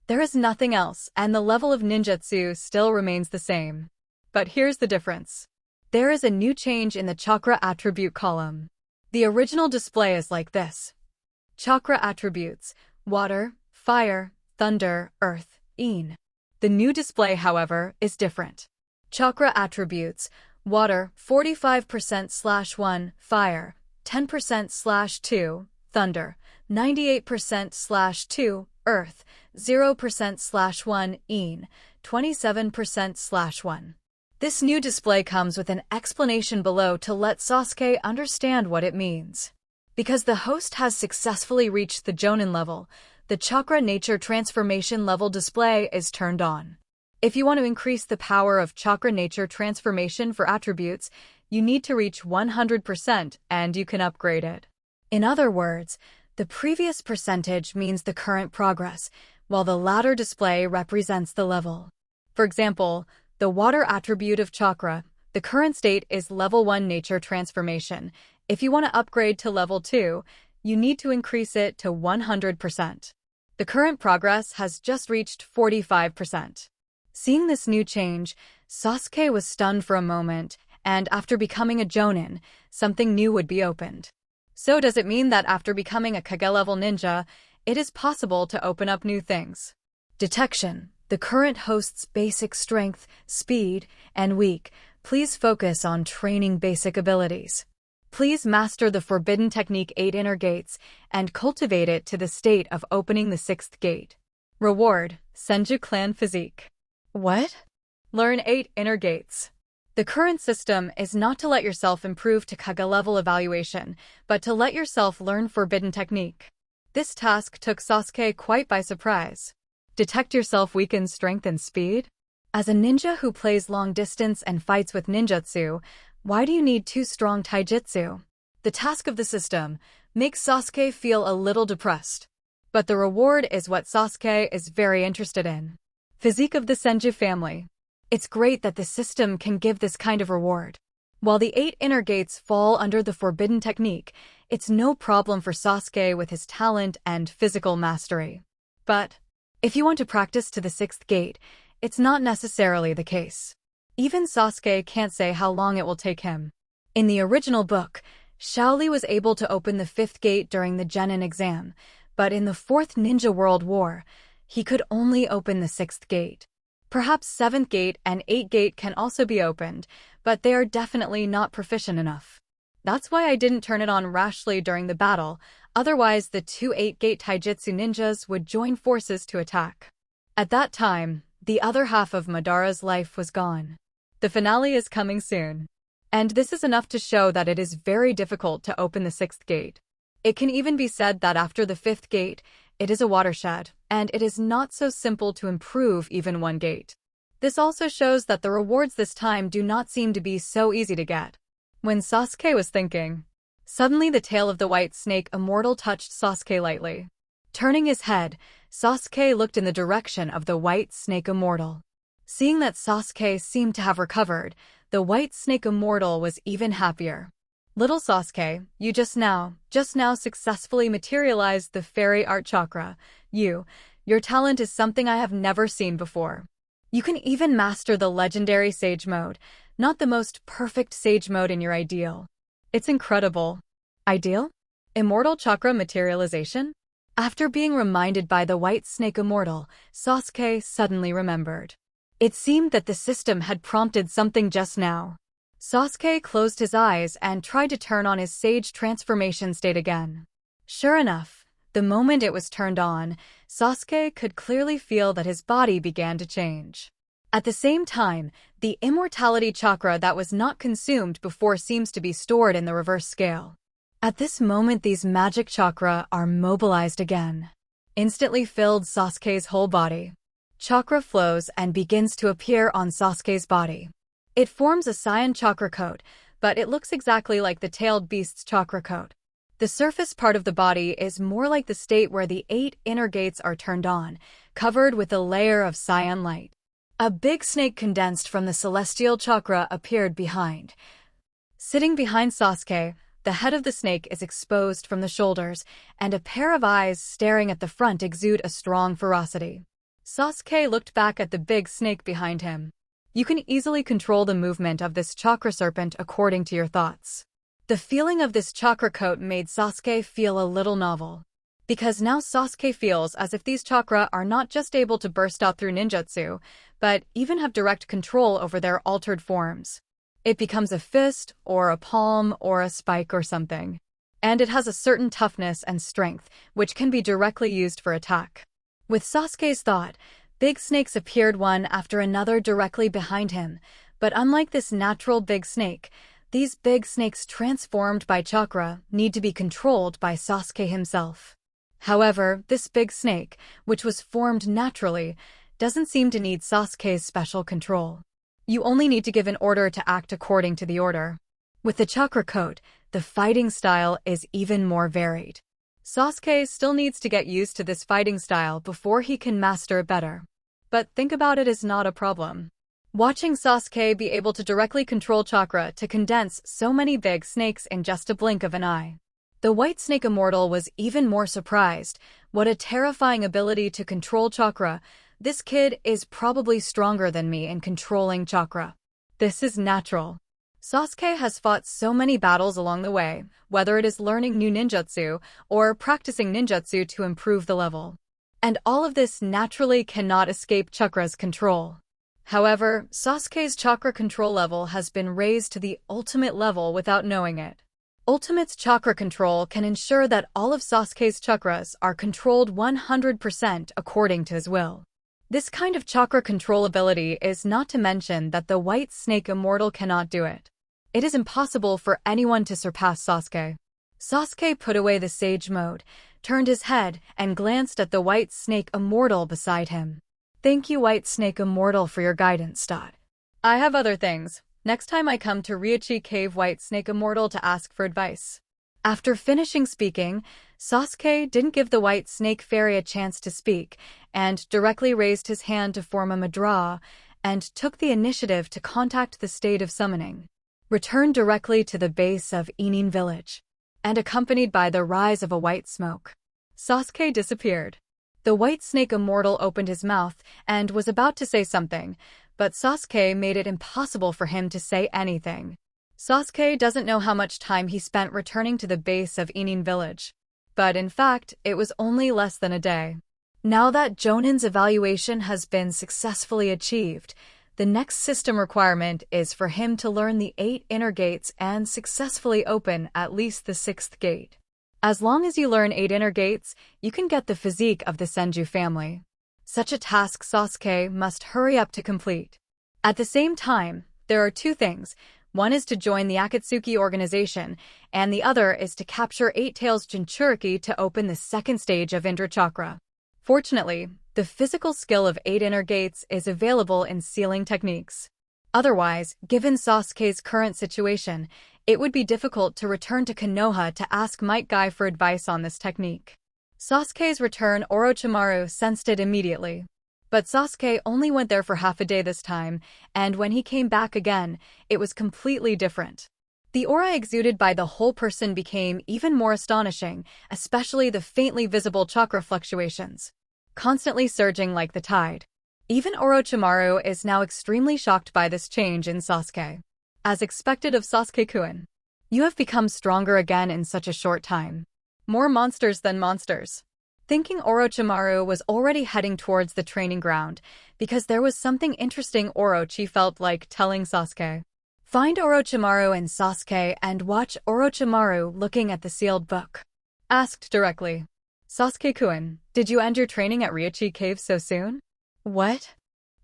There is nothing else, and the level of ninjutsu still remains the same. But here's the difference. There is a new change in the chakra attribute column. The original display is like this. Chakra attributes: water, fire, thunder, earth, een. The new display, however, is different. Chakra attributes: water 45%/1, fire 10%/2, thunder 98%/2, earth 0%/1, een 27%/1. This new display comes with an explanation below to let Sasuke understand what it means. Because the host has successfully reached the Jonin level, the Chakra Nature Transformation level display is turned on. If you want to increase the power of Chakra Nature Transformation for attributes, you need to reach 100% and you can upgrade it. In other words, the previous percentage means the current progress, while the latter display represents the level. For example, the water attribute of chakra, the current state is level 1 nature transformation. If you want to upgrade to level 2, you need to increase it to 100%. The current progress has just reached 45%. Seeing this new change, Sasuke was stunned for a moment, and after becoming a Jonin, something new would be opened. So does it mean that after becoming a Kage-level ninja, it is possible to open up new things? Detection. The current host's basic strength, speed, and weak. Please focus on training basic abilities. Please master the forbidden technique 8 inner gates and cultivate it to the state of opening the 6th gate. Reward, Senju Clan Physique. What? Learn 8 inner gates. The current system is not to let yourself improve to Kage level evaluation, but to let yourself learn forbidden technique. This task took Sasuke quite by surprise. Detect yourself weaken strength and speed? As a ninja who plays long distance and fights with ninjutsu, why do you need 2 strong taijutsu? The task of the system makes Sasuke feel a little depressed. But the reward is what Sasuke is very interested in. Physique of the Senju family. It's great that the system can give this kind of reward. While the 8 inner gates fall under the forbidden technique, it's no problem for Sasuke with his talent and physical mastery. But if you want to practice to the 6th gate, it's not necessarily the case. Even Sasuke can't say how long it will take him. In the original book, Shaoli was able to open the 5th gate during the Genin exam, but in the 4th Ninja World War, he could only open the 6th gate. Perhaps 7th gate and 8th gate can also be opened, but they are definitely not proficient enough. That's why I didn't turn it on rashly during the battle, otherwise the 2 8th gate taijutsu ninjas would join forces to attack. At that time, the other half of Madara's life was gone. The finale is coming soon. And this is enough to show that it is very difficult to open the 6th gate. It can even be said that after the 5th gate, it is a watershed, and it is not so simple to improve even 1 gate. This also shows that the rewards this time do not seem to be so easy to get. When Sasuke was thinking, suddenly the tail of the white snake immortal touched Sasuke lightly. Turning his head, Sasuke looked in the direction of the white snake immortal. Seeing that Sasuke seemed to have recovered, the white snake immortal was even happier. Little Sasuke, you just now successfully materialized the fairy art chakra. Your talent is something I have never seen before. You can even master the legendary sage mode, not the most perfect sage mode in your ideal. It's incredible. Ideal? Immortal chakra materialization? After being reminded by the white snake immortal, Sasuke suddenly remembered. It seemed that the system had prompted something just now. Sasuke closed his eyes and tried to turn on his sage transformation state again. Sure enough, the moment it was turned on, Sasuke could clearly feel that his body began to change. At the same time, the immortality chakra that was not consumed before seems to be stored in the reverse scale. At this moment, these magic chakra are mobilized again. Instantly filled Sasuke's whole body. Chakra flows and begins to appear on Sasuke's body. It forms a cyan chakra coat, but it looks exactly like the tailed beast's chakra coat. The surface part of the body is more like the state where the 8 inner gates are turned on, covered with a layer of cyan light. A big snake condensed from the celestial chakra appeared behind. Sitting behind Sasuke, the head of the snake is exposed from the shoulders, and a pair of eyes staring at the front exude a strong ferocity. Sasuke looked back at the big snake behind him. You can easily control the movement of this chakra serpent according to your thoughts. The feeling of this chakra coat made Sasuke feel a little novel. Because now Sasuke feels as if these chakra are not just able to burst out through ninjutsu, but even have direct control over their altered forms. It becomes a fist, or a palm, or a spike or something. And it has a certain toughness and strength, which can be directly used for attack. With Sasuke's thought, big snakes appeared one after another directly behind him, But unlike this natural big snake, these big snakes transformed by chakra need to be controlled by Sasuke himself. However, this big snake, which was formed naturally, doesn't seem to need Sasuke's special control. You only need to give an order to act according to the order. With the chakra coat, the fighting style is even more varied. Sasuke still needs to get used to this fighting style before he can master it better. But think about it as not a problem. Watching Sasuke be able to directly control chakra to condense so many big snakes in just a blink of an eye. The White Snake Immortal was even more surprised. What a terrifying ability to control chakra. This kid is probably stronger than me in controlling chakra. This is natural. Sasuke has fought so many battles along the way, whether it is learning new ninjutsu or practicing ninjutsu to improve the level. And all of this naturally cannot escape chakra's control. However, Sasuke's chakra control level has been raised to the ultimate level without knowing it. Ultimate's chakra control can ensure that all of Sasuke's chakras are controlled 100% according to his will. This kind of chakra control ability is not to mention that the White Snake Immortal cannot do it. It is impossible for anyone to surpass Sasuke. Sasuke put away the sage mode, turned his head, and glanced at the White Snake Immortal beside him. Thank you, White Snake Immortal, for your guidance. I have other things. Next time I come to Ryuchi Cave, White Snake Immortal, to ask for advice. After finishing speaking, Sasuke didn't give the White Snake Fairy a chance to speak, and directly raised his hand to form a mudra, and took the initiative to contact the state of summoning. Returned directly to the base of Inin village, and accompanied by the rise of a white smoke, Sasuke disappeared. The White Snake Immortal opened his mouth and was about to say something, but Sasuke made it impossible for him to say anything. Sasuke doesn't know how much time he spent returning to the base of Inin village, but in fact, it was only less than a day. Now that Jonin's evaluation has been successfully achieved, the next system requirement is for him to learn the 8 inner gates and successfully open at least the 6th gate. As long as you learn 8 inner gates, you can get the physique of the Senju family. Such a task Sasuke must hurry up to complete. At the same time, there are 2 things. One is to join the Akatsuki organization, and the other is to capture 8 Tails Jinchuriki to open the 2nd stage of Indra Chakra. Fortunately, the physical skill of 8 inner gates is available in sealing techniques. Otherwise, given Sasuke's current situation, it would be difficult to return to Konoha to ask Might Guy for advice on this technique. Sasuke's return, Orochimaru sensed it immediately. But Sasuke only went there for half a day this time, and when he came back again, it was completely different. The aura exuded by the whole person became even more astonishing, especially the faintly visible chakra fluctuations, constantly surging like the tide. Even Orochimaru is now extremely shocked by this change in Sasuke. As expected of Sasuke-kun, you have become stronger again in such a short time. More monsters than monsters. Thinking Orochimaru was already heading towards the training ground, because there was something interesting Orochi felt like telling Sasuke. Find Orochimaru and Sasuke and watch Orochimaru looking at the sealed book. Asked directly. Sasuke-kun, did you end your training at Ryuchi Cave so soon? What?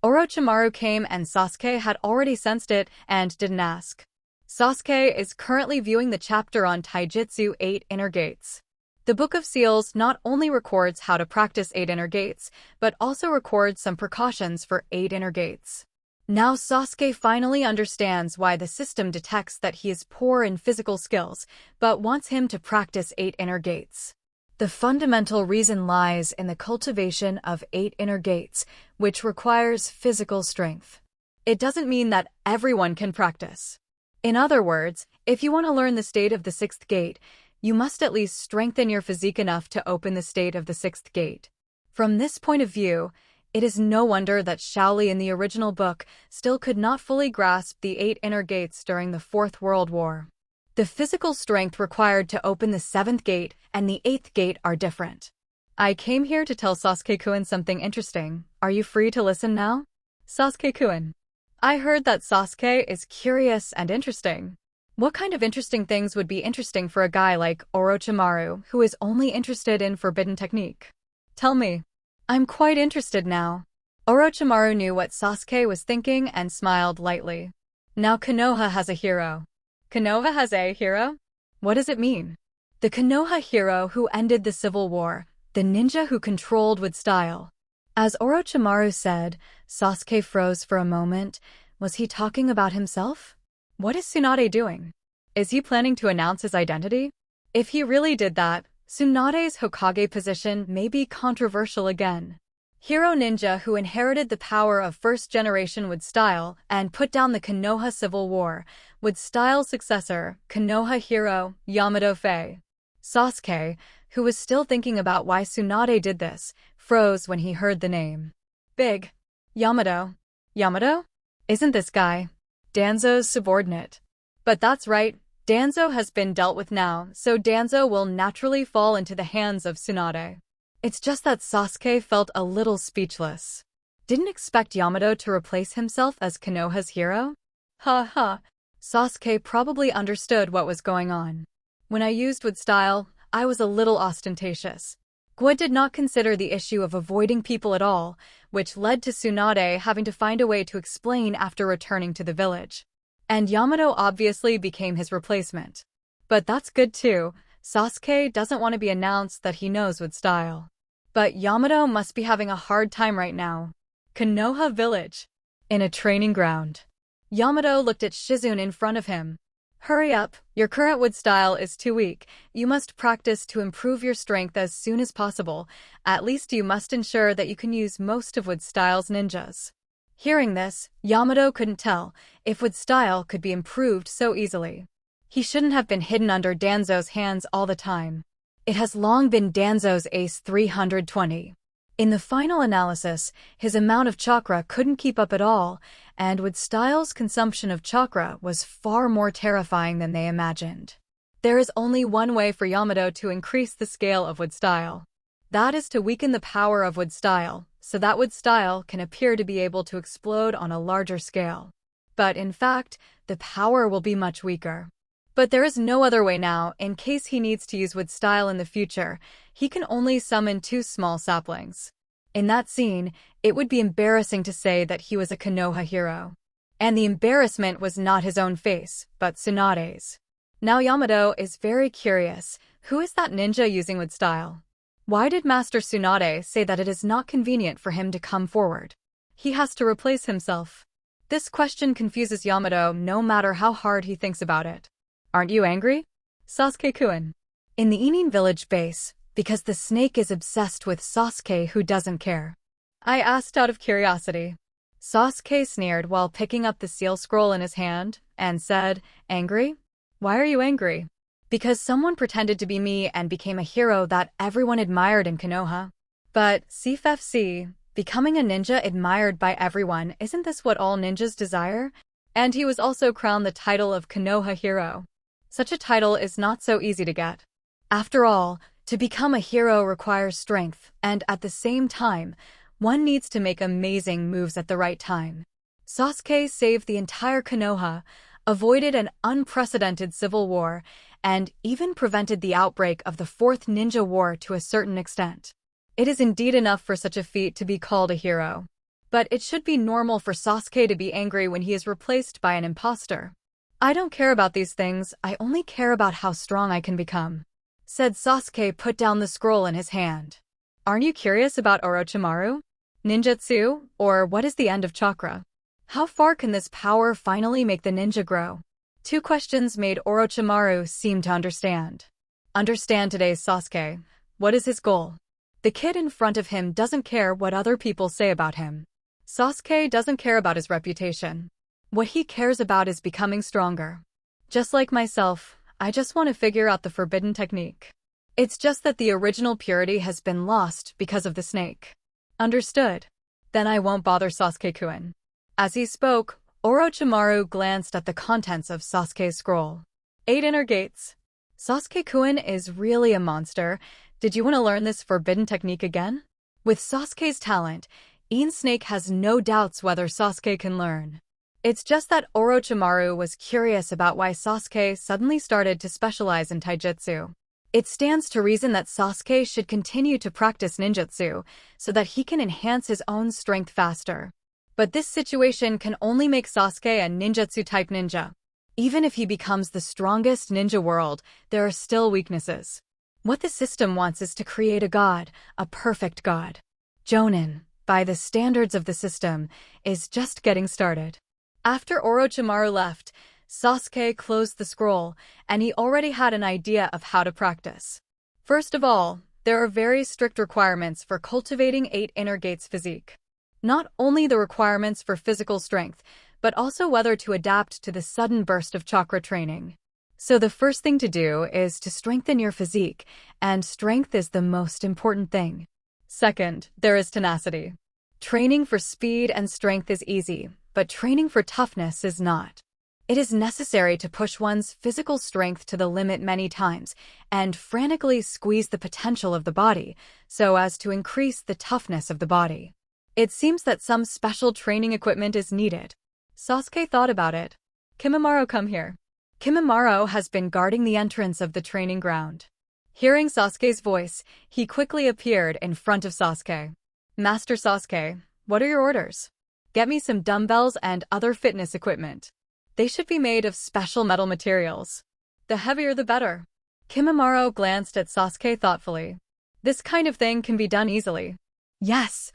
Orochimaru came and Sasuke had already sensed it and didn't ask. Sasuke is currently viewing the chapter on Taijutsu 8 Inner Gates. The Book of Seals not only records how to practice 8 inner gates, but also records some precautions for 8 inner gates. Now Sasuke finally understands why the system detects that he is poor in physical skills, but wants him to practice 8 inner gates. The fundamental reason lies in the cultivation of 8 inner gates, which requires physical strength. It doesn't mean that everyone can practice. In other words, if you want to learn the state of the 6th gate, you must at least strengthen your physique enough to open the state of the 6th gate. From this point of view, it is no wonder that Shaoli in the original book still could not fully grasp the 8 inner gates during the 4th World War. The physical strength required to open the 7th gate and the 8th gate are different. I came here to tell Sasuke-kun something interesting. Are you free to listen now? Sasuke-kun. I heard that Sasuke is curious and interesting. What kind of interesting things would be interesting for a guy like Orochimaru, who is only interested in forbidden technique? Tell me. I'm quite interested now. Orochimaru knew what Sasuke was thinking and smiled lightly. Now Konoha has a hero. Konoha has a hero? What does it mean? The Konoha hero who ended the civil war, the ninja who controlled with style. As Orochimaru said, Sasuke froze for a moment. Was he talking about himself? What is Tsunade doing? Is he planning to announce his identity? If he really did that, Tsunade's Hokage position may be controversial again. Hero ninja who inherited the power of first generation with style and put down the Konoha Civil War, with style successor, Konoha hero, Yamato Fei. Sasuke, who was still thinking about why Tsunade did this, froze when he heard the name. Big. Yamato. Yamato? Isn't this guy Danzo's subordinate? But that's right, Danzo has been dealt with now, so Danzo will naturally fall into the hands of Tsunade. It's just that Sasuke felt a little speechless. Didn't expect Yamato to replace himself as Konoha's hero? Ha ha. Sasuke probably understood what was going on. When I used with style, I was a little ostentatious. Gua did not consider the issue of avoiding people at all, which led to Tsunade having to find a way to explain after returning to the village. And Yamato obviously became his replacement. But that's good too. Sasuke doesn't want to be announced that he knows with style. But Yamato must be having a hard time right now. Konoha Village. In a training ground. Yamato looked at Shizune in front of him. Hurry up, your current wood style is too weak. You must practice to improve your strength as soon as possible. At least you must ensure that you can use most of wood style's ninjas. Hearing this, Yamato couldn't tell if wood style could be improved so easily. He shouldn't have been hidden under Danzo's hands all the time. It has long been Danzo's ace 320. In the final analysis, his amount of chakra couldn't keep up at all, and wood style's consumption of chakra was far more terrifying than they imagined. There is only one way for Yamato to increase the scale of wood style. That is to weaken the power of wood style, so that wood style can appear to be able to explode on a larger scale. But in fact, the power will be much weaker. But there is no other way now. In case he needs to use wood style in the future, he can only summon 2 small saplings. In that scene, it would be embarrassing to say that he was a Konoha hero. And the embarrassment was not his own face, but Tsunade's. Now Yamato is very curious. Who is that ninja using wood style? Why did Master Tsunade say that it is not convenient for him to come forward? He has to replace himself. This question confuses Yamato no matter how hard he thinks about it. Aren't you angry? Sasuke-kun. In the Inin village base, because the snake is obsessed with Sasuke who doesn't care. I asked out of curiosity. Sasuke sneered while picking up the seal scroll in his hand, and said, Angry? Why are you angry? Because someone pretended to be me and became a hero that everyone admired in Konoha. But, CFFC, becoming a ninja admired by everyone, isn't this what all ninjas desire? And he was also crowned the title of Konoha hero. Such a title is not so easy to get. After all, to become a hero requires strength, and at the same time, one needs to make amazing moves at the right time. Sasuke saved the entire Konoha, avoided an unprecedented civil war, and even prevented the outbreak of the Fourth Ninja War to a certain extent. It is indeed enough for such a feat to be called a hero. But it should be normal for Sasuke to be angry when he is replaced by an imposter. I don't care about these things, I only care about how strong I can become, said Sasuke. Put down the scroll in his hand. Aren't you curious about Orochimaru? Ninjutsu, or what is the end of chakra? How far can this power finally make the ninja grow? 2 questions made Orochimaru seem to understand. Understand today's Sasuke. What is his goal? The kid in front of him doesn't care what other people say about him. Sasuke doesn't care about his reputation. What he cares about is becoming stronger. Just like myself, I just want to figure out the forbidden technique. It's just that the original purity has been lost because of the snake. Understood. Then I won't bother Sasuke-kun. As he spoke, Orochimaru glanced at the contents of Sasuke's scroll. 8 inner gates. Sasuke-kun is really a monster. Did you want to learn this forbidden technique again? With Sasuke's talent, Ein Snake has no doubts whether Sasuke can learn. It's just that Orochimaru was curious about why Sasuke suddenly started to specialize in taijutsu. It stands to reason that Sasuke should continue to practice ninjutsu so that he can enhance his own strength faster. But this situation can only make Sasuke a ninjutsu-type ninja. Even if he becomes the strongest ninja world, there are still weaknesses. What the system wants is to create a god, a perfect god. Jonin, by the standards of the system, is just getting started. After Orochimaru left, Sasuke closed the scroll, and he already had an idea of how to practice. First of all, there are very strict requirements for cultivating 8 inner gates physique. Not only the requirements for physical strength, but also whether to adapt to the sudden burst of chakra training. So the first thing to do is to strengthen your physique, and strength is the most important thing. Second, there is tenacity. Training for speed and strength is easy, but training for toughness is not. It is necessary to push one's physical strength to the limit many times and frantically squeeze the potential of the body so as to increase the toughness of the body. It seems that some special training equipment is needed. Sasuke thought about it. Kimimaro, come here. Kimimaro has been guarding the entrance of the training ground. Hearing Sasuke's voice, he quickly appeared in front of Sasuke. Master Sasuke, what are your orders? Get me some dumbbells and other fitness equipment. They should be made of special metal materials. The heavier the better. Kimimaro glanced at Sasuke thoughtfully. This kind of thing can be done easily. Yes,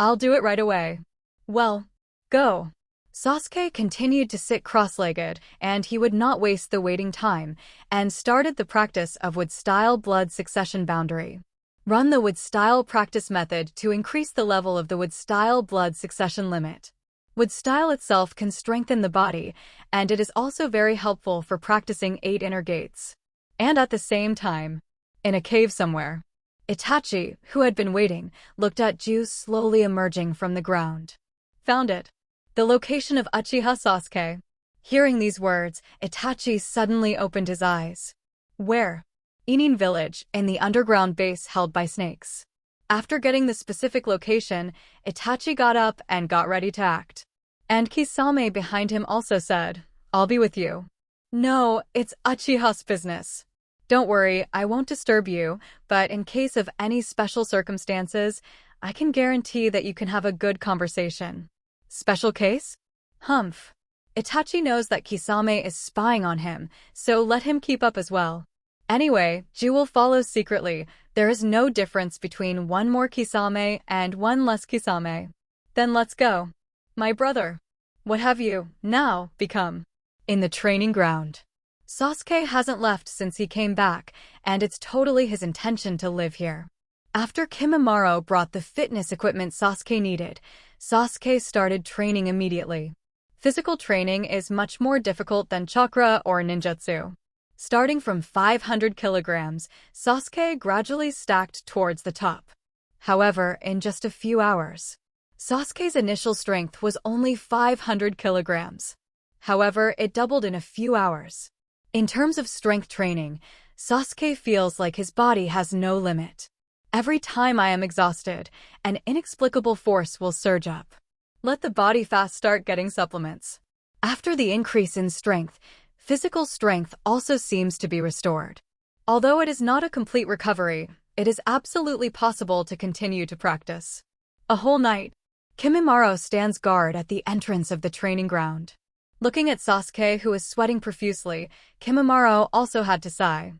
I'll do it right away. Well, go. Sasuke continued to sit cross-legged, and he would not waste the waiting time, and started the practice of wood-style blood succession boundary. Run the wood-style practice method to increase the level of the wood-style blood succession limit. Wood-style itself can strengthen the body, and it is also very helpful for practicing 8 inner gates. And at the same time, in a cave somewhere, Itachi, who had been waiting, looked at Ju slowly emerging from the ground. Found it. The location of Uchiha Sasuke. Hearing these words, Itachi suddenly opened his eyes. Where? Inin village, in the underground base held by snakes. After getting the specific location, Itachi got up and got ready to act. And Kisame behind him also said, I'll be with you. No, it's Uchiha's business. Don't worry, I won't disturb you, but in case of any special circumstances, I can guarantee that you can have a good conversation. Special case? Humph. Itachi knows that Kisame is spying on him, so let him keep up as well. Anyway, Ju will follow secretly. There is no difference between one more Kisame and one less Kisame. Then let's go. My brother. What have you, now, become? In the training ground. Sasuke hasn't left since he came back, and it's totally his intention to live here. After Kimimaro brought the fitness equipment Sasuke needed, Sasuke started training immediately. Physical training is much more difficult than chakra or ninjutsu. Starting from 500 kilograms, Sasuke gradually stacked towards the top. However, in just a few hours, Sasuke's initial strength was only 500 kilograms. However, it doubled in a few hours. In terms of strength training, Sasuke feels like his body has no limit. Every time I am exhausted, an inexplicable force will surge up. Let the body fast start getting supplements. After the increase in strength, physical strength also seems to be restored. Although it is not a complete recovery, it is absolutely possible to continue to practice. A whole night, Kimimaro stands guard at the entrance of the training ground. Looking at Sasuke, who is sweating profusely, Kimimaro also had to sigh.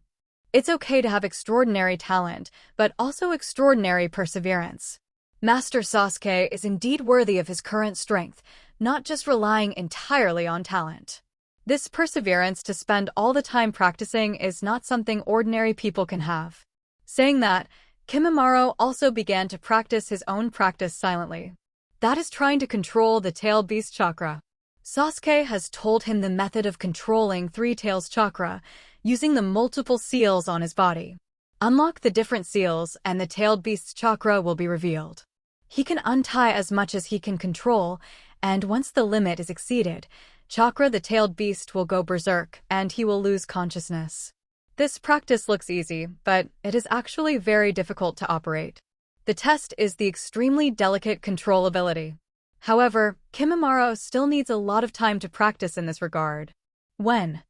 It's okay to have extraordinary talent, but also extraordinary perseverance. Master Sasuke is indeed worthy of his current strength, not just relying entirely on talent. This perseverance to spend all the time practicing is not something ordinary people can have. Saying that, Kimimaro also began to practice his own practice silently. That is trying to control the tail beast chakra. Sasuke has told him the method of controlling Three Tails chakra, using the multiple seals on his body. Unlock the different seals and the tailed beast's chakra will be revealed. He can untie as much as he can control, and once the limit is exceeded, chakra the tailed beast will go berserk and he will lose consciousness. This practice looks easy, but it is actually very difficult to operate. The test is the extremely delicate controllability. However, Kimimaro still needs a lot of time to practice in this regard. When?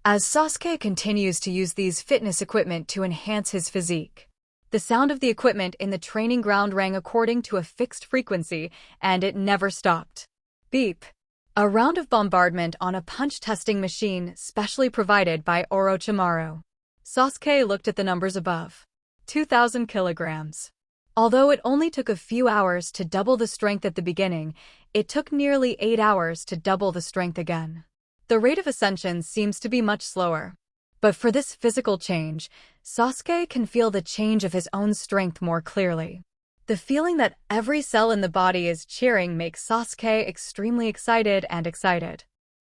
As Sasuke continues to use these fitness equipment to enhance his physique, The sound of the equipment in the training ground rang according to a fixed frequency, and it never stopped. Beep. A round of bombardment on a punch-testing machine specially provided by Orochimaru. Sasuke looked at the numbers above. 2,000 kilograms. Although it only took a few hours to double the strength at the beginning, it took nearly 8 hours to double the strength again. The rate of ascension seems to be much slower. But for this physical change, Sasuke can feel the change of his own strength more clearly. The feeling that every cell in the body is cheering makes Sasuke extremely excited.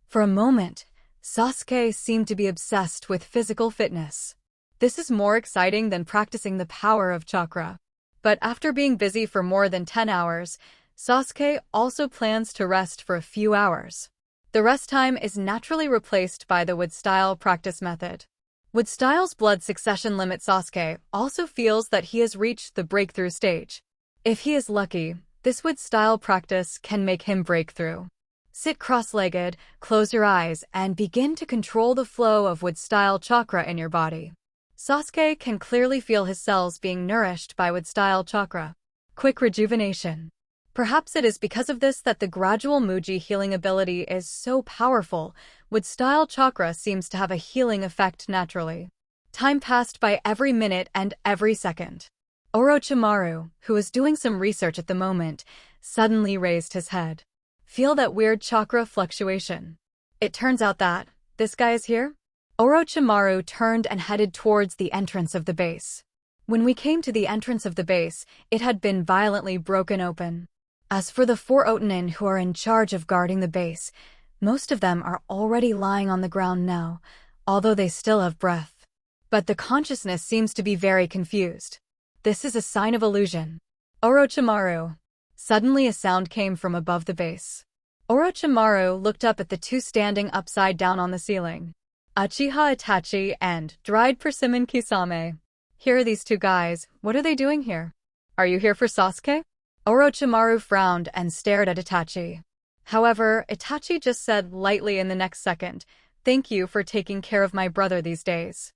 For a moment, Sasuke seemed to be obsessed with physical fitness. This is more exciting than practicing the power of chakra. But after being busy for more than 10 hours, Sasuke also plans to rest for a few hours. The rest time is naturally replaced by the wood-style practice method. Wood-style's blood succession limit. Sasuke also feels that he has reached the breakthrough stage. If he is lucky, this wood-style practice can make him break through. Sit cross-legged, close your eyes, and begin to control the flow of wood-style chakra in your body. Sasuke can clearly feel his cells being nourished by wood-style chakra. Quick rejuvenation. Perhaps it is because of this that the gradual Muji healing ability is so powerful. Wood-style chakra seems to have a healing effect naturally. Time passed by every minute and every second. Orochimaru, who was doing some research at the moment, suddenly raised his head. Feel that weird chakra fluctuation. It turns out that this guy is here? Orochimaru turned and headed towards the entrance of the base. When we came to the entrance of the base, it had been violently broken open. As for the 4 Otanin who are in charge of guarding the base, most of them are already lying on the ground now, although they still have breath. But the consciousness seems to be very confused. This is a sign of illusion. Orochimaru. Suddenly a sound came from above the base. Orochimaru looked up at the 2 standing upside down on the ceiling. Uchiha Itachi and dried persimmon Kisame. Here are these 2 guys. What are they doing here? Are you here for Sasuke? Orochimaru frowned and stared at Itachi. However, Itachi just said lightly in the next second, "Thank you for taking care of my brother these days.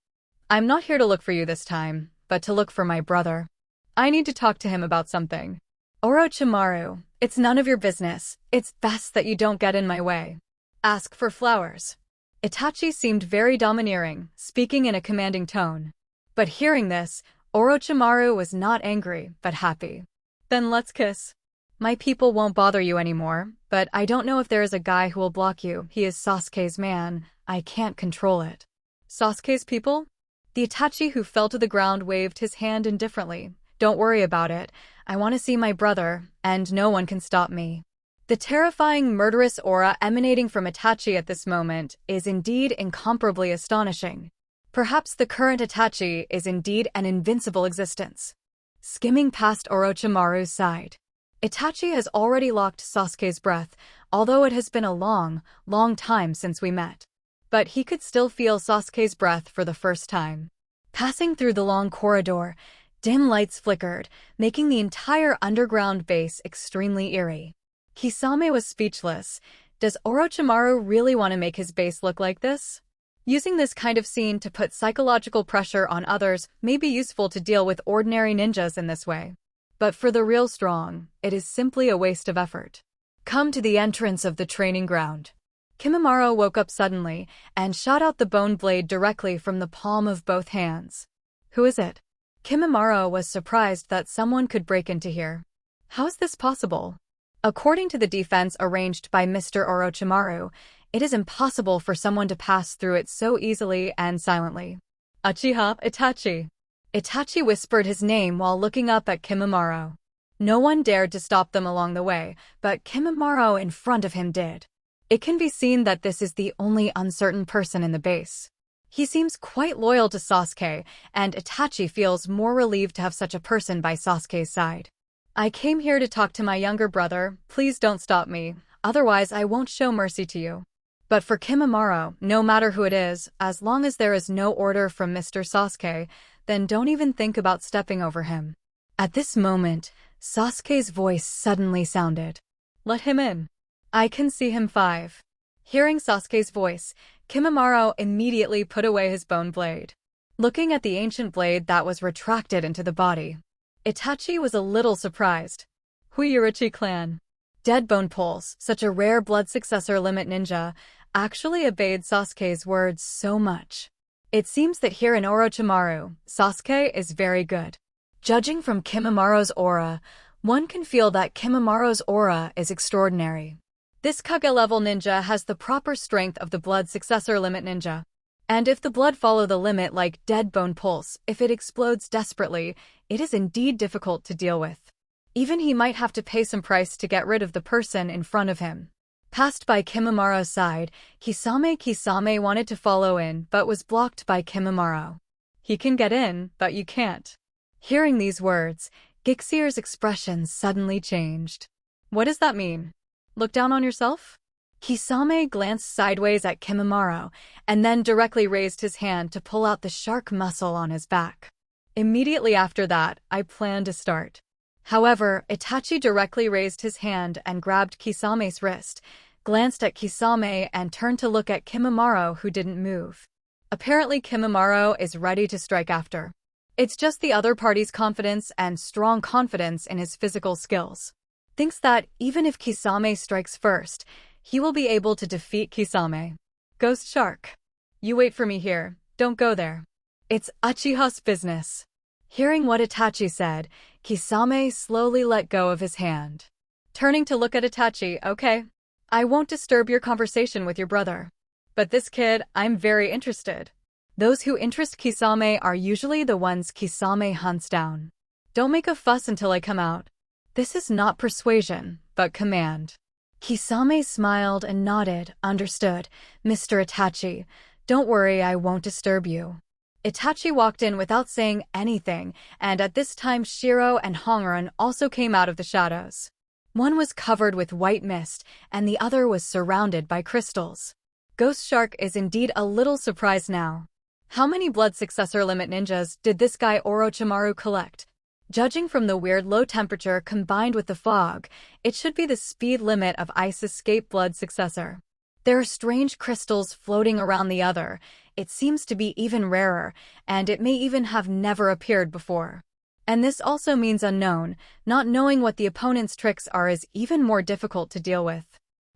I'm not here to look for you this time, but to look for my brother. I need to talk to him about something." Orochimaru, it's none of your business. It's best that you don't get in my way. Ask for flowers. Itachi seemed very domineering, speaking in a commanding tone. But hearing this, Orochimaru was not angry, but happy. Then let's kiss. My people won't bother you anymore, but I don't know if there is a guy who will block you. He is Sasuke's man. I can't control it. Sasuke's people? The Itachi who fell to the ground waved his hand indifferently. Don't worry about it. I want to see my brother, and no one can stop me. The terrifying murderous aura emanating from Itachi at this moment is indeed incomparably astonishing. Perhaps the current Itachi is indeed an invincible existence. Skimming past Orochimaru's side. Itachi has already locked Sasuke's breath, although it has been a long time since we met. But he could still feel Sasuke's breath for the first time. Passing through the long corridor, dim lights flickered, making the entire underground base extremely eerie. Kisame was speechless. Does Orochimaru really want to make his base look like this? Using this kind of scene to put psychological pressure on others may be useful to deal with ordinary ninjas in this way. But for the real strong, it is simply a waste of effort. Come to the entrance of the training ground. Kimimaro woke up suddenly and shot out the bone blade directly from the palm of both hands. Who is it? Kimimaro was surprised that someone could break into here. How is this possible? According to the defense arranged by Mr. Orochimaru, it is impossible for someone to pass through it so easily and silently. Uchiha Itachi. Itachi whispered his name while looking up at Kimimaro. No one dared to stop them along the way, but Kimimaro in front of him did. It can be seen that this is the only uncertain person in the base. He seems quite loyal to Sasuke, and Itachi feels more relieved to have such a person by Sasuke's side. I came here to talk to my younger brother. Please don't stop me, otherwise I won't show mercy to you. But for Kimimaro, no matter who it is, as long as there is no order from Mr. Sasuke, then don't even think about stepping over him. At this moment, Sasuke's voice suddenly sounded. Let him in. I can see him 5. Hearing Sasuke's voice, Kimimaro immediately put away his bone blade. looking at the ancient blade that was retracted into the body. Itachi was a little surprised. Huiruchi clan. Dead Bone Pulse, such a rare blood successor limit ninja, actually obeyed Sasuke's words so much. It seems that here in Orochimaru, Sasuke is very good. Judging from Kimimura's aura, one can feel that Kimimura's aura is extraordinary. This Kage-level ninja has the proper strength of the blood successor limit ninja. And if the blood follow the limit like Dead Bone Pulse, if it explodes desperately, it is indeed difficult to deal with. Even he might have to pay some price to get rid of the person in front of him. Passed by Kimimura's side, Kisame wanted to follow in but was blocked by Kimimura. He can get in, but you can't. Hearing these words, Gixier's expression suddenly changed. What does that mean? Look down on yourself? Kisame glanced sideways at Kimimura and then directly raised his hand to pull out the shark muscle on his back. Immediately after that, I planned to start. However, Itachi directly raised his hand and grabbed Kisame's wrist, glanced at Kisame and turned to look at Kimimura, who didn't move. Apparently Kimimura is ready to strike after. It's just the other party's confidence and strong confidence in his physical skills. Thinks that even if Kisame strikes first, he will be able to defeat Kisame. Ghost Shark. You wait for me here, don't go there. It's Uchiha's business. Hearing what Itachi said, Kisame slowly let go of his hand. Turning to look at Itachi, okay. I won't disturb your conversation with your brother. But this kid, I'm very interested. Those who interest Kisame are usually the ones Kisame hunts down. Don't make a fuss until I come out. This is not persuasion, but command. Kisame smiled and nodded, understood. Mr. Itachi, don't worry, I won't disturb you. Itachi walked in without saying anything, and at this time Shiro and Hongrun also came out of the shadows. One was covered with white mist, and the other was surrounded by crystals. Ghost Shark is indeed a little surprised now. How many blood successor limit ninjas did this guy Orochimaru collect? Judging from the weird low temperature combined with the fog, it should be the speed limit of Ice Escape blood successor. There are strange crystals floating around the other. It seems to be even rarer, and it may even have never appeared before. And this also means unknown. Not knowing what the opponent's tricks are is even more difficult to deal with.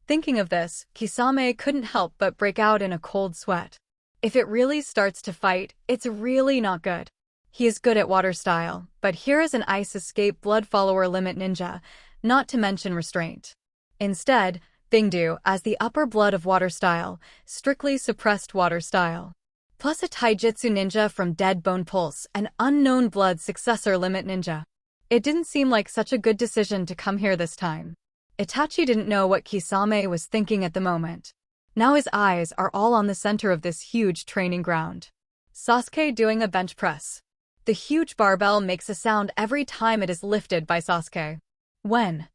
Thinking of this, Kisame couldn't help but break out in a cold sweat. If it really starts to fight, it's really not good. He is good at water style, but here is an Ice Escape blood follower limit ninja, not to mention restraint. Instead, Bingdu as the upper blood of water style, strictly suppressed water style. Plus a taijutsu ninja from Dead Bone Pulse, an unknown blood successor limit ninja. It didn't seem like such a good decision to come here this time. Itachi didn't know what Kisame was thinking at the moment. Now his eyes are all on the center of this huge training ground. Sasuke doing a bench press. The huge barbell makes a sound every time it is lifted by Sasuke. When?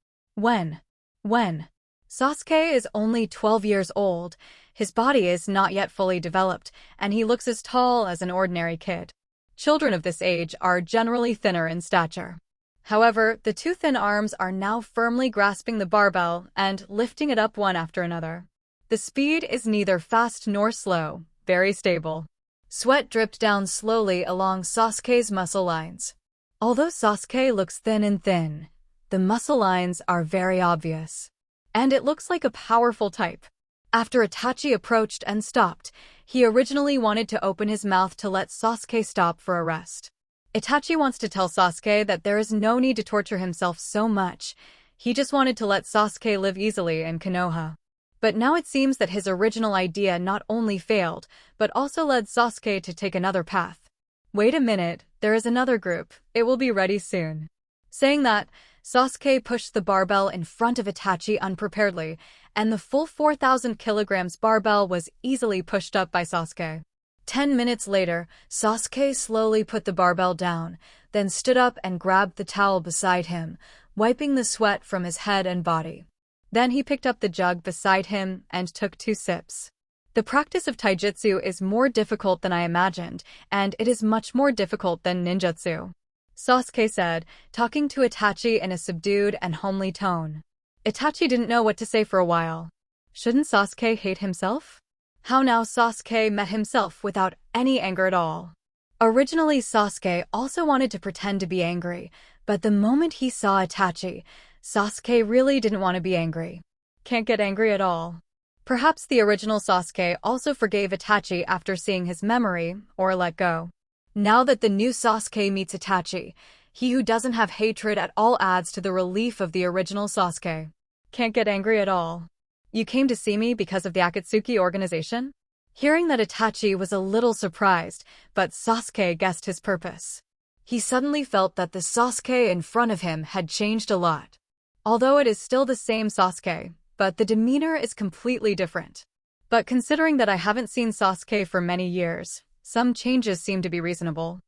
Sasuke is only 12 years old, his body is not yet fully developed, and he looks as tall as an ordinary kid. Children of this age are generally thinner in stature. However, the two thin arms are now firmly grasping the barbell and lifting it up one after another. The speed is neither fast nor slow, very stable. Sweat dripped down slowly along Sasuke's muscle lines. Although Sasuke looks thin, the muscle lines are very obvious. And it looks like a powerful type. After Itachi approached and stopped, he originally wanted to open his mouth to let Sasuke stop for a rest. Itachi wants to tell Sasuke that there is no need to torture himself so much. He just wanted to let Sasuke live easily in Konoha. But now it seems that his original idea not only failed, but also led Sasuke to take another path. Wait a minute, there is another group. It will be ready soon. Saying that, Sasuke pushed the barbell in front of Itachi unpreparedly, and the full 4,000 kilograms barbell was easily pushed up by Sasuke. 10 minutes later, Sasuke slowly put the barbell down, then stood up and grabbed the towel beside him, wiping the sweat from his head and body. Then he picked up the jug beside him and took 2 sips. The practice of taijutsu is more difficult than I imagined, and it is much more difficult than ninjutsu. Sasuke said, talking to Itachi in a subdued and homely tone. Itachi didn't know what to say for a while. Shouldn't Sasuke hate himself? How now Sasuke met himself without any anger at all. Originally, Sasuke also wanted to pretend to be angry, but the moment he saw Itachi, Sasuke really didn't want to be angry. Can't get angry at all. Perhaps the original Sasuke also forgave Itachi after seeing his memory, or let go. Now that the new Sasuke meets Itachi, he who doesn't have hatred at all adds to the relief of the original Sasuke. Can't get angry at all. You came to see me because of the Akatsuki organization? Hearing that Itachi was a little surprised, but Sasuke guessed his purpose. He suddenly felt that the Sasuke in front of him had changed a lot. Although it is still the same Sasuke, but the demeanor is completely different. But considering that I haven't seen Sasuke for many years, some changes seem to be reasonable.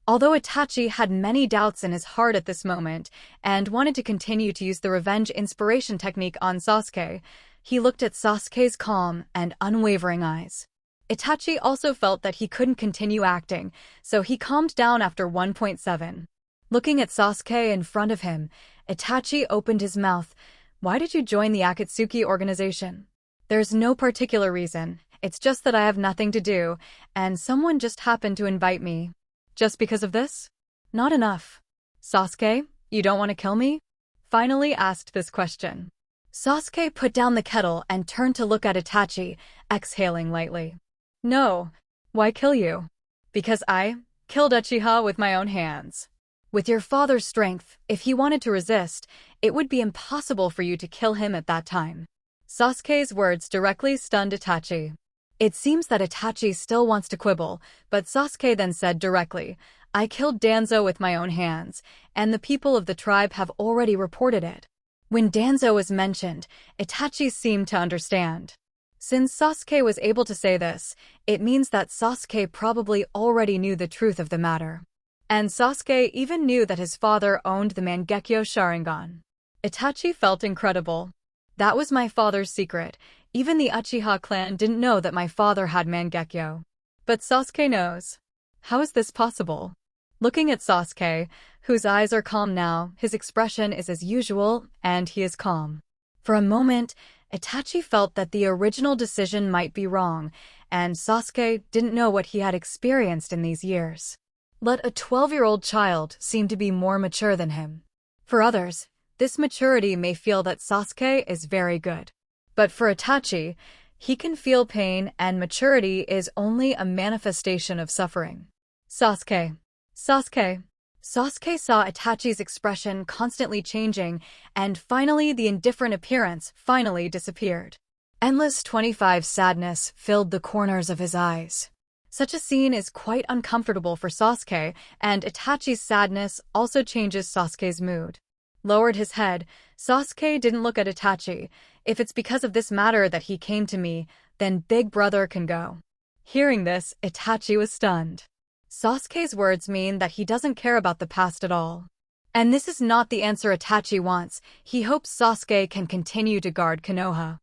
Although Itachi had many doubts in his heart at this moment and wanted to continue to use the revenge inspiration technique on Sasuke, he looked at Sasuke's calm and unwavering eyes. Itachi also felt that he couldn't continue acting, so he calmed down after 1.7. Looking at Sasuke in front of him, Itachi opened his mouth. Why did you join the Akatsuki organization? There's no particular reason, it's just that I have nothing to do, and someone just happened to invite me. Just because of this? Not enough. Sasuke, you don't want to kill me? Finally asked this question. Sasuke put down the kettle and turned to look at Itachi, exhaling lightly. No. Why kill you? Because I killed Uchiha with my own hands. With your father's strength, if he wanted to resist, it would be impossible for you to kill him at that time. Sasuke's words directly stunned Itachi. It seems that Itachi still wants to quibble, but Sasuke then said directly, I killed Danzo with my own hands, and the people of the tribe have already reported it. When Danzo was mentioned, Itachi seemed to understand. Since Sasuke was able to say this, it means that Sasuke probably already knew the truth of the matter. And Sasuke even knew that his father owned the Mangekyo Sharingan. Itachi felt incredible. That was my father's secret. Even the Uchiha clan didn't know that my father had Mangekyo. But Sasuke knows. How is this possible? Looking at Sasuke, whose eyes are calm now, his expression is as usual, and he is calm. For a moment, Itachi felt that the original decision might be wrong, and Sasuke didn't know what he had experienced in these years. Let a 12-year-old child seem to be more mature than him. For others, this maturity may feel that Sasuke is very good. But for Itachi, he can feel pain, and maturity is only a manifestation of suffering. Sasuke. Sasuke. Sasuke saw Itachi's expression constantly changing, and finally the indifferent appearance finally disappeared. Endless 25 sadness filled the corners of his eyes. Such a scene is quite uncomfortable for Sasuke, and Itachi's sadness also changes Sasuke's mood. Lowered his head, Sasuke didn't look at Itachi. If it's because of this matter that he came to me, then Big Brother can go. Hearing this, Itachi was stunned. Sasuke's words mean that he doesn't care about the past at all. And this is not the answer Itachi wants. He hopes Sasuke can continue to guard Konoha.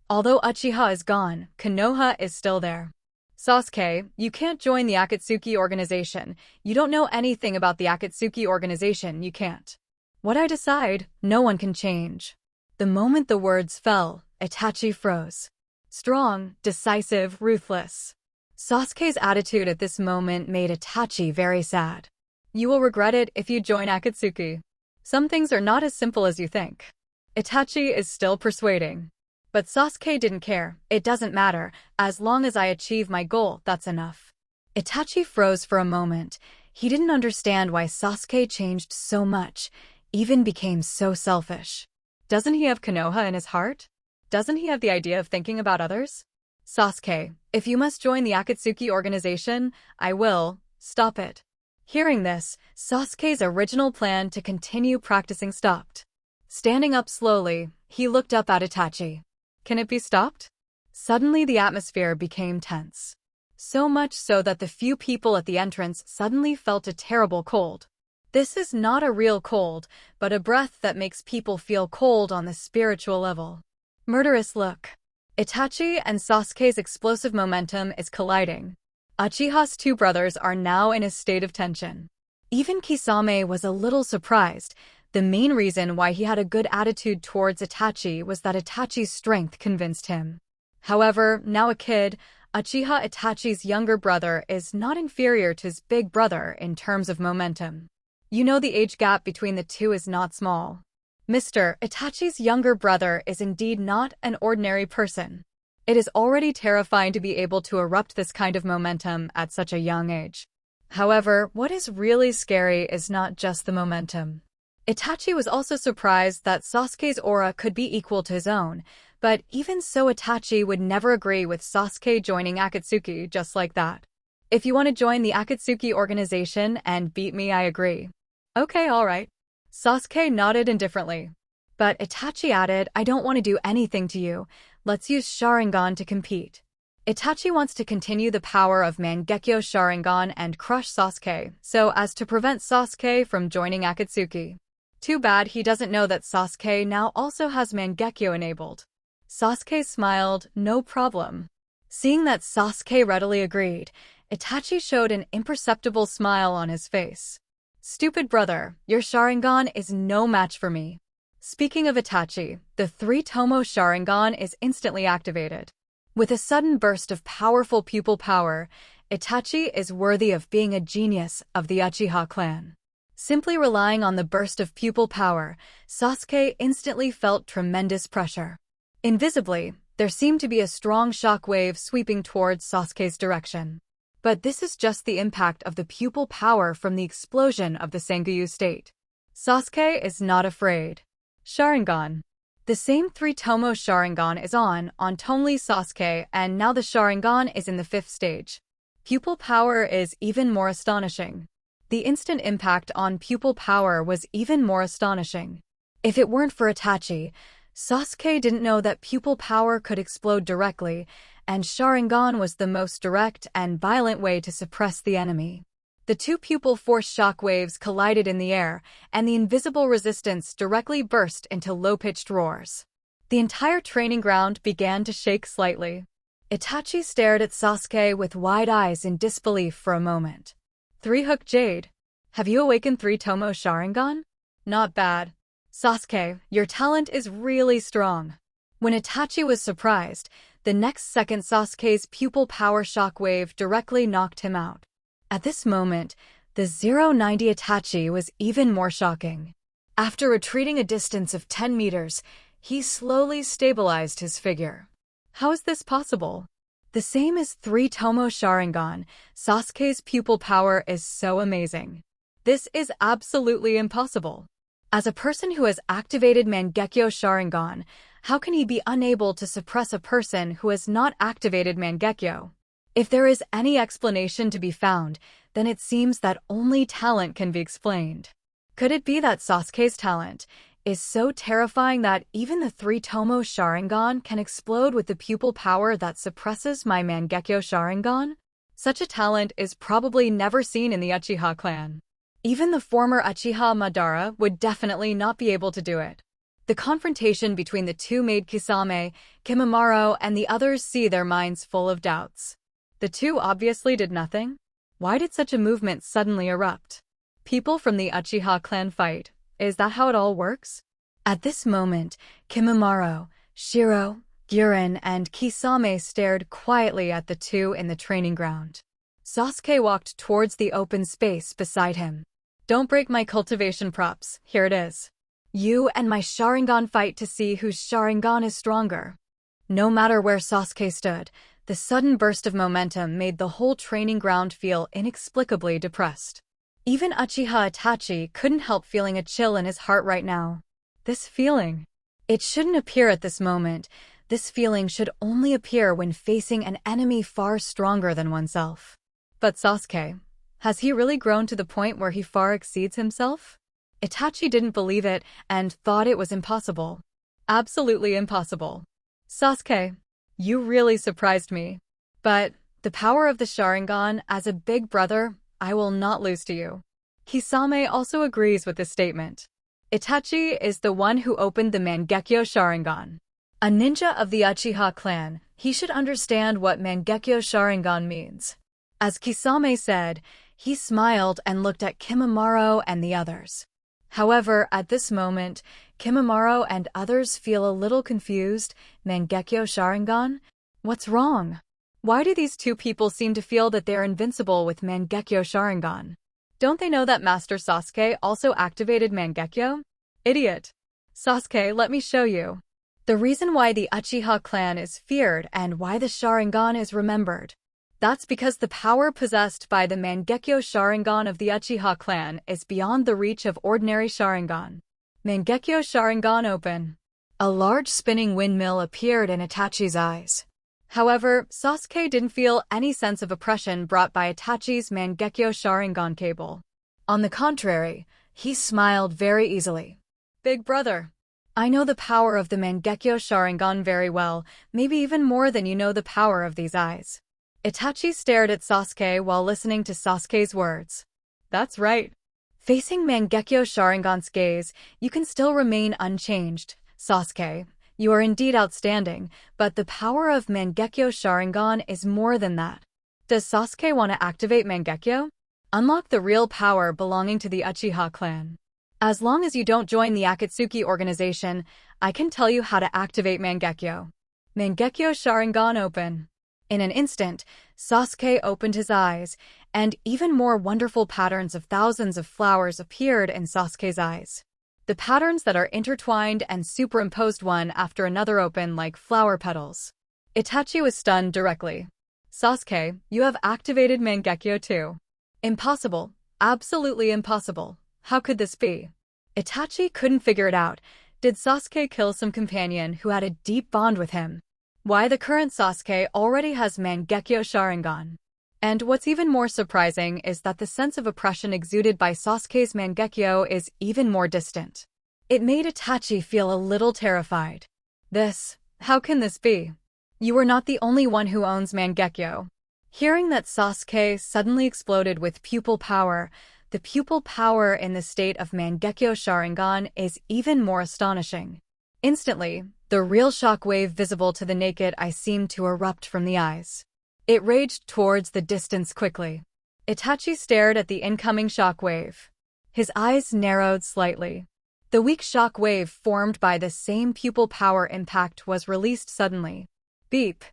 Although Uchiha is gone, Konoha is still there. Sasuke, you can't join the Akatsuki organization. You don't know anything about the Akatsuki organization, you can't. What I decide, no one can change. The moment the words fell, Itachi froze. Strong, decisive, ruthless. Sasuke's attitude at this moment made Itachi very sad. You will regret it if you join Akatsuki. Some things are not as simple as you think. Itachi is still persuading. But Sasuke didn't care. It doesn't matter. As long as I achieve my goal, that's enough. Itachi froze for a moment. He didn't understand why Sasuke changed so much, even became so selfish. Doesn't he have Konoha in his heart? Doesn't he have the idea of thinking about others? Sasuke, if you must join the Akatsuki organization, I will. Stop it. Hearing this, Sasuke's original plan to continue practicing stopped. Standing up slowly, he looked up at Itachi. Can it be stopped? Suddenly the atmosphere became tense. So much so that the few people at the entrance suddenly felt a terrible cold. This is not a real cold, but a breath that makes people feel cold on the spiritual level. Murderous look. Itachi and Sasuke's explosive momentum is colliding. Uchiha's two brothers are now in a state of tension. Even Kisame was a little surprised. The main reason why he had a good attitude towards Itachi was that Itachi's strength convinced him. However, now a kid, Uchiha Itachi's younger brother is not inferior to his big brother in terms of momentum. You know the age gap between the two is not small. Mr. Itachi's younger brother is indeed not an ordinary person. It is already terrifying to be able to erupt this kind of momentum at such a young age. However, what is really scary is not just the momentum. Itachi was also surprised that Sasuke's aura could be equal to his own, but even so Itachi would never agree with Sasuke joining Akatsuki just like that. If you want to join the Akatsuki organization and beat me, I agree. Okay, alright. Sasuke nodded indifferently. But Itachi added, I don't want to do anything to you. Let's use Sharingan to compete. Itachi wants to continue the power of Mangekyo Sharingan and crush Sasuke, so as to prevent Sasuke from joining Akatsuki. Too bad he doesn't know that Sasuke now also has Mangekyo enabled. Sasuke smiled, no problem. Seeing that Sasuke readily agreed, Itachi showed an imperceptible smile on his face. Stupid brother, your Sharingan is no match for me. Speaking of Itachi, the three-tomo Sharingan is instantly activated. With a sudden burst of powerful pupil power, Itachi is worthy of being a genius of the Uchiha clan. Simply relying on the burst of pupil power, Sasuke instantly felt tremendous pressure. Invisibly, there seemed to be a strong shock wave sweeping towards Sasuke's direction. But this is just the impact of the pupil power from the explosion of the Sengoku state. Sasuke is not afraid. Sharingan. The same three-tomo Sharingan is on only Sasuke, and now the Sharingan is in the 5th stage. Pupil power is even more astonishing. The instant impact on pupil power was even more astonishing. If it weren't for Itachi, Sasuke didn't know that pupil power could explode directly, and Sharingan was the most direct and violent way to suppress the enemy. The two pupil force shockwaves collided in the air, and the invisible resistance directly burst into low-pitched roars. The entire training ground began to shake slightly. Itachi stared at Sasuke with wide eyes in disbelief for a moment. Three-Hook Jade. Have you awakened three-tomo Sharingan? Not bad. Sasuke, your talent is really strong. When Itachi was surprised, the next second Sasuke's pupil power shockwave directly knocked him out. At this moment, the 090 Itachi was even more shocking. After retreating a distance of 10 meters, he slowly stabilized his figure. How is this possible? The same as three-tomo Sharingan, Sasuke's pupil power is so amazing. This is absolutely impossible. As a person who has activated Mangekyo Sharingan, how can he be unable to suppress a person who has not activated Mangekyo? If there is any explanation to be found, then it seems that only talent can be explained. Could it be that Sasuke's talent is so terrifying that even the three-tomo Sharingan can explode with the pupil power that suppresses my Mangekyo Sharingan? Such a talent is probably never seen in the Uchiha clan. Even the former Uchiha Madara would definitely not be able to do it. The confrontation between the two made Kisame, Kimimaro, and the others see their minds full of doubts. The two obviously did nothing. Why did such a movement suddenly erupt? People from the Uchiha clan fight. Is that how it all works? At this moment, Kimimaro, Shiro, Guren, and Kisame stared quietly at the two in the training ground. Sasuke walked towards the open space beside him. Don't break my cultivation props, here it is. You and my Sharingan fight to see whose Sharingan is stronger. No matter where Sasuke stood, the sudden burst of momentum made the whole training ground feel inexplicably depressed. Even Uchiha Itachi couldn't help feeling a chill in his heart right now. This feeling. It shouldn't appear at this moment. This feeling should only appear when facing an enemy far stronger than oneself. But Sasuke, has he really grown to the point where he far exceeds himself? Itachi didn't believe it and thought it was impossible. Absolutely impossible. Sasuke, you really surprised me. But the power of the Sharingan, as a big brother, I will not lose to you. Kisame also agrees with this statement. Itachi is the one who opened the Mangekyo Sharingan. A ninja of the Uchiha clan, he should understand what Mangekyo Sharingan means. As Kisame said, he smiled and looked at Kimimaro and the others. However, at this moment, Kimimaro and others feel a little confused. Mangekyo Sharingan? What's wrong? Why do these two people seem to feel that they're invincible with Mangekyo Sharingan? Don't they know that Master Sasuke also activated Mangekyo? Idiot. Sasuke, let me show you. The reason why the Uchiha clan is feared and why the Sharingan is remembered. That's because the power possessed by the Mangekyo Sharingan of the Uchiha clan is beyond the reach of ordinary Sharingan. Mangekyo Sharingan open. A large spinning windmill appeared in Itachi's eyes. However, Sasuke didn't feel any sense of oppression brought by Itachi's Mangekyo Sharingan cable. On the contrary, he smiled very easily. Big brother, I know the power of the Mangekyo Sharingan very well, maybe even more than you know the power of these eyes. Itachi stared at Sasuke while listening to Sasuke's words. That's right. Facing Mangekyo Sharingan's gaze, you can still remain unchanged. Sasuke, you are indeed outstanding, but the power of Mangekyo Sharingan is more than that. Does Sasuke want to activate Mangekyo? Unlock the real power belonging to the Uchiha clan. As long as you don't join the Akatsuki organization, I can tell you how to activate Mangekyo. Mangekyo Sharingan open. In an instant, Sasuke opened his eyes, and even more wonderful patterns of thousands of flowers appeared in Sasuke's eyes. The patterns that are intertwined and superimposed one after another open like flower petals. Itachi was stunned directly. Sasuke, you have activated Mangekyo too. Impossible. Absolutely impossible. How could this be? Itachi couldn't figure it out. Did Sasuke kill some companion who had a deep bond with him? Why the current Sasuke already has Mangekyo Sharingan. And what's even more surprising is that the sense of oppression exuded by Sasuke's Mangekyo is even more distant. It made Itachi feel a little terrified. How can this be? You are not the only one who owns Mangekyo. Hearing that Sasuke suddenly exploded with pupil power, the pupil power in the state of Mangekyo Sharingan is even more astonishing. Instantly, the real shockwave visible to the naked eye seemed to erupt from the eyes. It raged towards the distance quickly. Itachi stared at the incoming shockwave. His eyes narrowed slightly. The weak shockwave formed by the same pupil power impact was released suddenly. Beep!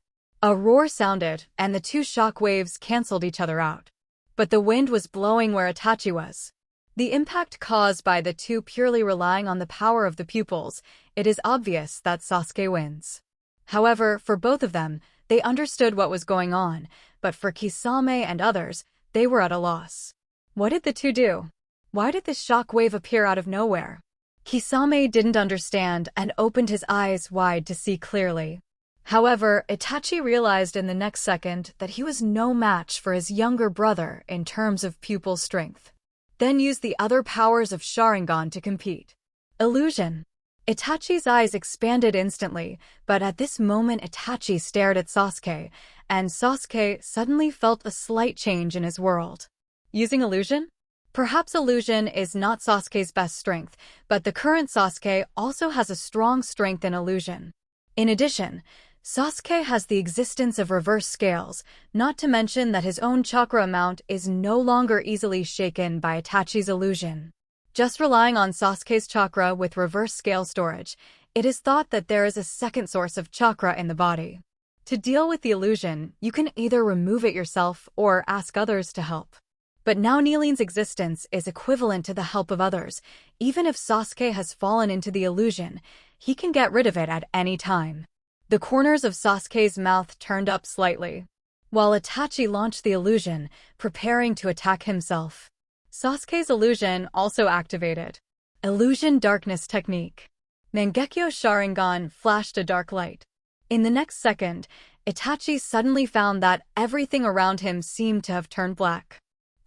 A roar sounded, and the two shockwaves canceled each other out. But the wind was blowing where Itachi was. The impact caused by the two purely relying on the power of the pupils, it is obvious that Sasuke wins. However, for both of them, they understood what was going on, but for Kisame and others, they were at a loss. What did the two do? Why did this shockwave appear out of nowhere? Kisame didn't understand and opened his eyes wide to see clearly. However, Itachi realized in the next second that he was no match for his younger brother in terms of pupil strength. Then used the other powers of Sharingan to compete. Illusion. Itachi's eyes expanded instantly, but at this moment Itachi stared at Sasuke, and Sasuke suddenly felt a slight change in his world. Using illusion? Perhaps illusion is not Sasuke's best strength, but the current Sasuke also has a strong strength in illusion. In addition, Sasuke has the existence of reverse scales, not to mention that his own chakra amount is no longer easily shaken by Itachi's illusion. Just relying on Sasuke's chakra with reverse scale storage, it is thought that there is a second source of chakra in the body. To deal with the illusion, you can either remove it yourself or ask others to help. But now Nilin's existence is equivalent to the help of others. Even if Sasuke has fallen into the illusion, he can get rid of it at any time. The corners of Sasuke's mouth turned up slightly, while Itachi launched the illusion, preparing to attack himself. Sasuke's illusion also activated. Illusion Darkness Technique. Mangekyo Sharingan flashed a dark light. In the next second, Itachi suddenly found that everything around him seemed to have turned black.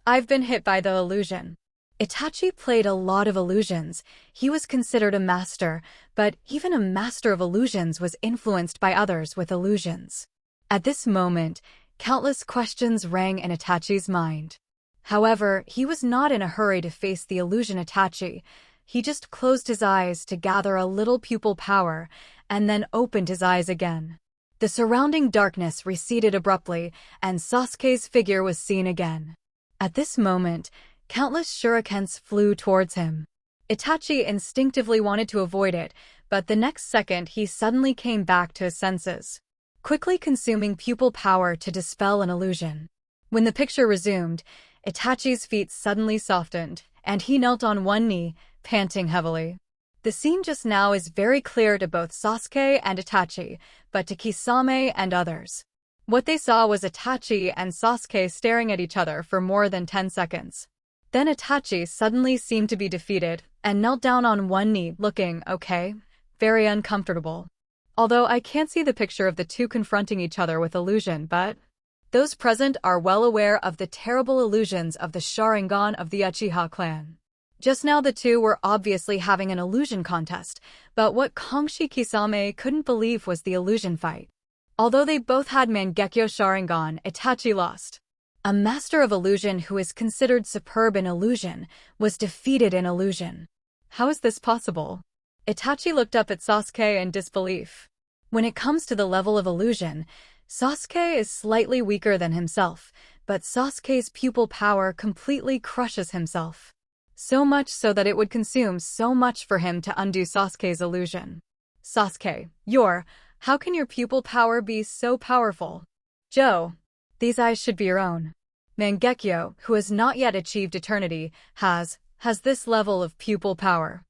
I've been hit by the illusion. Itachi played a lot of illusions. He was considered a master, but even a master of illusions was influenced by others with illusions. At this moment, countless questions rang in Itachi's mind. However, he was not in a hurry to face the illusion Itachi. He just closed his eyes to gather a little pupil power, and then opened his eyes again. The surrounding darkness receded abruptly, and Sasuke's figure was seen again. At this moment, countless shurikens flew towards him. Itachi instinctively wanted to avoid it, but the next second he suddenly came back to his senses. quickly consuming pupil power to dispel an illusion. When the picture resumed, Itachi's feet suddenly softened, and he knelt on one knee, panting heavily. The scene just now is very clear to both Sasuke and Itachi, but to Kisame and others. What they saw was Itachi and Sasuke staring at each other for more than 10 seconds. Then Itachi suddenly seemed to be defeated and knelt down on one knee, looking, very uncomfortable. Although I can't see the picture of the two confronting each other with illusion, but those present are well aware of the terrible illusions of the Sharingan of the Uchiha clan. Just now the two were obviously having an illusion contest, but what Kangshi Kisame couldn't believe was the illusion fight. Although they both had Mangekyo Sharingan, Itachi lost. A master of illusion who is considered superb in illusion was defeated in illusion. How is this possible? Itachi looked up at Sasuke in disbelief. When it comes to the level of illusion, Sasuke is slightly weaker than himself, but Sasuke's pupil power completely crushes himself. So much so that it would consume so much for him to undo Sasuke's illusion. Sasuke, how can your pupil power be so powerful? Joe, these eyes should be your own. Mangekyo, who has not yet achieved eternity, has this level of pupil power.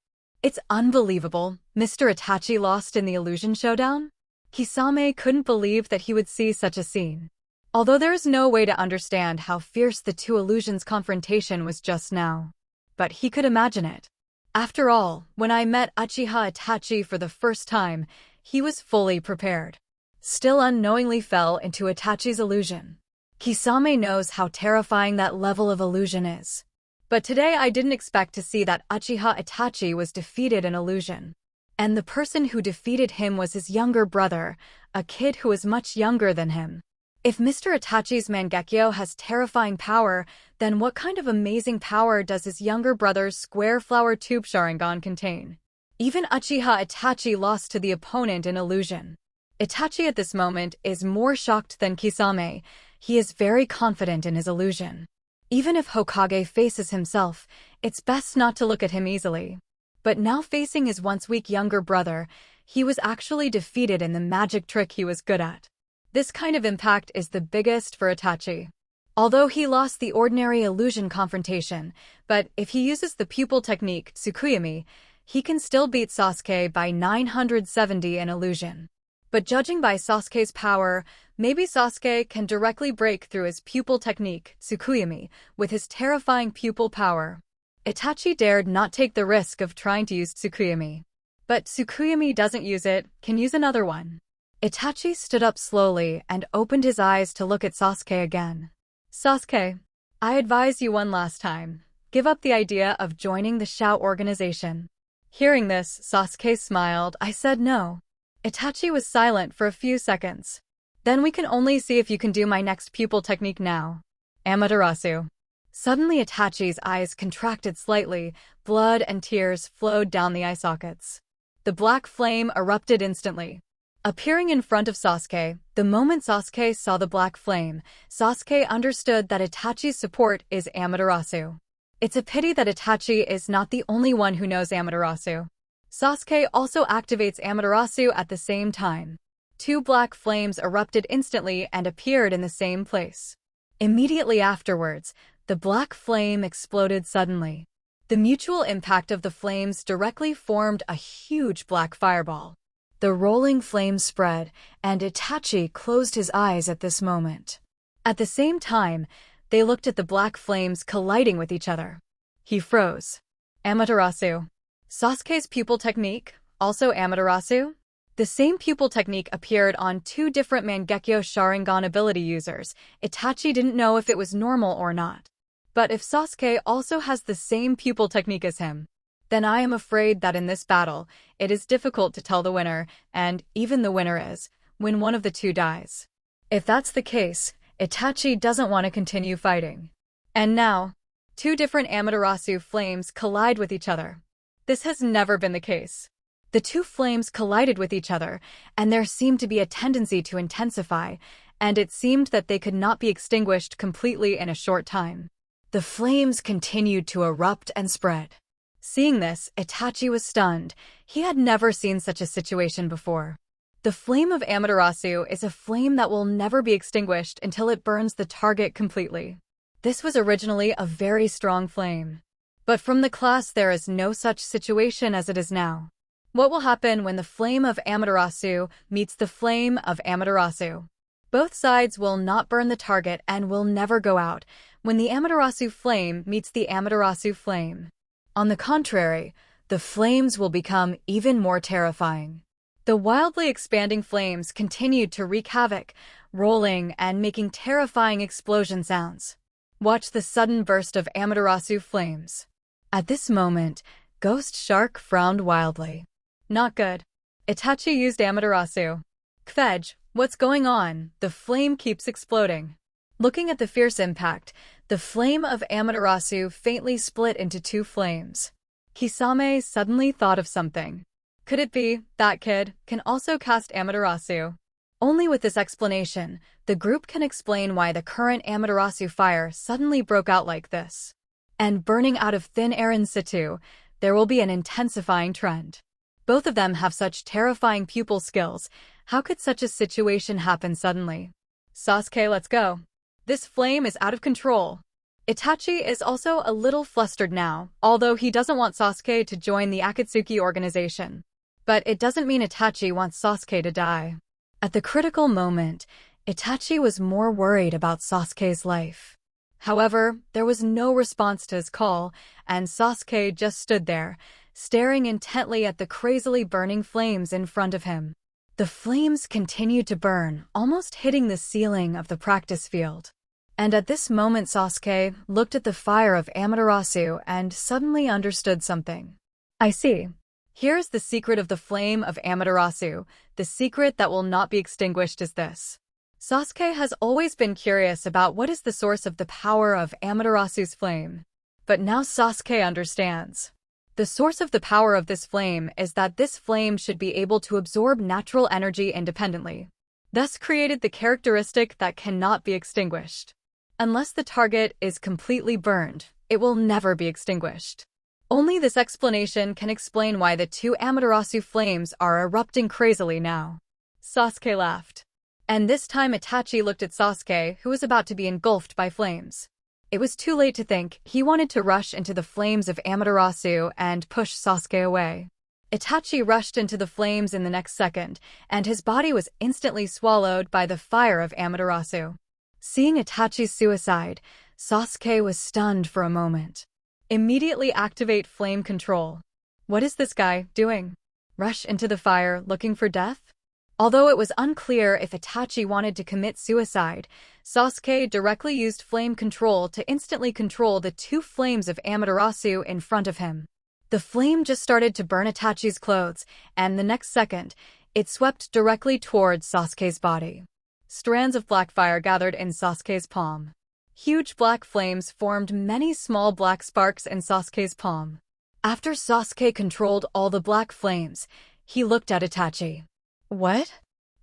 It's unbelievable. Mr. Itachi lost in the illusion showdown? Kisame couldn't believe that he would see such a scene. Although there is no way to understand how fierce the two illusions' confrontation was just now. But he could imagine it. After all, when I met Uchiha Itachi for the first time, he was fully prepared. Still unknowingly fell into Itachi's illusion. Kisame knows how terrifying that level of illusion is. But today I didn't expect to see that Uchiha Itachi was defeated in illusion. And the person who defeated him was his younger brother, a kid who is much younger than him. If Mr. Itachi's Mangekyo has terrifying power, then what kind of amazing power does his younger brother's square flower tube Sharingan contain? Even Uchiha Itachi lost to the opponent in illusion. Itachi at this moment is more shocked than Kisame. He is very confident in his illusion. Even if Hokage faces himself, it's best not to look at him easily. But now facing his once weak younger brother, he was actually defeated in the magic trick he was good at. This kind of impact is the biggest for Itachi. Although he lost the ordinary illusion confrontation, but if he uses the pupil technique Tsukuyami, he can still beat Sasuke by 970 in illusion. But judging by Sasuke's power, maybe Sasuke can directly break through his pupil technique Tsukuyami with his terrifying pupil power. Itachi dared not take the risk of trying to use Tsukuyami. But Tsukuyami doesn't use it, can use another one. Itachi stood up slowly and opened his eyes to look at Sasuke again. Sasuke, I advise you one last time. Give up the idea of joining the Shout organization. Hearing this, Sasuke smiled. I said no. Itachi was silent for a few seconds. Then we can only see if you can do my next pupil technique now. Amaterasu. Suddenly Itachi's eyes contracted slightly, blood and tears flowed down the eye sockets. The black flame erupted instantly. Appearing in front of Sasuke, the moment Sasuke saw the black flame, Sasuke understood that Itachi's support is Amaterasu. It's a pity that Itachi is not the only one who knows Amaterasu. Sasuke also activates Amaterasu at the same time. Two black flames erupted instantly and appeared in the same place. Immediately afterwards, the black flame exploded suddenly. The mutual impact of the flames directly formed a huge black fireball. The rolling flames spread, and Itachi closed his eyes at this moment. At the same time, they looked at the black flames colliding with each other. He froze. Amaterasu. Sasuke's pupil technique, also Amaterasu? The same pupil technique appeared on two different Mangekyo Sharingan ability users. Itachi didn't know if it was normal or not. But if Sasuke also has the same pupil technique as him, then I am afraid that in this battle, it is difficult to tell the winner, and even the winner is, when one of the two dies. If that's the case, Itachi doesn't want to continue fighting. And now, two different Amaterasu flames collide with each other. This has never been the case. The two flames collided with each other, and there seemed to be a tendency to intensify, and it seemed that they could not be extinguished completely in a short time. The flames continued to erupt and spread. Seeing this, Itachi was stunned. He had never seen such a situation before. The flame of Amaterasu is a flame that will never be extinguished until it burns the target completely. This was originally a very strong flame. But from the class there is no such situation as it is now. What will happen when the flame of Amaterasu meets the flame of Amaterasu? Both sides will not burn the target and will never go out when the Amaterasu flame meets the Amaterasu flame. On the contrary, the flames will become even more terrifying. The wildly expanding flames continued to wreak havoc, rolling and making terrifying explosion sounds. Watch the sudden burst of Amaterasu flames. At this moment, Ghost Shark frowned wildly. Not good. Itachi used Amaterasu. Kvedge, what's going on? The flame keeps exploding. Looking at the fierce impact, the flame of Amaterasu faintly split into two flames. Kisame suddenly thought of something. Could it be that kid can also cast Amaterasu? Only with this explanation, the group can explain why the current Amaterasu fire suddenly broke out like this. And burning out of thin air in situ, there will be an intensifying trend. Both of them have such terrifying pupil skills. How could such a situation happen suddenly? Sasuke, let's go. This flame is out of control. Itachi is also a little flustered now, although he doesn't want Sasuke to join the Akatsuki organization. But it doesn't mean Itachi wants Sasuke to die. At the critical moment, Itachi was more worried about Sasuke's life. However, there was no response to his call, and Sasuke just stood there, staring intently at the crazily burning flames in front of him. The flames continued to burn, almost hitting the ceiling of the practice field. And at this moment Sasuke looked at the fire of Amaterasu and suddenly understood something. I see. Here is the secret of the flame of Amaterasu. The secret that will not be extinguished is this. Sasuke has always been curious about what is the source of the power of Amaterasu's flame. But now Sasuke understands. The source of the power of this flame is that this flame should be able to absorb natural energy independently, thus created the characteristic that cannot be extinguished. Unless the target is completely burned, it will never be extinguished. Only this explanation can explain why the two Amaterasu flames are erupting crazily now. Sasuke laughed. And this time Itachi looked at Sasuke, who was about to be engulfed by flames. It was too late to think. He wanted to rush into the flames of Amaterasu and push Sasuke away. Itachi rushed into the flames in the next second, and his body was instantly swallowed by the fire of Amaterasu. Seeing Itachi's suicide, Sasuke was stunned for a moment. Immediately activate flame control. What is this guy doing? Rush into the fire looking for death? Although it was unclear if Itachi wanted to commit suicide, Sasuke directly used flame control to instantly control the two flames of Amaterasu in front of him. The flame just started to burn Itachi's clothes, and the next second, it swept directly towards Sasuke's body. Strands of black fire gathered in Sasuke's palm. Huge black flames formed many small black sparks in Sasuke's palm. After Sasuke controlled all the black flames, he looked at Itachi. What?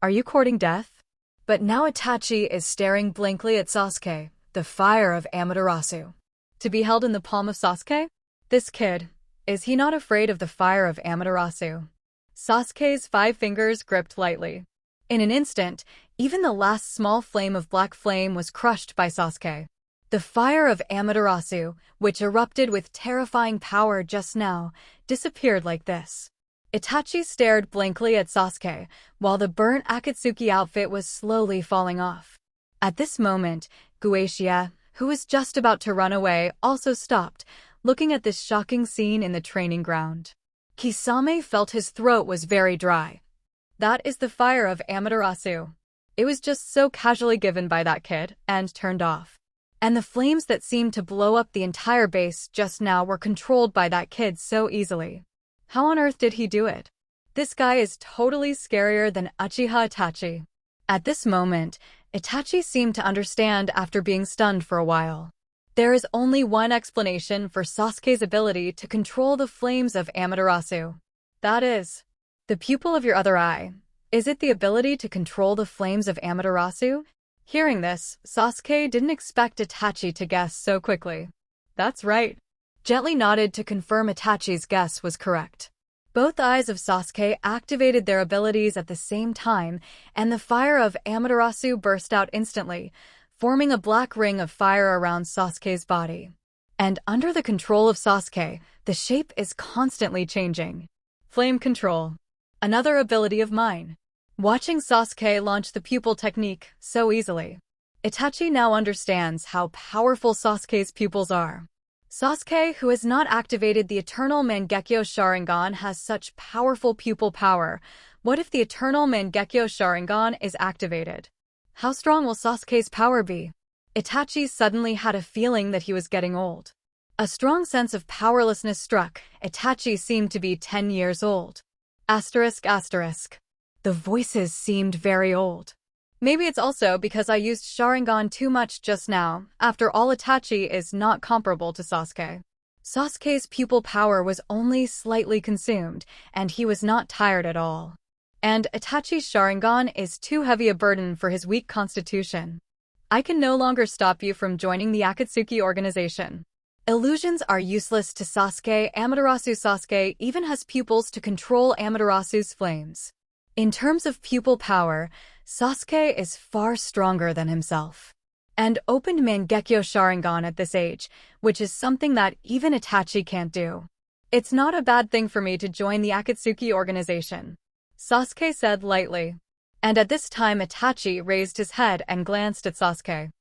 Are you courting death? But now Itachi is staring blankly at Sasuke, the fire of Amaterasu. To be held in the palm of Sasuke? This kid, is he not afraid of the fire of Amaterasu? Sasuke's 5 fingers gripped lightly. In an instant, even the last small flame of black flame was crushed by Sasuke. The fire of Amaterasu, which erupted with terrifying power just now, disappeared like this. Itachi stared blankly at Sasuke, while the burnt Akatsuki outfit was slowly falling off. At this moment, Uchiha, who was just about to run away, also stopped, looking at this shocking scene in the training ground. Kisame felt his throat was very dry. That is the fire of Amaterasu. It was just so casually given by that kid, and turned off. And the flames that seemed to blow up the entire base just now were controlled by that kid so easily. How on earth did he do it? This guy is totally scarier than Uchiha Itachi. At this moment, Itachi seemed to understand after being stunned for a while. There is only one explanation for Sasuke's ability to control the flames of Amaterasu. That is, the pupil of your other eye. Is it the ability to control the flames of Amaterasu? Hearing this, Sasuke didn't expect Itachi to guess so quickly. That's right. Gently nodded to confirm Itachi's guess was correct. Both eyes of Sasuke activated their abilities at the same time, and the fire of Amaterasu burst out instantly, forming a black ring of fire around Sasuke's body. And under the control of Sasuke, the shape is constantly changing. Flame control. Another ability of mine. Watching Sasuke launch the pupil technique so easily, Itachi now understands how powerful Sasuke's pupils are. Sasuke, who has not activated the Eternal Mangekyo Sharingan, has such powerful pupil power. What if the Eternal Mangekyo Sharingan is activated? How strong will Sasuke's power be? Itachi suddenly had a feeling that he was getting old. A strong sense of powerlessness struck. Itachi seemed to be 10 years old. The voices seemed very old. Maybe it's also because I used Sharingan too much just now. After all, Itachi is not comparable to Sasuke. Sasuke's pupil power was only slightly consumed, and he was not tired at all. And Itachi's Sharingan is too heavy a burden for his weak constitution. I can no longer stop you from joining the Akatsuki organization. Illusions are useless to Sasuke. Amaterasu Sasuke even has pupils to control Amaterasu's flames. In terms of pupil power, Sasuke is far stronger than himself, and opened Mangekyo Sharingan at this age, which is something that even Itachi can't do. It's not a bad thing for me to join the Akatsuki organization, Sasuke said lightly. And at this time Itachi raised his head and glanced at Sasuke.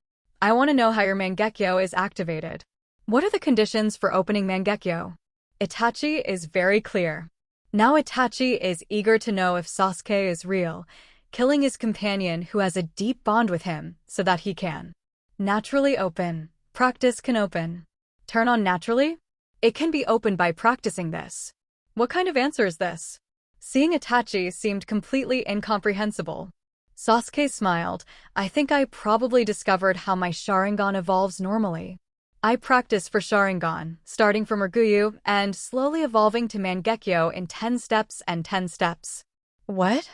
I want to know how your Mangekyo is activated. What are the conditions for opening Mangekyo? Itachi is very clear. Now Itachi is eager to know if Sasuke is real, killing his companion who has a deep bond with him so that he can naturally open. Practice can open. Turn on naturally? It can be opened by practicing this. What kind of answer is this? Seeing Itachi seemed completely incomprehensible. Sasuke smiled. I think I probably discovered how my Sharingan evolves normally. I practice for Sharingan, starting from Raguyu and slowly evolving to Mangekyo in 10 steps and 10 steps. What?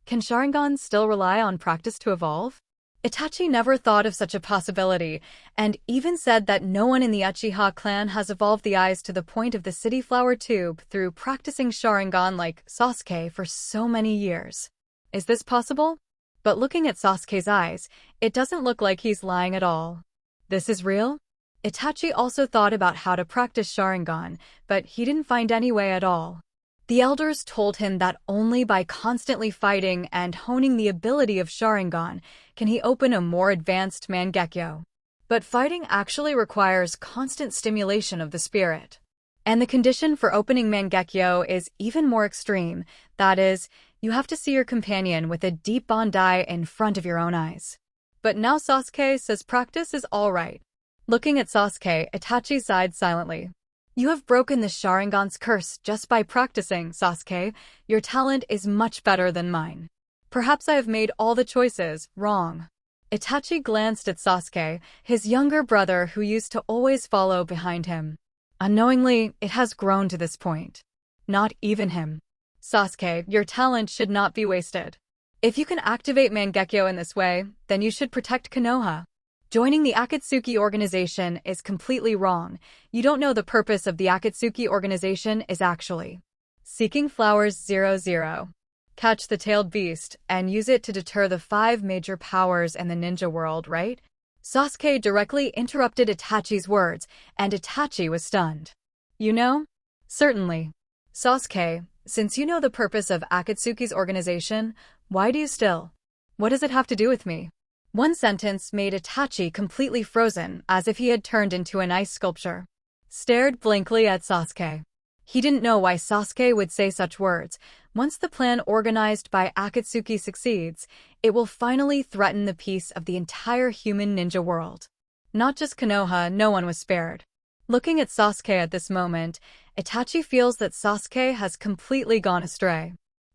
Can Sharingan still rely on practice to evolve? Itachi never thought of such a possibility, and even said that no one in the Uchiha clan has evolved the eyes to the point of the City Flower Tube through practicing Sharingan like Sasuke for so many years. Is this possible? But looking at Sasuke's eyes, it doesn't look like he's lying at all. This is real? Itachi also thought about how to practice Sharingan, but he didn't find any way at all. The elders told him that only by constantly fighting and honing the ability of Sharingan can he open a more advanced Mangekyo. But fighting actually requires constant stimulation of the spirit. And the condition for opening Mangekyo is even more extreme. That is, you have to see your companion with a deep Bandai in front of your own eyes. But now Sasuke says practice is all right. Looking at Sasuke, Itachi sighed silently. You have broken the Sharingan's curse just by practicing, Sasuke. Your talent is much better than mine. Perhaps I have made all the choices wrong. Itachi glanced at Sasuke, his younger brother who used to always follow behind him. Unknowingly, it has grown to this point. Not even him. Sasuke, your talent should not be wasted. If you can activate Mangekyo in this way, then you should protect Konoha. Joining the Akatsuki organization is completely wrong. You don't know the purpose of the Akatsuki organization is actually seeking flowers 00. Catch the tailed beast and use it to deter the 5 major powers in the ninja world, right? Sasuke directly interrupted Itachi's words, and Itachi was stunned. You know? Certainly. Sasuke, since you know the purpose of Akatsuki's organization, why do you still? What does it have to do with me? One sentence made Itachi completely frozen, as if he had turned into an ice sculpture. Stared blankly at Sasuke. He didn't know why Sasuke would say such words. Once the plan organized by Akatsuki succeeds, it will finally threaten the peace of the entire human ninja world. Not just Konoha, no one was spared. Looking at Sasuke at this moment, Itachi feels that Sasuke has completely gone astray.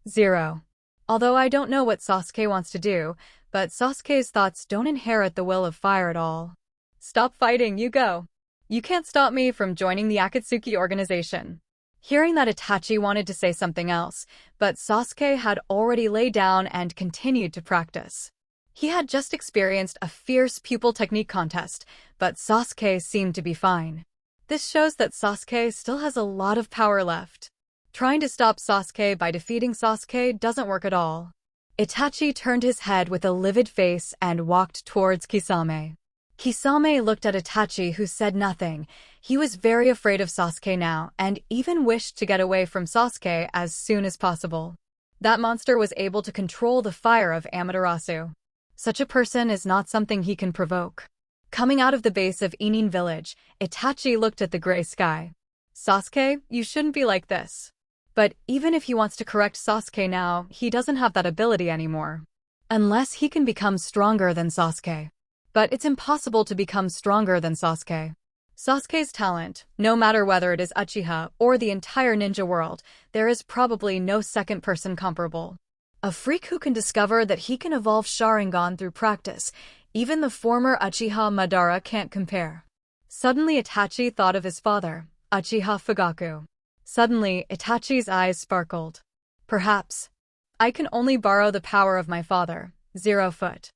0. Although I don't know what Sasuke wants to do, but Sasuke's thoughts don't inherit the will of fire at all. Stop fighting, you go. You can't stop me from joining the Akatsuki organization. Hearing that Itachi wanted to say something else, but Sasuke had already laid down and continued to practice. He had just experienced a fierce pupil technique contest, but Sasuke seemed to be fine. This shows that Sasuke still has a lot of power left. Trying to stop Sasuke by defeating Sasuke doesn't work at all. Itachi turned his head with a livid face and walked towards Kisame. Kisame looked at Itachi, who said nothing. He was very afraid of Sasuke now and even wished to get away from Sasuke as soon as possible. That monster was able to control the fire of Amaterasu. Such a person is not something he can provoke. Coming out of the base of Inin village, Itachi looked at the gray sky. Sasuke, you shouldn't be like this. But even if he wants to correct Sasuke now, he doesn't have that ability anymore. Unless he can become stronger than Sasuke. But it's impossible to become stronger than Sasuke. Sasuke's talent, no matter whether it is Uchiha or the entire ninja world, there is probably no second person comparable. A freak who can discover that he can evolve Sharingan through practice, even the former Uchiha Madara can't compare. Suddenly Itachi thought of his father, Uchiha Fugaku. Suddenly, Itachi's eyes sparkled. Perhaps. I can only borrow the power of my father, 0 foot.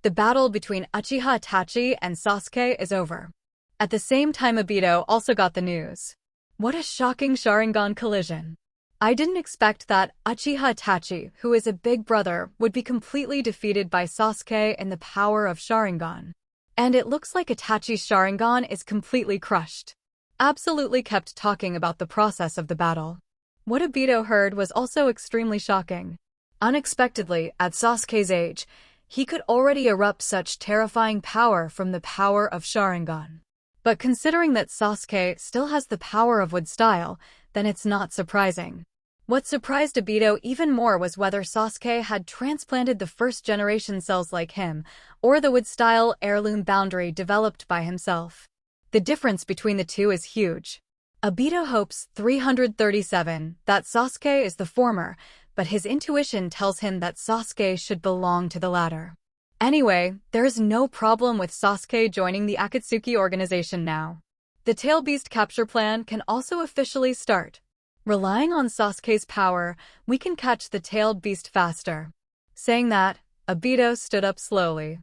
The battle between Uchiha Itachi and Sasuke is over. At the same time, Obito also got the news. What a shocking Sharingan collision. I didn't expect that Uchiha Itachi, who is a big brother, would be completely defeated by Sasuke in the power of Sharingan. And it looks like Itachi's Sharingan is completely crushed. Absolutely kept talking about the process of the battle. What Obito heard was also extremely shocking. Unexpectedly, at Sasuke's age, he could already erupt such terrifying power from the power of Sharingan. But considering that Sasuke still has the power of wood style, then it's not surprising. What surprised Obito even more was whether Sasuke had transplanted the first-generation cells like him, or the wood style heirloom boundary developed by himself. The difference between the two is huge. Obito hopes 337 that Sasuke is the former, but his intuition tells him that Sasuke should belong to the latter. Anyway, there is no problem with Sasuke joining the Akatsuki organization now. The Tail Beast capture plan can also officially start. Relying on Sasuke's power, we can catch the tailed beast faster. Saying that, Obito stood up slowly.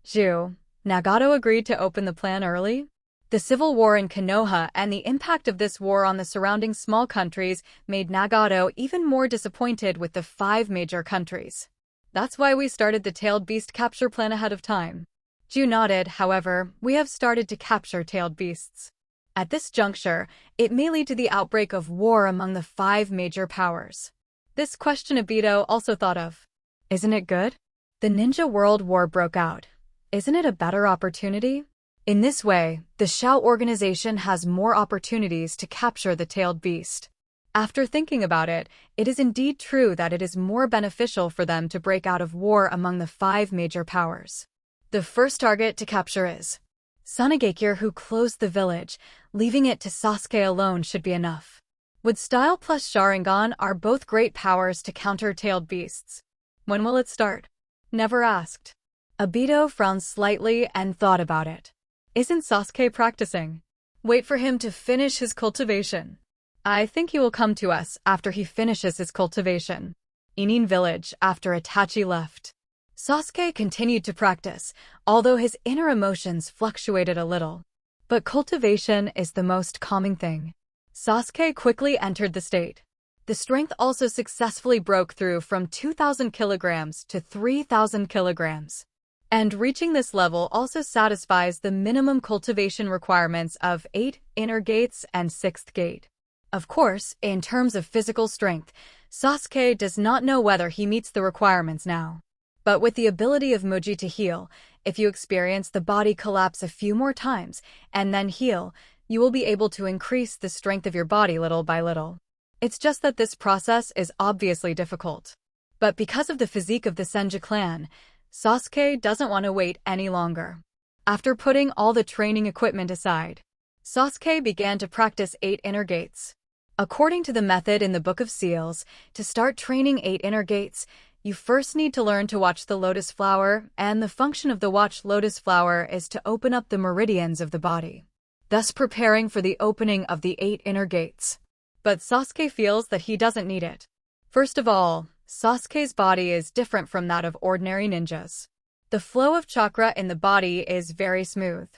Nagato agreed to open the plan early? The civil war in Konoha and the impact of this war on the surrounding small countries made Nagato even more disappointed with the 5 major countries. That's why we started the tailed beast capture plan ahead of time. Ju nodded. However, we have started to capture tailed beasts. At this juncture, it may lead to the outbreak of war among the 5 major powers. This question Obito also thought of. Isn't it good? The Ninja World War broke out. Isn't it a better opportunity? In this way, the Shao organization has more opportunities to capture the tailed beast. After thinking about it, it is indeed true that it is more beneficial for them to break out of war among the 5 major powers. The first target to capture is Sanagekure, who closed the village. Leaving it to Sasuke alone should be enough. Wood style plus Sharingan are both great powers to counter tailed beasts. When will it start? Never asked. Obito frowned slightly and thought about it. Isn't Sasuke practicing? Wait for him to finish his cultivation. I think he will come to us after he finishes his cultivation. Inin village after Itachi left. Sasuke continued to practice, although his inner emotions fluctuated a little. But cultivation is the most calming thing. Sasuke quickly entered the state. The strength also successfully broke through from 2,000 kilograms to 3,000 kilograms. And reaching this level also satisfies the minimum cultivation requirements of 8 inner gates and 6th gate. Of course, in terms of physical strength, Sasuke does not know whether he meets the requirements now. But with the ability of Muji to heal, if you experience the body collapse a few more times and then heal, you will be able to increase the strength of your body little by little. It's just that this process is obviously difficult. But because of the physique of the Senju clan, Sasuke doesn't want to wait any longer. After putting all the training equipment aside, Sasuke began to practice 8 inner gates. According to the method in the Book of Seals, to start training 8 inner gates, you first need to learn to watch the lotus flower, and the function of the watch lotus flower is to open up the meridians of the body, thus preparing for the opening of the 8 inner gates. But Sasuke feels that he doesn't need it. First of all, Sasuke's body is different from that of ordinary ninjas. The flow of chakra in the body is very smooth.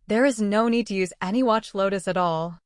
There is no need to use any watch lotus at all.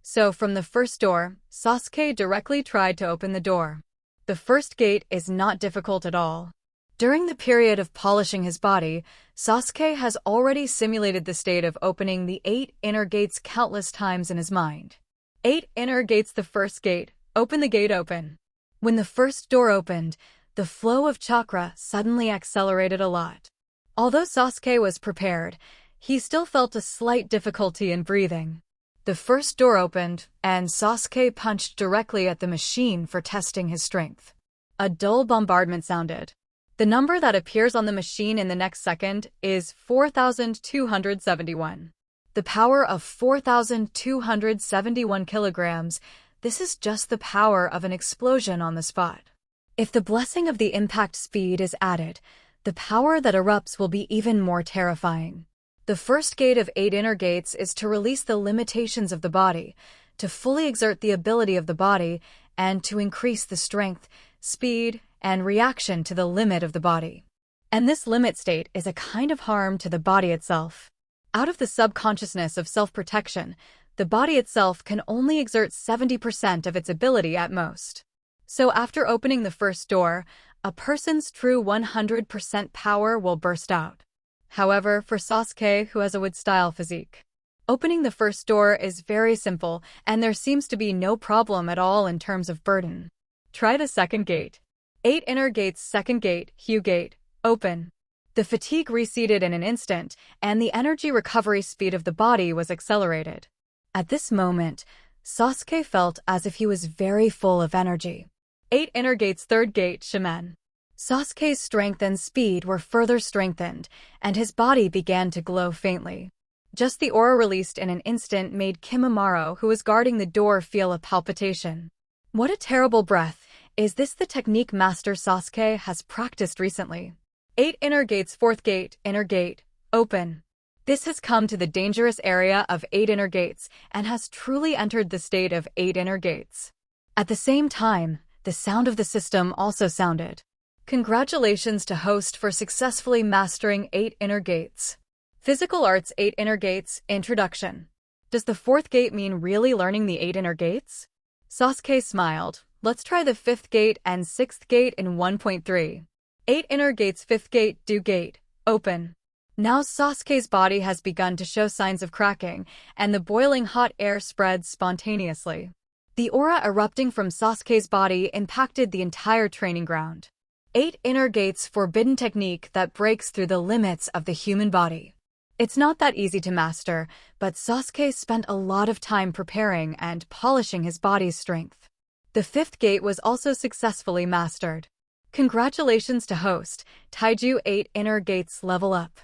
So from the first door, Sasuke directly tried to open the door. The first gate is not difficult at all. During the period of polishing his body, Sasuke has already simulated the state of opening the 8 inner gates countless times in his mind. 8 inner gates. The first gate. Open the gate. Open. When the first door opened, the flow of chakra suddenly accelerated a lot. Although Sasuke was prepared, he still felt a slight difficulty in breathing. The first door opened, and Sasuke punched directly at the machine for testing his strength. A dull bombardment sounded. The number that appears on the machine in the next second is 4,271. The power of 4,271 kilograms. This is just the power of an explosion on the spot. If the blessing of the impact speed is added, the power that erupts will be even more terrifying. The first gate of 8 inner gates is to release the limitations of the body, to fully exert the ability of the body, and to increase the strength, speed, and reaction to the limit of the body. And this limit state is a kind of harm to the body itself. Out of the subconsciousness of self-protection, the body itself can only exert 70% of its ability at most. So after opening the first door, a person's true 100% power will burst out. However, for Sasuke, who has a wood-style physique, opening the first door is very simple, and there seems to be no problem at all in terms of burden. Try the second gate. 8 inner gates. Second gate. Hue gate. Open. The fatigue receded in an instant, and the energy recovery speed of the body was accelerated. At this moment, Sasuke felt as if he was very full of energy. 8 inner gates. Third gate. Shaman. Sasuke's strength and speed were further strengthened, and his body began to glow faintly. Just the aura released in an instant made Kimimaro, who was guarding the door, feel a palpitation. What a terrible breath! Is this the technique Master Sasuke has practiced recently? 8 inner gates. Fourth gate. Inner gate. Open. This has come to the dangerous area of 8 inner gates and has truly entered the state of 8 inner gates. At the same time, the sound of the system also sounded. Congratulations to host for successfully mastering 8 inner gates. Physical Arts 8 inner gates. Introduction. Does the fourth gate mean really learning the 8 inner gates? Sasuke smiled. Let's try the 5th gate and 6th gate in 1.3. 8 inner gates. 5th gate. Do gate. Open. Now Sasuke's body has begun to show signs of cracking, and the boiling hot air spreads spontaneously. The aura erupting from Sasuke's body impacted the entire training ground. 8 inner gates. Forbidden technique that breaks through the limits of the human body. It's not that easy to master, but Sasuke spent a lot of time preparing and polishing his body's strength. The 5th gate was also successfully mastered. Congratulations to host, Taiju 8 inner gates. Level up.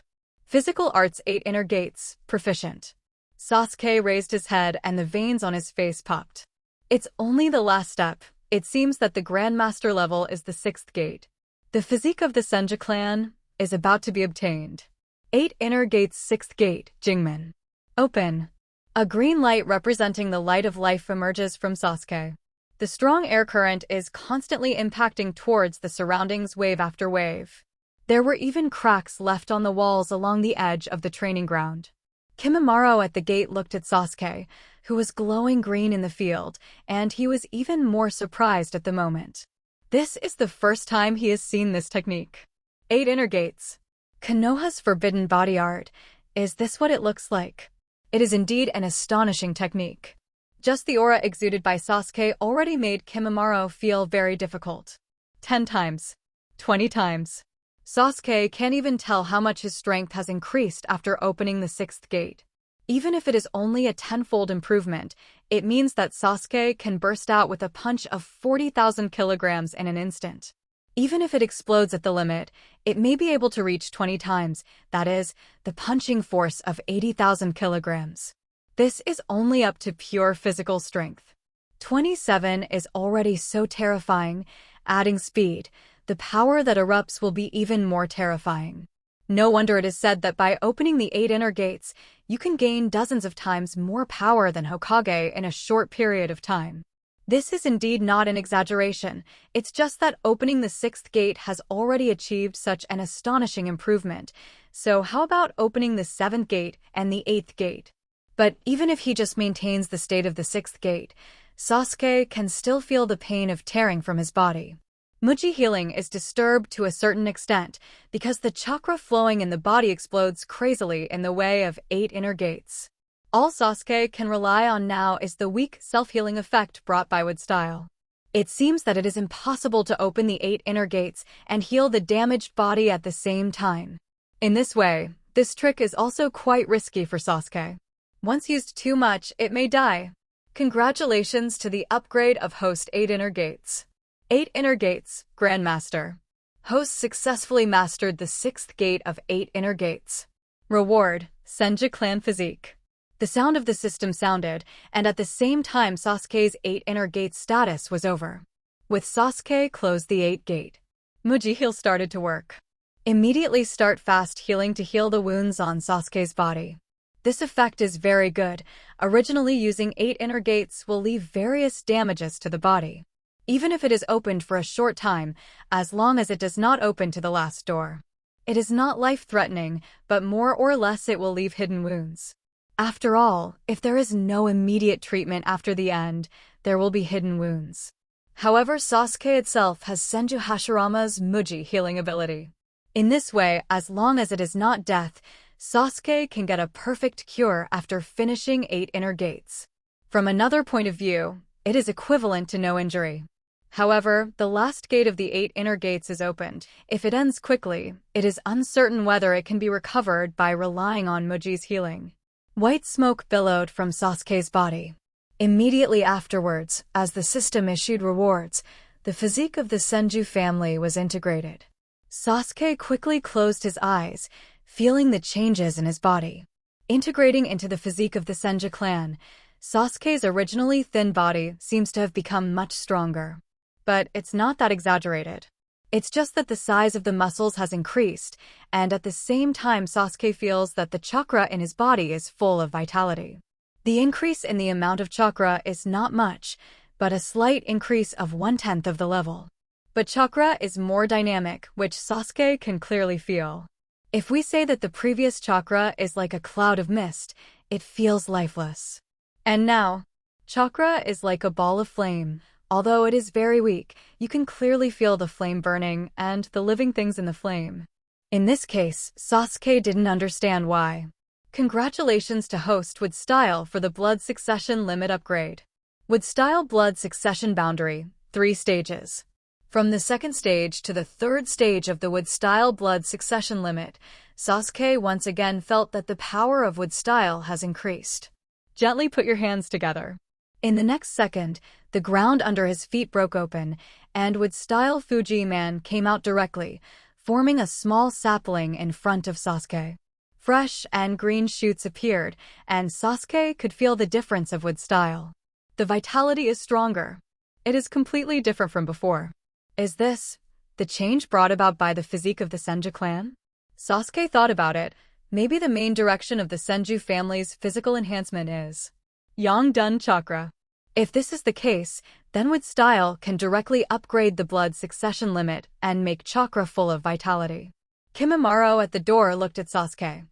Physical Arts 8 inner gates. Proficient. Sasuke raised his head and the veins on his face popped. It's only the last step. It seems that the Grandmaster level is the 6th gate. The physique of the Senju clan is about to be obtained. 8 inner gates. 6th gate. Jingmen. Open. A green light representing the light of life emerges from Sasuke. The strong air current is constantly impacting towards the surroundings wave after wave. There were even cracks left on the walls along the edge of the training ground. Kimimaro at the gate looked at Sasuke, who was glowing green in the field, and he was even more surprised at the moment. This is the first time he has seen this technique. 8 inner gates. Konoha's forbidden body art. Is this what it looks like? It is indeed an astonishing technique. Just the aura exuded by Sasuke already made Kimimaro feel very difficult. 10 times. 20 times. Sasuke can't even tell how much his strength has increased after opening the 6th gate. Even if it is only a 10-fold improvement, it means that Sasuke can burst out with a punch of 40,000 kilograms in an instant. Even if it explodes at the limit, it may be able to reach 20 times, that is, the punching force of 80,000 kilograms. This is only up to pure physical strength. 27 is already so terrifying. Adding speed, the power that erupts will be even more terrifying. No wonder it is said that by opening the 8 inner gates, you can gain dozens of times more power than Hokage in a short period of time. This is indeed not an exaggeration, it's just that opening the 6th gate has already achieved such an astonishing improvement. So how about opening the 7th gate and the 8th gate? But even if he just maintains the state of the sixth gate, Sasuke can still feel the pain of tearing from his body. Muji healing is disturbed to a certain extent because the chakra flowing in the body explodes crazily in the way of 8 inner gates. All Sasuke can rely on now is the weak self-healing effect brought by wood style. It seems that it is impossible to open the 8 inner gates and heal the damaged body at the same time. In this way, this trick is also quite risky for Sasuke. Once used too much, it may die. Congratulations to the upgrade of Host 8 Inner Gates. 8 Inner Gates, Grandmaster. Host successfully mastered the 6th gate of 8 Inner Gates. Reward, Senju Clan Physique. The sound of the system sounded, and at the same time Sasuke's 8 Inner Gates status was over. With Sasuke closed the 8th gate, Muji heal started to work. Immediately start fast healing to heal the wounds on Sasuke's body. This effect is very good. Originally using 8 inner gates will leave various damages to the body. Even if it is opened for a short time, as long as it does not open to the last door. It is not life-threatening, but more or less it will leave hidden wounds. After all, if there is no immediate treatment after the end, there will be hidden wounds. However, Sasuke itself has Senju Hashirama's Muji healing ability. In this way, as long as it is not death, Sasuke can get a perfect cure after finishing 8 inner gates. From another point of view, it is equivalent to no injury. However, the last gate of the 8 inner gates is opened. If it ends quickly, it is uncertain whether it can be recovered by relying on Muji's healing. White smoke billowed from Sasuke's body. Immediately afterwards, as the system issued rewards, the physique of the Senju family was integrated. Sasuke quickly closed his eyes, feeling the changes in his body. Integrating into the physique of the Senju clan, Sasuke's originally thin body seems to have become much stronger. But it's not that exaggerated. It's just that the size of the muscles has increased, and at the same time Sasuke feels that the chakra in his body is full of vitality. The increase in the amount of chakra is not much, but a slight increase of 1/10 of the level. But chakra is more dynamic, which Sasuke can clearly feel. If we say that the previous chakra is like a cloud of mist, it feels lifeless. And now, chakra is like a ball of flame. Although it is very weak, you can clearly feel the flame burning and the living things in the flame. In this case, Sasuke didn't understand why. Congratulations to Host with Style for the Blood Succession Limit upgrade. With Style Blood Succession Boundary, 3 stages. From the 2nd stage to the 3rd stage of the Wood Style Blood Succession Limit, Sasuke once again felt that the power of Wood Style has increased. Gently put your hands together. In the next second, the ground under his feet broke open, and Wood Style Fuji Man came out directly, forming a small sapling in front of Sasuke. Fresh and green shoots appeared, and Sasuke could feel the difference of Wood Style. The vitality is stronger. It is completely different from before. Is this the change brought about by the physique of the Senju clan? Sasuke thought about it. Maybe the main direction of the Senju family's physical enhancement is Yangdun Chakra. If this is the case, then Wood Style can directly upgrade the blood succession limit and make chakra full of vitality. Kimimaro at the door looked at Sasuke.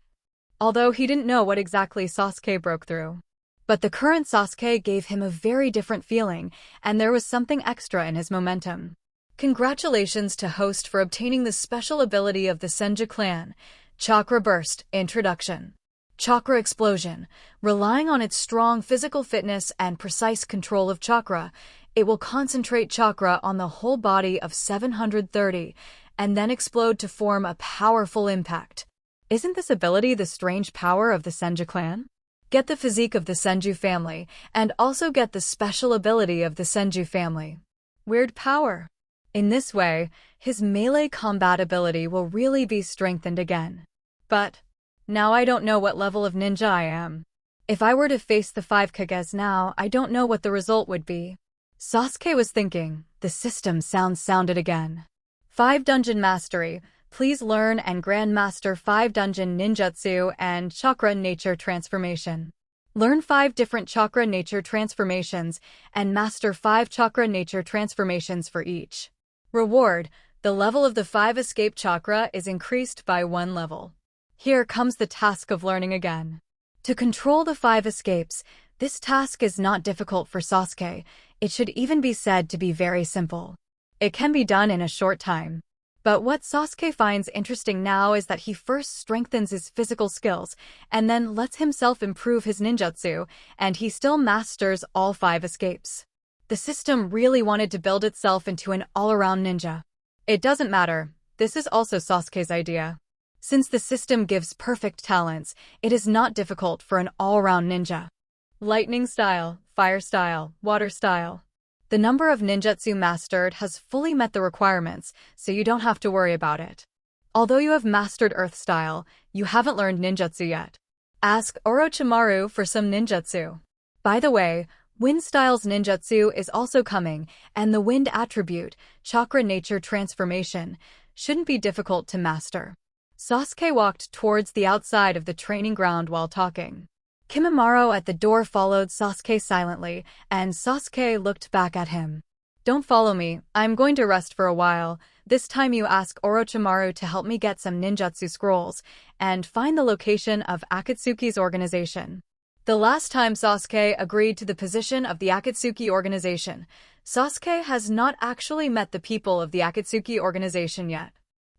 Although he didn't know what exactly Sasuke broke through. But the current Sasuke gave him a very different feeling, and there was something extra in his momentum. Congratulations to Host for obtaining the special ability of the Senju clan, Chakra Burst, Introduction. Chakra Explosion. Relying on its strong physical fitness and precise control of chakra, it will concentrate chakra on the whole body of 730 and then explode to form a powerful impact. Isn't this ability the strange power of the Senju clan? Get the physique of the Senju family, and also get the special ability of the Senju family. Weird power. In this way, his melee combat ability will really be strengthened again. But now I don't know what level of ninja I am. If I were to face the 5 Kages now, I don't know what the result would be. Sasuke was thinking. The system sounded again. 5 Dungeon Mastery. Please learn and Grandmaster 5 Dungeon Ninjutsu and Chakra Nature Transformation. Learn 5 different Chakra Nature Transformations and master 5 Chakra Nature Transformations for each. Reward. The level of the 5 Escape Chakra is increased by 1 level. Here comes the task of learning again. To control the 5 escapes, this task is not difficult for Sasuke. It should even be said to be very simple. It can be done in a short time. But what Sasuke finds interesting now is that he first strengthens his physical skills and then lets himself improve his ninjutsu, and he still masters all 5 escapes. The system really wanted to build itself into an all-around ninja. It doesn't matter, this is also Sasuke's idea. Since the system gives perfect talents, it is not difficult for an all-around ninja. Lightning style, fire style, water style. The number of ninjutsu mastered has fully met the requirements, so you don't have to worry about it. Although you have mastered Earth style, you haven't learned ninjutsu yet. Ask Orochimaru for some ninjutsu. By the way, Wind style's ninjutsu is also coming, and the wind attribute, chakra nature transformation, shouldn't be difficult to master. Sasuke walked towards the outside of the training ground while talking. Kimimaro at the door followed Sasuke silently, and Sasuke looked back at him. Don't follow me, I'm going to rest for a while. This time you ask Orochimaru to help me get some ninjutsu scrolls, and find the location of Akatsuki's organization. The last time Sasuke agreed to the position of the Akatsuki organization, Sasuke has not actually met the people of the Akatsuki organization yet.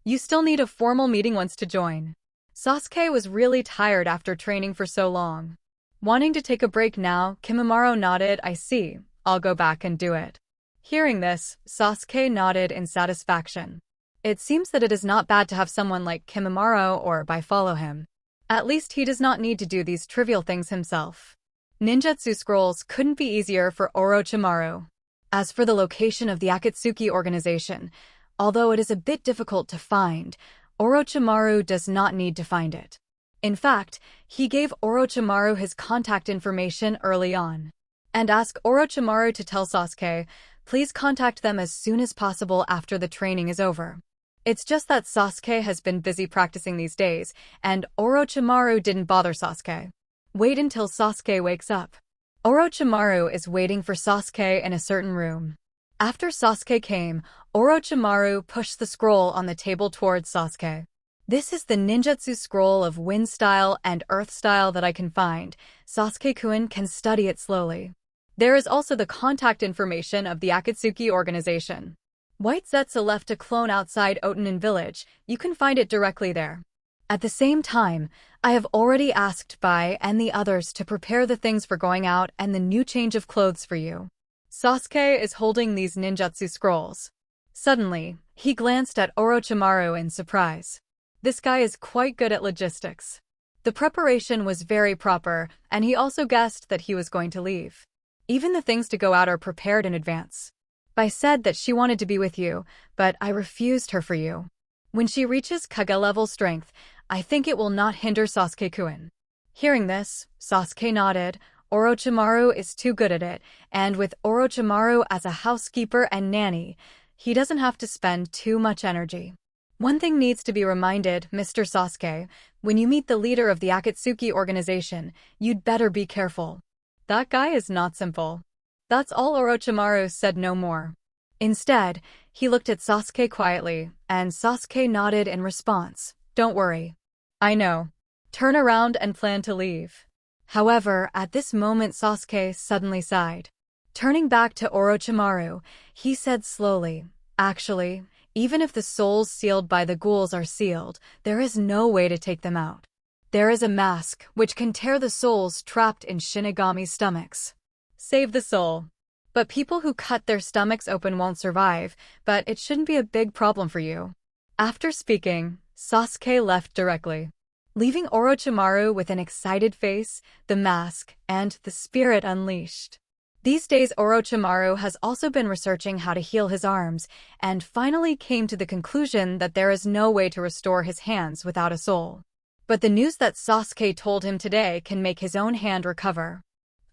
You still need a formal meeting once to join. Sasuke was really tired after training for so long. Wanting to take a break now, Kimimaro nodded. I see, I'll go back and do it. Hearing this, Sasuke nodded in satisfaction. It seems that it is not bad to have someone like Kimimaro or follow him. At least he does not need to do these trivial things himself. Ninjutsu scrolls couldn't be easier for Orochimaru. As for the location of the Akatsuki organization, although it is a bit difficult to find, Orochimaru does not need to find it. In fact, he gave Orochimaru his contact information early on. And asked Orochimaru to tell Sasuke, please contact them as soon as possible after the training is over. It's just that Sasuke has been busy practicing these days, and Orochimaru didn't bother Sasuke. Wait until Sasuke wakes up. Orochimaru is waiting for Sasuke in a certain room. After Sasuke came, Orochimaru pushed the scroll on the table towards Sasuke. This is the ninjutsu scroll of wind style and earth style that I can find. Sasuke-kun can study it slowly. There is also the contact information of the Akatsuki organization. White Zetsu left a clone outside Otanin village. You can find it directly there. At the same time, I have already asked Bai and the others to prepare the things for going out and the new change of clothes for you. Sasuke is holding these ninjutsu scrolls. Suddenly, he glanced at Orochimaru in surprise. This guy is quite good at logistics. The preparation was very proper, and he also guessed that he was going to leave. Even the things to go out are prepared in advance. Bai said that she wanted to be with you, but I refused her for you. When she reaches Kage level strength, I think it will not hinder Sasuke-kun. Hearing this, Sasuke nodded. Orochimaru is too good at it, and with Orochimaru as a housekeeper and nanny, he doesn't have to spend too much energy. One thing needs to be reminded, Mr. Sasuke, when you meet the leader of the Akatsuki organization, you'd better be careful. That guy is not simple. That's all. Orochimaru said no more. Instead, he looked at Sasuke quietly, and Sasuke nodded in response. Don't worry. I know. Turn around and plan to leave. However, at this moment Sasuke suddenly sighed. Turning back to Orochimaru, he said slowly, actually, even if the souls sealed by the ghouls are sealed, there is no way to take them out. There is a mask which can tear the souls trapped in Shinigami's stomachs. Save the soul. But people who cut their stomachs open won't survive, but it shouldn't be a big problem for you. After speaking, Sasuke left directly, leaving Orochimaru with an excited face, the mask, and the spirit unleashed. These days Orochimaru has also been researching how to heal his arms, and finally came to the conclusion that there is no way to restore his hands without a soul. But the news that Sasuke told him today can make his own hand recover.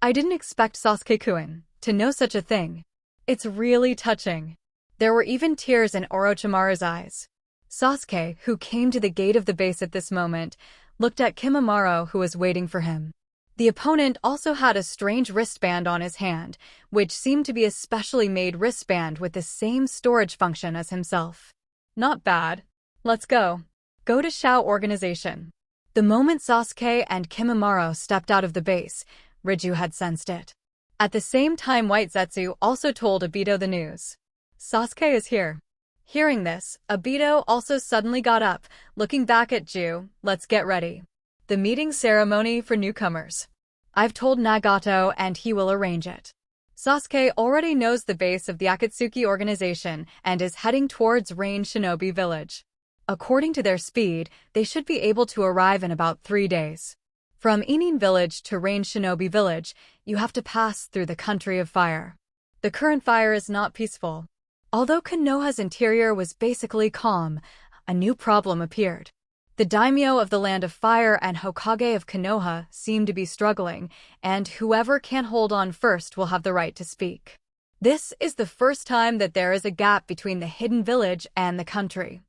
I didn't expect Sasuke-kun to know such a thing. It's really touching. There were even tears in Orochimaru's eyes. Sasuke, who came to the gate of the base at this moment, looked at Kimimaro, who was waiting for him. The opponent also had a strange wristband on his hand, which seemed to be a specially made wristband with the same storage function as himself. Not bad. Let's go. Go to Shao organization. The moment Sasuke and Kimimaro stepped out of the base, Riju had sensed it. At the same time, White Zetsu also told Obito the news. Sasuke is here. Hearing this, Obito also suddenly got up, looking back at Ju. Let's get ready. The meeting ceremony for newcomers. I've told Nagato and he will arrange it. Sasuke already knows the base of the Akatsuki organization and is heading towards Rain Shinobi Village. According to their speed, they should be able to arrive in about 3 days. From Inin Village to Rain Shinobi Village, you have to pass through the country of fire. The current fire is not peaceful. Although Konoha's interior was basically calm, a new problem appeared. The daimyo of the Land of Fire and Hokage of Konoha seem to be struggling, and whoever can hold on first will have the right to speak. This is the first time that there is a gap between the hidden village and the country.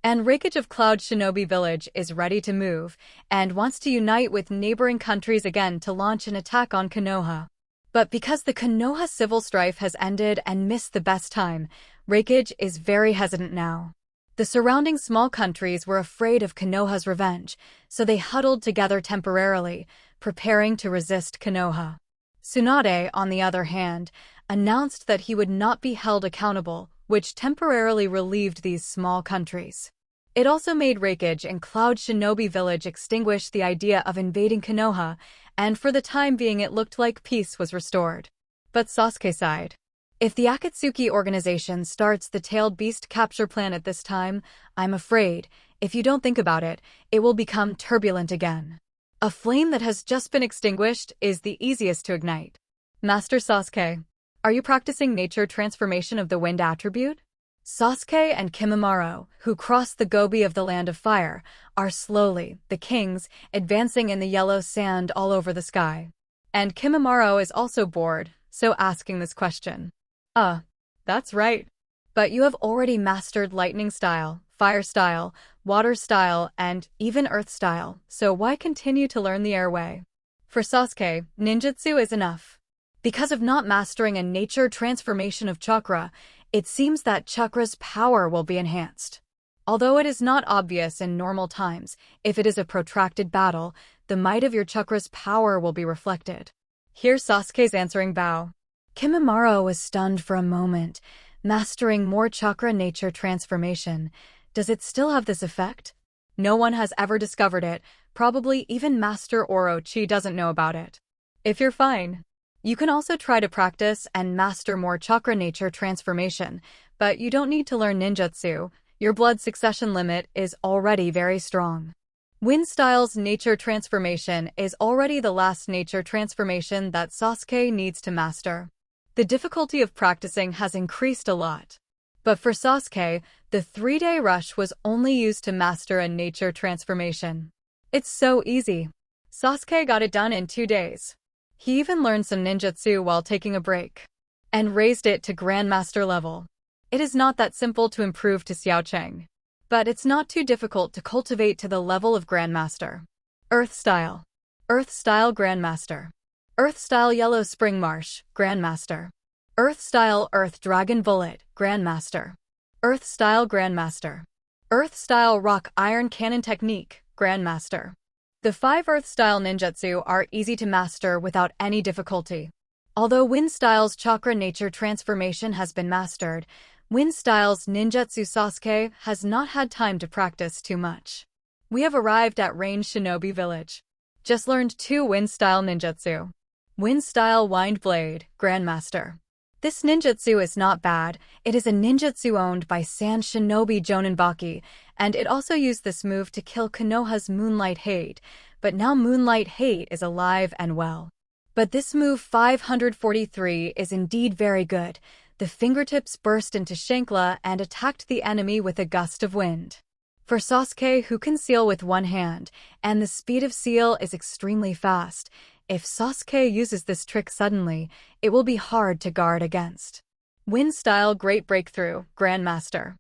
And Raikage of Cloud Shinobi Village is ready to move, and wants to unite with neighboring countries again to launch an attack on Konoha. But because the Konoha civil strife has ended and missed the best time, Raikage is very hesitant now. The surrounding small countries were afraid of Konoha's revenge, so they huddled together temporarily, preparing to resist Konoha. Tsunade, on the other hand, announced that he would not be held accountable, which temporarily relieved these small countries. It also made Raikage and Cloud Shinobi Village extinguish the idea of invading Konoha, and for the time being it looked like peace was restored. But Sasuke sighed. If the Akatsuki organization starts the tailed beast capture plan at this time, I'm afraid, if you don't think about it, it will become turbulent again. A flame that has just been extinguished is the easiest to ignite. Master Sasuke, are you practicing nature transformation of the wind attribute? Sasuke and Kimimaro, who crossed the Gobi of the Land of Fire, are slowly, the kings, advancing in the yellow sand all over the sky. And Kimimaro is also bored, so asking this question. That's right. But you have already mastered lightning style, fire style, water style, and even earth style, so why continue to learn the air way? For Sasuke, ninjutsu is enough. Because of not mastering a nature transformation of chakra, it seems that chakra's power will be enhanced. Although it is not obvious in normal times, if it is a protracted battle, the might of your chakra's power will be reflected. Here's Sasuke's answering bow. Kimimaro was stunned for a moment. Mastering more chakra nature transformation. Does it still have this effect? No one has ever discovered it, probably even Master Orochi doesn't know about it. If you're fine, you can also try to practice and master more chakra nature transformation, but you don't need to learn ninjutsu. Your blood succession limit is already very strong. Wind Style's nature transformation is already the last nature transformation that Sasuke needs to master. The difficulty of practicing has increased a lot. But for Sasuke, the 3-day rush was only used to master a nature transformation. It's so easy. Sasuke got it done in 2 days. He even learned some ninjutsu while taking a break, and raised it to Grandmaster level. It is not that simple to improve to Xiaocheng, but it's not too difficult to cultivate to the level of Grandmaster. Earth Style. Earth Style Grandmaster. Earth Style Yellow Spring Marsh, Grandmaster. Earth Style Earth Dragon Bullet, Grandmaster. Earth Style Grandmaster. Earth Style Rock Iron Cannon Technique, Grandmaster. The 5 Earth Style ninjutsu are easy to master without any difficulty. Although Wind Style's chakra nature transformation has been mastered, Wind Style's ninjutsu Sasuke has not had time to practice too much. We have arrived at Rain Shinobi Village. Just learned 2 Wind Style ninjutsu. Wind Style Wind Blade, Grandmaster. This ninjutsu is not bad. It is a ninjutsu owned by Sand Shinobi Joninbaki, and it also used this move to kill Konoha's Moonlight Hate, but now Moonlight Hate is alive and well. But this move 543 is indeed very good. The fingertips burst into Shankla and attacked the enemy with a gust of wind. For Sasuke, who can seal with one hand, and the speed of seal is extremely fast, if Sasuke uses this trick suddenly, it will be hard to guard against. Wind Style Great Breakthrough, Grandmaster.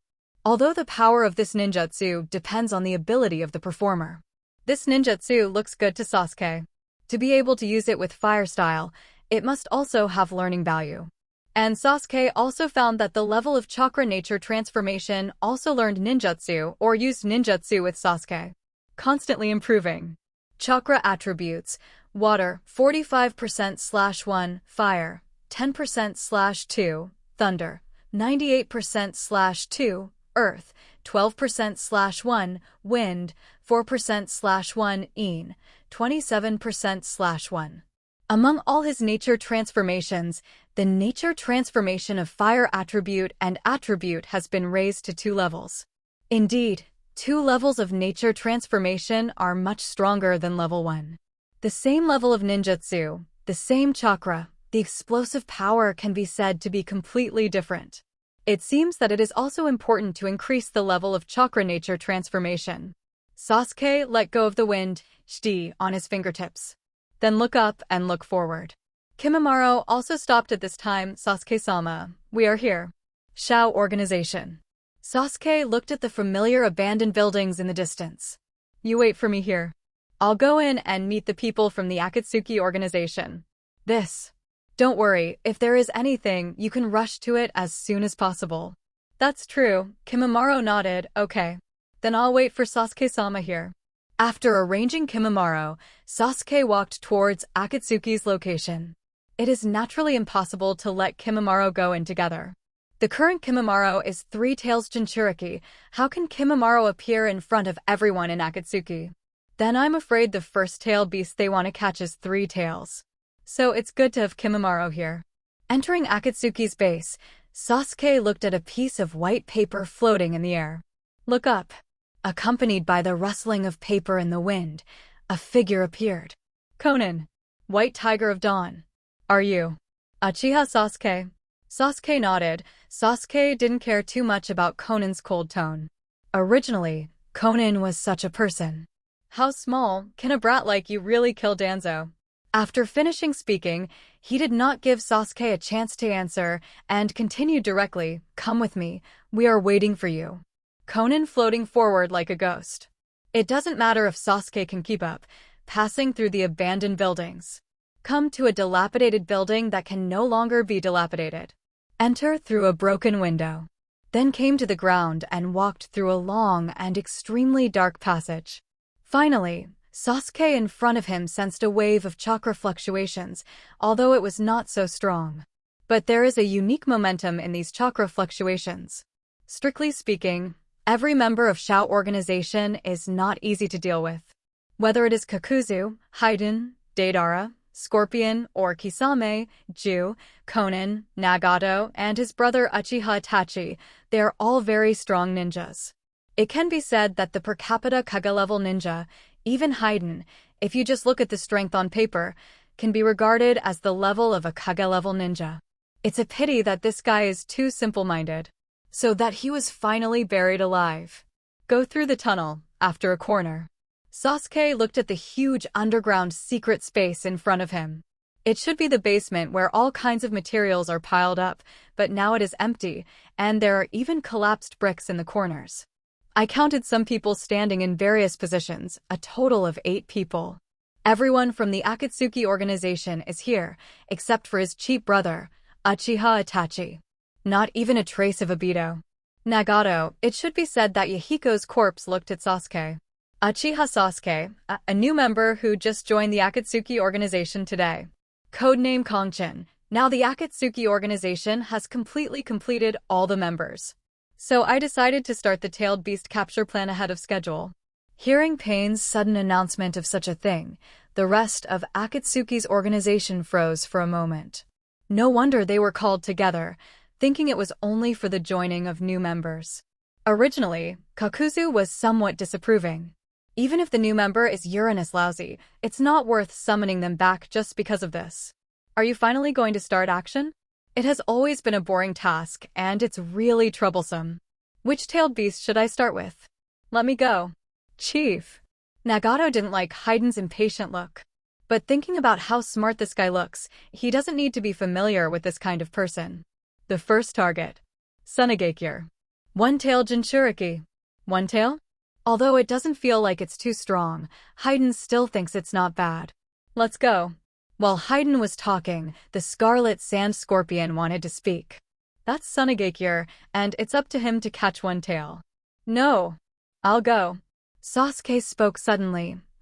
Although the power of this ninjutsu depends on the ability of the performer, this ninjutsu looks good to Sasuke. To be able to use it with Fire Style, it must also have learning value. And Sasuke also found that the level of chakra nature transformation also learned ninjutsu or used ninjutsu with Sasuke, constantly improving. Chakra attributes: water 45%/1, fire 10%/2, thunder 98%/2, earth 12%/1, wind 4%/1, 27%/1. Among all his nature transformations, the nature transformation of fire attribute and attribute has been raised to 2 levels. Indeed, 2 levels of nature transformation are much stronger than level 1. The same level of ninjutsu, the same chakra, the explosive power can be said to be completely different. It seems that it is also important to increase the level of chakra nature transformation. Sasuke let go of the wind, shti, on his fingertips. Then look up and look forward. Kimimaro also stopped at this time. Sasuke-sama, we are here. Shao Organization. Sasuke looked at the familiar abandoned buildings in the distance. You wait for me here. I'll go in and meet the people from the Akatsuki organization. Don't worry, if there is anything, you can rush to it as soon as possible. That's true, Kimimaro nodded. Okay. Then I'll wait for Sasuke-sama here. After arranging Kimimaro, Sasuke walked towards Akatsuki's location. It is naturally impossible to let Kimimaro go in together. The current Kimimaro is 3 Tails Jinchuriki. How can Kimimaro appear in front of everyone in Akatsuki? Then I'm afraid the first tail beast they want to catch is 3 Tails. So it's good to have Kimimaro here. Entering Akatsuki's base, Sasuke looked at a piece of white paper floating in the air. Look up. Accompanied by the rustling of paper in the wind, a figure appeared. Conan, White Tiger of Dawn. Are you Uchiha Sasuke? Sasuke nodded. Sasuke didn't care too much about Conan's cold tone. Originally, Conan was such a person. How small can a brat like you really kill Danzo? After finishing speaking, he did not give Sasuke a chance to answer and continued directly, come with me, we are waiting for you. Conan floating forward like a ghost. It doesn't matter if Sasuke can keep up, passing through the abandoned buildings. Come to a dilapidated building that can no longer be dilapidated. Enter through a broken window. Then came to the ground and walked through a long and extremely dark passage. Finally, Sasuke in front of him sensed a wave of chakra fluctuations, although it was not so strong. But there is a unique momentum in these chakra fluctuations. Strictly speaking, every member of Shao Organization is not easy to deal with. Whether it is Kakuzu, Haiden, Deidara, Scorpion, or Kisame, Ju, Conan, Nagato, and his brother Uchiha Itachi, they are all very strong ninjas. It can be said that the per capita Kage-level ninja, even Haiden, if you just look at the strength on paper, can be regarded as the level of a Kage-level ninja. It's a pity that this guy is too simple-minded. So that he was finally buried alive. Go through the tunnel, after a corner. Sasuke looked at the huge underground secret space in front of him. It should be the basement where all kinds of materials are piled up, but now it is empty, and there are even collapsed bricks in the corners. I counted some people standing in various positions, a total of 8 people. Everyone from the Akatsuki organization is here, except for his cheap brother, Uchiha Itachi. Not even a trace of Obito. Nagato, it should be said that Yahiko's corpse looked at Sasuke. Uchiha Sasuke, a new member who just joined the Akatsuki organization today. Codename Kongchin. Now the Akatsuki organization has completely completed all the members. So I decided to start the tailed beast capture plan ahead of schedule. Hearing Pain's sudden announcement of such a thing, the rest of Akatsuki's organization froze for a moment. No wonder they were called together, thinking it was only for the joining of new members. Originally, Kakuzu was somewhat disapproving. Even if the new member is Uranus lousy, it's not worth summoning them back just because of this. Are you finally going to start action? It has always been a boring task, and it's really troublesome. Which tailed beast should I start with? Let me go. Chief. Nagato didn't like Haiden's impatient look. But thinking about how smart this guy looks, he doesn't need to be familiar with this kind of person. The first target. Tsunagakure. One-tail Jinchuriki. One tail? Although it doesn't feel like it's too strong, Haiden still thinks it's not bad. Let's go. While Haiden was talking, the Scarlet Sand Scorpion wanted to speak. That's Tsunagakure, and it's up to him to catch one tail. No. I'll go. Sasuke spoke suddenly,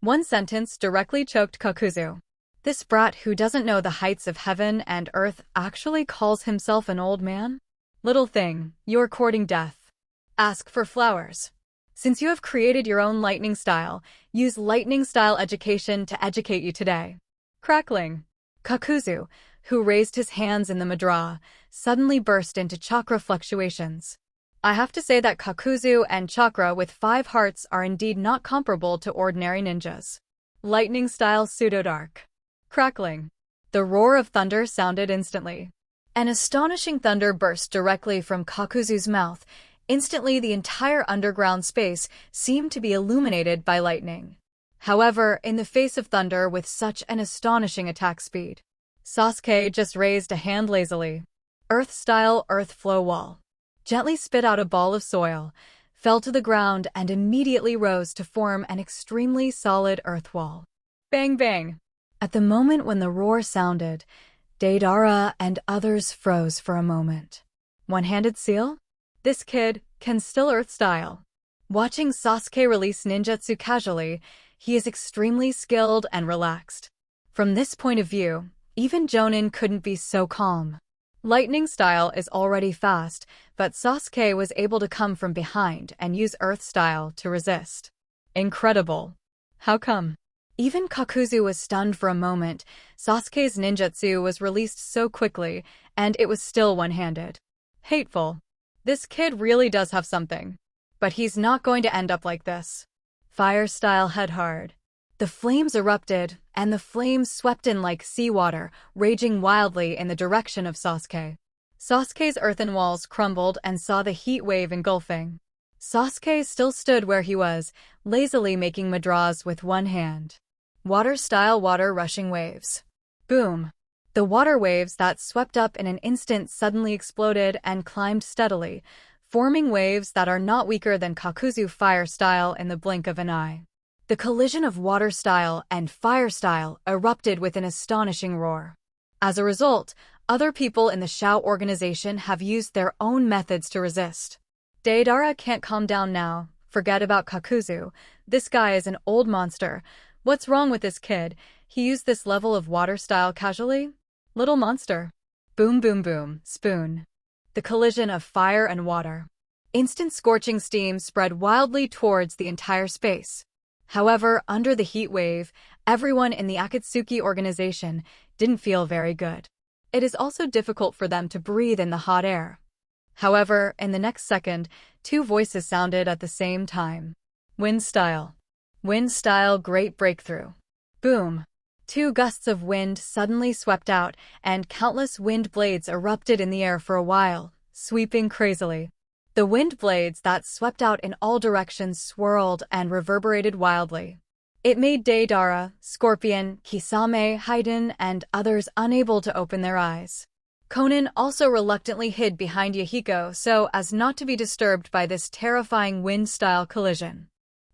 One sentence directly choked Kakuzu. This brat who doesn't know the heights of heaven and earth actually calls himself an old man? Little thing, you're courting death. Ask for flowers. Since you have created your own lightning style, use lightning style education to educate you today. Crackling. Kakuzu, who raised his hands in the mudra, suddenly burst into chakra fluctuations. I have to say that Kakuzu and Chakra with 5 hearts are indeed not comparable to ordinary ninjas. Lightning-style pseudo-dark. Crackling. The roar of thunder sounded instantly. An astonishing thunder burst directly from Kakuzu's mouth. Instantly, the entire underground space seemed to be illuminated by lightning. However, in the face of thunder with such an astonishing attack speed, Sasuke just raised a hand lazily. Earth-style earth flow wall. Gently spit out a ball of soil, fell to the ground, and immediately rose to form an extremely solid earth wall. Bang bang! At the moment when the roar sounded, Deidara and others froze for a moment. One-handed seal? This kid can still earth style. Watching Sasuke release ninjutsu casually, he is extremely skilled and relaxed. From this point of view, even Jonin couldn't be so calm. Lightning style is already fast, but Sasuke was able to come from behind and use earth style to resist. Incredible. How come? Even Kakuzu was stunned for a moment. Sasuke's ninjutsu was released so quickly, and it was still one-handed. Hateful. This kid really does have something. But he's not going to end up like this. Fire style head hard. The flames erupted, and the flames swept in like seawater, raging wildly in the direction of Sasuke. Sasuke's earthen walls crumbled and saw the heat wave engulfing. Sasuke still stood where he was, lazily making mudras with one hand. Water-style water rushing waves. Boom! The water waves that swept up in an instant suddenly exploded and climbed steadily, forming waves that are not weaker than Kakuzu fire style in the blink of an eye. The collision of water style and fire style erupted with an astonishing roar. As a result, other people in the Shao organization have used their own methods to resist. Deidara can't calm down now. Forget about Kakuzu. This guy is an old monster. What's wrong with this kid? He used this level of water style casually? Little monster. Boom boom boom, spoon. The collision of fire and water. Instant scorching steam spread wildly towards the entire space. However, under the heat wave, everyone in the Akatsuki organization didn't feel very good. It is also difficult for them to breathe in the hot air. However, in the next second, 2 voices sounded at the same time. Wind style. Wind style great breakthrough. Boom. 2 gusts of wind suddenly swept out, and countless wind blades erupted in the air for a while, sweeping crazily. The wind blades that swept out in all directions swirled and reverberated wildly. It made Deidara, Scorpion, Kisame, Haiden, and others unable to open their eyes. Konan also reluctantly hid behind Yahiko so as not to be disturbed by this terrifying wind-style collision.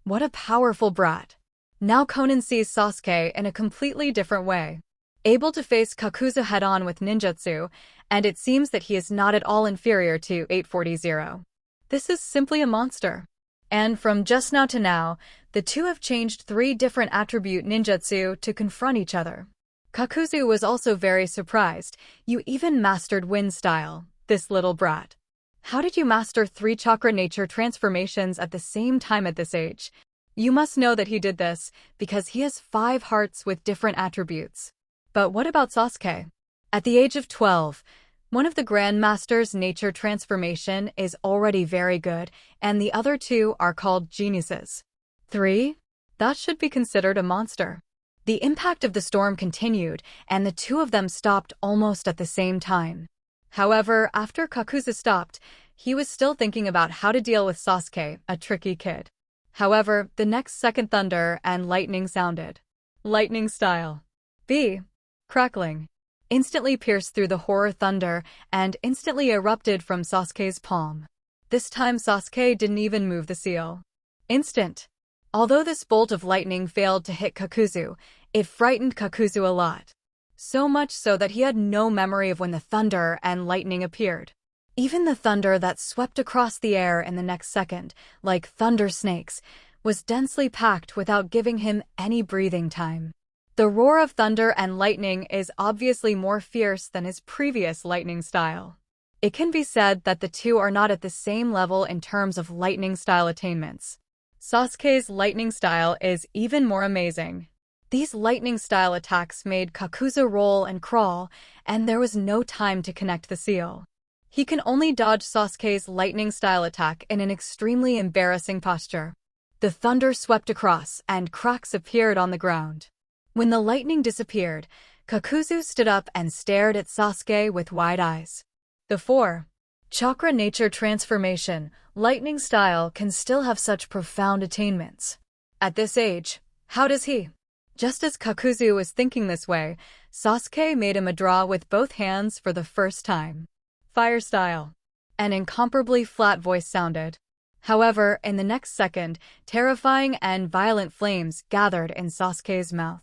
What a powerful brat. Now Konan sees Sasuke in a completely different way. Able to face Kakuzu head-on with ninjutsu, and it seems that he is not at all inferior to 840. This is simply a monster. And from just now to now, the two have changed 3 different attribute ninjutsu to confront each other. Kakuzu was also very surprised. You even mastered wind style, this little brat. How did you master 3 chakra nature transformations at the same time at this age? You must know that he did this because he has 5 hearts with different attributes. But what about Sasuke? At the age of 12, one of the Grandmaster's nature transformation is already very good, and the other 2 are called geniuses. 3? That should be considered a monster. The impact of the storm continued, and the 2 of them stopped almost at the same time. However, after Kakuzu stopped, he was still thinking about how to deal with Sasuke, a tricky kid. However, the next second thunder and lightning sounded. Lightning style. B. Crackling. Instantly pierced through the horror thunder and instantly erupted from Sasuke's palm. This time Sasuke didn't even move the seal. Instant. Although this bolt of lightning failed to hit Kakuzu, it frightened Kakuzu a lot. So much so that he had no memory of when the thunder and lightning appeared. Even the thunder that swept across the air in the next second, like thunder snakes, was densely packed without giving him any breathing time. The roar of thunder and lightning is obviously more fierce than his previous lightning style. It can be said that the 2 are not at the same level in terms of lightning style attainments. Sasuke's lightning style is even more amazing. These lightning style attacks made Kakuzu roll and crawl, and there was no time to connect the seal. He can only dodge Sasuke's lightning-style attack in an extremely embarrassing posture. The thunder swept across, and cracks appeared on the ground. When the lightning disappeared, Kakuzu stood up and stared at Sasuke with wide eyes. The 4. Chakra Nature Transformation, lightning style can still have such profound attainments. At this age, how does he? Just as Kakuzu was thinking this way, Sasuke made him a draw with both hands for the first time. Fire style. An incomparably flat voice sounded. However, in the next second, terrifying and violent flames gathered in Sasuke's mouth.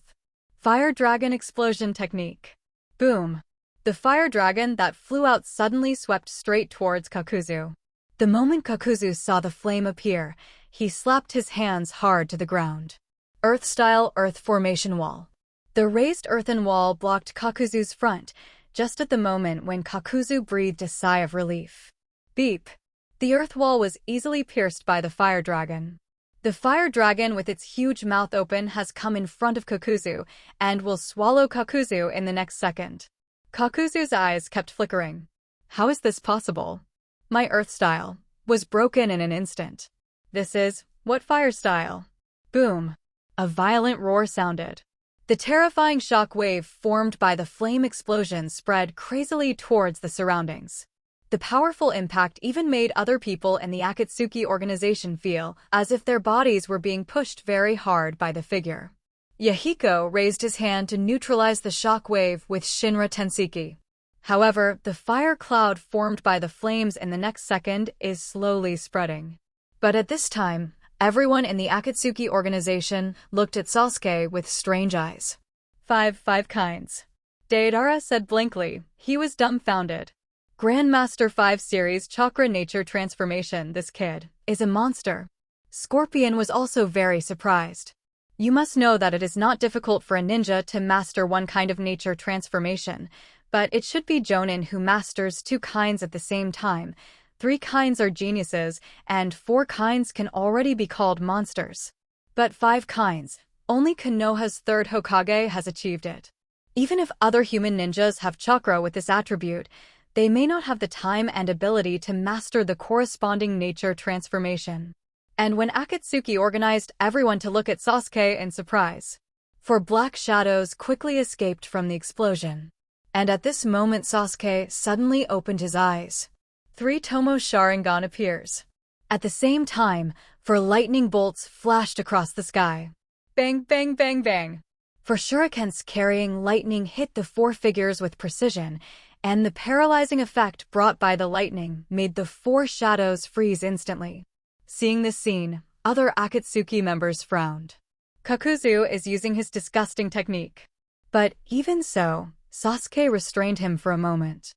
Fire Dragon Explosion Technique. Boom. The fire dragon that flew out suddenly swept straight towards Kakuzu. The moment Kakuzu saw the flame appear, he slapped his hands hard to the ground. Earth-style Earth Formation Wall. The raised earthen wall blocked Kakuzu's front, just at the moment when Kakuzu breathed a sigh of relief. Beep. The earth wall was easily pierced by the fire dragon. The fire dragon with its huge mouth open has come in front of Kakuzu and will swallow Kakuzu in the next second. Kakuzu's eyes kept flickering. How is this possible? My earth style was broken in an instant. This is what fire style? Boom. A violent roar sounded. The terrifying shock wave formed by the flame explosion spread crazily towards the surroundings. The powerful impact even made other people in the Akatsuki organization feel as if their bodies were being pushed very hard by the figure. Yahiko raised his hand to neutralize the shock wave with Shinra Tenseki. However, the fire cloud formed by the flames in the next second is slowly spreading. But at this time, everyone in the Akatsuki organization looked at Sasuke with strange eyes. Five kinds. Deidara said blankly. He was dumbfounded. Grandmaster 5 Series Chakra Nature Transformation. This kid is a monster. Scorpion was also very surprised. You must know that it is not difficult for a ninja to master one kind of nature transformation, but it should be Jonin who masters 2 kinds at the same time. 3 kinds are geniuses, and 4 kinds can already be called monsters. But 5 kinds, only Konoha's 3rd Hokage has achieved it. Even if other human ninjas have chakra with this attribute, they may not have the time and ability to master the corresponding nature transformation. And when Akatsuki organized everyone to look at Sasuke in surprise, for black shadows quickly escaped from the explosion. And at this moment Sasuke suddenly opened his eyes. 3 Tomo Sharingan appears. At the same time, 4 lightning bolts flashed across the sky. Bang, bang, bang, bang. 4 shurikens carrying lightning hit the 4 figures with precision, and the paralyzing effect brought by the lightning made the 4 shadows freeze instantly. Seeing this scene, other Akatsuki members frowned. Kakuzu is using his disgusting technique. But even so, Sasuke restrained him for a moment.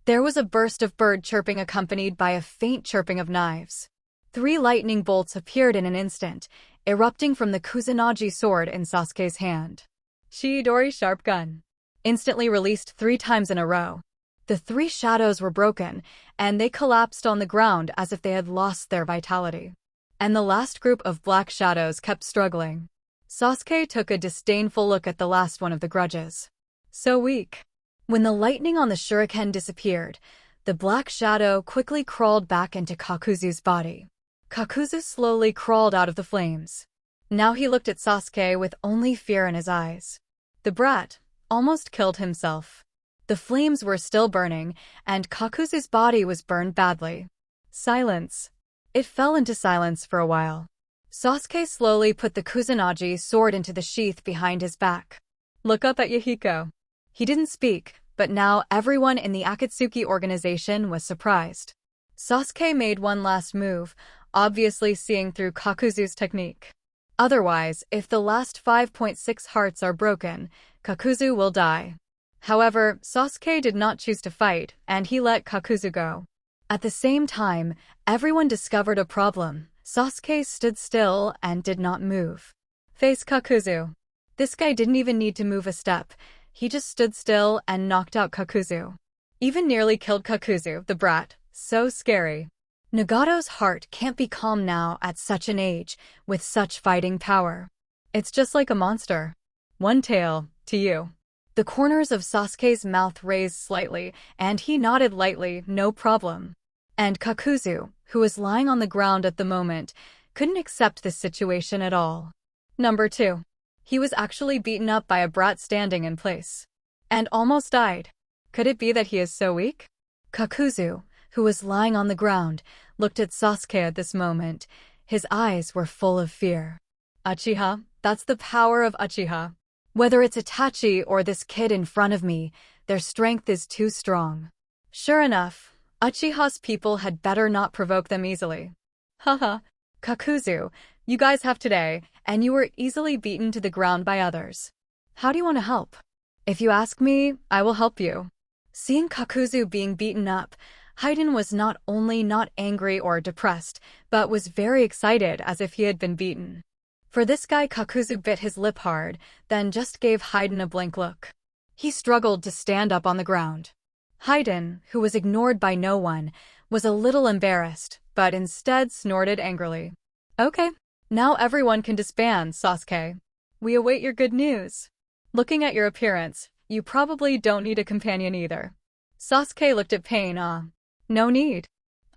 There was a burst of bird chirping accompanied by a faint chirping of knives. 3 lightning bolts appeared in an instant, erupting from the Kusanagi sword in Sasuke's hand. Chidori Sharp Gun. Instantly released 3 times in a row. The 3 shadows were broken, and they collapsed on the ground as if they had lost their vitality. And the last group of black shadows kept struggling. Sasuke took a disdainful look at the last one of the grudges. So weak. When the lightning on the shuriken disappeared, the black shadow quickly crawled back into Kakuzu's body. Kakuzu slowly crawled out of the flames. Now he looked at Sasuke with only fear in his eyes. The brat almost killed himself. The flames were still burning, and Kakuzu's body was burned badly. Silence. It fell into silence for a while. Sasuke slowly put the Kusanagi sword into the sheath behind his back. Look up at Yahiko. He didn't speak, but now everyone in the Akatsuki organization was surprised. Sasuke made one last move, obviously seeing through Kakuzu's technique. Otherwise, if the last 5.6 hearts are broken, Kakuzu will die. However, Sasuke did not choose to fight, and he let Kakuzu go. At the same time, everyone discovered a problem. Sasuke stood still and did not move. Face Kakuzu. This guy didn't even need to move a step. He just stood still and knocked out Kakuzu. Even nearly killed Kakuzu, the brat. So scary. Nagato's heart can't be calm now at such an age, with such fighting power. It's just like a monster. One tail, to you. The corners of Sasuke's mouth raised slightly, and he nodded lightly, no problem. And Kakuzu, who was lying on the ground at the moment, couldn't accept this situation at all. Number 2. He was actually beaten up by a brat standing in place. And almost died. Could it be that he is so weak? Kakuzu, who was lying on the ground, looked at Sasuke at this moment. His eyes were full of fear. Uchiha, that's the power of Uchiha. Whether it's Itachi or this kid in front of me, their strength is too strong. Sure enough, Uchiha's people had better not provoke them easily. Haha, Kakuzu, you guys have today, and you were easily beaten to the ground by others. How do you want to help? If you ask me, I will help you. Seeing Kakuzu being beaten up, Hayden was not only not angry or depressed, but was very excited as if he had been beaten. For this guy, Kakuzu bit his lip hard, then just gave Hayden a blank look. He struggled to stand up on the ground. Hayden, who was ignored by no one, was a little embarrassed, but instead snorted angrily. Okay, now everyone can disband, Sasuke. We await your good news. Looking at your appearance, you probably don't need a companion either. Sasuke looked at Pain. No need.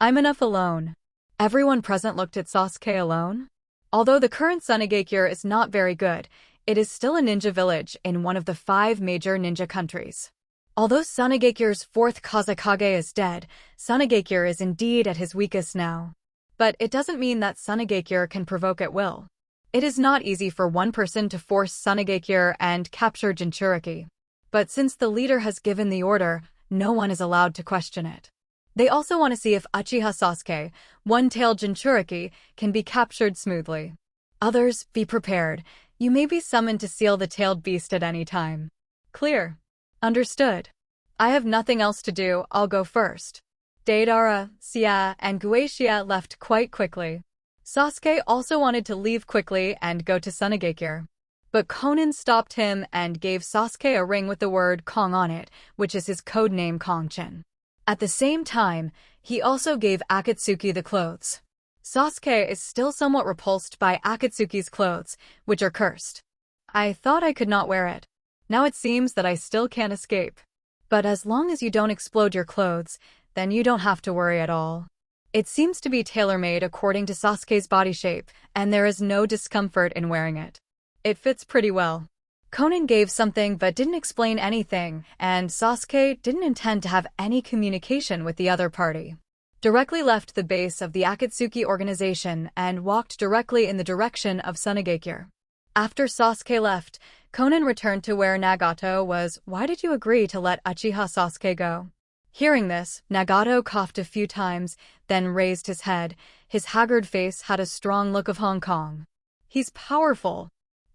I'm enough alone. Everyone present looked at Sasuke alone. Although the current Sunigakure is not very good, it is still a ninja village in one of the 5 major ninja countries. Although Sunigakure's 4th Kazekage is dead, Sunigakure is indeed at his weakest now. But it doesn't mean that Sunigakure can provoke at will. It is not easy for one person to force Sunigakure and capture Jinchuriki. But since the leader has given the order, no one is allowed to question it. They also want to see if Uchiha Sasuke, one-tailed Jinchuriki, can be captured smoothly. Others, be prepared. You may be summoned to seal the tailed beast at any time. Clear. Understood. I have nothing else to do, I'll go first. Deidara, Sia, and Guashia left quite quickly. Sasuke also wanted to leave quickly and go to Sunigakure. But Konan stopped him and gave Sasuke a ring with the word Kong on it, which is his codename Kongchin. At the same time, he also gave Akatsuki the clothes. Sasuke is still somewhat repulsed by Akatsuki's clothes, which are cursed. I thought I could not wear it. Now it seems that I still can't escape. But as long as you don't explode your clothes, then you don't have to worry at all. It seems to be tailor-made according to Sasuke's body shape, and there is no discomfort in wearing it. It fits pretty well. Konan gave something but didn't explain anything, and Sasuke didn't intend to have any communication with the other party. Directly left the base of the Akatsuki organization and walked directly in the direction of Sunigakure. After Sasuke left, Konan returned to where Nagato was. Why did you agree to let Uchiha Sasuke go? Hearing this, Nagato coughed a few times, then raised his head. His haggard face had a strong look of Hong Kong. He's powerful.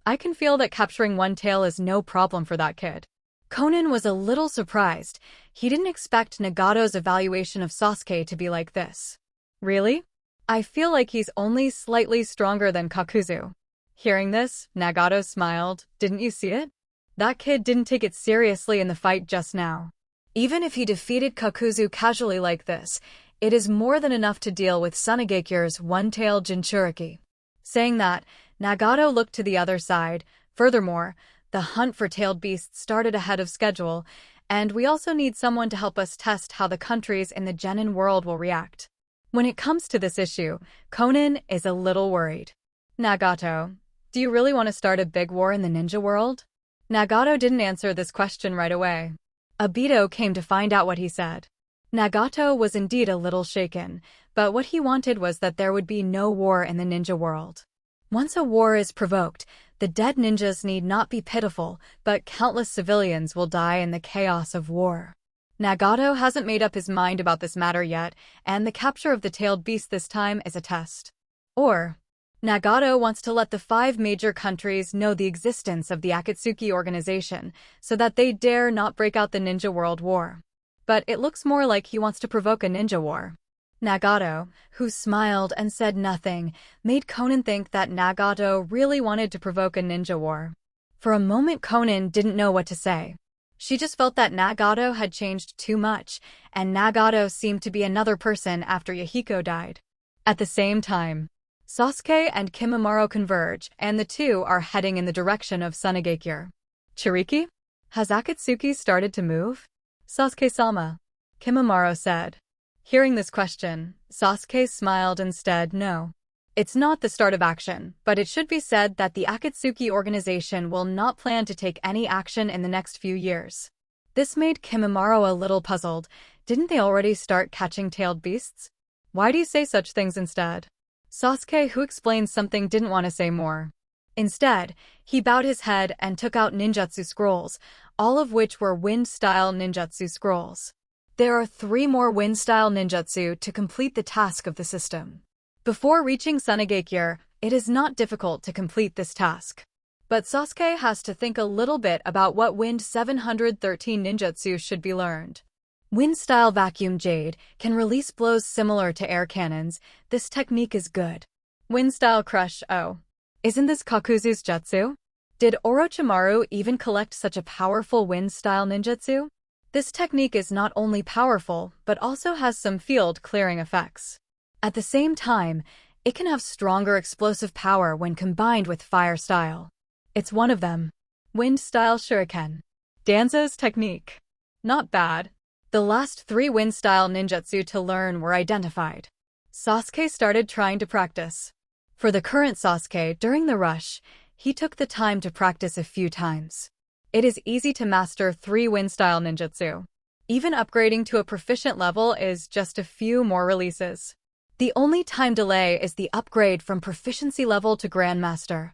I can feel that capturing one tail is no problem for that kid. Konan was a little surprised. He didn't expect Nagato's evaluation of Sasuke to be like this. Really? I feel like he's only slightly stronger than Kakuzu. Hearing this, Nagato smiled. Didn't you see it? That kid didn't take it seriously in the fight just now. Even if he defeated Kakuzu casually like this, it is more than enough to deal with Sunigakure's one-tailed Jinchuriki. Saying that, Nagato looked to the other side. Furthermore, the hunt for tailed beasts started ahead of schedule, and we also need someone to help us test how the countries in the genin world will react. When it comes to this issue, Konan is a little worried. Nagato, do you really want to start a big war in the ninja world? Nagato didn't answer this question right away. Obito came to find out what he said. Nagato was indeed a little shaken, but what he wanted was that there would be no war in the ninja world. Once a war is provoked, the dead ninjas need not be pitiful, but countless civilians will die in the chaos of war. Nagato hasn't made up his mind about this matter yet, and the capture of the tailed beast this time is a test. Or, Nagato wants to let the 5 major countries know the existence of the Akatsuki organization, so that they dare not break out the Ninja World War. But it looks more like he wants to provoke a ninja war. Nagato, who smiled and said nothing, made Konan think that Nagato really wanted to provoke a ninja war. For a moment Konan didn't know what to say. She just felt that Nagato had changed too much, and Nagato seemed to be another person after Yahiko died. At the same time, Sasuke and Kimimaro converge, and the two are heading in the direction of Sunigakure. Chiriki? Has Akatsuki started to move? Sasuke-sama, Kimimaro said. Hearing this question, Sasuke smiled and said no. It's not the start of action, but it should be said that the Akatsuki organization will not plan to take any action in the next few years. This made Kimimaro a little puzzled. Didn't they already start catching tailed beasts? Why do you say such things instead? Sasuke, who explained something, didn't want to say more. Instead, he bowed his head and took out ninjutsu scrolls, all of which were wind-style ninjutsu scrolls. There are 3 more wind-style ninjutsu to complete the task of the system. Before reaching Tsunagakure, it is not difficult to complete this task. But Sasuke has to think a little bit about what Wind 713 ninjutsu should be learned. Wind-style vacuum jade can release blows similar to air cannons. This technique is good. Wind-style crush, oh. Isn't this Kakuzu's jutsu? Did Orochimaru even collect such a powerful wind-style ninjutsu? This technique is not only powerful, but also has some field-clearing effects. At the same time, it can have stronger explosive power when combined with fire style. It's one of them. Wind-style shuriken. Danzo's technique. Not bad. The last 3 wind-style ninjutsu to learn were identified. Sasuke started trying to practice. For the current Sasuke, during the rush, he took the time to practice a few times. It is easy to master 3 wind-style ninjutsu. Even upgrading to a proficient level is just a few more releases. The only time delay is the upgrade from proficiency level to Grandmaster.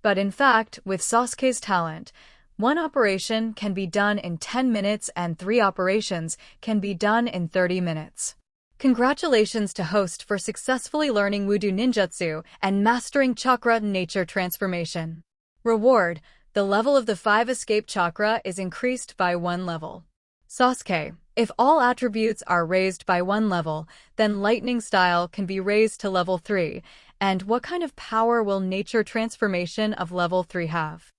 But in fact, with Sasuke's talent, 1 operation can be done in 10 minutes and 3 operations can be done in 30 minutes. Congratulations to host for successfully learning Wudu Ninjutsu and mastering Chakra Nature Transformation. Reward: the level of the 5 escape chakra is increased by 1 level. Sasuke, if all attributes are raised by 1 level, then lightning style can be raised to level 3, and what kind of power will nature transformation of level 3 have?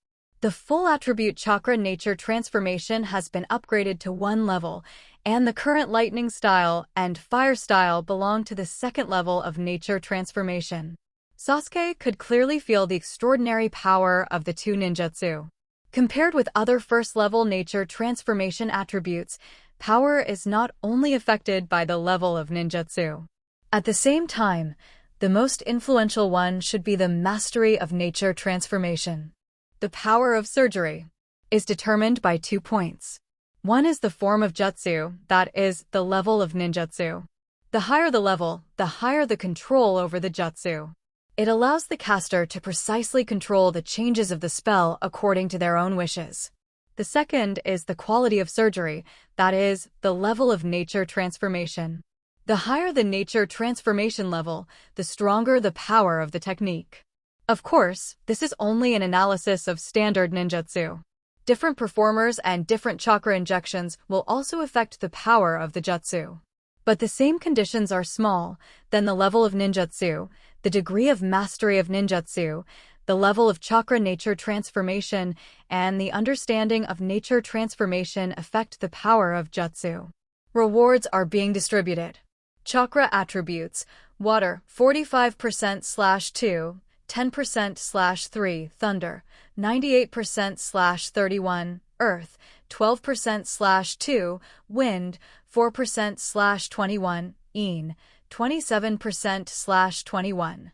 The full attribute chakra nature transformation has been upgraded to 1 level, and the current lightning style and fire style belong to the 2nd level of nature transformation. Sasuke could clearly feel the extraordinary power of the 2 ninjutsu. Compared with other first-level nature transformation attributes, power is not only affected by the level of ninjutsu. At the same time, the most influential one should be the mastery of nature transformation. The power of surgery is determined by 2 points. One is the form of jutsu, that is, the level of ninjutsu. The higher the level, the higher the control over the jutsu. It allows the caster to precisely control the changes of the spell according to their own wishes. The second is the quality of surgery, that is, the level of nature transformation. The higher the nature transformation level, the stronger the power of the technique. Of course, this is only an analysis of standard ninjutsu. Different performers and different chakra injections will also affect the power of the jutsu. But the same conditions are small, then the level of ninjutsu, the degree of mastery of ninjutsu, the level of chakra nature transformation, and the understanding of nature transformation affect the power of jutsu. Rewards are being distributed. Chakra attributes: water 45%/2, 10%/3, thunder 98%/31, earth 12%/2, wind 4%/21, yin 27%/21.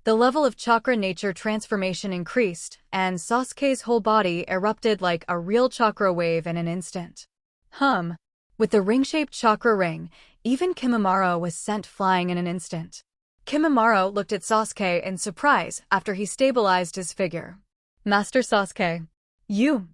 The level of chakra nature transformation increased, and Sasuke's whole body erupted like a real chakra wave in an instant. With the ring-shaped chakra ring, even Kimimaro was sent flying in an instant. Kimimaro looked at Sasuke in surprise after he stabilized his figure. Master Sasuke.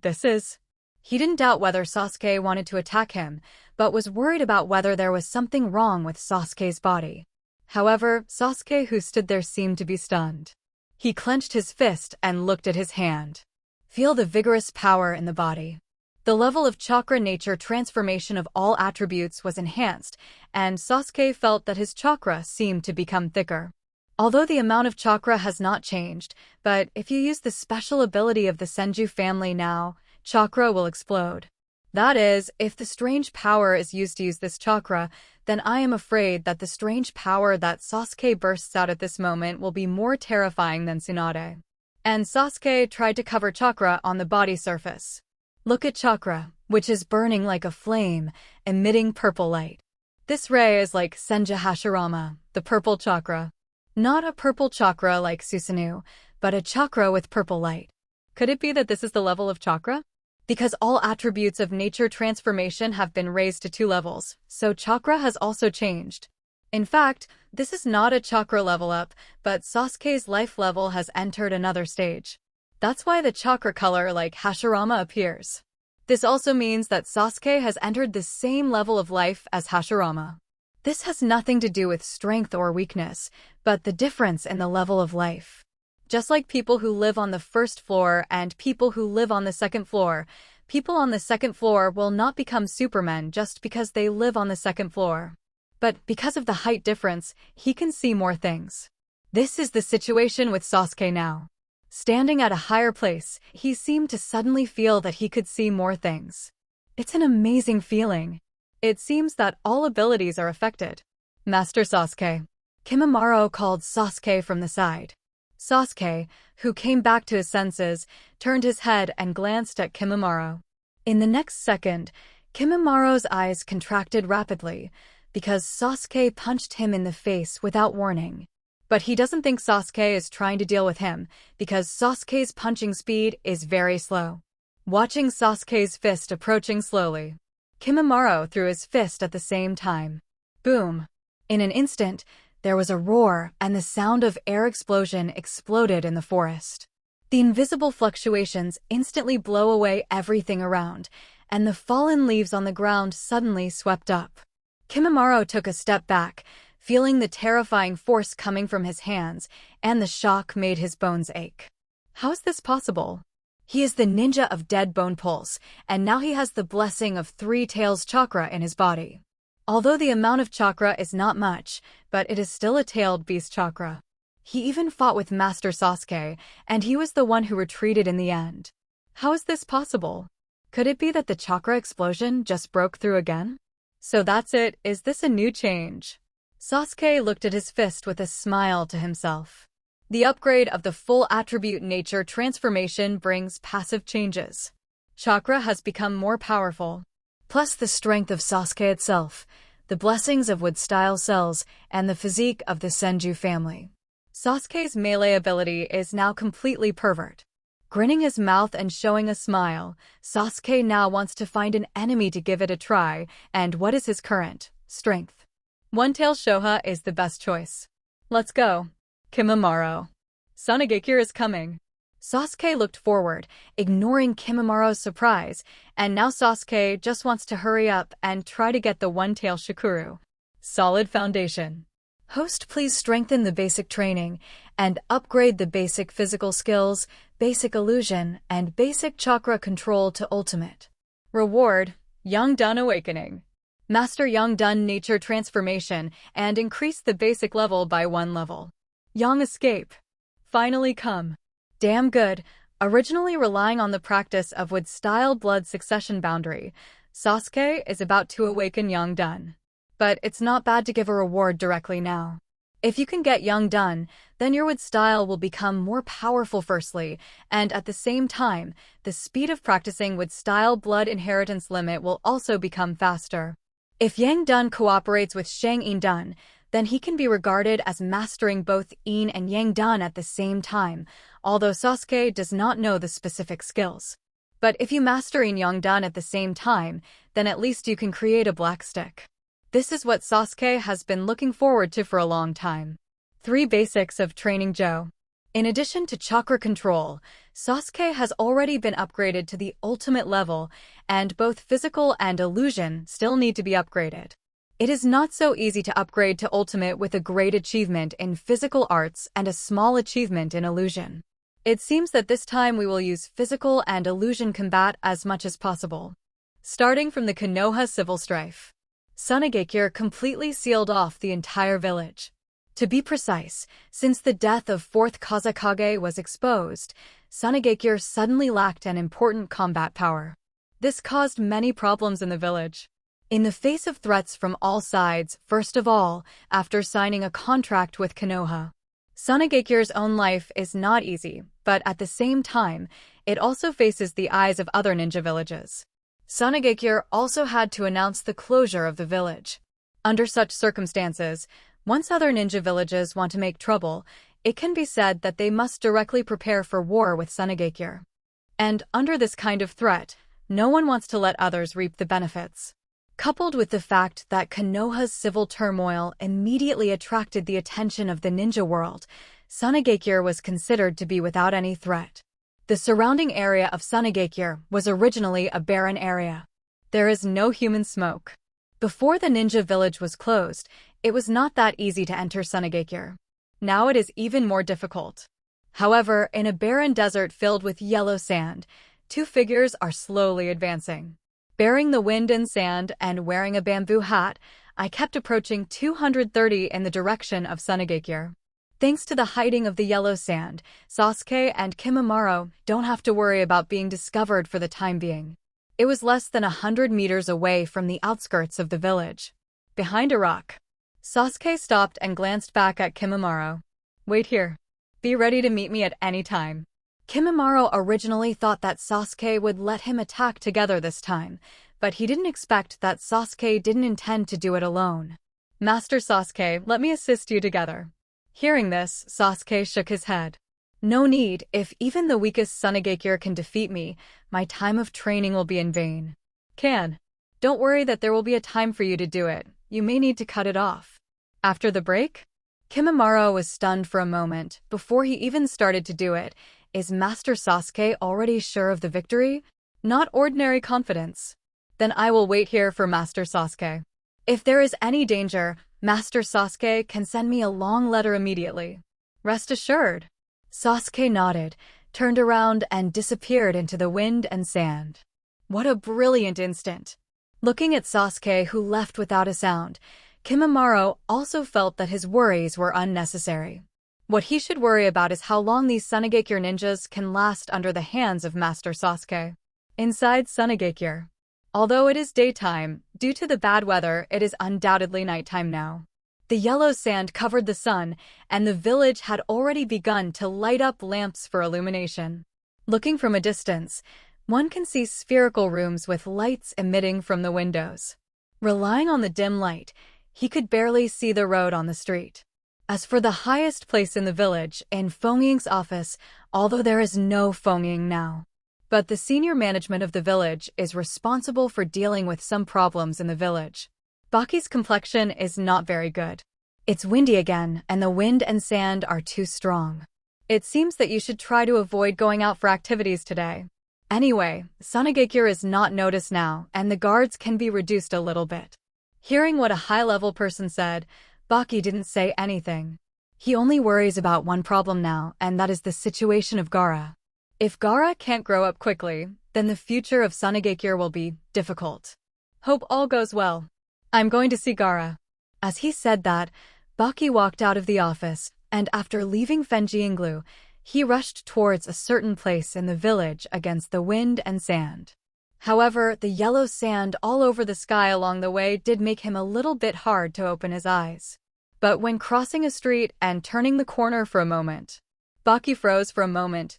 This is... He didn't doubt whether Sasuke wanted to attack him, but was worried about whether there was something wrong with Sasuke's body. However, Sasuke, who stood there, seemed to be stunned. He clenched his fist and looked at his hand. Feel the vigorous power in the body. The level of chakra nature transformation of all attributes was enhanced, and Sasuke felt that his chakra seemed to become thicker. Although the amount of chakra has not changed, but if you use the special ability of the Senju family now, chakra will explode. That is, if the strange power is used to use this chakra, then I am afraid that the strange power that Sasuke bursts out at this moment will be more terrifying than Tsunade. And Sasuke tried to cover chakra on the body surface. Look at chakra, which is burning like a flame, emitting purple light. This ray is like Senja Hashirama, the purple chakra. Not a purple chakra like Susanoo, but a chakra with purple light. Could it be that this is the level of chakra? Because all attributes of nature transformation have been raised to 2 levels, so chakra has also changed. In fact, this is not a chakra level up, but Sasuke's life level has entered another stage. That's why the chakra color like Hashirama appears. This also means that Sasuke has entered the same level of life as Hashirama. This has nothing to do with strength or weakness, but the difference in the level of life. Just like people who live on the first floor and people who live on the second floor, people on the second floor will not become supermen just because they live on the second floor. But because of the height difference, he can see more things. This is the situation with Sasuke now. Standing at a higher place, he seemed to suddenly feel that he could see more things. It's an amazing feeling. It seems that all abilities are affected. Master Sasuke. Kimimaro called Sasuke from the side. Sasuke, who came back to his senses, turned his head and glanced at Kimimaro. In the next second, Kimimaro's eyes contracted rapidly because Sasuke punched him in the face without warning. But he doesn't think Sasuke is trying to deal with him because Sasuke's punching speed is very slow. Watching Sasuke's fist approaching slowly, Kimimaro threw his fist at the same time. Boom! In an instant, there was a roar and the sound of air explosion exploded in the forest. The invisible fluctuations instantly blow away everything around, and the fallen leaves on the ground suddenly swept up. Kimimaro took a step back, feeling the terrifying force coming from his hands, and the shock made his bones ache. How is this possible? He is the ninja of Dead Bone Pulse, and now he has the blessing of 3 Tails chakra in his body. Although the amount of chakra is not much, but it is still a tailed beast chakra. He even fought with Master Sasuke, and he was the one who retreated in the end. How is this possible? Could it be that the chakra explosion just broke through again? So that's it, is this a new change? Sasuke looked at his fist with a smile to himself. The upgrade of the full attribute nature transformation brings passive changes. Chakra has become more powerful. Plus the strength of Sasuke itself, the blessings of wood-style cells, and the physique of the Senju family. Sasuke's melee ability is now completely pervert. Grinning his mouth and showing a smile, Sasuke now wants to find an enemy to give it a try, and what is his current strength? One-tail Shoha is the best choice. Let's go. Kimimaro. Sanagekure is coming. Sasuke looked forward, ignoring Kimimaro's surprise, and now Sasuke just wants to hurry up and try to get the one-tail Shikuru. Solid foundation. Host, please strengthen the basic training and upgrade the basic physical skills, basic illusion, and basic chakra control to ultimate. Reward, Yangdun Awakening. Master Yangdun Nature Transformation and increase the basic level by 1 level. Yang Escape. Finally come. Damn good. Originally relying on the practice of wood-style blood succession boundary, Sasuke is about to awaken Yangdun. But it's not bad to give a reward directly now. If you can get Yangdun, then your wood-style will become more powerful firstly, and at the same time, the speed of practicing wood-style blood inheritance limit will also become faster. If Yangdun cooperates with Shang-In-Dun, then he can be regarded as mastering both In and Yangdun at the same time, although Sasuke does not know the specific skills. But if you master In Yangdun at the same time, then at least you can create a black stick. This is what Sasuke has been looking forward to for a long time. 3 basics of training Joe. In addition to chakra control, Sasuke has already been upgraded to the ultimate level, and both physical and illusion still need to be upgraded. It is not so easy to upgrade to ultimate with a great achievement in physical arts and a small achievement in illusion. It seems that this time we will use physical and illusion combat as much as possible. Starting from the Konoha civil strife, Sanagekure completely sealed off the entire village. To be precise, since the death of 4th Kazekage was exposed, Sanagekure suddenly lacked an important combat power. This caused many problems in the village. In the face of threats from all sides, first of all, after signing a contract with Konoha, Sunagekyo's own life is not easy, but at the same time, it also faces the eyes of other ninja villages. Sunagekyo also had to announce the closure of the village. Under such circumstances, once other ninja villages want to make trouble, it can be said that they must directly prepare for war with Sunagekyo. And under this kind of threat, no one wants to let others reap the benefits. Coupled with the fact that Konoha's civil turmoil immediately attracted the attention of the ninja world, Sunagekyo was considered to be without any threat. The surrounding area of Sunagekyo was originally a barren area. There is no human smoke. Before the ninja village was closed, it was not that easy to enter Sunagekyo. Now it is even more difficult. However, in a barren desert filled with yellow sand, two figures are slowly advancing. Bearing the wind and sand and wearing a bamboo hat, I kept approaching 230 in the direction of Sunagekyo. Thanks to the hiding of the yellow sand, Sasuke and Kimimaro don't have to worry about being discovered for the time being. It was less than 100 meters away from the outskirts of the village. Behind a rock, Sasuke stopped and glanced back at Kimimaro. "Wait here. Be ready to meet me at any time." Kimimaro originally thought that Sasuke would let him attack together this time, but he didn't expect that Sasuke didn't intend to do it alone. "Master Sasuke, let me assist you together." Hearing this, Sasuke shook his head. "No need. If even the weakest Sunagekyo can defeat me, my time of training will be in vain." Don't worry that there will be a time for you to do it. You may need to cut it off. After the break? Kimimaro was stunned for a moment before he even started to do it. Is Master Sasuke already sure of the victory? Not ordinary confidence. Then I will wait here for Master Sasuke. If there is any danger, Master Sasuke can send me a long letter immediately. Rest assured. Sasuke nodded, turned around and disappeared into the wind and sand. What a brilliant instant. Looking at Sasuke, who left without a sound, Kimimaro also felt that his worries were unnecessary. What he should worry about is how long these Sunagekyo ninjas can last under the hands of Master Sasuke. Inside Sunagekyo. Although it is daytime, due to the bad weather, it is undoubtedly nighttime now. The yellow sand covered the sun, and the village had already begun to light up lamps for illumination. Looking from a distance, one can see spherical rooms with lights emitting from the windows. Relying on the dim light, he could barely see the road on the street. As for the highest place in the village, in Fengying's office, although there is no Fengying now. But the senior management of the village is responsible for dealing with some problems in the village. Baki's complexion is not very good. It's windy again, and the wind and sand are too strong. It seems that you should try to avoid going out for activities today. Anyway, Sunagekyo is not noticed now, and the guards can be reduced a little bit. Hearing what a high-level person said, Baki didn't say anything. He only worries about one problem now, and that is the situation of Gaara. If Gaara can't grow up quickly, then the future of Sunagekyo will be difficult. Hope all goes well. I'm going to see Gaara. As he said that, Baki walked out of the office, and after leaving Fengyinglu, he rushed towards a certain place in the village against the wind and sand. However, the yellow sand all over the sky along the way did make him a little bit hard to open his eyes. But when crossing a street and turning the corner for a moment, Baki froze for a moment,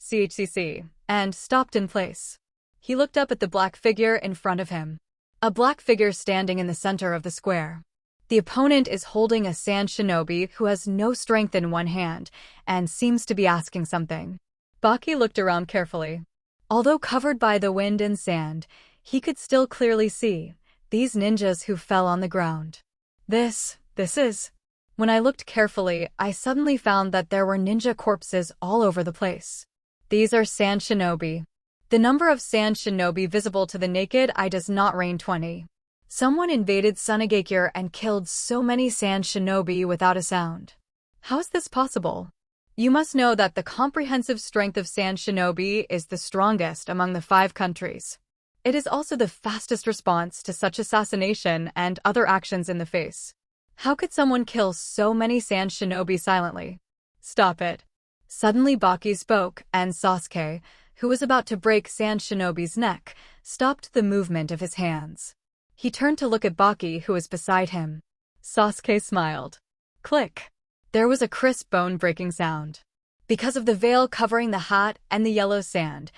and stopped in place. He looked up at the black figure in front of him. A black figure standing in the center of the square. The opponent is holding a sand shinobi who has no strength in one hand and seems to be asking something. Baki looked around carefully. Although covered by the wind and sand, he could still clearly see these ninjas who fell on the ground. This is... When I looked carefully, I suddenly found that there were ninja corpses all over the place. These are sand shinobi. The number of sand shinobi visible to the naked eye does not range 20. Someone invaded Sunagekyo and killed so many sand shinobi without a sound. How is this possible? You must know that the comprehensive strength of sand shinobi is the strongest among the 5 countries. It is also the fastest response to such assassination and other actions in the face. How could someone kill so many sand shinobi silently? Stop it. Suddenly Baki spoke, and Sasuke, who was about to break sand shinobi's neck, stopped the movement of his hands. He turned to look at Baki, who was beside him. Sasuke smiled. Click. There was a crisp bone-breaking sound. Because of the veil covering the hat and the yellow sand,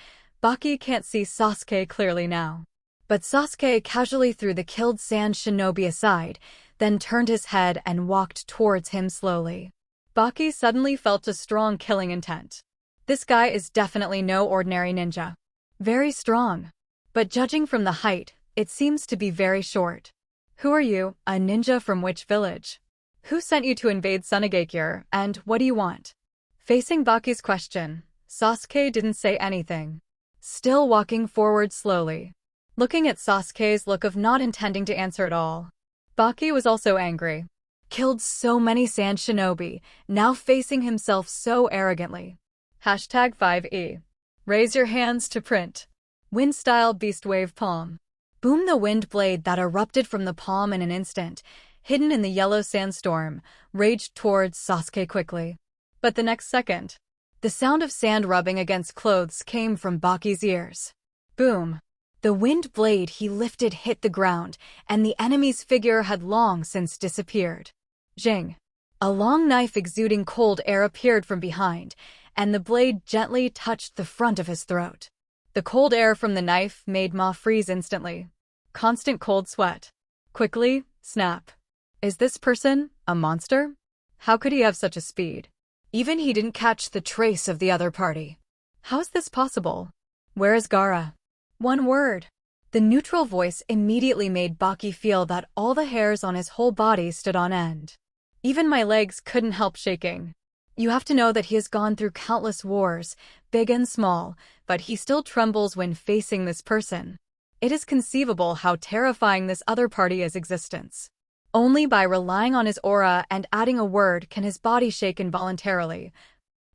Baki can't see Sasuke clearly now. But Sasuke casually threw the killed sand shinobi aside, then turned his head and walked towards him slowly. Baki suddenly felt a strong killing intent. This guy is definitely no ordinary ninja. Very strong. But judging from the height, it seems to be very short. Who are you, a ninja from which village? Who sent you to invade Sunagakure, and what do you want? Facing Baki's question, Sasuke didn't say anything. Still walking forward slowly. Looking at Sasuke's look of not intending to answer at all. Baki was also angry. Killed so many sand shinobi, now facing himself so arrogantly. Hashtag 5E. Raise your hands to print. Wind style beast wave palm. Boom, the wind blade that erupted from the palm in an instant, hidden in the yellow sandstorm, raged towards Sasuke quickly. But the next second, the sound of sand rubbing against clothes came from Baki's ears. Boom. The wind blade he lifted hit the ground, and the enemy's figure had long since disappeared. Zhing. A long knife exuding cold air appeared from behind, and the blade gently touched the front of his throat. The cold air from the knife made Ma freeze instantly. Constant cold sweat. Quickly, snap. Is this person a monster? How could he have such a speed? Even he didn't catch the trace of the other party. How is this possible? Where is Gaara? One word. The neutral voice immediately made Baki feel that all the hairs on his whole body stood on end. Even my legs couldn't help shaking. You have to know that he has gone through countless wars, big and small, but he still trembles when facing this person. It is conceivable how terrifying this other party is existence. Only by relying on his aura and adding a word can his body shake involuntarily.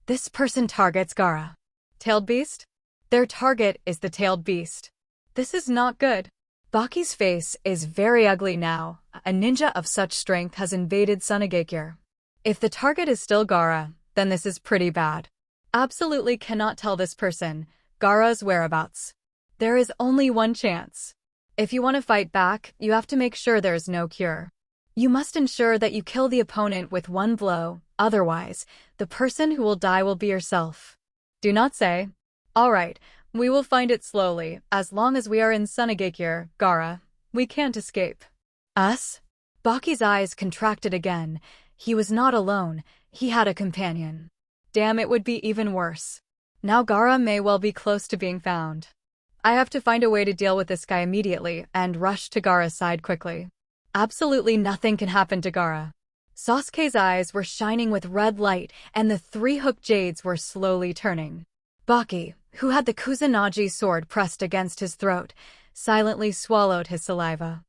This person targets Gaara. Tailed beast? Their target is the tailed beast. This is not good. Baki's face is very ugly now. A ninja of such strength has invaded Sunagakure. If the target is still Gaara, then this is pretty bad. Absolutely cannot tell this person Gaara's whereabouts. There is only one chance. If you want to fight back, you have to make sure there is no cure. You must ensure that you kill the opponent with one blow, otherwise, the person who will die will be yourself. Do not say, "All right, we will find it slowly, as long as we are in Sunagakure, Gaara. We can't escape." Us? Baki's eyes contracted again. He was not alone, he had a companion. Damn, it would be even worse. Now Gaara may well be close to being found. I have to find a way to deal with this guy immediately and rush to Gaara's side quickly. Absolutely nothing can happen to Gaara. Sasuke's eyes were shining with red light and the three-hooked jades were slowly turning. Baki, who had the Kusanagi sword pressed against his throat, silently swallowed his saliva.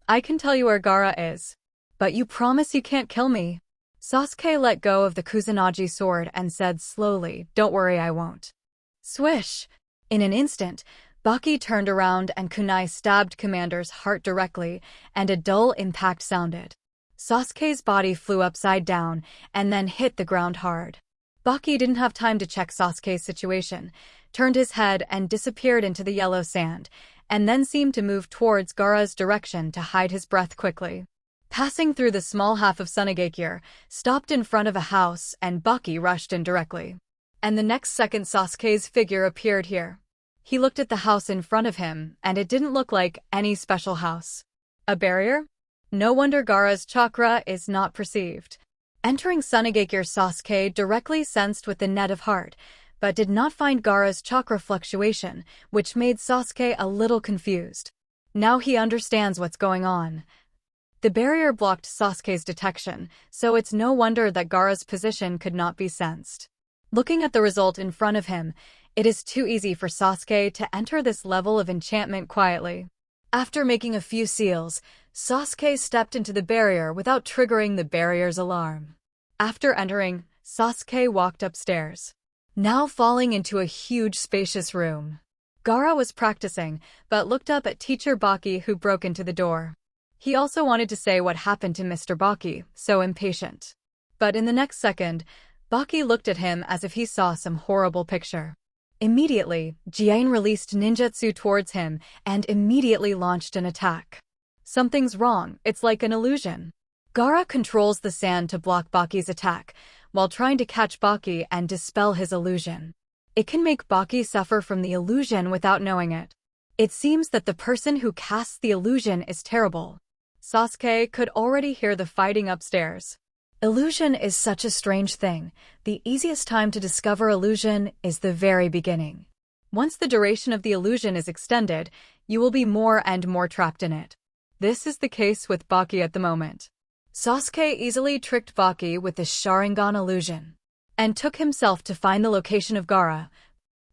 I can tell you where Gaara is. But you promise you can't kill me? Sasuke let go of the Kusanagi sword and said slowly, "Don't worry, I won't." Swish! In an instant, Baki turned around and kunai stabbed Commander's heart directly, and a dull impact sounded. Sasuke's body flew upside down and then hit the ground hard. Baki didn't have time to check Sasuke's situation, turned his head and disappeared into the yellow sand, and then seemed to move towards Gaara's direction to hide his breath quickly. Passing through the small half of Sunagakure, stopped in front of a house and Baki rushed in directly. And the next second Sasuke's figure appeared here. He looked at the house in front of him, and it didn't look like any special house. A barrier? No wonder Gaara's chakra is not perceived. Entering Sunagakure, Sasuke directly sensed with the net of heart, but did not find Gaara's chakra fluctuation, which made Sasuke a little confused. Now he understands what's going on. The barrier blocked Sasuke's detection, so it's no wonder that Gaara's position could not be sensed. Looking at the result in front of him, it is too easy for Sasuke to enter this level of enchantment quietly. After making a few seals, Sasuke stepped into the barrier without triggering the barrier's alarm. After entering, Sasuke walked upstairs, now falling into a huge spacious room. Gaara was practicing, but looked up at Teacher Baki, who broke into the door. He also wanted to say what happened to Mr. Baki, so impatient. But in the next second, Baki looked at him as if he saw some horrible picture. Immediately, Jian released ninjutsu towards him and immediately launched an attack. Something's wrong, it's like an illusion. Gaara controls the sand to block Baki's attack, while trying to catch Baki and dispel his illusion. It can make Baki suffer from the illusion without knowing it. It seems that the person who casts the illusion is terrible. Sasuke could already hear the fighting upstairs. Illusion is such a strange thing. The easiest time to discover illusion is the very beginning. Once the duration of the illusion is extended, you will be more and more trapped in it. This is the case with Baki at the moment. Sasuke easily tricked Baki with the Sharingan illusion, and took himself to find the location of Gaara.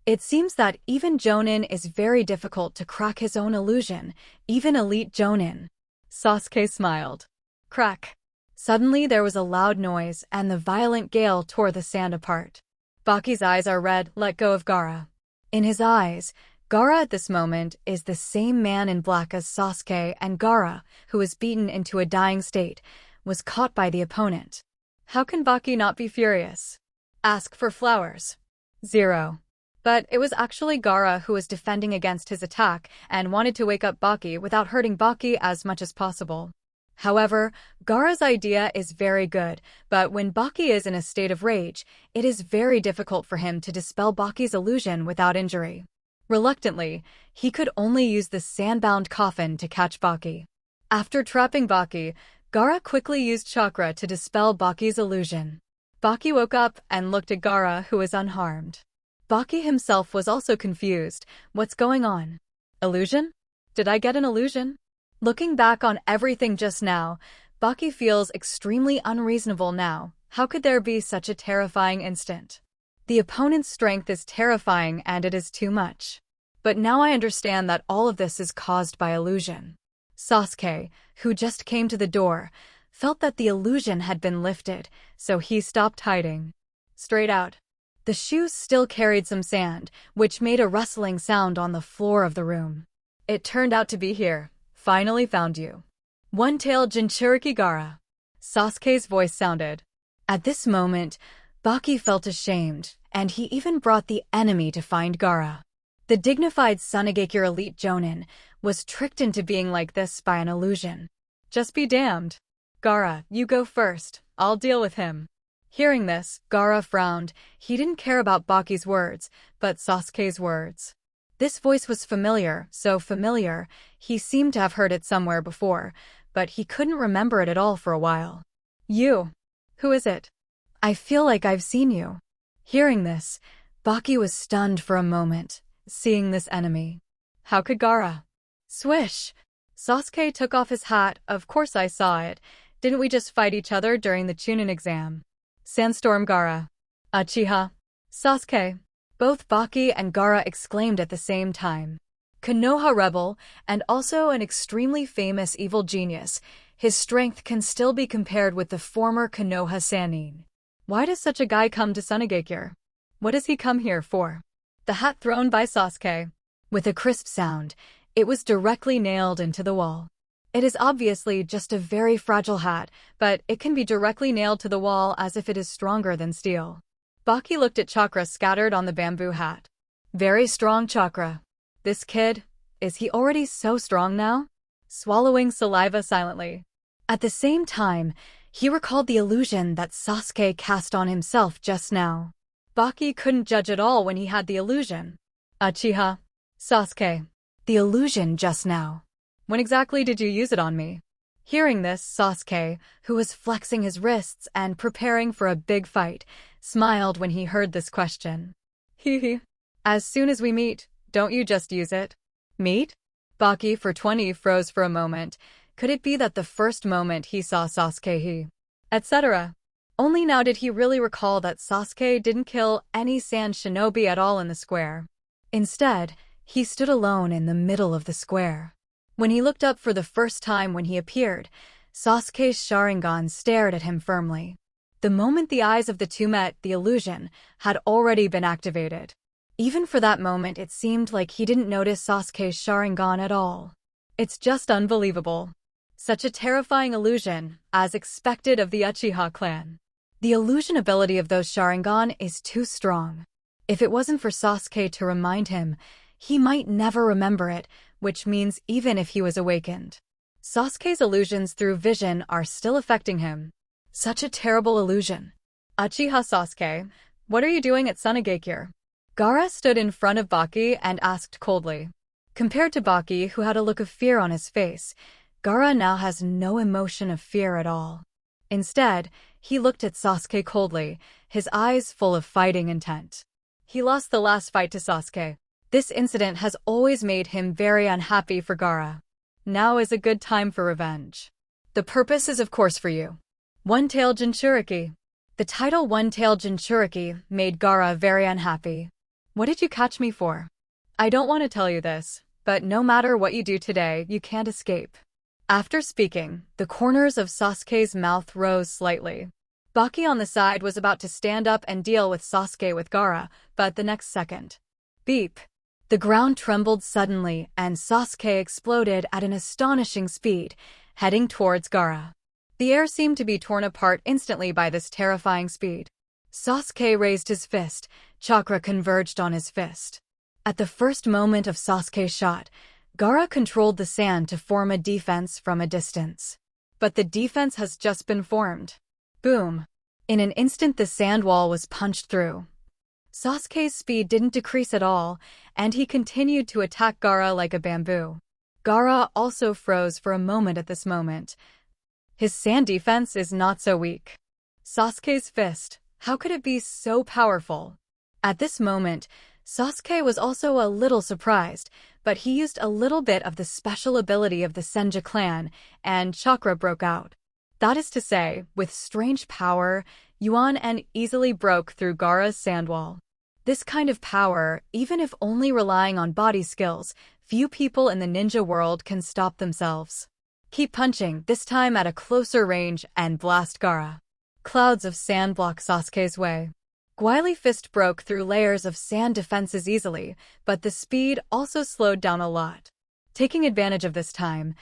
It seems that even Jonin is very difficult to crack his own illusion, even elite Jonin. Sasuke smiled. Crack. Suddenly there was a loud noise and the violent gale tore the sand apart. Baki's eyes are red. Let go of Gaara. In his eyes, Gaara at this moment is the same man in black as Sasuke, and Gaara, who was beaten into a dying state, was caught by the opponent. How can Baki not be furious? Ask for flowers. 0. But it was actually Gaara who was defending against his attack and wanted to wake up Baki without hurting Baki as much as possible. However, Gaara's idea is very good, but when Baki is in a state of rage, it is very difficult for him to dispel Baki's illusion without injury. Reluctantly, he could only use the sand-bound coffin to catch Baki. After trapping Baki, Gaara quickly used chakra to dispel Baki's illusion. Baki woke up and looked at Gaara, who was unharmed. Baki himself was also confused. What's going on? Illusion? Did I get an illusion? Looking back on everything just now, Baki feels extremely unreasonable now. How could there be such a terrifying instant? The opponent's strength is terrifying and it is too much. But now I understand that all of this is caused by illusion. Sasuke, who just came to the door, felt that the illusion had been lifted, so he stopped hiding. Straight out. The shoes still carried some sand, which made a rustling sound on the floor of the room. It turned out to be here. Finally found you. One-tailed Jinchuriki Gaara. Sasuke's voice sounded. At this moment, Baki felt ashamed, and he even brought the enemy to find Gaara. The dignified Tsunegakure elite Jonin was tricked into being like this by an illusion. Just be damned. Gaara, you go first. I'll deal with him. Hearing this, Gaara frowned. He didn't care about Baki's words, but Sasuke's words. This voice was familiar, so familiar, he seemed to have heard it somewhere before, but he couldn't remember it at all for a while. You. Who is it? I feel like I've seen you. Hearing this, Baki was stunned for a moment, seeing this enemy. How could Gaara? Swish! Sasuke took off his hat. Of course I saw it. Didn't we just fight each other during the Chunin exam? Sandstorm Gaara. Uchiha Sasuke. Both Baki and Gaara exclaimed at the same time. Konoha rebel, and also an extremely famous evil genius, his strength can still be compared with the former Konoha Sannin. Why does such a guy come to Tsunegakure? What does he come here for? The hat thrown by Sasuke. With a crisp sound, it was directly nailed into the wall. It is obviously just a very fragile hat, but it can be directly nailed to the wall as if it is stronger than steel. Baki looked at chakra scattered on the bamboo hat. Very strong chakra. This kid, is he already so strong now? Swallowing saliva silently. At the same time, he recalled the illusion that Sasuke cast on himself just now. Baki couldn't judge at all when he had the illusion. Uchiha Sasuke. The illusion just now. When exactly did you use it on me? Hearing this, Sasuke, who was flexing his wrists and preparing for a big fight, smiled when he heard this question. Hee. As soon as we meet, don't you just use it? Meet? Baki for 20 froze for a moment. Could it be that the first moment he saw Sasuke etc. Only now did he really recall that Sasuke didn't kill any sand shinobi at all in the square. Instead, he stood alone in the middle of the square. When he looked up for the first time when he appeared, Sasuke's Sharingan stared at him firmly. The moment the eyes of the two met, the illusion had already been activated. Even for that moment, it seemed like he didn't notice Sasuke's Sharingan at all. It's just unbelievable. Such a terrifying illusion, as expected of the Uchiha clan. The illusion ability of those Sharingan is too strong. If it wasn't for Sasuke to remind him, he might never remember it, which means even if he was awakened. Sasuke's illusions through vision are still affecting him. Such a terrible illusion. Uchiha Sasuke, what are you doing at Sunagakure? Gaara stood in front of Baki and asked coldly. Compared to Baki, who had a look of fear on his face, Gaara now has no emotion of fear at all. Instead, he looked at Sasuke coldly, his eyes full of fighting intent. He lost the last fight to Sasuke. This incident has always made him very unhappy for Gaara. Now is a good time for revenge. The purpose is of course for you. One-tailed Jinchuriki. The title One-tailed Jinchuriki made Gaara very unhappy. What did you catch me for? I don't want to tell you this, but no matter what you do today, you can't escape. After speaking, the corners of Sasuke's mouth rose slightly. Baki on the side was about to stand up and deal with Sasuke with Gaara, but the next second. Beep. The ground trembled suddenly and Sasuke exploded at an astonishing speed, heading towards Gaara. The air seemed to be torn apart instantly by this terrifying speed. Sasuke raised his fist, chakra converged on his fist. At the first moment of Sasuke's shot, Gaara controlled the sand to form a defense from a distance. But the defense has just been formed. Boom. In an instant the sand wall was punched through. Sasuke's speed didn't decrease at all, and he continued to attack Gaara like a bamboo. Gaara also froze for a moment at this moment. His sand defense is not so weak. Sasuke's fist, how could it be so powerful? At this moment, Sasuke was also a little surprised, but he used a little bit of the special ability of the Senju clan, and chakra broke out. That is to say, with strange power, Yuan easily broke through Gaara's sand wall. This kind of power, even if only relying on body skills, few people in the ninja world can stop themselves. Keep punching, this time at a closer range, and blast Gaara. Clouds of sand block Sasuke's way. Guile fist broke through layers of sand defenses easily, but the speed also slowed down a lot. Taking advantage of this time,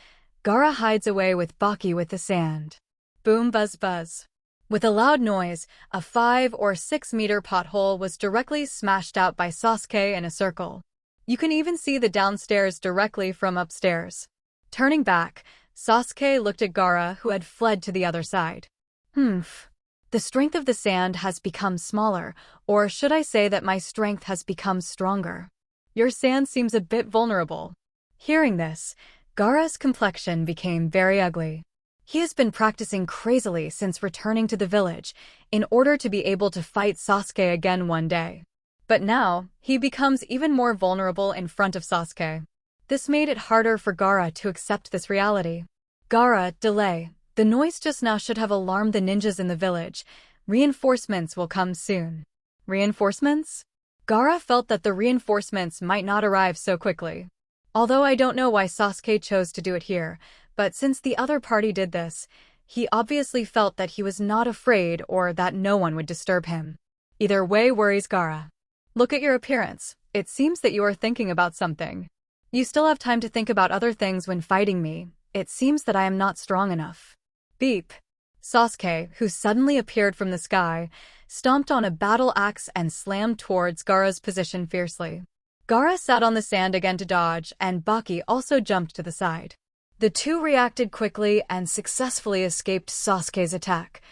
Gaara hides away with Baki with the sand. Boom buzz buzz. With a loud noise, a 5 or 6 meter pothole was directly smashed out by Sasuke in a circle. You can even see the downstairs directly from upstairs. Turning back, Sasuke looked at Gaara, who had fled to the other side. The strength of the sand has become smaller, or should I say that my strength has become stronger? Your sand seems a bit vulnerable. Hearing this, Gaara's complexion became very ugly. He has been practicing crazily since returning to the village, in order to be able to fight Sasuke again one day. But now, he becomes even more vulnerable in front of Sasuke. This made it harder for Gaara to accept this reality. Gaara, delay. The noise just now should have alarmed the ninjas in the village. Reinforcements will come soon. Reinforcements? Gaara felt that the reinforcements might not arrive so quickly. Although I don't know why Sasuke chose to do it here, but since the other party did this, he obviously felt that he was not afraid or that no one would disturb him. Either way worries Gaara. Look at your appearance. It seems that you are thinking about something. You still have time to think about other things when fighting me. It seems that I am not strong enough. Beep. Sasuke, who suddenly appeared from the sky, stomped on a battle axe and slammed towards Gaara's position fiercely. Gaara sat on the sand again to dodge, and Baki also jumped to the side. The two reacted quickly and successfully escaped Sasuke's attack.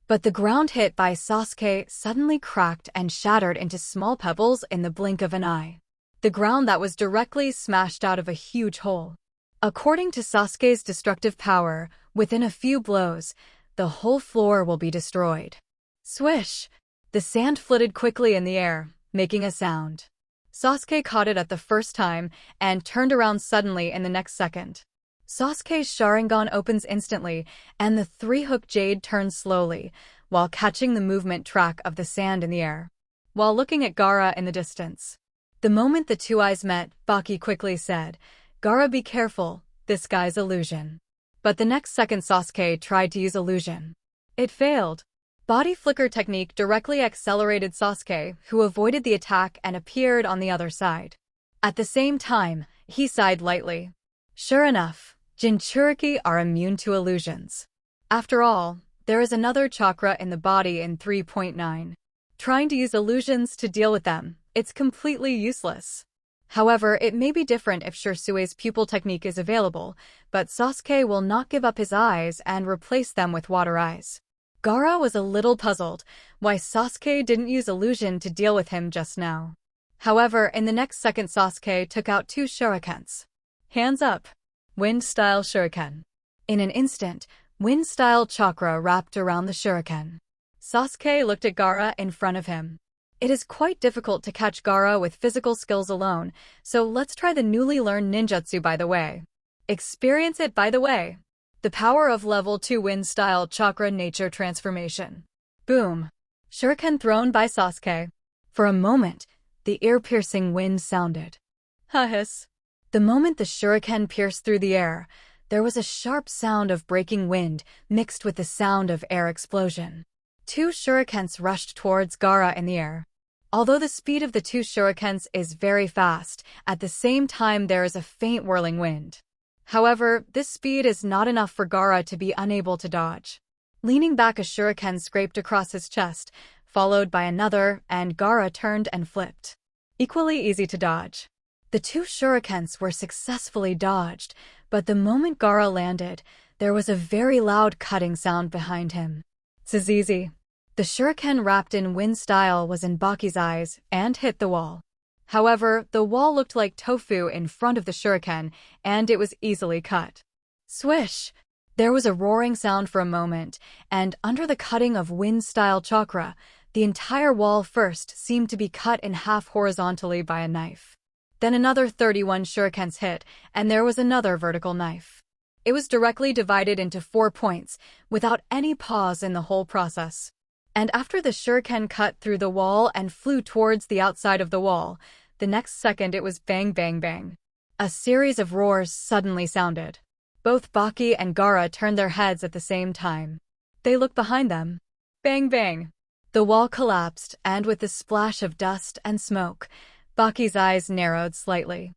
But the ground hit by Sasuke suddenly cracked and shattered into small pebbles in the blink of an eye. The ground that was directly smashed out of a huge hole. According to Sasuke's destructive power, within a few blows, the whole floor will be destroyed. Swish! The sand flitted quickly in the air, making a sound. Sasuke caught it at the first time and turned around suddenly in the next second. Sasuke's Sharingan opens instantly, and the three-hook jade turns slowly, while catching the movement track of the sand in the air. While looking at Gaara in the distance. The moment the two eyes met, Baki quickly said, "Gaara, be careful, this guy's illusion." But the next second Sasuke tried to use illusion. It failed. Body flicker technique directly accelerated Sasuke, who avoided the attack and appeared on the other side. At the same time, he sighed lightly. Sure enough, Jinchuriki are immune to illusions. After all, there is another chakra in the body in 3.9. Trying to use illusions to deal with them, it's completely useless. However, it may be different if Shirsui's pupil technique is available, but Sasuke will not give up his eyes and replace them with water eyes. Gaara was a little puzzled why Sasuke didn't use illusion to deal with him just now. However, in the next second Sasuke took out 2 shurikens. Hands up. Wind-style shuriken. In an instant, wind-style chakra wrapped around the shuriken. Sasuke looked at Gaara in front of him. It is quite difficult to catch Gaara with physical skills alone, so let's try the newly learned ninjutsu by the way. Experience it by the way. The power of level 2 wind-style chakra nature transformation. Boom. Shuriken thrown by Sasuke. For a moment, the ear-piercing wind sounded. Hiss. The moment the shuriken pierced through the air, there was a sharp sound of breaking wind mixed with the sound of air explosion. 2 shurikens rushed towards Gaara in the air. Although the speed of the 2 shurikens is very fast, at the same time there is a faint whirling wind. However, this speed is not enough for Gaara to be unable to dodge. Leaning back, a shuriken scraped across his chest, followed by another, and Gaara turned and flipped. Equally easy to dodge. The 2 shurikens were successfully dodged, but the moment Gaara landed, there was a very loud cutting sound behind him. Zizi. The shuriken wrapped in wind style was in Baki's eyes and hit the wall. However, the wall looked like tofu in front of the shuriken, and it was easily cut. Swish! There was a roaring sound for a moment, and under the cutting of wind-style chakra, the entire wall first seemed to be cut in half horizontally by a knife. Then another 31 shurikens hit, and there was another vertical knife. It was directly divided into 4 points, without any pause in the whole process. And after the shuriken cut through the wall and flew towards the outside of the wall, the next second it was bang bang bang. A series of roars suddenly sounded. Both Baki and Gaara turned their heads at the same time. They looked behind them. Bang bang. The wall collapsed, and with a splash of dust and smoke, Baki's eyes narrowed slightly.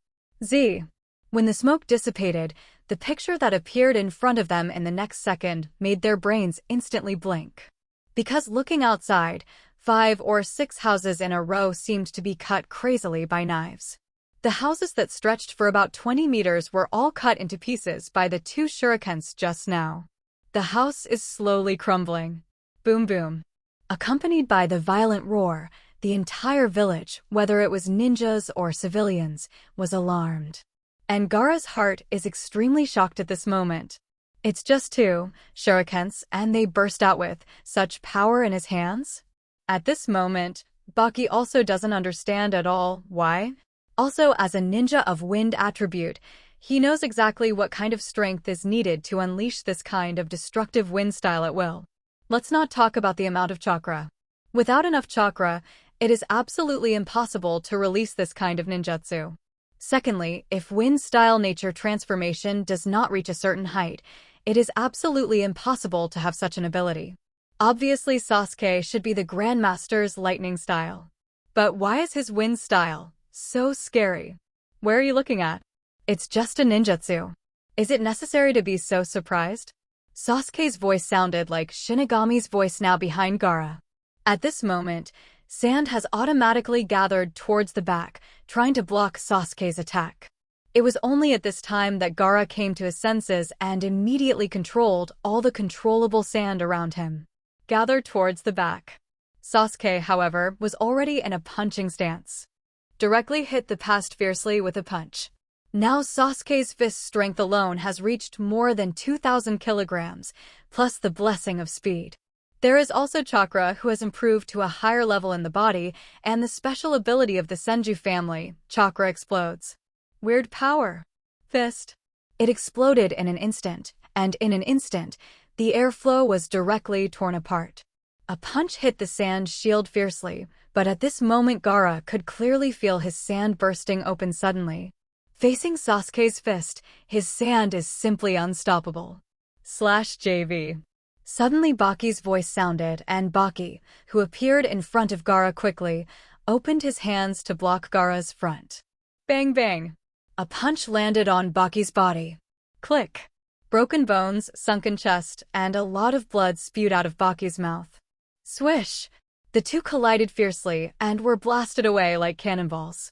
When the smoke dissipated, the picture that appeared in front of them in the next second made their brains instantly blink. Because looking outside, 5 or 6 houses in a row seemed to be cut crazily by knives. The houses that stretched for about 20 meters were all cut into pieces by the 2 shurikens just now. The house is slowly crumbling. Boom boom. Accompanied by the violent roar, the entire village, whether it was ninjas or civilians, was alarmed. And Gaara's heart is extremely shocked at this moment. It's just 2 shurikens, and they burst out with such power in his hands? At this moment, Baki also doesn't understand at all why. Also, as a ninja of wind attribute, he knows exactly what kind of strength is needed to unleash this kind of destructive wind style at will. Let's not talk about the amount of chakra. Without enough chakra, it is absolutely impossible to release this kind of ninjutsu. Secondly, if wind style nature transformation does not reach a certain height, it is absolutely impossible to have such an ability. Obviously, Sasuke should be the Grandmaster's lightning style. But why is his wind style so scary? Where are you looking at? It's just a ninjutsu. Is it necessary to be so surprised? Sasuke's voice sounded like Shinigami's voice now behind Gaara. At this moment, sand has automatically gathered towards the back, trying to block Sasuke's attack. It was only at this time that Gaara came to his senses and immediately controlled all the controllable sand around him. Gather towards the back. Sasuke, however, was already in a punching stance. Directly hit the past fiercely with a punch. Now Sasuke's fist strength alone has reached more than 2,000 kilograms, plus the blessing of speed. There is also Chakra, who has improved to a higher level in the body, and the special ability of the Senju family, Chakra explodes. Weird power. Fist. It exploded in an instant, and in an instant, the airflow was directly torn apart. A punch hit the sand shield fiercely, but at this moment Gaara could clearly feel his sand bursting open suddenly. Facing Sasuke's fist, his sand is simply unstoppable. /JV. Suddenly Baki's voice sounded, and Baki, who appeared in front of Gaara quickly, opened his hands to block Gaara's front. Bang bang. A punch landed on Baki's body. Click. Broken bones, sunken chest, and a lot of blood spewed out of Baki's mouth. Swish. The two collided fiercely and were blasted away like cannonballs.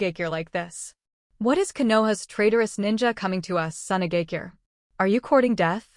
Sunigakure like this? What is Konoha's traitorous ninja coming to us, Sunigakure? Are you courting death?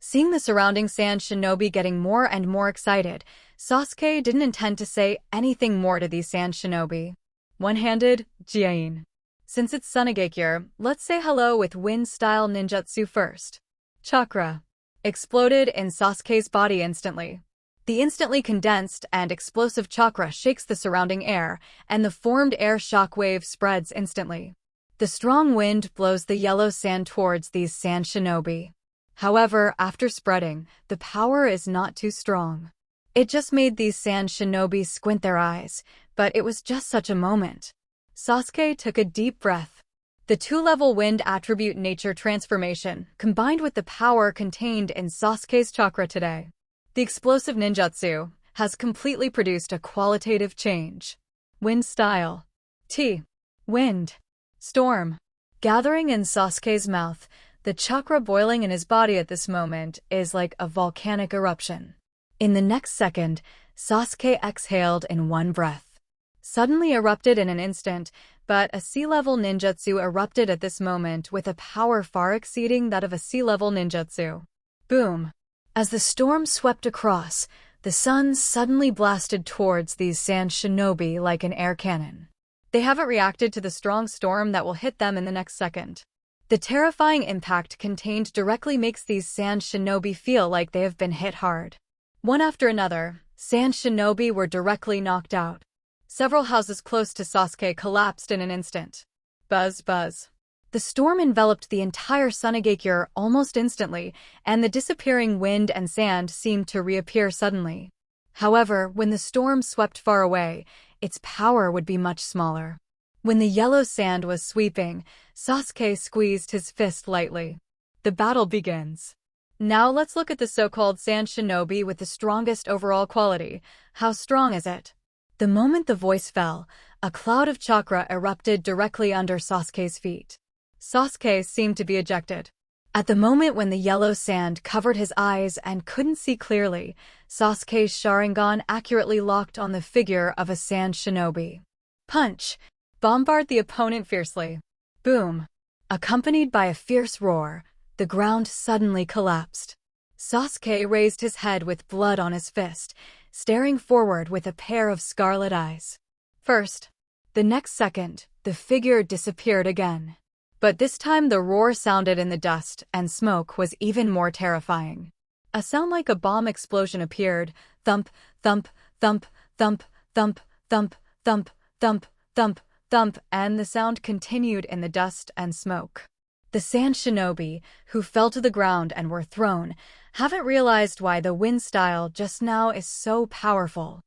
Seeing the surrounding sand shinobi getting more and more excited, Sasuke didn't intend to say anything more to these sand shinobi. One-handed, Jiain. Since it's Sunigakure, let's say hello with wind-style ninjutsu first. Chakra. Exploded in Sasuke's body instantly. The instantly condensed and explosive chakra shakes the surrounding air, and the formed air shockwave spreads instantly. The strong wind blows the yellow sand towards these sand shinobi. However, after spreading, the power is not too strong. It just made these sand shinobi squint their eyes, but it was just such a moment. Sasuke took a deep breath. The two-level wind attribute nature transformation, combined with the power contained in Sasuke's chakra today. The explosive ninjutsu has completely produced a qualitative change. Wind style. T. Wind. Storm. Gathering in Sasuke's mouth, the chakra boiling in his body at this moment is like a volcanic eruption. In the next second, Sasuke exhaled in one breath. Suddenly erupted in an instant, but a sea-level ninjutsu erupted at this moment with a power far exceeding that of a sea-level ninjutsu. Boom! As the storm swept across, the sun suddenly blasted towards these sand shinobi like an air cannon. They haven't reacted to the strong storm that will hit them in the next second. The terrifying impact contained directly makes these sand shinobi feel like they have been hit hard. One after another, sand shinobi were directly knocked out. Several houses close to Sasuke collapsed in an instant. Buzz, buzz. The storm enveloped the entire Sunigakure almost instantly, and the disappearing wind and sand seemed to reappear suddenly. However, when the storm swept far away, its power would be much smaller. When the yellow sand was sweeping, Sasuke squeezed his fist lightly. The battle begins. Now let's look at the so-called sand shinobi with the strongest overall quality. How strong is it? The moment the voice fell, a cloud of chakra erupted directly under Sasuke's feet. Sasuke seemed to be ejected. At the moment when the yellow sand covered his eyes and couldn't see clearly, Sasuke's Sharingan accurately locked on the figure of a sand shinobi. Punch! Bombard the opponent fiercely. Boom! Accompanied by a fierce roar, the ground suddenly collapsed. Sasuke raised his head with blood on his fist, staring forward with a pair of scarlet eyes. First, the next second, the figure disappeared again. But this time the roar sounded in the dust, and smoke was even more terrifying. A sound like a bomb explosion appeared. Thump, thump, thump, thump, thump, thump, thump, thump, thump, thump, and the sound continued in the dust and smoke. The sand shinobi, who fell to the ground and were thrown, haven't realized why the wind style just now is so powerful.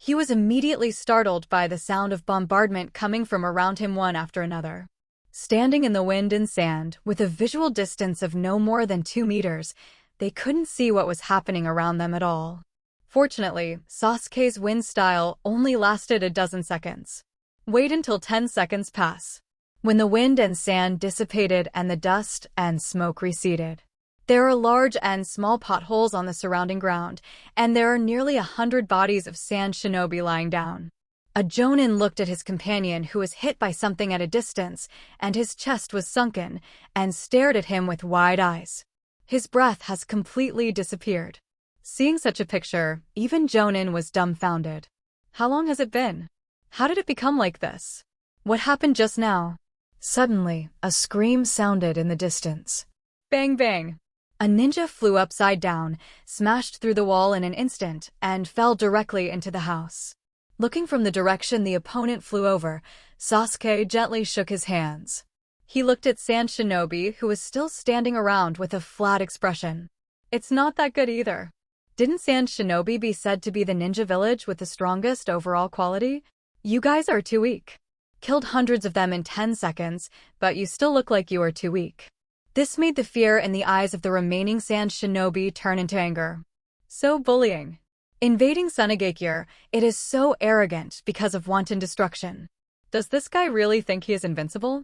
He was immediately startled by the sound of bombardment coming from around him one after another. Standing in the wind and sand, with a visual distance of no more than 2 meters, they couldn't see what was happening around them at all. Fortunately, Sasuke's wind style only lasted a dozen seconds. Wait until 10 seconds pass. When the wind and sand dissipated and the dust and smoke receded. There are large and small potholes on the surrounding ground, and there are nearly 100 bodies of sand shinobi lying down. A Jonin looked at his companion who was hit by something at a distance, and his chest was sunken, and stared at him with wide eyes. His breath has completely disappeared. Seeing such a picture, even Jonin was dumbfounded. How long has it been? How did it become like this? What happened just now? Suddenly, a scream sounded in the distance. Bang bang! A ninja flew upside down, smashed through the wall in an instant, and fell directly into the house. Looking from the direction the opponent flew over, Sasuke gently shook his hands. He looked at Sand Shinobi, who was still standing around with a flat expression. It's not that good either. Didn't Sand Shinobi be said to be the ninja village with the strongest overall quality? You guys are too weak. Killed hundreds of them in 10 seconds, but you still look like you are too weak. This made the fear in the eyes of the remaining Sand Shinobi turn into anger. So bullying. Invading Sunagekure, it is so arrogant because of wanton destruction. Does this guy really think he is invincible?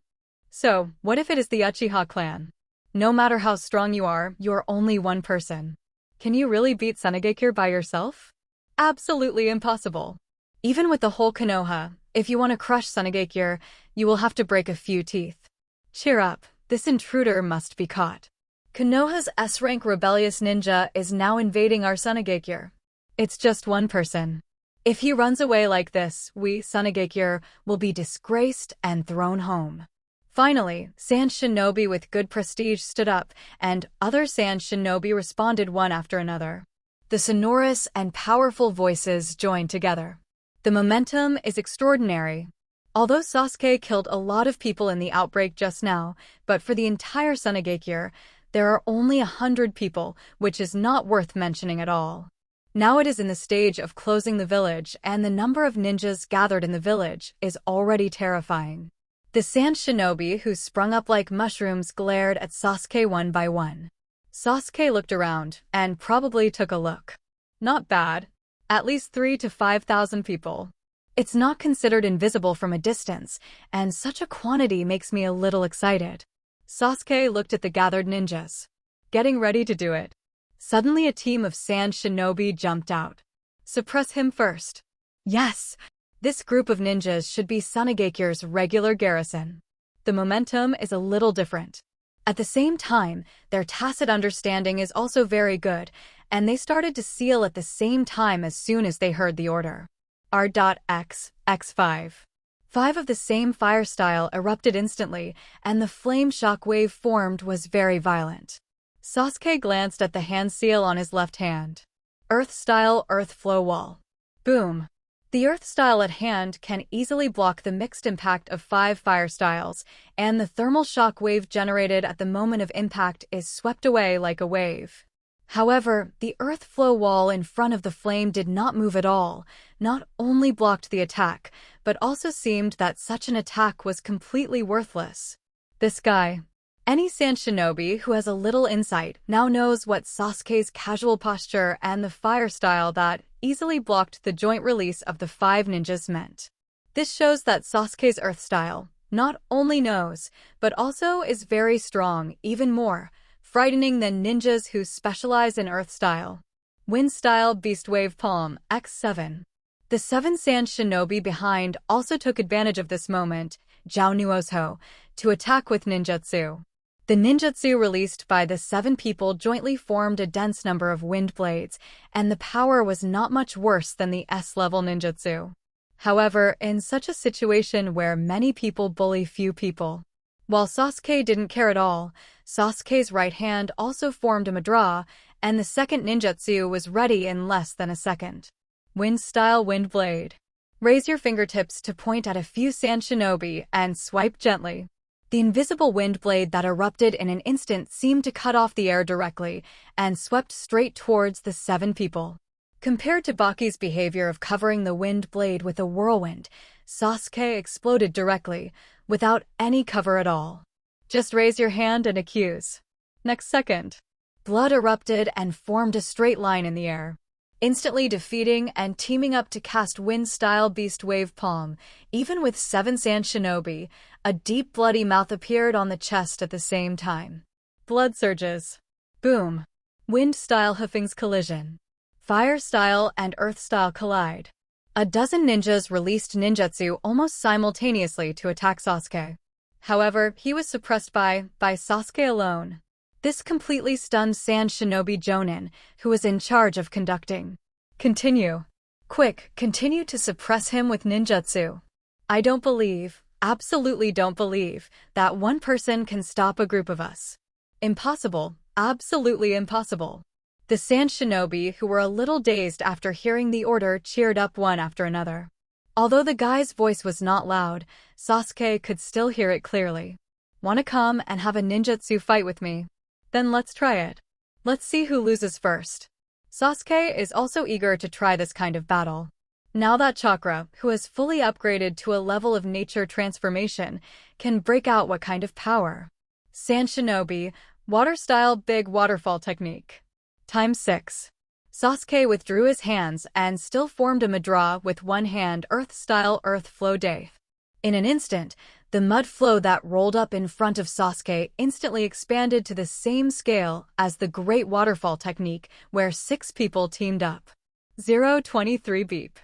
So, what if it is the Uchiha clan? No matter how strong you are, you're only one person. Can you really beat Sunagekure by yourself? Absolutely impossible. Even with the whole Konoha, if you want to crush Sunagekure, you will have to break a few teeth. Cheer up. This intruder must be caught. Konoha's S-rank rebellious ninja is now invading our Sunagekure. It's just one person. If he runs away like this, we, Sunagekure, will be disgraced and thrown home. Finally, Sand Shinobi with good prestige stood up, and other Sand Shinobi responded one after another. The sonorous and powerful voices joined together. The momentum is extraordinary. Although Sasuke killed a lot of people in the outbreak just now, but for the entire Sunagekure, there are only 100 people, which is not worth mentioning at all. Now it is in the stage of closing the village, and the number of ninjas gathered in the village is already terrifying. The Sand Shinobi who sprung up like mushrooms glared at Sasuke one by one. Sasuke looked around, and probably took a look. Not bad. At least 3,000 to 5,000 people. It's not considered invisible from a distance, and such a quantity makes me a little excited. Sasuke looked at the gathered ninjas. Getting ready to do it. Suddenly a team of Sand Shinobi jumped out. Suppress him first. Yes! This group of ninjas should be Sunagekure's regular garrison. The momentum is a little different. At the same time, their tacit understanding is also very good, and they started to seal at the same time as soon as they heard the order. R.X, X5. 5 of the same fire style erupted instantly, and the flame shockwave formed was very violent. Sasuke glanced at the hand seal on his left hand. Earth style Earth flow wall. Boom. The Earth style at hand can easily block the mixed impact of 5 fire styles, and the thermal shock wave generated at the moment of impact is swept away like a wave. However, the earth flow wall in front of the flame did not move at all, not only blocked the attack, but also seemed that such an attack was completely worthless. This guy. Any Sand Shinobi who has a little insight now knows what Sasuke's casual posture and the fire style that easily blocked the joint release of the 5 ninjas meant. This shows that Sasuke's earth style not only knows, but also is very strong, even more frightening than ninjas who specialize in earth style. Wind style Beast Wave Palm, X7. The 7 Sand Shinobi behind also took advantage of this moment, Jiao Nuozo, to attack with ninjutsu. The ninjutsu released by the 7 people jointly formed a dense number of wind blades, and the power was not much worse than the S-level ninjutsu. However, in such a situation where many people bully few people, while Sasuke didn't care at all, Sasuke's right hand also formed a Madara, and the second ninjutsu was ready in less than a second. Wind style Wind Blade. Raise your fingertips to point at a few Sand Shinobi and swipe gently. The invisible wind blade that erupted in an instant seemed to cut off the air directly and swept straight towards the 7 people. Compared to Baki's behavior of covering the wind blade with a whirlwind, Sasuke exploded directly, without any cover at all. Just raise your hand and accuse. Next second, blood erupted and formed a straight line in the air, instantly defeating and teaming up to cast wind-style beast wave palm. Even with 7 sand shinobi, a deep bloody mouth appeared on the chest at the same time. Blood surges. Boom. Wind-style hoofings collision. Fire-style and earth-style collide. A dozen ninjas released ninjutsu almost simultaneously to attack Sasuke. However, he was suppressed by Sasuke alone. This completely stunned Sand Shinobi Jonin, who was in charge of conducting. Continue. Quick, continue to suppress him with ninjutsu. I don't believe, absolutely don't believe, that one person can stop a group of us. Impossible, absolutely impossible. The Sand Shinobi, who were a little dazed after hearing the order, cheered up one after another. Although the guy's voice was not loud, Sasuke could still hear it clearly. Wanna come and have a ninjutsu fight with me? Then let's try it. Let's see who loses first. Sasuke is also eager to try this kind of battle. Now that Chakra, who has fully upgraded to a level of nature transformation, can break out what kind of power. Sand Shinobi, water-style big waterfall technique. Times 6. Sasuke withdrew his hands and still formed a mudra with one hand, earth-style earth flow day. In an instant, the mud flow that rolled up in front of Sasuke instantly expanded to the same scale as the Great Waterfall technique, where 6 people teamed up. 0:23 beep.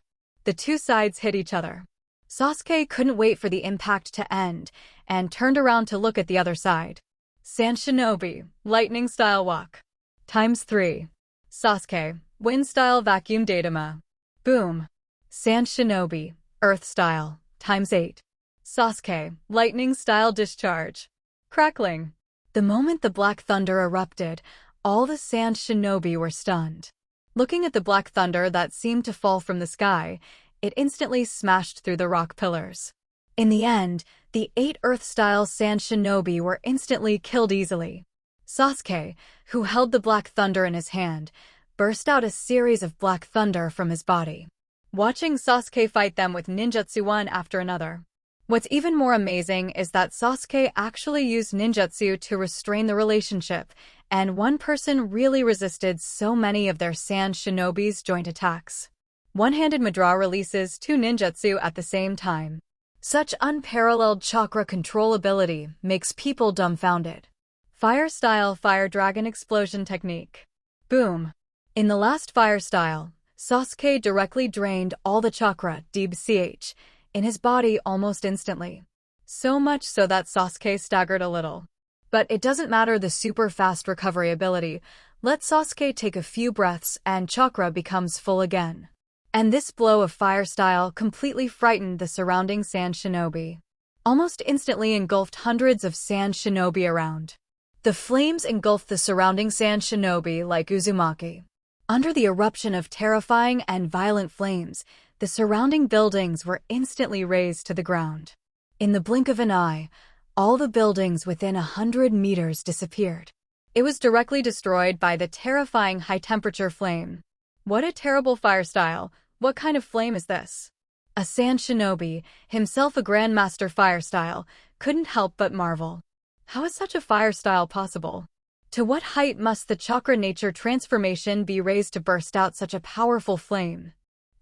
The two sides hit each other. Sasuke couldn't wait for the impact to end, and turned around to look at the other side. Sand Shinobi, lightning-style walk. Times 3. Sasuke, wind-style vacuum datama. Boom. Sand Shinobi, earth-style. Times 8. Sasuke, lightning-style discharge. Crackling. The moment the black thunder erupted, all the Sand Shinobi were stunned. Looking at the black thunder that seemed to fall from the sky, it instantly smashed through the rock pillars. In the end, the 8 earth-style Sand Shinobi were instantly killed easily. Sasuke, who held the black thunder in his hand, burst out a series of black thunder from his body. Watching Sasuke fight them with ninjutsu one after another. What's even more amazing is that Sasuke actually used ninjutsu to restrain the relationship, and one person really resisted so many of their Sand Shinobi's joint attacks. One-handed mudra releases 2 ninjutsu at the same time. Such unparalleled chakra control ability makes people dumbfounded. Fire-style fire dragon explosion technique. Boom. In the last fire-style, Sasuke directly drained all the chakra, DBCH, in his body almost instantly. So much so that Sasuke staggered a little. But it doesn't matter the super fast recovery ability. Let Sasuke take a few breaths and chakra becomes full again. And this blow of fire-style completely frightened the surrounding Sand Shinobi. Almost instantly engulfed hundreds of Sand Shinobi around. The flames engulfed the surrounding Sand Shinobi like Uzumaki. Under the eruption of terrifying and violent flames, the surrounding buildings were instantly razed to the ground. In the blink of an eye, all the buildings within 100 meters disappeared. It was directly destroyed by the terrifying high-temperature flame. What a terrible fire style! What kind of flame is this? A Sand Shinobi, himself a Grandmaster fire style, couldn't help but marvel. How is such a fire style possible? To what height must the chakra nature transformation be raised to burst out such a powerful flame?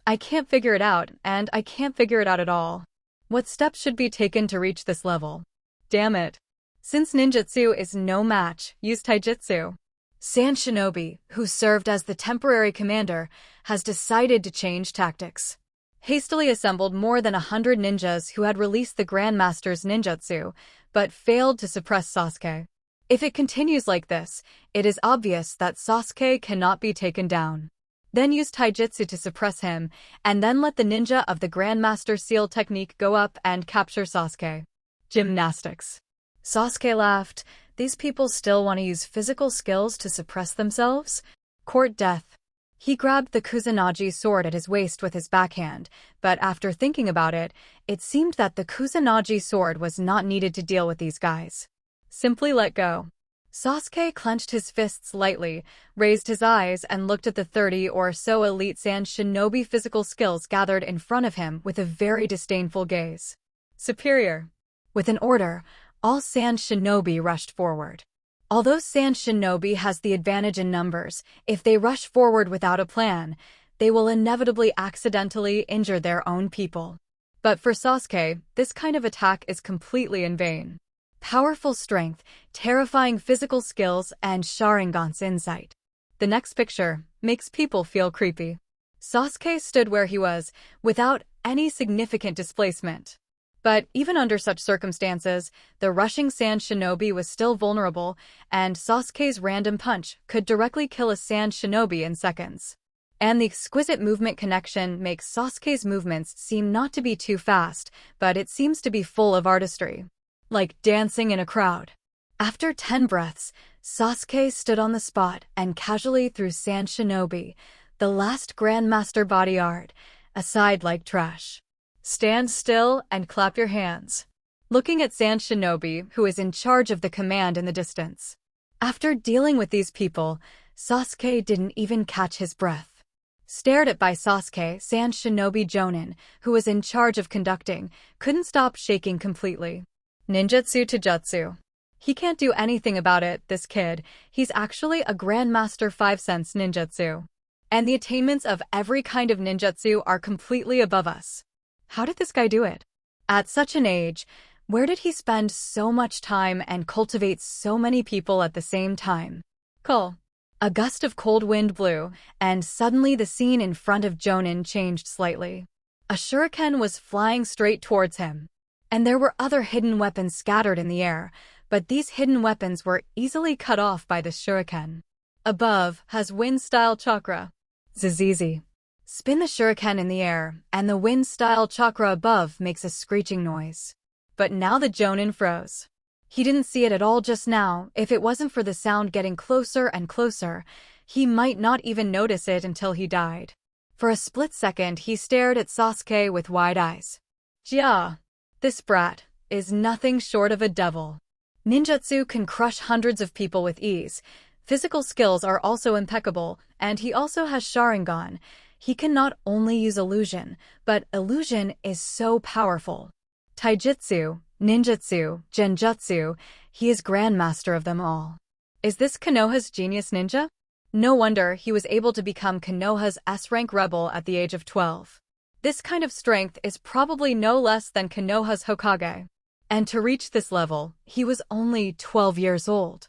I can't figure it out, and I can't figure it out at all. What steps should be taken to reach this level? Damn it. Since ninjutsu is no match, use taijutsu. Sand Shinobi, who served as the temporary commander, has decided to change tactics. Hastily assembled more than 100 ninjas who had released the Grandmaster's ninjutsu, but failed to suppress Sasuke. If it continues like this, it is obvious that Sasuke cannot be taken down. Then use taijutsu to suppress him, and then let the ninja of the Grandmaster Seal technique go up and capture Sasuke. Gymnastics. Sasuke laughed. These people still want to use physical skills to suppress themselves? Court death. He grabbed the Kusanagi sword at his waist with his backhand, but after thinking about it, it seemed that the Kusanagi sword was not needed to deal with these guys. Simply let go. Sasuke clenched his fists lightly, raised his eyes, and looked at the 30 or so elite Sand Shinobi physical skills gathered in front of him with a very disdainful gaze. Superior. With an order, all Sand Shinobi rushed forward. Although Sand Shinobi has the advantage in numbers, if they rush forward without a plan, they will inevitably accidentally injure their own people. But for Sasuke, this kind of attack is completely in vain. Powerful strength, terrifying physical skills, and Sharingan's insight. The next picture makes people feel creepy. Sasuke stood where he was, without any significant displacement. But even under such circumstances, the rushing Sand Shinobi was still vulnerable, and Sasuke's random punch could directly kill a Sand Shinobi in seconds. And the exquisite movement connection makes Sasuke's movements seem not to be too fast, but it seems to be full of artistry. Like dancing in a crowd. After 10 breaths, Sasuke stood on the spot and casually threw Sand Shinobi, the last Grandmaster body art, aside like trash. Stand still and clap your hands. Looking at Sand Shinobi, who is in charge of the command in the distance. After dealing with these people, Sasuke didn't even catch his breath. Stared at by Sasuke, Sand Shinobi Jonin, who was in charge of conducting, couldn't stop shaking completely. Ninjutsu to jutsu. He can't do anything about it, this kid. He's actually a Grandmaster 5 Sense ninjutsu. And the attainments of every kind of ninjutsu are completely above us. How did this guy do it? At such an age, where did he spend so much time and cultivate so many people at the same time? Cool. A gust of cold wind blew, and suddenly the scene in front of Jonin changed slightly. A shuriken was flying straight towards him. And there were other hidden weapons scattered in the air, but these hidden weapons were easily cut off by the shuriken. Above has wind-style chakra. Zizizi. Spin the shuriken in the air, and the wind-style chakra above makes a screeching noise. But now the Jonin froze. He didn't see it at all just now. If it wasn't for the sound getting closer and closer, he might not even notice it until he died. For a split second, he stared at Sasuke with wide eyes. Jia. This brat is nothing short of a devil. Ninjutsu can crush hundreds of people with ease. Physical skills are also impeccable, and he also has Sharingan. He can not only use illusion, but illusion is so powerful. Taijutsu, ninjutsu, genjutsu, he is grandmaster of them all. Is this Konoha's genius ninja? No wonder he was able to become Konoha's S-rank rebel at the age of 12. This kind of strength is probably no less than Konoha's Hokage. And to reach this level, he was only 12 years old.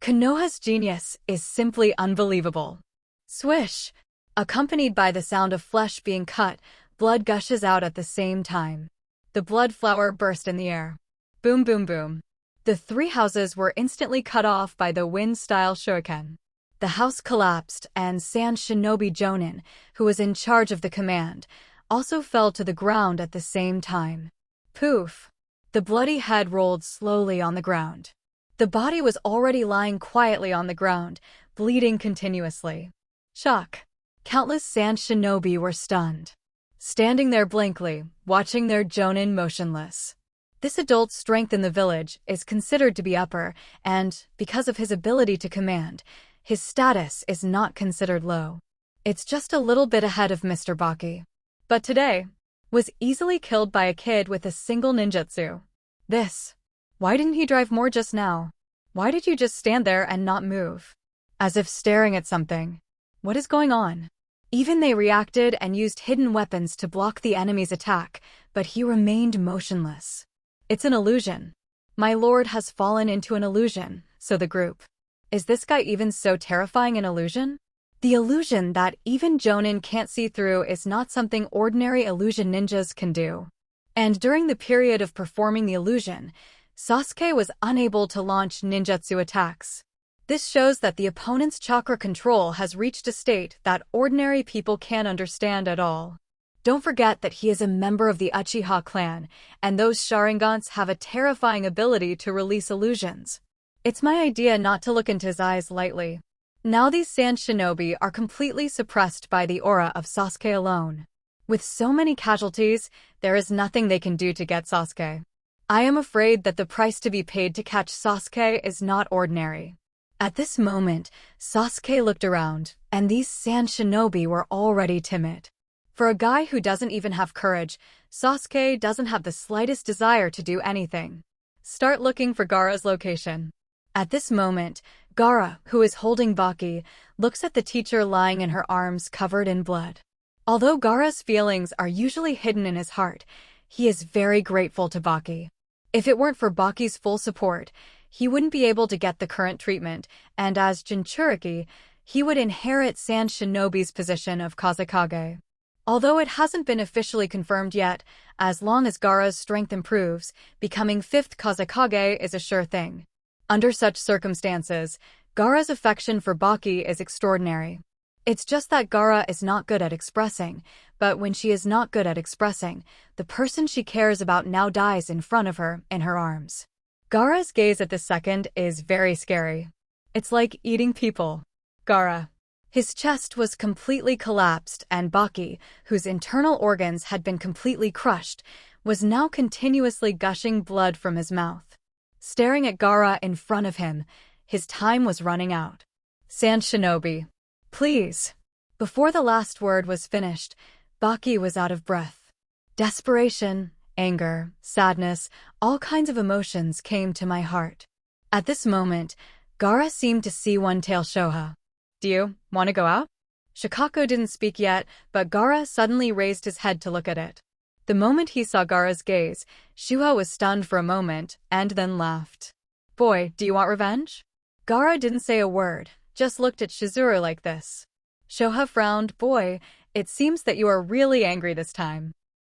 Konoha's genius is simply unbelievable. Swish! Accompanied by the sound of flesh being cut, blood gushes out at the same time. The blood flower burst in the air. Boom boom boom. The 3 houses were instantly cut off by the wind-style shuriken. The house collapsed, and Sand Shinobi Jonin, who was in charge of the command, also fell to the ground at the same time. Poof! The bloody head rolled slowly on the ground. The body was already lying quietly on the ground, bleeding continuously. Shock! Countless Sand Shinobi were stunned. Standing there blankly, watching their Jonin motionless. This adult's strength in the village is considered to be upper, and, because of his ability to command, his status is not considered low. It's just a little bit ahead of Mr. Baki. But today, was easily killed by a kid with a single ninjutsu. Why didn't he drive more just now? Why did you just stand there and not move? As if staring at something. What is going on? Even they reacted and used hidden weapons to block the enemy's attack, but he remained motionless. It's an illusion. My lord has fallen into an illusion, so the group. Is this guy even so terrifying an illusion? The illusion that even Jonin can't see through is not something ordinary illusion ninjas can do. And during the period of performing the illusion, Sasuke was unable to launch ninjutsu attacks. This shows that the opponent's chakra control has reached a state that ordinary people can't understand at all. Don't forget that he is a member of the Uchiha clan, and those Sharingans have a terrifying ability to release illusions. It's my idea not to look into his eyes lightly. Now these Sand Shinobi are completely suppressed by the aura of Sasuke alone. With so many casualties, there is nothing they can do to get Sasuke. I am afraid that the price to be paid to catch Sasuke is not ordinary. At this moment, Sasuke looked around, and these sand shinobi were already timid. For a guy who doesn't even have courage, Sasuke doesn't have the slightest desire to do anything. Start looking for Gaara's location. At this moment, Gaara, who is holding Baki, looks at the teacher lying in her arms covered in blood. Although Gaara's feelings are usually hidden in his heart, he is very grateful to Baki. If it weren't for Baki's full support, he wouldn't be able to get the current treatment, and as Jinchuriki, he would inherit Sand Shinobi's position of Kazekage. Although it hasn't been officially confirmed yet, as long as Gaara's strength improves, becoming 5th Kazekage is a sure thing. Under such circumstances, Gaara's affection for Baki is extraordinary. It's just that Gaara is not good at expressing, but when she is not good at expressing, the person she cares about now dies in front of her, in her arms. Gaara's gaze at this second is very scary. It's like eating people. Gaara. His chest was completely collapsed, and Baki, whose internal organs had been completely crushed, was now continuously gushing blood from his mouth. Staring at Gaara in front of him, his time was running out. Sand Shinobi. Please. Before the last word was finished, Baki was out of breath. Desperation, anger, sadness, all kinds of emotions came to my heart. At this moment, Gaara seemed to see one-tail Shoha. Do you want to go out? Shikako didn't speak yet, but Gaara suddenly raised his head to look at it. The moment he saw Gaara's gaze, Shuha was stunned for a moment, and then laughed. Boy, do you want revenge? Gaara didn't say a word, just looked at Shizuru like this. Shoha frowned. Boy, it seems that you are really angry this time.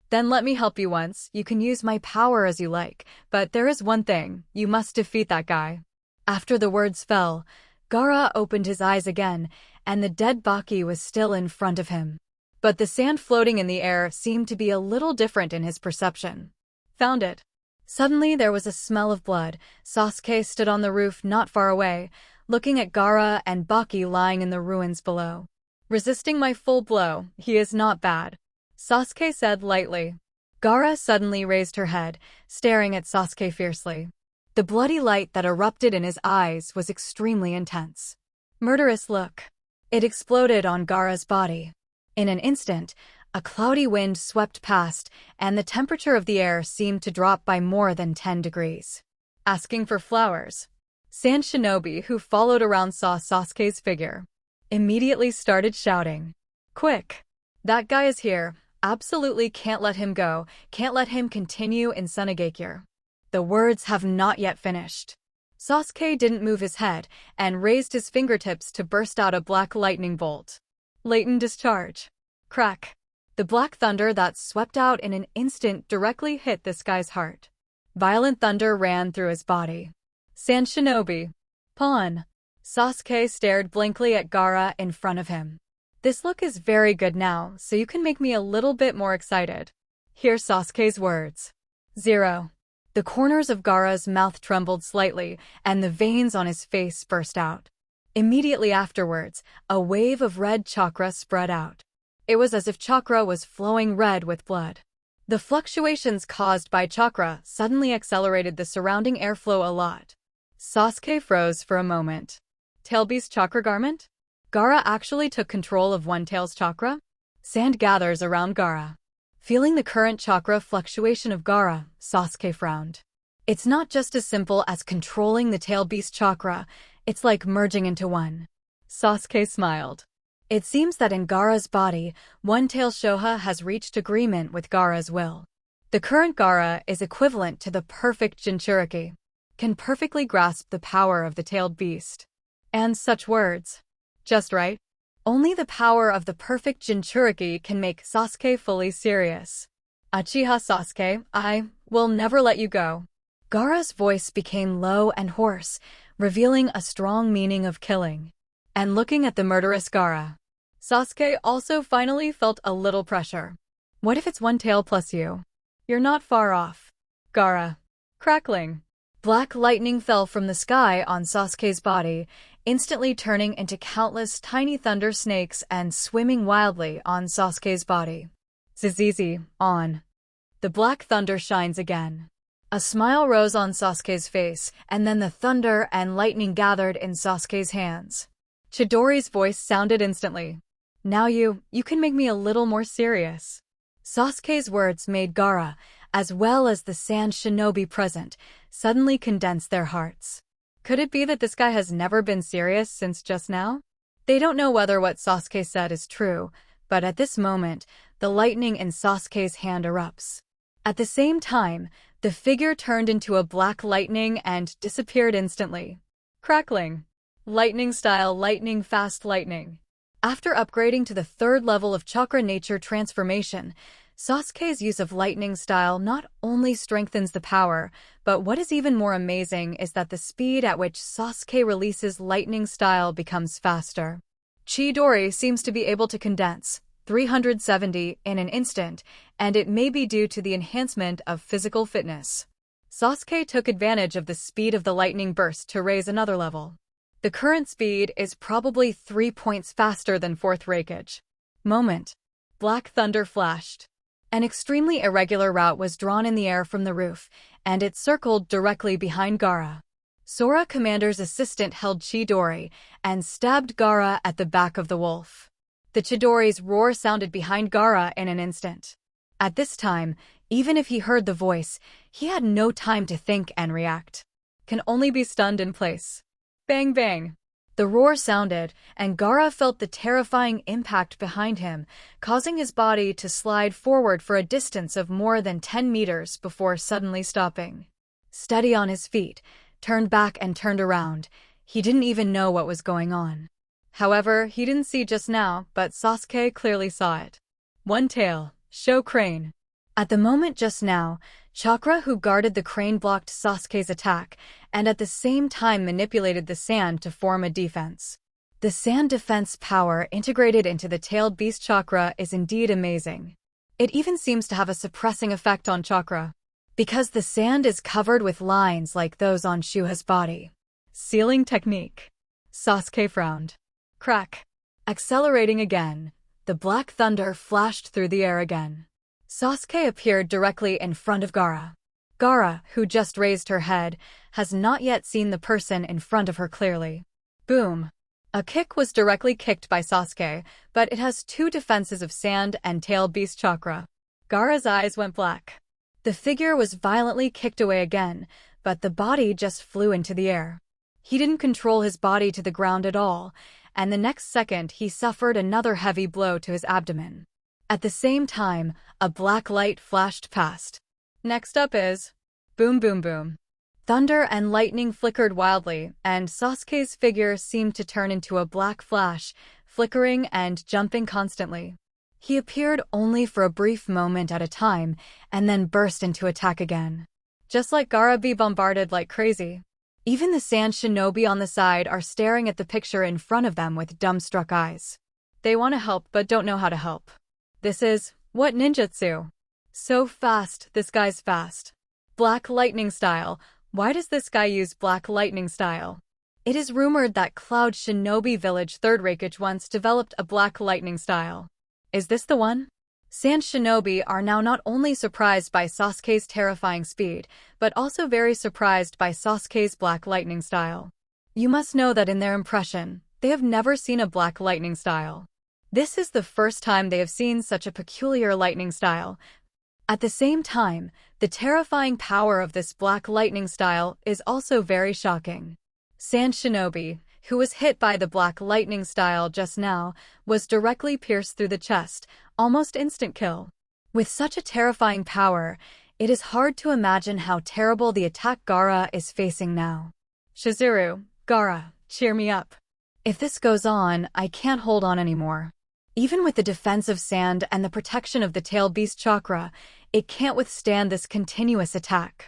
Then let me help you once. You can use my power as you like, but there is one thing, you must defeat that guy. After the words fell, Gaara opened his eyes again, and the dead Baki was still in front of him. But the sand floating in the air seemed to be a little different in his perception. Found it. Suddenly there was a smell of blood. Sasuke stood on the roof not far away, looking at Gaara and Baki lying in the ruins below. Resisting my full blow, he is not bad, Sasuke said lightly. Gaara suddenly raised her head, staring at Sasuke fiercely. The bloody light that erupted in his eyes was extremely intense. Murderous look. It exploded on Gaara's body. In an instant, a cloudy wind swept past, and the temperature of the air seemed to drop by more than 10 degrees. Asking for flowers. Sand Shinobi, who followed around, saw Sasuke's figure. Immediately started shouting. Quick! That guy is here. Absolutely can't let him go, can't let him continue in Sunagakure. The words have not yet finished. Sasuke didn't move his head and raised his fingertips to burst out a black lightning bolt. Latent discharge. Crack. The black thunder that swept out in an instant directly hit this guy's heart. Violent thunder ran through his body. Sand Shinobi. Pawn. Sasuke stared blankly at Gaara in front of him. This look is very good now, so you can make me a little bit more excited. Hear Sasuke's words. 0. The corners of Gaara's mouth trembled slightly, and the veins on his face burst out. Immediately afterwards, a wave of red chakra spread out. It was as if chakra was flowing red with blood. The fluctuations caused by chakra suddenly accelerated the surrounding airflow a lot. Sasuke froze for a moment. Tailbeast chakra garment? Gaara actually took control of One-Tail's chakra? Sand gathers around Gaara. Feeling the current chakra fluctuation of Gaara, Sasuke frowned. It's not just as simple as controlling the Tailbeast chakra, it's like merging into one. Sasuke smiled. It seems that in Gaara's body, One-Tail Shoha has reached agreement with Gaara's will. The current Gaara is equivalent to the perfect Jinchuriki, can perfectly grasp the power of the tailed beast. And such words. Just right. Only the power of the perfect Jinchuriki can make Sasuke fully serious. Uchiha Sasuke, I will never let you go. Gaara's voice became low and hoarse, revealing a strong meaning of killing. And looking at the murderous Gaara, Sasuke also finally felt a little pressure. What if it's One-Tail plus you? You're not far off. Gaara. Crackling. Black lightning fell from the sky on Sasuke's body, instantly turning into countless tiny thunder snakes and swimming wildly on Sasuke's body. Zizizi, on. The black thunder shines again. A smile rose on Sasuke's face, and then the thunder and lightning gathered in Sasuke's hands. Chidori's voice sounded instantly. Now you can make me a little more serious. Sasuke's words made Gaara, as well as the sand shinobi present, suddenly condense their hearts. Could it be that this guy has never been serious since just now? They don't know whether what Sasuke said is true, but at this moment, the lightning in Sasuke's hand erupts. At the same time, the figure turned into a black lightning and disappeared instantly. Crackling. Lightning style lightning fast lightning. After upgrading to the 3rd level of chakra nature transformation, Sasuke's use of lightning style not only strengthens the power, but what is even more amazing is that the speed at which Sasuke releases lightning style becomes faster. Chidori seems to be able to condense 370 in an instant, and it may be due to the enhancement of physical fitness. Sasuke took advantage of the speed of the lightning burst to raise another level. The current speed is probably 3 points faster than 4th Raikage. Moment. Black thunder flashed. An extremely irregular route was drawn in the air from the roof, and it circled directly behind Gaara. Sora Commander's assistant held Chidori and stabbed Gaara at the back of the wolf. The Chidori's roar sounded behind Gaara in an instant. At this time, even if he heard the voice, he had no time to think and react. Can only be stunned in place. Bang bang. The roar sounded, and Gaara felt the terrifying impact behind him, causing his body to slide forward for a distance of more than 10 meters before suddenly stopping. Steady on his feet, turned back and turned around. He didn't even know what was going on. However, he didn't see just now, but Sasuke clearly saw it. One tail, show crane. At the moment just now, Chakra who guarded the crane blocked Sasuke's attack, and at the same time manipulated the sand to form a defense. The sand defense power integrated into the tailed beast chakra is indeed amazing. It even seems to have a suppressing effect on chakra. Because the sand is covered with lines like those on Shuha's body. Sealing technique. Sasuke frowned. Crack. Accelerating again, the black thunder flashed through the air again. Sasuke appeared directly in front of Gaara. Gaara, who just raised her head, has not yet seen the person in front of her clearly. Boom. A kick was directly kicked by Sasuke, but it has 2 defenses of sand and tail beast chakra. Gaara's eyes went black. The figure was violently kicked away again, but the body just flew into the air. He didn't control his body to the ground at all, and the next second he suffered another heavy blow to his abdomen. At the same time, a black light flashed past. Next up is... boom boom boom. Thunder and lightning flickered wildly, and Sasuke's figure seemed to turn into a black flash, flickering and jumping constantly. He appeared only for a brief moment at a time, and then burst into attack again. Just like Gaara be bombarded like crazy. Even the sand shinobi on the side are staring at the picture in front of them with dumbstruck eyes. They want to help but don't know how to help. This is, what ninjutsu? So fast, this guy's fast. Black lightning style. Why does this guy use black lightning style? It is rumored that Cloud Shinobi Village 3rd Raikage once developed a black lightning style. Is this the one? Sand shinobi are now not only surprised by Sasuke's terrifying speed, but also very surprised by Sasuke's black lightning style. You must know that in their impression, they have never seen a black lightning style. This is the first time they have seen such a peculiar lightning style. At the same time, the terrifying power of this black lightning style is also very shocking. Sand shinobi, who was hit by the black lightning style just now, was directly pierced through the chest, almost instant kill. With such a terrifying power, it is hard to imagine how terrible the attack Gaara is facing now. Chizuru, Gaara, cheer me up. If this goes on, I can't hold on anymore. Even with the defense of sand and the protection of the tail beast chakra, it can't withstand this continuous attack.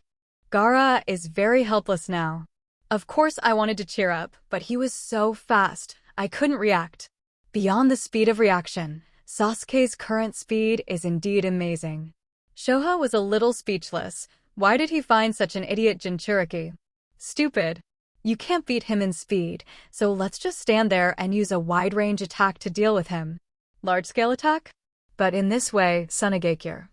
Gaara is very helpless now. Of course I wanted to cheer up, but he was so fast, I couldn't react. Beyond the speed of reaction, Sasuke's current speed is indeed amazing. Shoha was a little speechless. Why did he find such an idiot Jinchuriki? Stupid. You can't beat him in speed, so let's just stand there and use a wide-range attack to deal with him. Large-scale attack? But in this way, Sunagakure.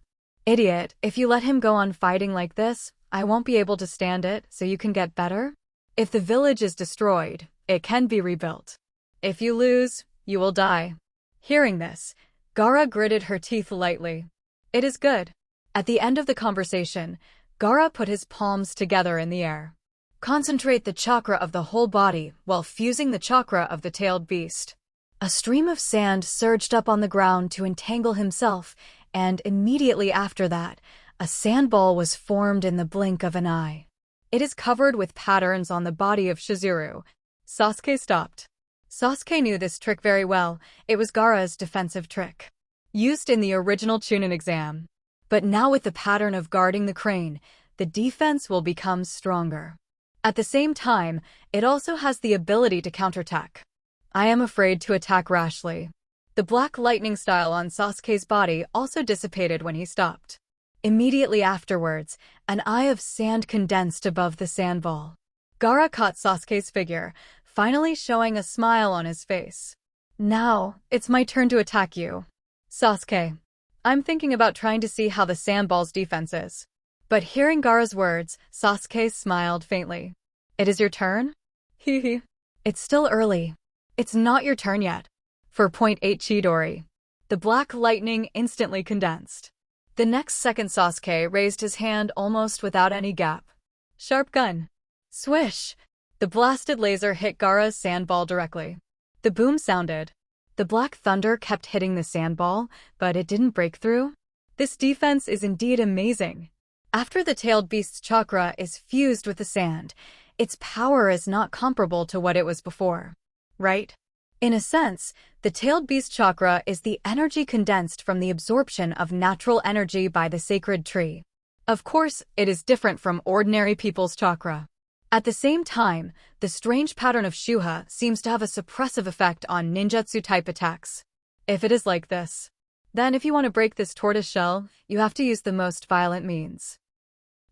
Idiot, if you let him go on fighting like this, I won't be able to stand it, so you can get better? If the village is destroyed, it can be rebuilt. If you lose, you will die." Hearing this, Gaara gritted her teeth lightly. "It is good." At the end of the conversation, Gaara put his palms together in the air. "Concentrate the chakra of the whole body while fusing the chakra of the tailed beast." A stream of sand surged up on the ground to entangle himself, and immediately after that, a sandball was formed in the blink of an eye. "It is covered with patterns on the body of Chizuru." Sasuke stopped. Sasuke knew this trick very well. It was Gaara's defensive trick, used in the original Chunin exam. But now with the pattern of guarding the crane, the defense will become stronger. At the same time, it also has the ability to counterattack. "I am afraid to attack rashly." The black lightning style on Sasuke's body also dissipated when he stopped. Immediately afterwards, an eye of sand condensed above the sandball. Gaara caught Sasuke's figure, finally showing a smile on his face. "Now, it's my turn to attack you." "Sasuke, I'm thinking about trying to see how the sandball's defense is." But hearing Gaara's words, Sasuke smiled faintly. "It is your turn?" "Hee. It's still early. It's not your turn yet." For point 8 Chidori. The black lightning instantly condensed. The next second Sasuke raised his hand almost without any gap. Sharp gun. Swish! The blasted laser hit Gaara's sandball directly. The boom sounded. The black thunder kept hitting the sandball, but it didn't break through. This defense is indeed amazing. After the tailed beast's chakra is fused with the sand, its power is not comparable to what it was before. Right? In a sense, the tailed beast chakra is the energy condensed from the absorption of natural energy by the sacred tree. Of course, it is different from ordinary people's chakra. At the same time, the strange pattern of Shuha seems to have a suppressive effect on ninjutsu-type attacks. If it is like this, then if you want to break this tortoise shell, you have to use the most violent means.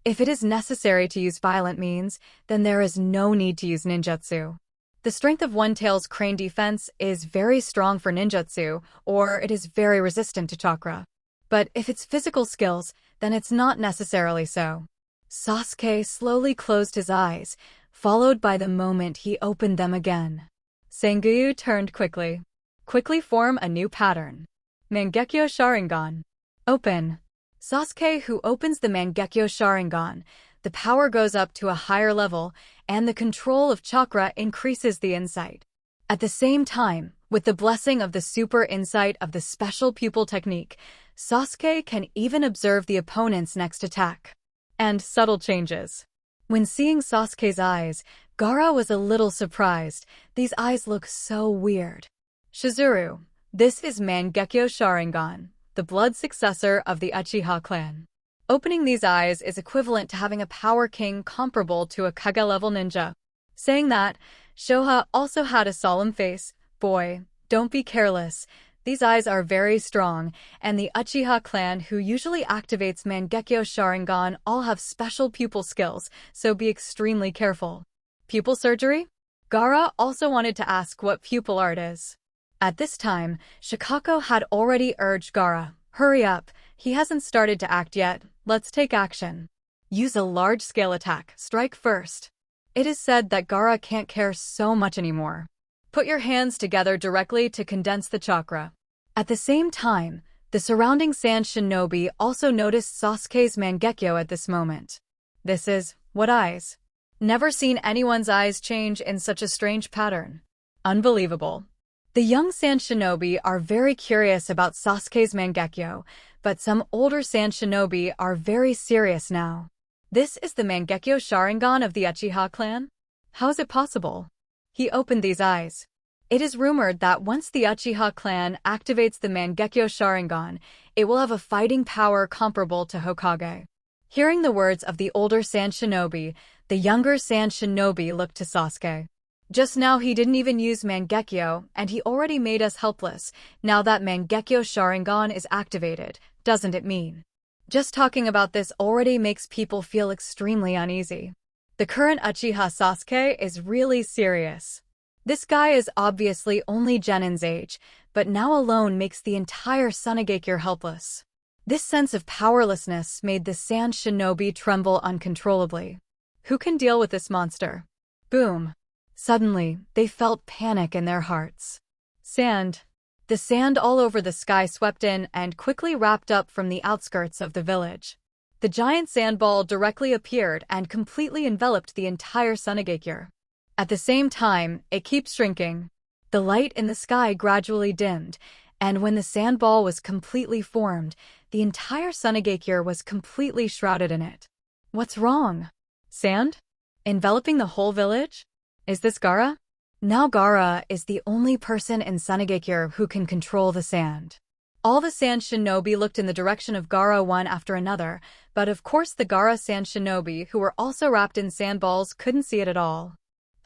If it is necessary to use violent means, then there is no need to use ninjutsu. The strength of one-tail's crane defense is very strong for ninjutsu, or it is very resistant to chakra. But if it's physical skills, then it's not necessarily so. Sasuke slowly closed his eyes, followed by the moment he opened them again. Sengoku turned quickly. Quickly form a new pattern. Mangekyo Sharingan. Open. Sasuke who opens the Mangekyo Sharingan, the power goes up to a higher level, and the control of chakra increases the insight. At the same time, with the blessing of the super insight of the special pupil technique, Sasuke can even observe the opponent's next attack. And subtle changes. When seeing Sasuke's eyes, Gaara was a little surprised. These eyes look so weird. Chizuru, this is Mangekyo Sharingan, the blood successor of the Uchiha clan. Opening these eyes is equivalent to having a power king comparable to a Kage-level ninja. Saying that, Shoha also had a solemn face. Boy, don't be careless. These eyes are very strong, and the Uchiha clan who usually activates Mangekyo Sharingan all have special pupil skills, so be extremely careful. Pupil surgery? Gaara also wanted to ask what pupil art is. At this time, Shikako had already urged Gaara, "Hurry up, he hasn't started to act yet, let's take action. Use a large-scale attack, strike first." It is said that Gaara can't care so much anymore. Put your hands together directly to condense the chakra. At the same time, the surrounding sand shinobi also noticed Sasuke's Mangekyo at this moment. This is, what eyes? Never seen anyone's eyes change in such a strange pattern. Unbelievable. The young sand shinobi are very curious about Sasuke's Mangekyo, but some older sand shinobi are very serious now. This is the Mangekyo Sharingan of the Uchiha clan? How is it possible? He opened these eyes. It is rumored that once the Uchiha clan activates the Mangekyo Sharingan, it will have a fighting power comparable to Hokage. Hearing the words of the older sand shinobi, the younger sand shinobi looked to Sasuke. Just now he didn't even use Mangekyo, and he already made us helpless. Now that Mangekyo Sharingan is activated, doesn't it mean? Just talking about this already makes people feel extremely uneasy. The current Uchiha Sasuke is really serious. This guy is obviously only Genin's age, but now alone makes the entire Sunagakure helpless. This sense of powerlessness made the sand shinobi tremble uncontrollably. Who can deal with this monster? Boom. Suddenly, they felt panic in their hearts. Sand. The sand all over the sky swept in and quickly wrapped up from the outskirts of the village. The giant sand ball directly appeared and completely enveloped the entire Sunagekure. At the same time, it keeps shrinking. The light in the sky gradually dimmed, and when the sand ball was completely formed, the entire Sunagekure was completely shrouded in it. What's wrong? Sand? Enveloping the whole village? Is this Gaara? Now Gaara is the only person in Sunagekure who can control the sand. All the sand shinobi looked in the direction of Gaara one after another, but of course the Gaara sand shinobi who were also wrapped in sand balls couldn't see it at all.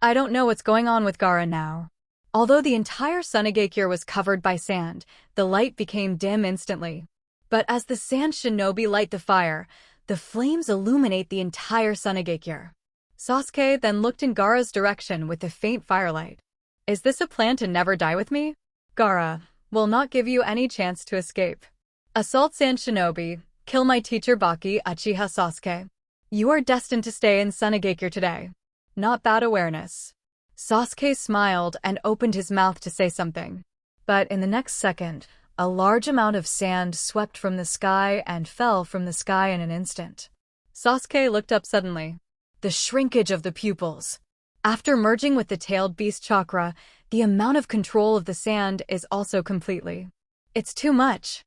I don't know what's going on with Gaara now. Although the entire Sunagekure was covered by sand, the light became dim instantly. But as the sand shinobi light the fire, the flames illuminate the entire Sunagekure. Sasuke then looked in Gaara's direction with a faint firelight. Is this a plan to never die with me? Gaara will not give you any chance to escape. Assault sand shinobi, kill my teacher Baki Uchiha Sasuke. You are destined to stay in Sunagekure today. Not bad awareness. Sasuke smiled and opened his mouth to say something. But in the next second, a large amount of sand swept from the sky and fell from the sky in an instant. Sasuke looked up suddenly. The shrinkage of the pupils. After merging with the tailed beast chakra, the amount of control of the sand is also completely. It's too much.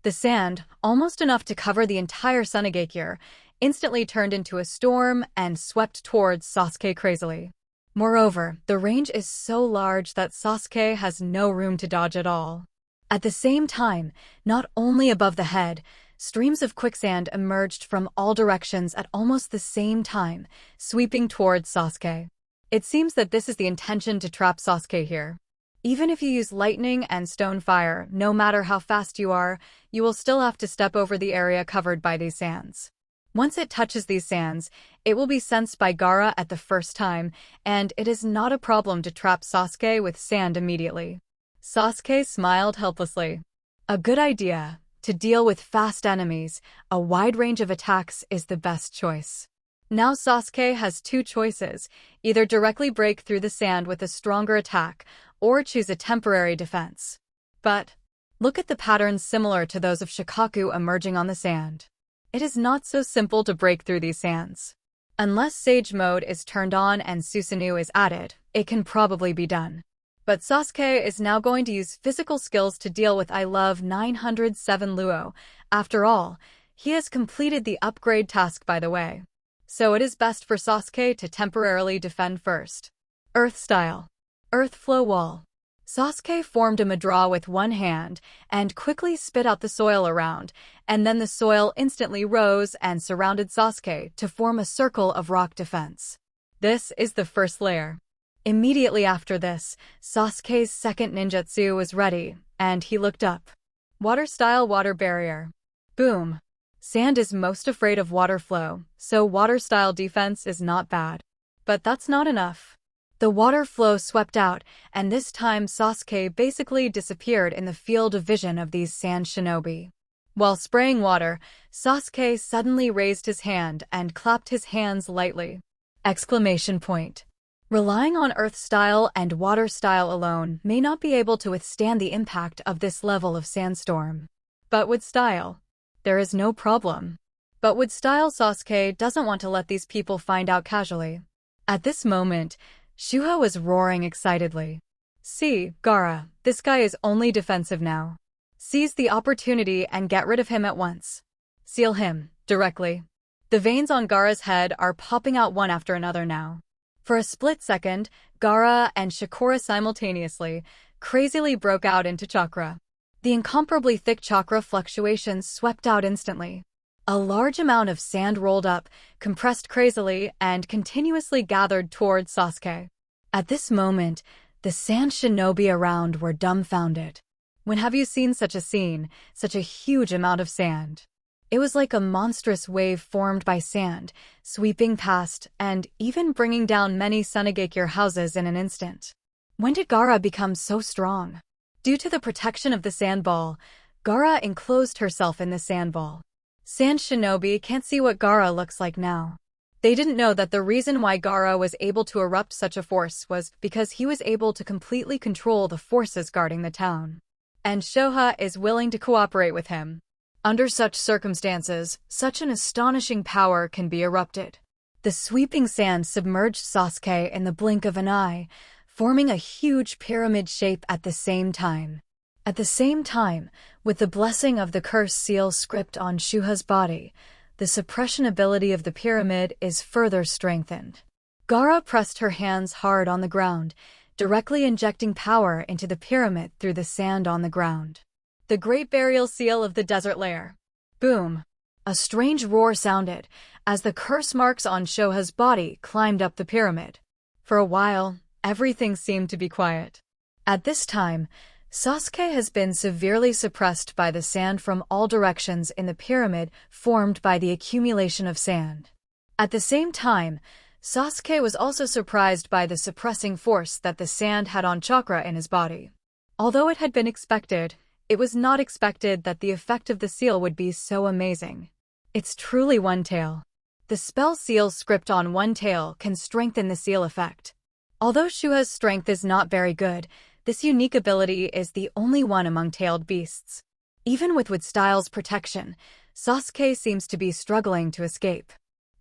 The sand, almost enough to cover the entire Sunagekure, instantly turned into a storm and swept towards Sasuke crazily. Moreover, the range is so large that Sasuke has no room to dodge at all. At the same time, not only above the head, streams of quicksand emerged from all directions at almost the same time, sweeping towards Sasuke. It seems that this is the intention to trap Sasuke here. Even if you use lightning and stone fire, no matter how fast you are, you will still have to step over the area covered by these sands. Once it touches these sands, it will be sensed by Gaara at the first time, and it is not a problem to trap Sasuke with sand immediately. Sasuke smiled helplessly. A good idea. To deal with fast enemies, a wide range of attacks is the best choice. Now Sasuke has two choices, either directly break through the sand with a stronger attack, or choose a temporary defense. But look at the patterns similar to those of Shikaku emerging on the sand. It is not so simple to break through these sands. Unless Sage Mode is turned on and Susanoo is added, it can probably be done. But Sasuke is now going to use physical skills to deal with I Love 907 Luo. After all, he has completed the upgrade task by the way. So it is best for Sasuke to temporarily defend first. Earth Style. Earth Flow Wall. Sasuke formed a mudra with one hand and quickly spit out the soil around, and then the soil instantly rose and surrounded Sasuke to form a circle of rock defense. This is the first layer. Immediately after this, Sasuke's second ninjutsu was ready, and he looked up. Water Style Water Barrier. Boom. Sand is most afraid of water flow, so water style defense is not bad. But that's not enough. The water flow swept out, and this time Sasuke basically disappeared in the field of vision of these sand shinobi. While spraying water, Sasuke suddenly raised his hand and clapped his hands lightly. Exclamation point. Relying on earth style and water style alone may not be able to withstand the impact of this level of sandstorm. But with style, there is no problem. But with style, Sasuke doesn't want to let these people find out casually. At this moment, Shuha was roaring excitedly. See, Gaara, this guy is only defensive now. Seize the opportunity and get rid of him at once. Seal him, directly. The veins on Gaara's head are popping out one after another now. For a split second, Gaara and Shikora simultaneously, crazily broke out into chakra. The incomparably thick chakra fluctuations swept out instantly. A large amount of sand rolled up, compressed crazily, and continuously gathered towards Sasuke. At this moment, the sand shinobi around were dumbfounded. When have you seen such a scene, such a huge amount of sand? It was like a monstrous wave formed by sand, sweeping past and even bringing down many Sunagekure houses in an instant. When did Gaara become so strong? Due to the protection of the sand ball, Gaara enclosed herself in the sand ball. Sand Shinobi can't see what Gaara looks like now. They didn't know that the reason why Gaara was able to erupt such a force was because he was able to completely control the forces guarding the town. And Shoha is willing to cooperate with him. Under such circumstances, such an astonishing power can be erupted. The sweeping sand submerged Sasuke in the blink of an eye, forming a huge pyramid shape at the same time. At the same time, with the blessing of the curse seal script on Shuha's body, the suppression ability of the pyramid is further strengthened. Gaara pressed her hands hard on the ground, directly injecting power into the pyramid through the sand on the ground. The Great Burial Seal of the Desert Lair. Boom! A strange roar sounded as the curse marks on Shoha's body climbed up the pyramid. For a while, everything seemed to be quiet. At this time, Sasuke has been severely suppressed by the sand from all directions in the pyramid formed by the accumulation of sand. At the same time, Sasuke was also surprised by the suppressing force that the sand had on chakra in his body. Although it had been expected, it was not expected that the effect of the seal would be so amazing. It's truly one tail. The spell seal script on one tail can strengthen the seal effect. Although Shuha's strength is not very good, this unique ability is the only one among tailed beasts. Even with Style's protection, Sasuke seems to be struggling to escape.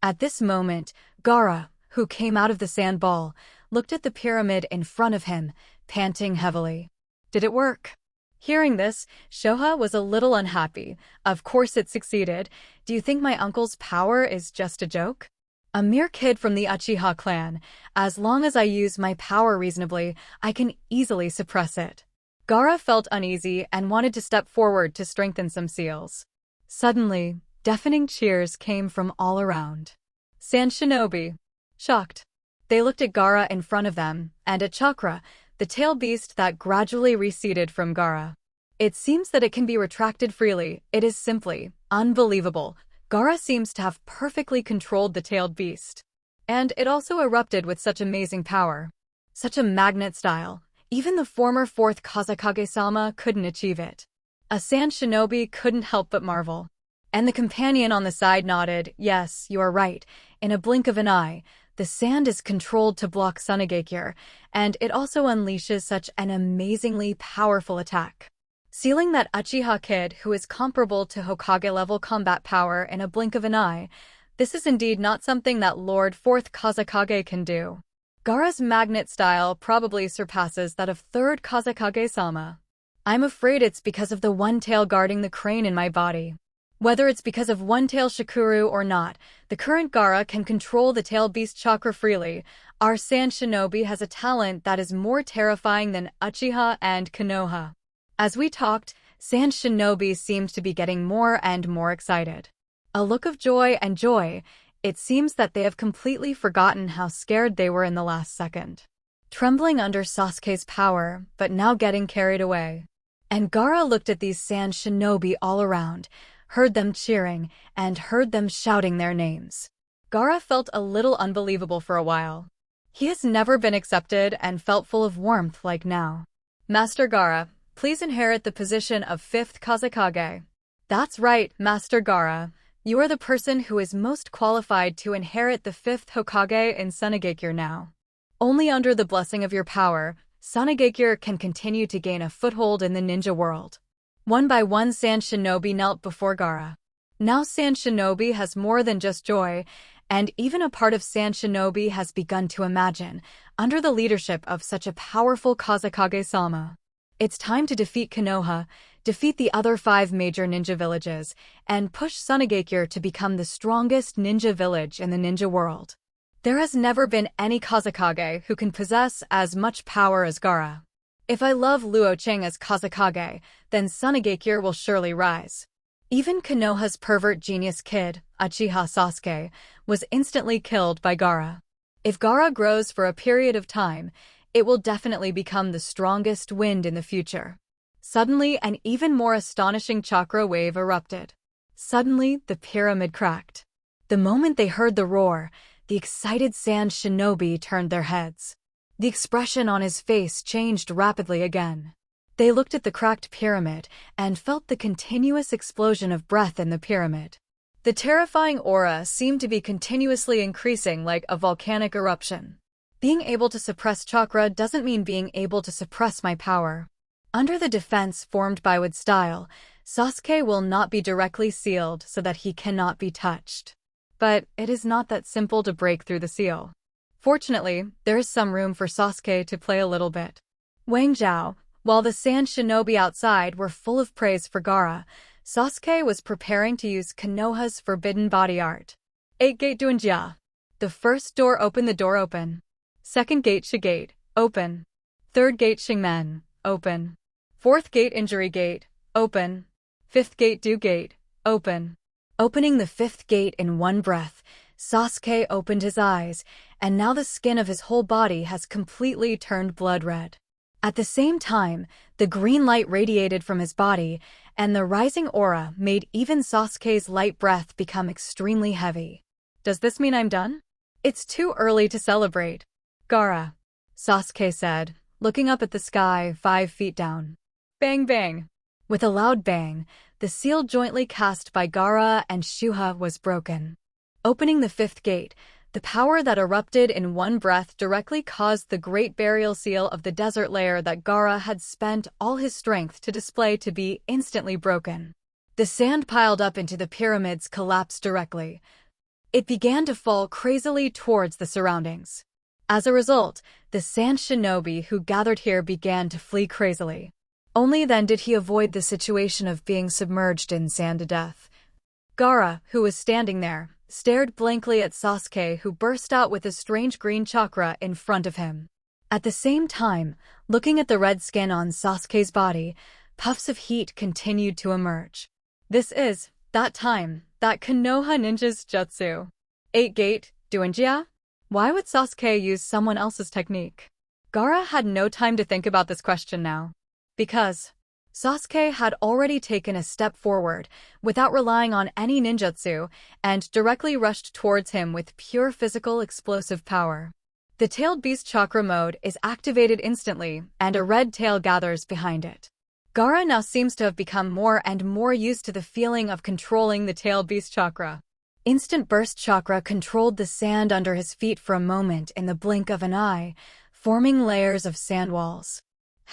At this moment, Gaara, who came out of the sand ball, looked at the pyramid in front of him, panting heavily. Did it work? Hearing this, Shoha was a little unhappy. Of course it succeeded. Do you think my uncle's power is just a joke? A mere kid from the Uchiha clan. As long as I use my power reasonably, I can easily suppress it. Gaara felt uneasy and wanted to step forward to strengthen some seals. Suddenly, deafening cheers came from all around. Sand Shinobi. Shocked. They looked at Gaara in front of them, and at Chakra, the tail beast that gradually receded from Gaara. It seems that it can be retracted freely. It is simply unbelievable. Gaara seems to have perfectly controlled the tailed beast. And it also erupted with such amazing power. Such a magnet style. Even the former 4th Kazekage-sama couldn't achieve it. A sand shinobi couldn't help but marvel. And the companion on the side nodded, yes, you are right. In a blink of an eye, the sand is controlled to block Sunagekure, and it also unleashes such an amazingly powerful attack. Sealing that Uchiha kid who is comparable to Hokage-level combat power in a blink of an eye, this is indeed not something that Lord 4th Kazekage can do. Gaara's magnet style probably surpasses that of 3rd Kazekage-sama. I'm afraid it's because of the one tail guarding the crane in my body. Whether it's because of one tail Shikuru or not, the current Gaara can control the tail beast chakra freely. Our sand shinobi has a talent that is more terrifying than Uchiha and Konoha. As we talked, sand shinobi seemed to be getting more and more excited. A look of joy and joy. It seems that they have completely forgotten how scared they were in the last second. Trembling under Sasuke's power, but now getting carried away. And Gaara looked at these sand shinobi all around, heard them cheering, and heard them shouting their names. Gaara felt a little unbelievable for a while. He has never been accepted and felt full of warmth like now. Master Gaara, please inherit the position of 5th Kazekage. That's right, Master Gaara. You are the person who is most qualified to inherit the 5th Hokage in Sunagekure now. Only under the blessing of your power, Sunagekure can continue to gain a foothold in the ninja world. One by one, Sand Shinobi knelt before Gaara. Now Sand Shinobi has more than just joy, and even a part of Sand Shinobi has begun to imagine, under the leadership of such a powerful Kazekage-sama. It's time to defeat Konoha, defeat the other 5 major ninja villages, and push Sunagekure to become the strongest ninja village in the ninja world. There has never been any Kazekage who can possess as much power as Gaara. If I love Luocheng as Kazekage, then Sunagekure will surely rise. Even Konoha's pervert genius kid, Uchiha Sasuke, was instantly killed by Gaara. If Gaara grows for a period of time, it will definitely become the strongest wind in the future. Suddenly, an even more astonishing chakra wave erupted. Suddenly, the pyramid cracked. The moment they heard the roar, the excited sand shinobi turned their heads. The expression on his face changed rapidly again. They looked at the cracked pyramid and felt the continuous explosion of breath in the pyramid. The terrifying aura seemed to be continuously increasing like a volcanic eruption. Being able to suppress chakra doesn't mean being able to suppress my power. Under the defense formed by Wood style, Sasuke will not be directly sealed so that he cannot be touched. But it is not that simple to break through the seal. Fortunately, there is some room for Sasuke to play a little bit. Wang Zhao, while the sand shinobi outside were full of praise for Gaara, Sasuke was preparing to use Konoha's forbidden body art. 8 Gate Duanjia. The first door open, the door open. Second gate Shigate, open. Third gate Shingmen, open. Fourth gate Injury Gate, open. Fifth gate Du Gate, open. Opening the fifth gate in one breath, Sasuke opened his eyes, and now the skin of his whole body has completely turned blood red. At the same time, the green light radiated from his body, and the rising aura made even Sasuke's light breath become extremely heavy. Does this mean I'm done? It's too early to celebrate. Gaara, Sasuke said, looking up at the sky 5 feet down. Bang bang. With a loud bang, the seal jointly cast by Gaara and Shuha was broken. Opening the fifth gate, the power that erupted in one breath directly caused the great burial seal of the desert layer that Gaara had spent all his strength to display to be instantly broken. The sand piled up into the pyramids collapsed directly. It began to fall crazily towards the surroundings. As a result, the sand shinobi who gathered here began to flee crazily. Only then did he avoid the situation of being submerged in sand to death. Gaara, who was standing there, stared blankly at Sasuke, who burst out with a strange green chakra in front of him. At the same time, looking at the red skin on Sasuke's body, puffs of heat continued to emerge. This is, that time, that Konoha ninja's jutsu. 8 Gate, Duanjia? Why would Sasuke use someone else's technique? Gaara had no time to think about this question now. Because Sasuke had already taken a step forward, without relying on any ninjutsu, and directly rushed towards him with pure physical explosive power. The tailed beast chakra mode is activated instantly, and a red tail gathers behind it. Gaara now seems to have become more and more used to the feeling of controlling the tailed beast chakra. Instant burst chakra controlled the sand under his feet for a moment in the blink of an eye, forming layers of sand walls.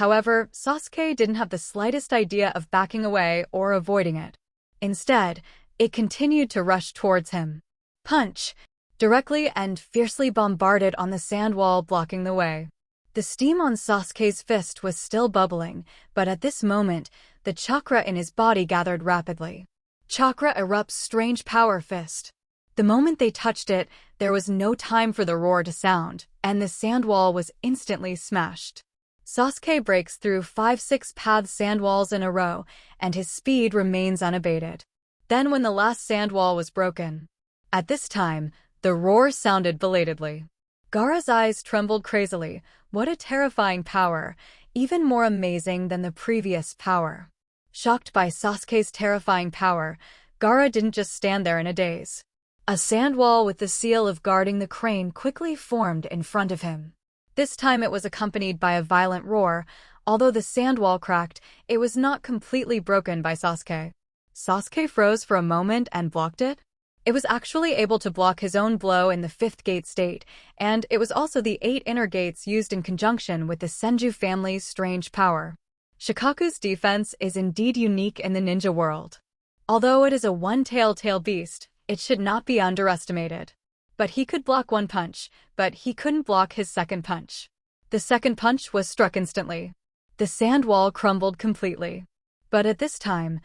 However, Sasuke didn't have the slightest idea of backing away or avoiding it. Instead, it continued to rush towards him. Punch! Directly and fiercely bombarded on the sand wall, blocking the way. The steam on Sasuke's fist was still bubbling, but at this moment, the chakra in his body gathered rapidly. Chakra erupts strange power fist. The moment they touched it, there was no time for the roar to sound, and the sand wall was instantly smashed. Sasuke breaks through 5-6 path sand walls in a row, and his speed remains unabated. Then when the last sand wall was broken. At this time, the roar sounded belatedly. Gaara's eyes trembled crazily. What a terrifying power, even more amazing than the previous power. Shocked by Sasuke's terrifying power, Gaara didn't just stand there in a daze. A sand wall with the seal of guarding the crane quickly formed in front of him. This time it was accompanied by a violent roar. Although the sand wall cracked, it was not completely broken by Sasuke. Sasuke froze for a moment and blocked it. It was actually able to block his own blow in the 5th gate state, and it was also the 8 inner gates used in conjunction with the Senju family's strange power. Shikaku's defense is indeed unique in the ninja world. Although it is a one-tailed beast, it should not be underestimated. But he could block one punch, but he couldn't block his second punch. The second punch was struck instantly. The sand wall crumbled completely. But at this time,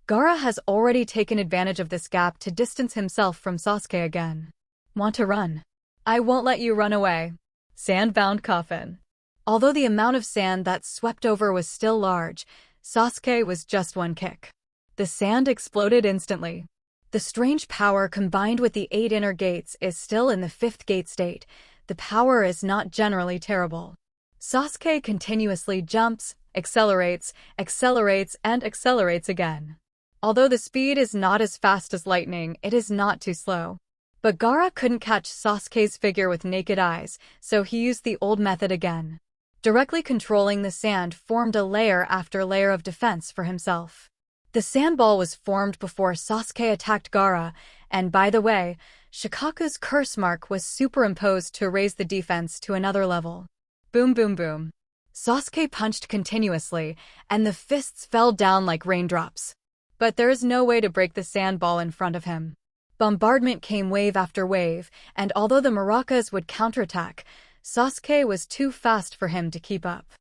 Gaara has already taken advantage of this gap to distance himself from Sasuke again. Want to run? I won't let you run away. Sand-bound coffin. Although the amount of sand that swept over was still large, Sasuke was just one kick. The sand exploded instantly. The strange power combined with the 8 inner gates is still in the 5th gate state. The power is not generally terrible. Sasuke continuously jumps, accelerates, and accelerates again. Although the speed is not as fast as lightning, it is not too slow. But Gaara couldn't catch Sasuke's figure with naked eyes, so he used the old method again. Directly controlling the sand formed a layer after layer of defense for himself. The sandball was formed before Sasuke attacked Gaara, and by the way, Shikaku's curse mark was superimposed to raise the defense to another level. Boom boom boom. Sasuke punched continuously, and the fists fell down like raindrops. But there is no way to break the sandball in front of him. Bombardment came wave after wave, and although the maracas would counterattack, Sasuke was too fast for him to keep up.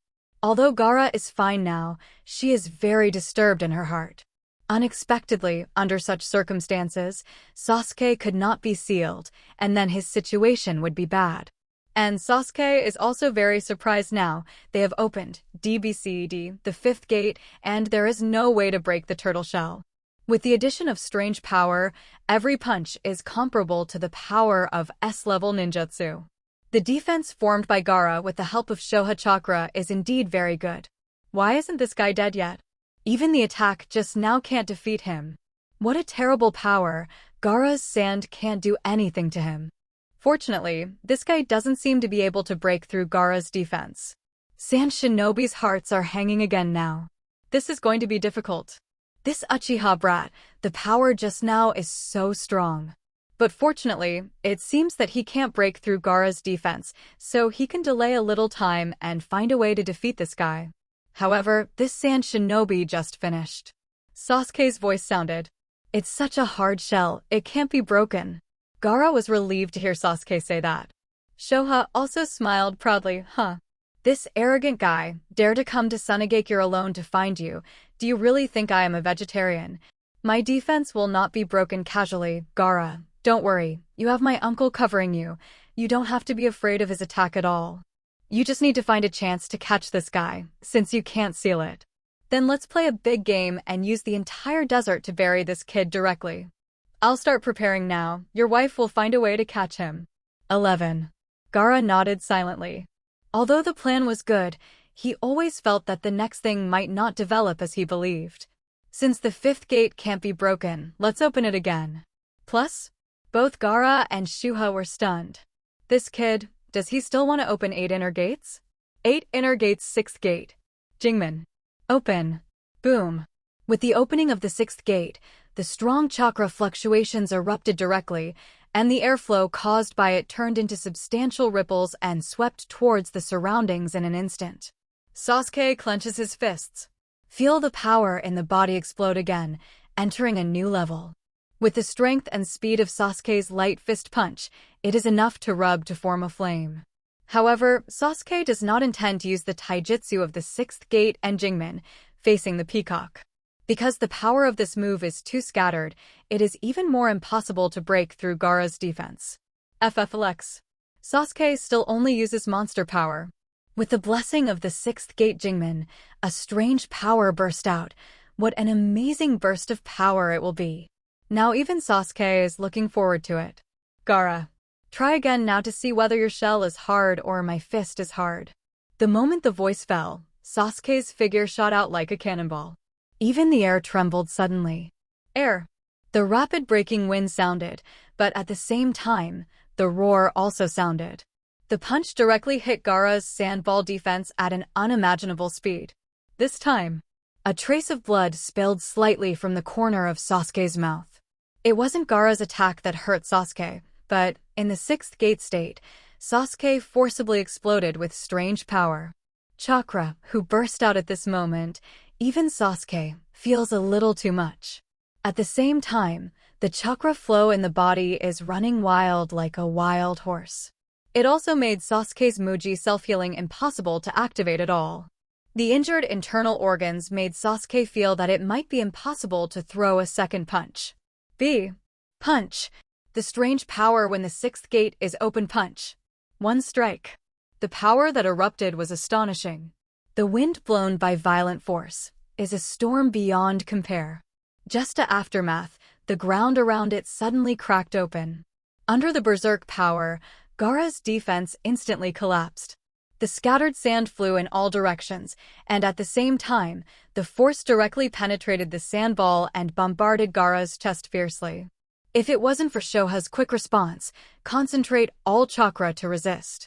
Although Gaara is fine now, she is very disturbed in her heart. Unexpectedly, under such circumstances, Sasuke could not be sealed, and then his situation would be bad. And Sasuke is also very surprised now. They have opened DBCD, the fifth gate, and there is no way to break the turtle shell. With the addition of strange power, every punch is comparable to the power of S-level ninjutsu. The defense formed by Gaara with the help of Shoha Chakra is indeed very good. Why isn't this guy dead yet? Even the attack just now can't defeat him. What a terrible power. Gaara's sand can't do anything to him. Fortunately, this guy doesn't seem to be able to break through Gaara's defense. Sand Shinobi's hearts are hanging again now. This is going to be difficult. This Uchiha brat, the power just now is so strong. But fortunately, it seems that he can't break through Gaara's defense, so he can delay a little time and find a way to defeat this guy. However, this Sand Shinobi just finished. Sasuke's voice sounded. It's such a hard shell, it can't be broken. Gaara was relieved to hear Sasuke say that. Shoha also smiled proudly, huh? This arrogant guy dared to come to Sunagakure alone to find you. Do you really think I am a vegetarian? My defense will not be broken casually, Gaara. Don't worry, you have my uncle covering you. You don't have to be afraid of his attack at all. You just need to find a chance to catch this guy, since you can't seal it. Then let's play a big game and use the entire desert to bury this kid directly. I'll start preparing now. Your wife will find a way to catch him. 11. Gaara nodded silently. Although the plan was good, he always felt that the next thing might not develop as he believed. Since the fifth gate can't be broken, let's open it again. Plus, both Gaara and Shuha were stunned. This kid, does he still want to open 8 inner gates? 8 inner gates, 6th gate. Jingmen. Open. Boom. With the opening of the 6th gate, the strong chakra fluctuations erupted directly, and the airflow caused by it turned into substantial ripples and swept towards the surroundings in an instant. Sasuke clenches his fists. Feel the power in the body explode again, entering a new level. With the strength and speed of Sasuke's light fist punch, it is enough to rub to form a flame. However, Sasuke does not intend to use the taijutsu of the 6th gate and Jingmen, facing the peacock. Because the power of this move is too scattered, it is even more impossible to break through Gaara's defense. FFLX. Sasuke still only uses monster power. With the blessing of the 6th gate Jingmen, a strange power burst out. What an amazing burst of power it will be. Now even Sasuke is looking forward to it. Gaara. Try again now to see whether your shell is hard or my fist is hard. The moment the voice fell, Sasuke's figure shot out like a cannonball. Even the air trembled suddenly. Air. The rapid breaking wind sounded, but at the same time, the roar also sounded. The punch directly hit Gaara's sandball defense at an unimaginable speed. This time, a trace of blood spilled slightly from the corner of Sasuke's mouth. It wasn't Gaara's attack that hurt Sasuke, but, in the 6th gate state, Sasuke forcibly exploded with strange power. Chakra, who burst out at this moment, even Sasuke, feels a little too much. At the same time, the chakra flow in the body is running wild like a wild horse. It also made Sasuke's Muji self-healing impossible to activate at all. The injured internal organs made Sasuke feel that it might be impossible to throw a second punch. Punch. The strange power when the 6th gate is open punch. One strike. The power that erupted was astonishing. The wind blown by violent force is a storm beyond compare. Just to aftermath, the ground around it suddenly cracked open. Under the berserk power, Gaara's defense instantly collapsed. The scattered sand flew in all directions, and at the same time, the force directly penetrated the sandball and bombarded Gaara's chest fiercely. If it wasn't for Shoha's quick response, concentrate all chakra to resist.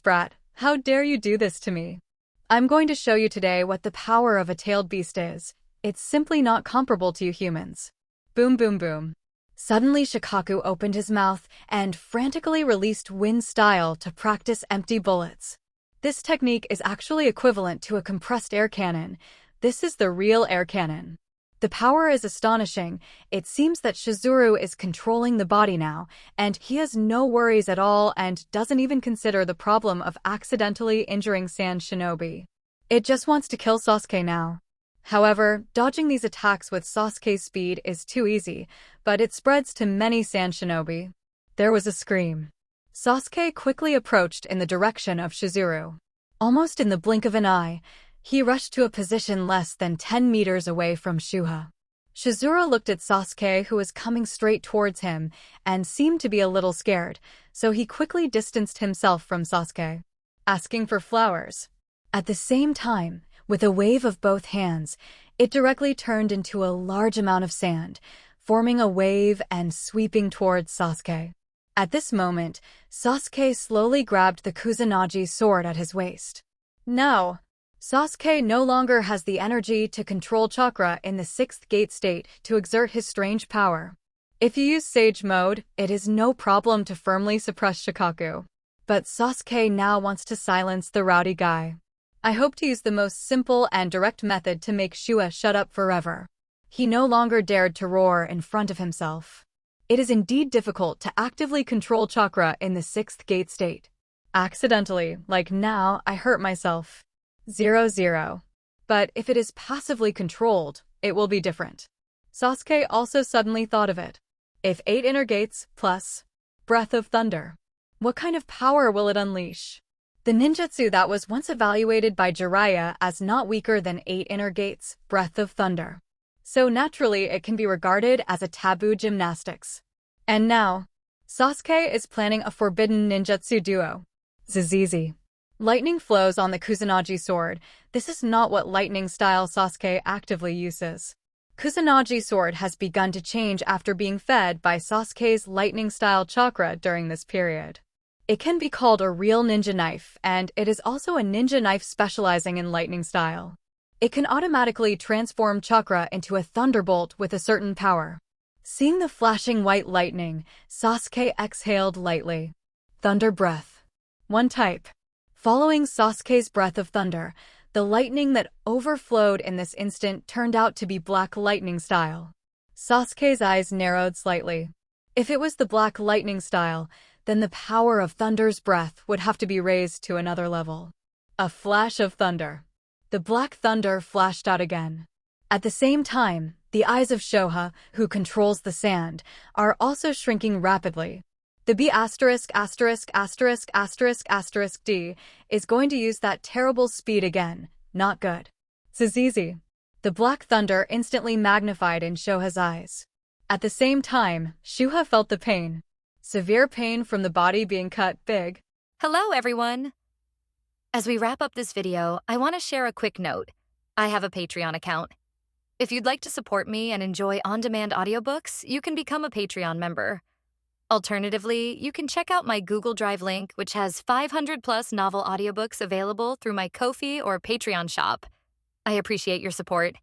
brat, how dare you do this to me? I'm going to show you today what the power of a tailed beast is. It's simply not comparable to you humans. Boom boom boom. Suddenly Shikaku opened his mouth and frantically released wind style to practice empty bullets. This technique is actually equivalent to a compressed air cannon. This is the real air cannon. The power is astonishing. It seems that Shizuru is controlling the body now, and he has no worries at all and doesn't even consider the problem of accidentally injuring Sand Shinobi. It just wants to kill Sasuke now. However, dodging these attacks with Sasuke's speed is too easy, but it spreads to many Sand Shinobi. There was a scream. Sasuke quickly approached in the direction of Shizuru. Almost in the blink of an eye, he rushed to a position less than 10 meters away from Shuha. Shizuru looked at Sasuke, who was coming straight towards him, and seemed to be a little scared, so he quickly distanced himself from Sasuke, asking for flowers. At the same time, with a wave of both hands, it directly turned into a large amount of sand, forming a wave and sweeping towards Sasuke. At this moment, Sasuke slowly grabbed the Kusanagi sword at his waist. Now, Sasuke no longer has the energy to control chakra in the 6th gate state to exert his strange power. If you use Sage mode, it is no problem to firmly suppress Shikaku. But Sasuke now wants to silence the rowdy guy. I hope to use the most simple and direct method to make Shua shut up forever. He no longer dared to roar in front of himself. It is indeed difficult to actively control chakra in the 6th gate state. Accidentally, like now, I hurt myself. 0-0. But if it is passively controlled, it will be different. Sasuke also suddenly thought of it. If 8 inner gates plus Breath of Thunder, what kind of power will it unleash? The ninjutsu that was once evaluated by Jiraiya as not weaker than 8 inner gates, Breath of Thunder. So naturally it can be regarded as a taboo gymnastics. And now, Sasuke is planning a forbidden ninjutsu duo. Zizizi. Lightning flows on the Kusanagi sword. This is not what lightning-style Sasuke actively uses. Kusanagi sword has begun to change after being fed by Sasuke's lightning-style chakra during this period. It can be called a real ninja knife, and it is also a ninja knife specializing in lightning style. It can automatically transform chakra into a thunderbolt with a certain power. Seeing the flashing white lightning, Sasuke exhaled lightly. Thunder breath. One type. Following Sasuke's breath of thunder, the lightning that overflowed in this instant turned out to be black lightning style. Sasuke's eyes narrowed slightly. If it was the black lightning style, then the power of thunder's breath would have to be raised to another level. A flash of thunder. The black thunder flashed out again. At the same time, the eyes of Shoha, who controls the sand, are also shrinking rapidly. The B******************** D is going to use that terrible speed again. Not good. Zizizi. The black thunder instantly magnified in Shoha's eyes. At the same time, Shuha felt the pain. Severe pain from the body being cut big. Hello, everyone. As we wrap up this video, I want to share a quick note. I have a Patreon account. If you'd like to support me and enjoy on-demand audiobooks, you can become a Patreon member. Alternatively, you can check out my Google Drive link, which has 500+ novel audiobooks available through my Ko-fi or Patreon shop. I appreciate your support.